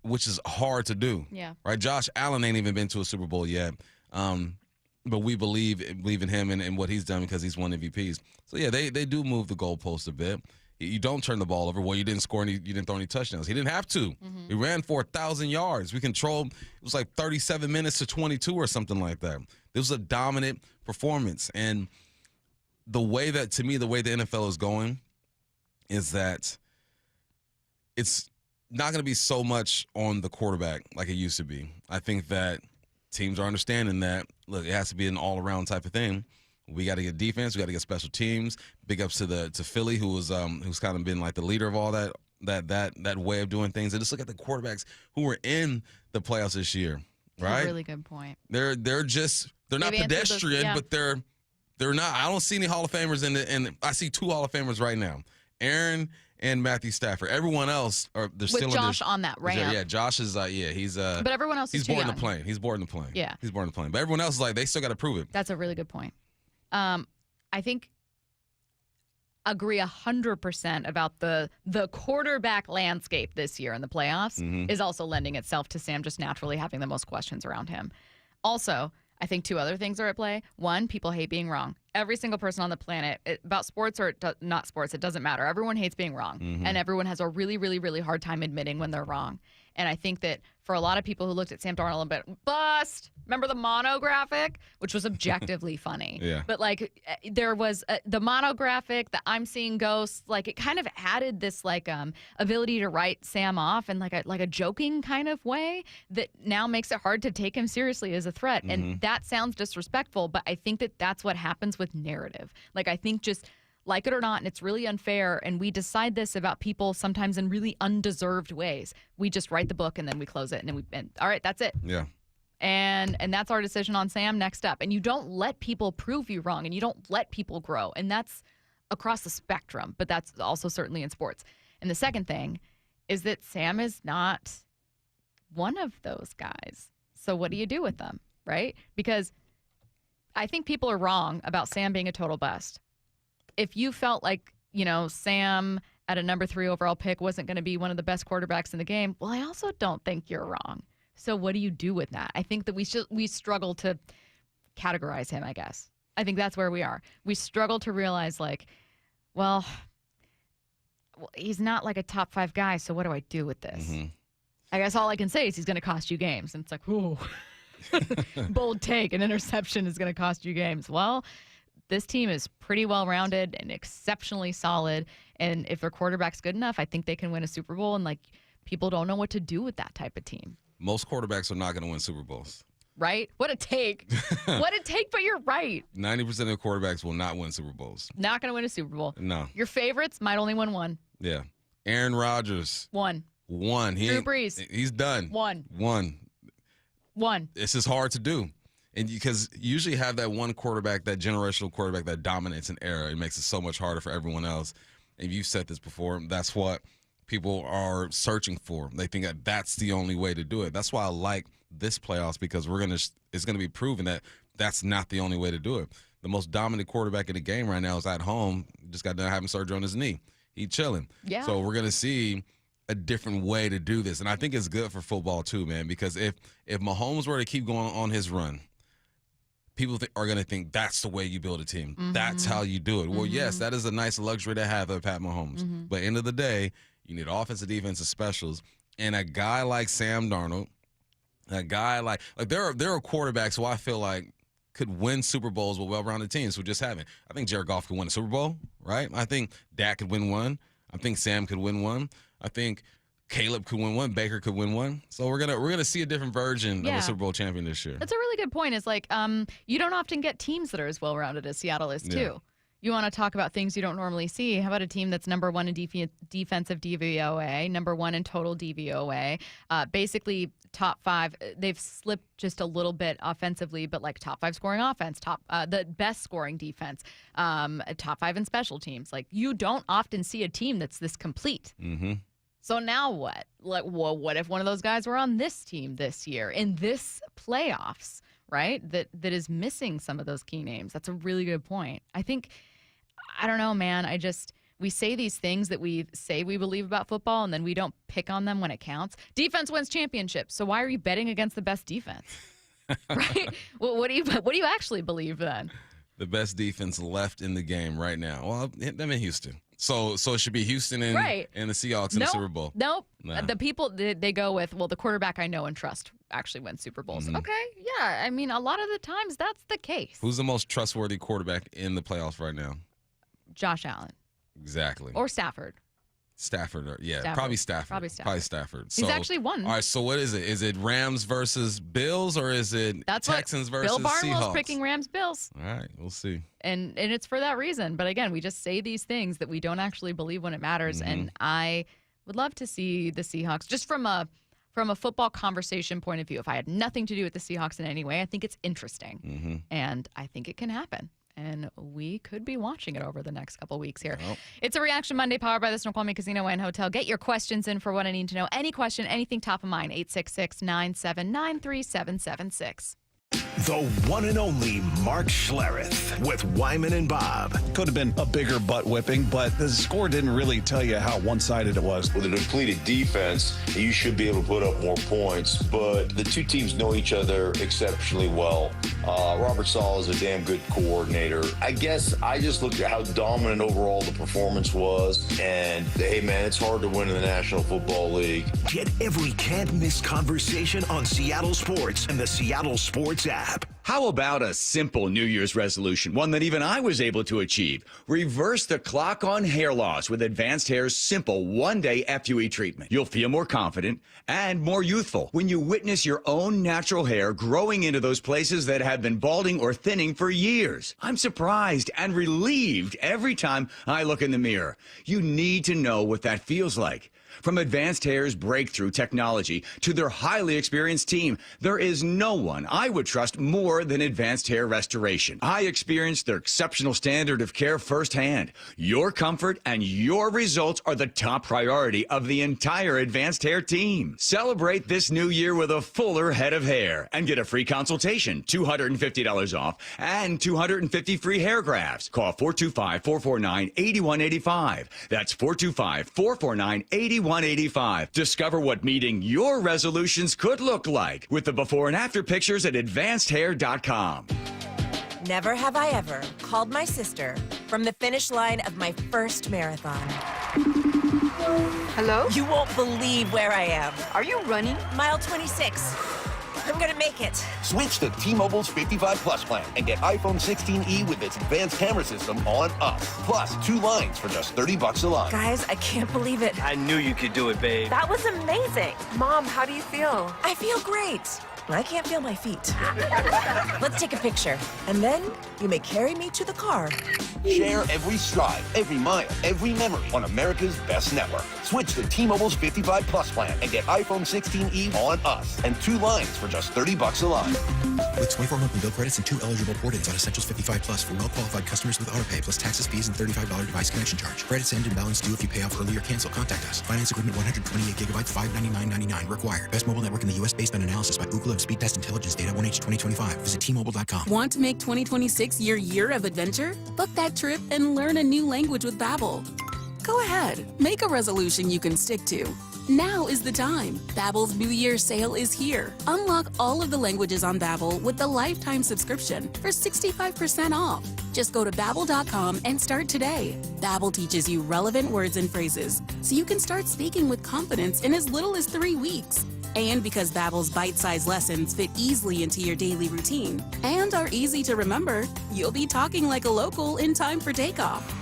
which is hard to do. Yeah. Right? Josh Allen ain't even been to a Super Bowl yet. But we believe in him and what he's done because he's won MVPs. So, yeah, they do move the goalpost a bit. You don't turn the ball over. Well, you didn't score you didn't throw any touchdowns. He didn't have to. He ran for 1,000 yards. We controlled, it was like 37 minutes to 22 or something like that. It was a dominant performance. And the way that, to me, the way the NFL is going is that it's not going to be so much on the quarterback like it used to be. I think that teams are understanding that, look, it has to be an all-around type of thing. We got to get defense. We got to get special teams. Big ups to Philly, who's kind of been like the leader of all that way of doing things. And just look at the quarterbacks who were in the playoffs this year, right? That's a really good point. They're not pedestrian, but they're not. I don't see any Hall of Famers and I see 2 Hall of Famers right now, Aaron and Matthew Stafford. Everyone else they're still with Josh on that ramp. Yeah, Josh is he's but everyone else is he's boarding the plane. He's boarding the plane. Yeah, he's boarding the plane. But everyone else is like, they still got to prove it. That's a really good point. I think agree 100% about the quarterback landscape this year in the playoffs is also lending itself to Sam just naturally having the most questions around him. Also, I think 2 other things are at play. 1, people hate being wrong. Every single person on the planet, about sports or not sports, it doesn't matter. Everyone hates being wrong. And everyone has a really, really, really hard time admitting when they're wrong. And I think that for a lot of people who looked at Sam Darnold and been, bust, remember the monographic, which was objectively funny. Yeah. But like there was the monographic, the I'm seeing ghosts, like it kind of added this like ability to write Sam off in like a joking kind of way that now makes it hard to take him seriously as a threat. And that sounds disrespectful, but I think that that's what happens with narrative. Like I think just like it or not, and it's really unfair, and we decide this about people sometimes in really undeserved ways. We just write the book and then we close it, and then and all right, that's it. Yeah. And that's our decision on Sam. Next up. And you don't let people prove you wrong, and you don't let people grow. And that's across the spectrum, but that's also certainly in sports. And the second thing is that Sam is not one of those guys. So what do you do with them, right? Because I think people are wrong about Sam being a total bust. If you felt like, Sam at a number 3 overall pick wasn't going to be one of the best quarterbacks in the game, well, I also don't think you're wrong. So what do you do with that? I think that we struggle to categorize him, I guess. I think that's where we are. We struggle to realize, like, well, he's not like a top 5 guy, so what do I do with this? I guess all I can say is he's going to cost you games. And it's like, ooh, bold take. An interception is going to cost you games. Well, this team is pretty well-rounded and exceptionally solid. And if their quarterback's good enough, I think they can win a Super Bowl. And, like, people don't know what to do with that type of team. Most quarterbacks are not going to win Super Bowls. Right? What a take. What a take, but you're right. 90% of quarterbacks will not win Super Bowls. Not going to win a Super Bowl. No. Your favorites might only win 1. Yeah. Aaron Rodgers. 1. Drew Brees. He's done. 1. It's just hard to do. And because you usually have that one quarterback, that generational quarterback that dominates an era. It makes it so much harder for everyone else. And you've said this before. That's what people are searching for. They think that that's the only way to do it. That's why I like this playoffs, because it's going to be proven that that's not the only way to do it. The most dominant quarterback in the game right now is at home. Just got done having surgery on his knee. He's chilling. Yeah. So we're going to see a different way to do this. And I think it's good for football too, man, because if Mahomes were to keep going on his run, people are going to think that's the way you build a team. That's how you do it. Well, yes, that is a nice luxury to have of Pat Mahomes. But end of the day, you need offensive, defensive, specials. And a guy like Sam Darnold, a guy like there are quarterbacks who I feel like could win Super Bowls with well-rounded teams who just haven't. I think Jared Goff could win a Super Bowl, right? I think Dak could win one. I think Sam could win one. I think Caleb could win one. Baker could win one. So we're gonna see a different version of a Super Bowl champion this year. That's a really good point. It's like you don't often get teams that are as well-rounded as Seattle is too. Yeah. You want to talk about things you don't normally see. How about a team that's number 1 in defensive DVOA, number 1 in total DVOA, basically top 5. They've slipped just a little bit offensively, but like top 5 scoring offense, the best scoring defense, top 5 in special teams. Like you don't often see a team that's this complete. So now what? Like, well, what if one of those guys were on this team this year in this playoffs, right? That is missing some of those key names. That's a really good point. I don't know, man. We say these things that we say we believe about football, and then we don't pick on them when it counts. Defense wins championships. So why are you betting against the best defense? Right? Well, what do you actually believe then? The best defense left in the game right now. Well, I'm in Houston. So it should be Houston and the Seahawks in the Super Bowl. Nope. Nah. The people, they go with, well, the quarterback I know and trust actually wins Super Bowls. Mm-hmm. Okay, yeah. I mean, a lot of the times that's the case. Who's the most trustworthy quarterback in the playoffs right now? Josh Allen. Exactly. Or Stafford. Stafford. Stafford. Probably Stafford. Probably Stafford. So, He's actually won. All right, so what is it? Is it Rams versus Bills or is it Texans versus Bill Barnwell's Seahawks? picking Rams-Bills. All right, we'll see. And it's for that reason. But again, we just say these things that we don't actually believe when it matters. Mm-hmm. And I would love to see the Seahawks just from a football conversation point of view. If I had nothing to do with the Seahawks in any way, I think it's interesting. Mm-hmm. And I think it can happen. And we could be watching it over the next couple weeks here. Oh. It's a Reaction Monday powered by the Snoqualmie Casino and Hotel. Get your questions in for what I need to know. Any question, anything top of mind, 866-979-3776. The one and only Mark Schlereth with Wyman and Bob. Could have been a bigger butt whipping, but the score didn't really tell you how one-sided it was. With a depleted defense, you should be able to put up more points, but the two teams know each other exceptionally well. Robert Saleh is a damn good coordinator. I guess I just looked at how dominant overall the performance was, and hey, man, it's hard to win in the National Football League. Get every can't-miss conversation on Seattle Sports and the Seattle Sports app. How about a simple New Year's resolution, one that even I was able to achieve? Reverse the clock on hair loss with Advanced Hair's simple one-day FUE treatment. You'll feel more confident and more youthful when you witness your own natural hair growing into those places that have been balding or thinning for years. I'm surprised and relieved every time I look in the mirror. You need to know what that feels like. From Advanced Hair's breakthrough technology to their highly experienced team, there is no one I would trust more than Advanced Hair Restoration. I experienced their exceptional standard of care firsthand. Your comfort and your results are the top priority of the entire Advanced Hair team. Celebrate this new year with a fuller head of hair and get a free consultation, $250 off, and 250 free hair grafts. Call 425-449-8185. That's 425-449-8185. Discover what meeting your resolutions could look like with the before and after pictures at advancedhair.com. Never have I ever called my sister from the finish line of my first marathon. Hello? You won't believe where I am. Are you running? Mile 26. I'm gonna make it. Switch to T-Mobile's 55 Plus plan and get iPhone 16e with its advanced camera system on us. Plus, 2 lines for just $30 a line. Guys, I can't believe it. I knew you could do it, babe. That was amazing. Mom, how do you feel? I feel great. I can't feel my feet. Let's take a picture. And then you may carry me to the car. Share every stride, every mile, every memory on America's best network. Switch to T-Mobile's 55 Plus plan and get iPhone 16e on us and 2 lines for just $30 a line. With 24 monthly bill credits and 2 eligible port-ins on Essentials 55 Plus for well-qualified customers with autopay plus taxes, fees, and $35 device connection charge. Credits end and balance due if you pay off early or cancel. Contact us. Finance agreement 128 gigabytes, $599.99 required. Best mobile network in the U.S. based on analysis by Ookla of Speed Test Intelligence data 1H 2025. Visit T-Mobile.com. Want to make 2026 your year of adventure? Book that trip and learn a new language with Babbel. Go ahead, make a resolution you can stick to. Now is the time. Babbel's New Year sale is here. Unlock all of the languages on Babbel with the lifetime subscription for 65% off. Just go to Babbel.com and start today. Babbel teaches you relevant words and phrases, so you can start speaking with confidence in as little as 3 weeks. And because Babbel's bite-sized lessons fit easily into your daily routine and are easy to remember, you'll be talking like a local in time for takeoff.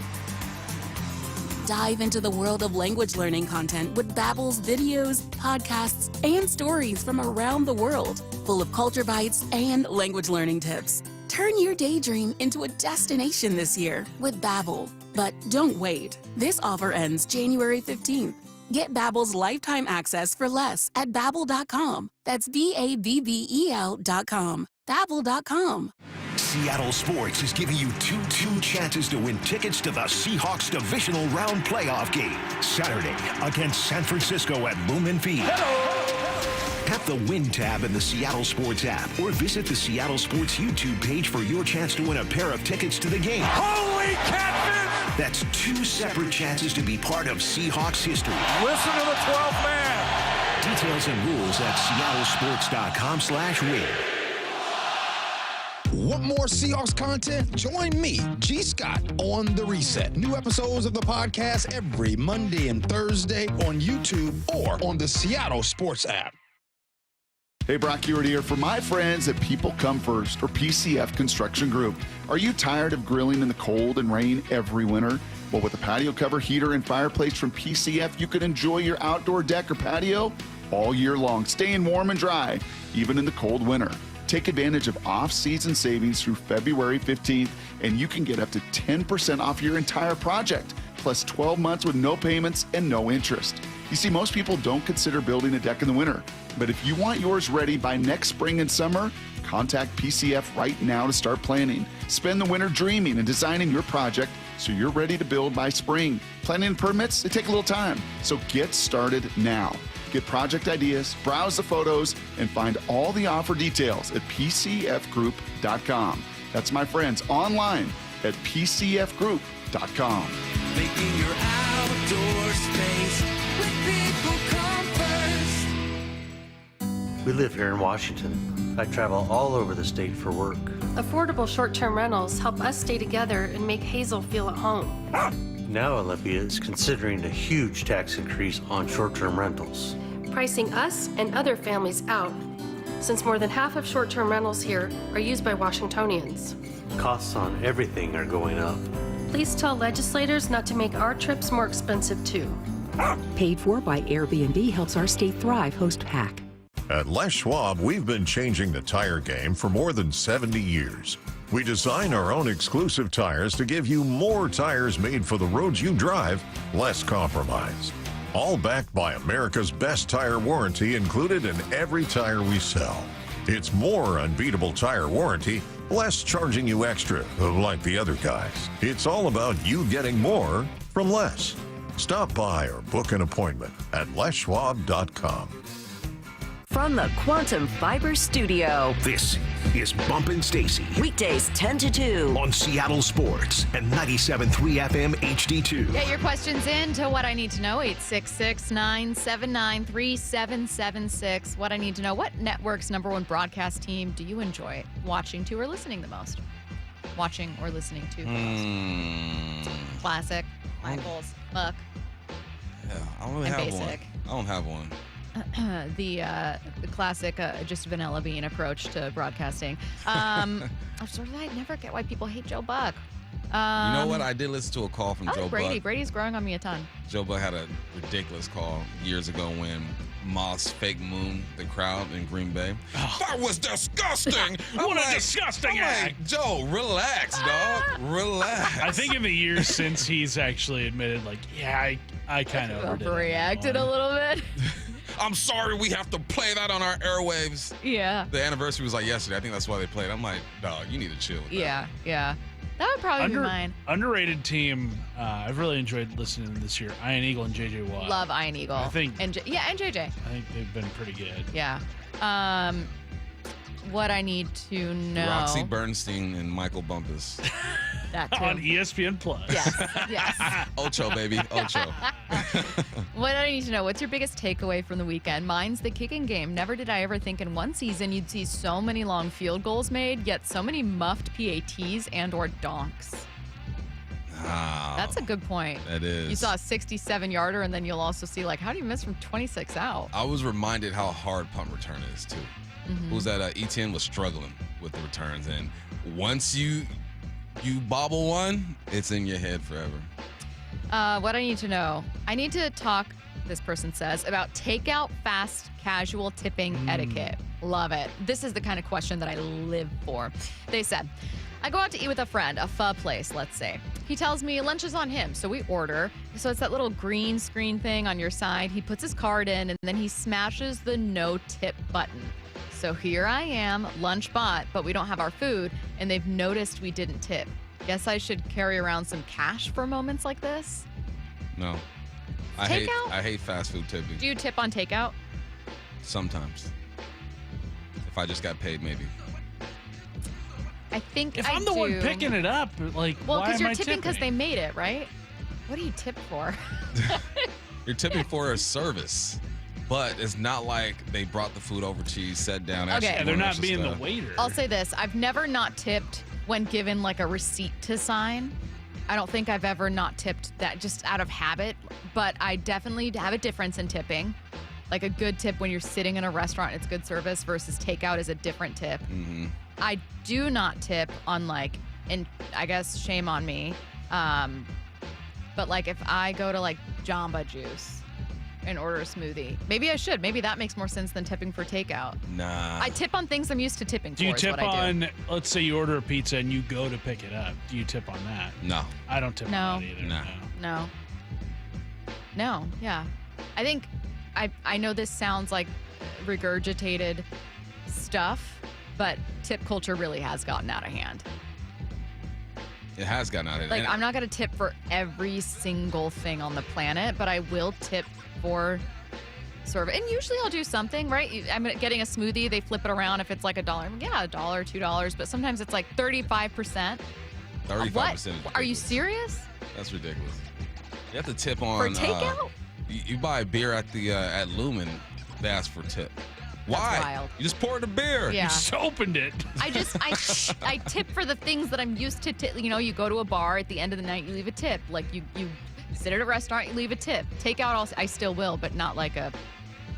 Dive into the world of language learning content with Babbel's videos, podcasts, and stories from around the world, full of culture bites and language learning tips. Turn your daydream into a destination this year with Babbel. But don't wait. This offer ends January 15th. Get Babbel's lifetime access for less at Babbel.com. That's Babbel.com. Babbel.com. Seattle Sports is giving you two chances to win tickets to the Seahawks divisional round playoff game Saturday against San Francisco at Lumen Field. Tap the Win tab in the Seattle Sports app or visit the Seattle Sports YouTube page for your chance to win a pair of tickets to the game. Holy catfish! That's 2 separate chances to be part of Seahawks history. Listen to the 12th man. Details and rules at seattlesports.com/win. Want more Seahawks content? Join me, G. Scott, on The Reset. New episodes of the podcast every Monday and Thursday on YouTube or on the Seattle Sports app. Hey, Brock Ewart here for my friends at People Come First, or PCF Construction Group. Are you tired of grilling in the cold and rain every winter? Well, with a patio cover heater and fireplace from PCF, you can enjoy your outdoor deck or patio all year long, staying warm and dry, even in the cold winter. Take advantage of off-season savings through February 15th, and you can get up to 10% off your entire project, plus 12 months with no payments and no interest. You see, most people don't consider building a deck in the winter, but if you want yours ready by next spring and summer, contact PCF right now to start planning. Spend the winter dreaming and designing your project so you're ready to build by spring. Planning and permits, they take a little time, so get started now. Get project ideas, browse the photos, and find all the offer details at pcfgroup.com. That's my friends online at pcfgroup.com. Making your outdoor space with People Come First. We live here in Washington. I travel all over the state for work. Affordable short-term rentals help us stay together and make Hazel feel at home. Now Olympia is considering a huge tax increase on short-term rentals. Pricing us and other families out, since more than half of short-term rentals here are used by Washingtonians. Costs on everything are going up. Please tell legislators not to make our trips more expensive too. Paid for by Airbnb helps our state thrive. Host Hack. At Les Schwab, we've been changing the tire game for more than 70 years. We design our own exclusive tires to give you more tires made for the roads you drive, less compromise. All backed by America's best tire warranty included in every tire we sell. It's more unbeatable tire warranty, less charging you extra, like the other guys. It's all about you getting more from less. Stop by or book an appointment at leschwab.com. From the Quantum Fiber Studio, This is Bumpin' Stacy. weekdays 10 to 2. On Seattle Sports and 97.3 FM HD2. Get your questions in to What I Need to Know, 866-979-3776. What I Need to Know, what network's #1 broadcast team do you enjoy watching to or listening the most? Watching or listening to the most? Classic, Michaels, Buck, Yeah, I don't really and have Basic. one. I don't have one. The classic just vanilla bean approach to broadcasting. I never get why people hate Joe Buck. You know what? I did listen to a call from Joe Brady. Buck. Brady's growing on me a ton. Joe Buck had a ridiculous call years ago when Moss fake mooned the crowd in Green Bay. That was disgusting. What a disgusting act. Joe, relax, dog. Relax. I think in the years since he's actually admitted, like, yeah, I kind of Overreacted a little bit. I'm sorry we have to play that on our airwaves. Yeah. The anniversary was like yesterday. I think that's why they played. I'm like, dog, you need to chill with that. Yeah. That would probably be mine. Underrated team. I've really enjoyed listening to them this year. Ian Eagle and JJ Watt. Love Ian Eagle. I think. And JJ. I think they've been pretty good. Yeah. What I need to know. Roxy Bernstein and Michael Bumpus. That too. On ESPN Plus. Yes. Ocho, baby. Ocho. What I need to know, what's your biggest takeaway from the weekend? Mine's the kicking game. Never did I ever think in one season you'd see so many long field goals made, yet so many muffed PATs and or donks. That's a good point. That is. You saw a 67-yarder, and then you'll also see, like, how do you miss from 26 out? I was reminded how hard punt return is, too. Mhm. Who was that? Etienne was struggling with the returns. And once you bobble one, it's in your head forever. What I need to know. I need to talk, this person says, about takeout fast casual tipping etiquette. Love it. This is the kind of question that I live for. They said, I go out to eat with a friend, a pho place, let's say. He tells me lunch is on him, so we order. So it's that little green screen thing on your side. He puts his card in, and then he smashes the no tip button. So here I am, lunch bought, but we don't have our food, and they've noticed we didn't tip. Guess I should carry around some cash for moments like this? No. I hate fast food tipping. Do you tip on takeout? Sometimes. If I just got paid, maybe. I think If I I'm the do. one picking it up, like, Well, why because am you're I tipping because tipping? they made it, right? What do you tip for? You're tipping for a service. but it's not like they brought the food over to you, sat down. Okay. Yeah, they're not being the waiter. I'll say this. I've never not tipped when given like a receipt to sign. I don't think I've ever not tipped that just out of habit, but I definitely have a difference in tipping. Like a good tip when you're sitting in a restaurant, it's good service versus takeout is a different tip. Mm-hmm. I do not tip on like, and I guess shame on me, but like if I go to like Jamba Juice and order a smoothie, maybe I should. Maybe that makes more sense than tipping for takeout. Nah. I tip on things I'm used to tipping for. Do you is tip what I do. on, let's say you order a pizza and you go to pick it up. Do you tip on that? No. I don't tip on that either. No. No. Yeah. I think I know this sounds like regurgitated stuff, but tip culture really has gotten out of hand. It has gotten out of hand. Like, I'm not going to tip for every single thing on the planet, but I will tip for sort of, and usually I'll do something, right? I'm getting a smoothie, they flip it around. If it's like $1, yeah, $1, $2, but sometimes it's like 35%. 35%. What? Are you serious? That's ridiculous. You have to tip on. For takeout? You buy a beer at the at Lumen, they ask for tip. Why? That's wild. You just poured the beer. Yeah. You just opened it. I tip for the things that I'm used to. You go to a bar at the end of the night, you leave a tip. Like you sit at a restaurant, you leave a tip. Takeout, I still will, but not like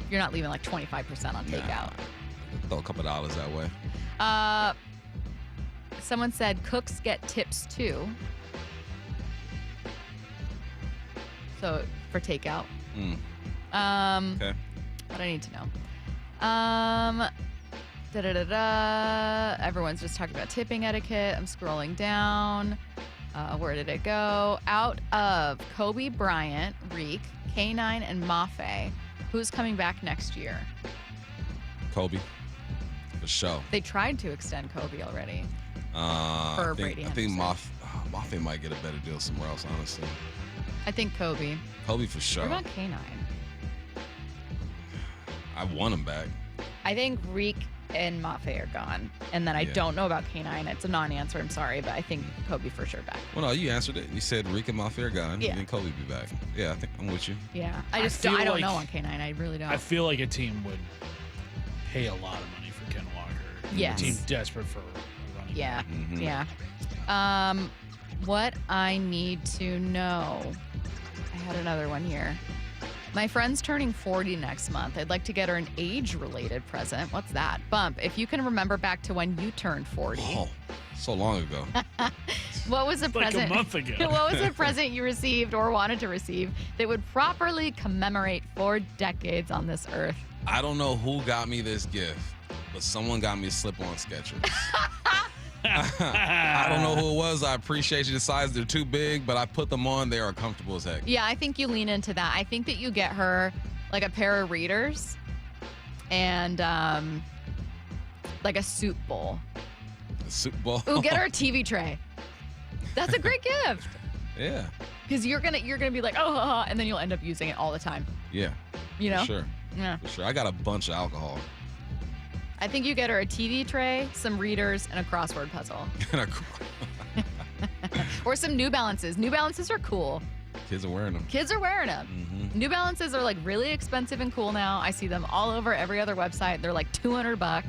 you're not leaving like 25% on takeout. Throw a couple dollars that way. Someone said cooks get tips too. So for takeout. Okay. What I need to know. Everyone's just talking about tipping etiquette. I'm scrolling down. Where did it go? Out of Kobe Bryant, Reek, K9, and Mafe. Who's coming back next year? Kobe. For sure. They tried to extend Kobe already. I think Henderson. Mafe might get a better deal somewhere else, honestly. I think Kobe. Kobe for sure. What about K9? I want him back. I think Reek and Mafe are gone. And then I don't know about K9. It's a non-answer. I'm sorry, but I think Kobe for sure back. Well, no, you answered it. You said Reek and Mafia are gone. Yeah. And then Kobe be back. Yeah, I think I'm with you. Yeah. I don't know on K9. I really don't. I feel like a team would pay a lot of money for Ken Walker. Yes. A team desperate for a running Yeah. back. Mm-hmm. Yeah. What I need to know. I had another one here. My friend's turning 40 next month. I'd like to get her an age-related present. What's that? Bump, if you can remember back to when you turned 40. Oh, so long ago. What was a present? Like a month ago. What was a present you received or wanted to receive that would properly commemorate 4 decades on this earth? I don't know who got me this gift, but someone got me a slip-on Skechers. I don't know who it was. I appreciate you. The size, they're too big, but I put them on. They are comfortable as heck. Yeah, I think you lean into that. I think that you get her like a pair of readers and like a soup bowl. A soup bowl? Ooh, get her a TV tray. That's a great gift. Yeah. Because you're gonna be like, oh, and then you'll end up using it all the time. Yeah. You know? For sure. Yeah. For sure. I got a bunch of alcohol. I think you get her a TV tray, some readers, and a crossword puzzle. Or some New Balances. New Balances are cool. Kids are wearing them. Kids are wearing them. Mm-hmm. New Balances are like really expensive and cool now. I see them all over every other website. They're like $200. I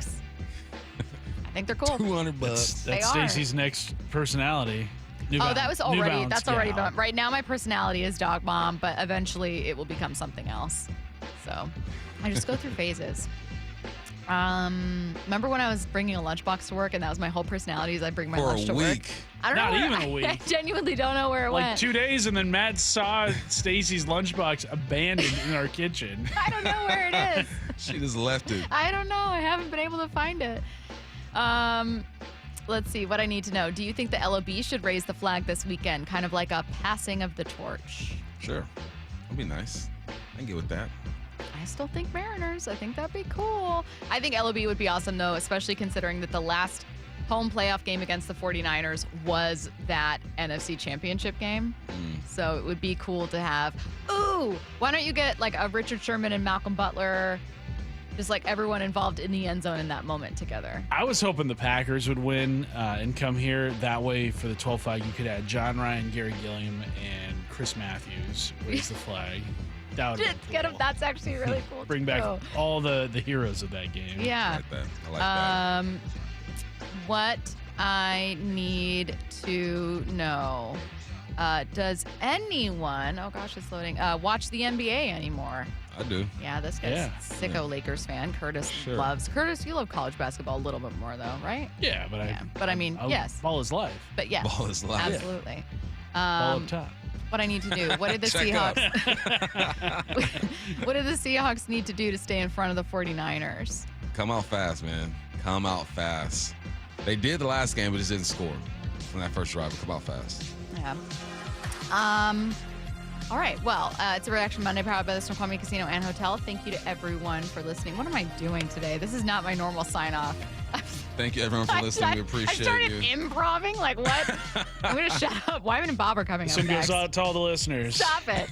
think they're cool. $200. That's Stacy's next personality. That was already. That's already gal. done. Right now, my personality is dog mom, but eventually it will become something else. So I just go through phases. Remember when I was bringing a lunchbox to work, and that was my whole personality? Is I bring my lunch to work. I don't Not know. even a week. I genuinely don't know where it Like went. 2 days, and then Matt saw Stacy's lunchbox abandoned in our kitchen. I don't know where it is. She just left it. I don't know. I haven't been able to find it. Let's see what I need to know. Do you think the LOB should raise the flag this weekend? Kind of like a passing of the torch. Sure. That'd be nice. I can get with that. I still think Mariners. I think that'd be cool. I think LOB would be awesome, though, especially considering that the last home playoff game against the 49ers was that NFC Championship game. So it would be cool to have, why don't you get like a Richard Sherman and Malcolm Butler, just like everyone involved in the end zone in that moment together. I was hoping the Packers would win and come here. That way, for the 12-5, you could add John Ryan, Gary Gilliam, and Chris Matthews raise the flag. doubt it. Get him. That's actually really cool. Bring back all the heroes of that game. Yeah. I like that. What I need to know. Does anyone, oh gosh, it's loading, watch the NBA anymore? I do. Yeah, this guy's sicko Lakers fan. Curtis loves. Curtis, you love college basketball a little bit more, though, right? Yeah, but I mean, yes. Ball is life. But yes. Ball is life. Absolutely. Ball up top. What I need to do. What did the Seahawks What did the Seahawks need to do to stay in front of the 49ers? Come out fast, man. Come out fast. They did the last game, but just didn't score from that first drive. Come out fast. Yeah. All right. Well, it's a Reaction Monday powered by the Snoqualmie Casino and Hotel. Thank you to everyone for listening. What am I doing today? This is not my normal sign off. Thank you, everyone, for listening. We appreciate I started you. improving. Like, what? I'm going to shut up. Wyman and Bob are coming up This one next. goes out to all the listeners. Stop it.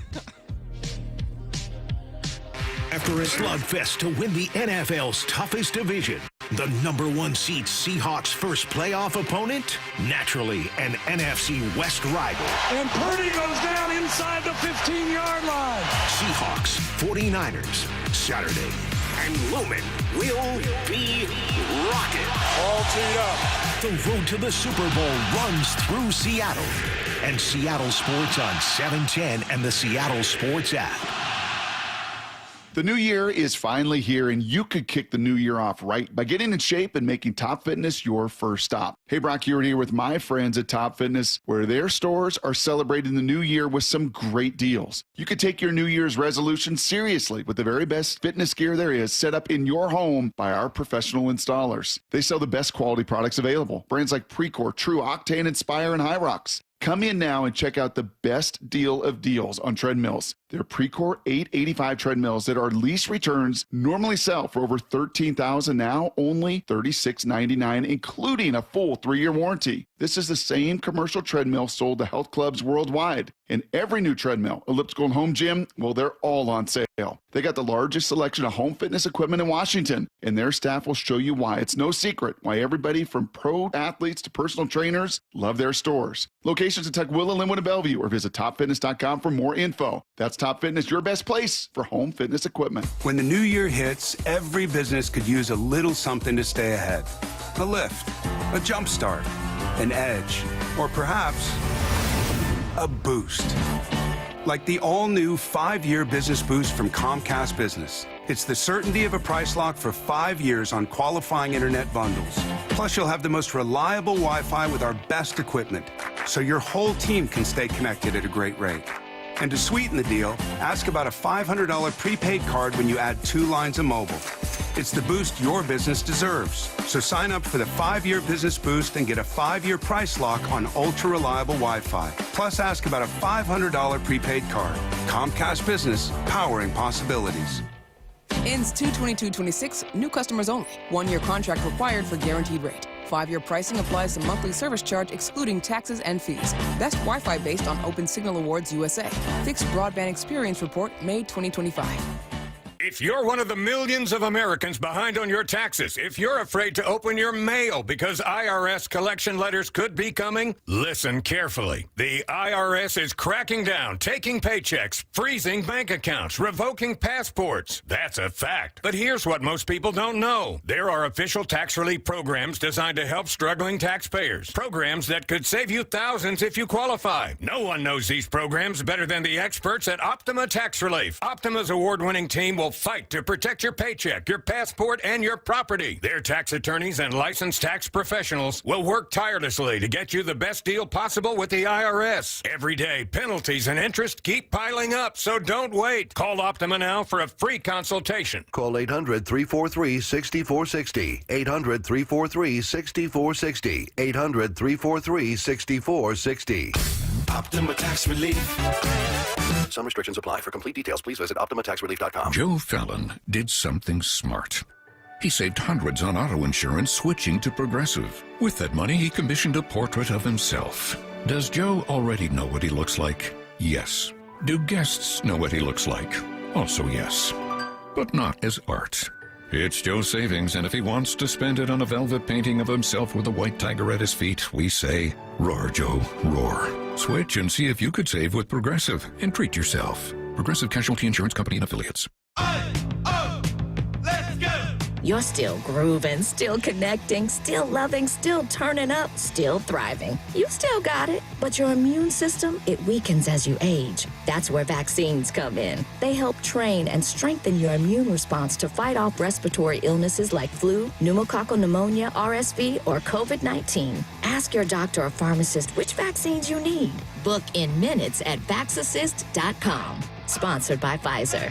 After a slugfest to win the NFL's toughest division, the #1 seed Seahawks' first playoff opponent, naturally an NFC West rival. And Purdy goes down inside the 15-yard line. Seahawks, 49ers, Saturday. And Lumen will be rocking. All teed up. The road to the Super Bowl runs through Seattle. And Seattle Sports on 710 and the Seattle Sports app. The new year is finally here, and you could kick the new year off right by getting in shape and making Top Fitness your first stop. Hey, Brock Hewitt here with my friends at Top Fitness, where their stores are celebrating the new year with some great deals. You could take your New Year's resolution seriously with the very best fitness gear there is set up in your home by our professional installers. They sell the best quality products available. Brands like Precor, True, Octane, Inspire, and Hyrox. Come in now and check out the best deal of deals on treadmills. They're Precor 885 treadmills that are lease returns normally sell for over $13,000, now only $36.99, including a full 3-year warranty. This is the same commercial treadmill sold to health clubs worldwide. And every new treadmill, elliptical, and home gym, well, they're all on sale. They got the largest selection of home fitness equipment in Washington, and their staff will show you why. It's no secret why everybody from pro athletes to personal trainers love their stores. Locations in Tukwila, Linwood, and Bellevue, or visit topfitness.com for more info. That's Top Fitness, your best place for home fitness equipment. When the new year hits, every business could use a little something to stay ahead. A lift, a jump start, an edge, or perhaps a boost. Like the all-new 5-year business boost from Comcast Business. It's the certainty of a price lock for 5 years on qualifying internet bundles. Plus, you'll have the most reliable Wi-Fi with our best equipment, so your whole team can stay connected at a great rate. And to sweeten the deal, ask about a $500 prepaid card when you add 2 lines of mobile. It's the boost your business deserves. So sign up for the 5-year business boost and get a 5-year price lock on ultra-reliable Wi-Fi. Plus, ask about a $500 prepaid card. Comcast Business, powering possibilities. Ends 2/22/26, new customers only. 1-year contract required for guaranteed rate. 5-year pricing applies to monthly service charge excluding taxes and fees. Best Wi-Fi based on Open Signal Awards USA. Fixed Broadband Experience Report, May 2025. If you're one of the millions of Americans behind on your taxes, if you're afraid to open your mail because IRS collection letters could be coming, listen carefully. The IRS is cracking down, taking paychecks, freezing bank accounts, revoking passports. That's a fact. But here's what most people don't know. There are official tax relief programs designed to help struggling taxpayers. Programs that could save you thousands if you qualify. No one knows these programs better than the experts at Optima Tax Relief. Optima's award-winning team will fight to protect your paycheck, your passport, and your property. Their tax attorneys and licensed tax professionals will work tirelessly to get you the best deal possible with the IRS. Every day, penalties and interest keep piling up, so don't wait. Call Optima now for a free consultation. Call 800-343-6460. 800-343-6460. 800-343-6460. Optima Tax Relief. Some restrictions apply. For complete details, please visit OptimaTaxRelief.com. Joe Fallon did something smart. He saved hundreds on auto insurance switching to Progressive. With that money, he commissioned a portrait of himself. Does Joe already know what he looks like? Yes. Do guests know what he looks like? Also yes. But not as art. It's Joe's savings, and if he wants to spend it on a velvet painting of himself with a white tiger at his feet, we say, roar, Joe, roar. Switch and see if you could save with Progressive and treat yourself. Progressive Casualty Insurance Company and Affiliates. You're still grooving, still connecting, still loving, still turning up, still thriving. You still got it, but your immune system, it weakens as you age. That's where vaccines come in. They help train and strengthen your immune response to fight off respiratory illnesses like flu, pneumococcal pneumonia, RSV, or COVID-19. Ask your doctor or pharmacist which vaccines you need. Book in minutes at vaxassist.com. Sponsored by Pfizer.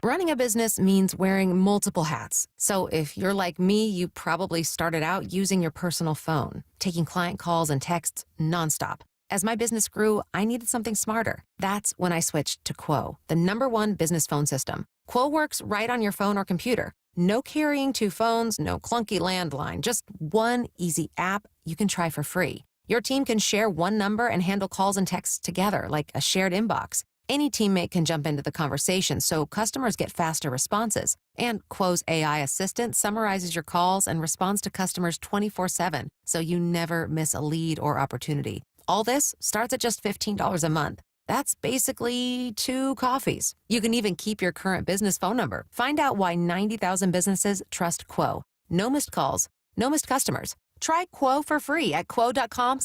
Running a business means wearing multiple hats. So if you're like me, you probably started out using your personal phone, taking client calls and texts nonstop. As my business grew, I needed something smarter. That's when I switched to Quo, the #1 business phone system. Quo works right on your phone or computer. No carrying 2 phones, no clunky landline, just one easy app you can try for free. Your team can share one number and handle calls and texts together like a shared inbox. Any teammate can jump into the conversation, so customers get faster responses. And Quo's AI assistant summarizes your calls and responds to customers 24/7, so you never miss a lead or opportunity. All this starts at just $15 a month. That's basically 2 coffees. You can even keep your current business phone number. Find out why 90,000 businesses trust Quo. No missed calls, no missed customers. Try Quo for free at quo.com/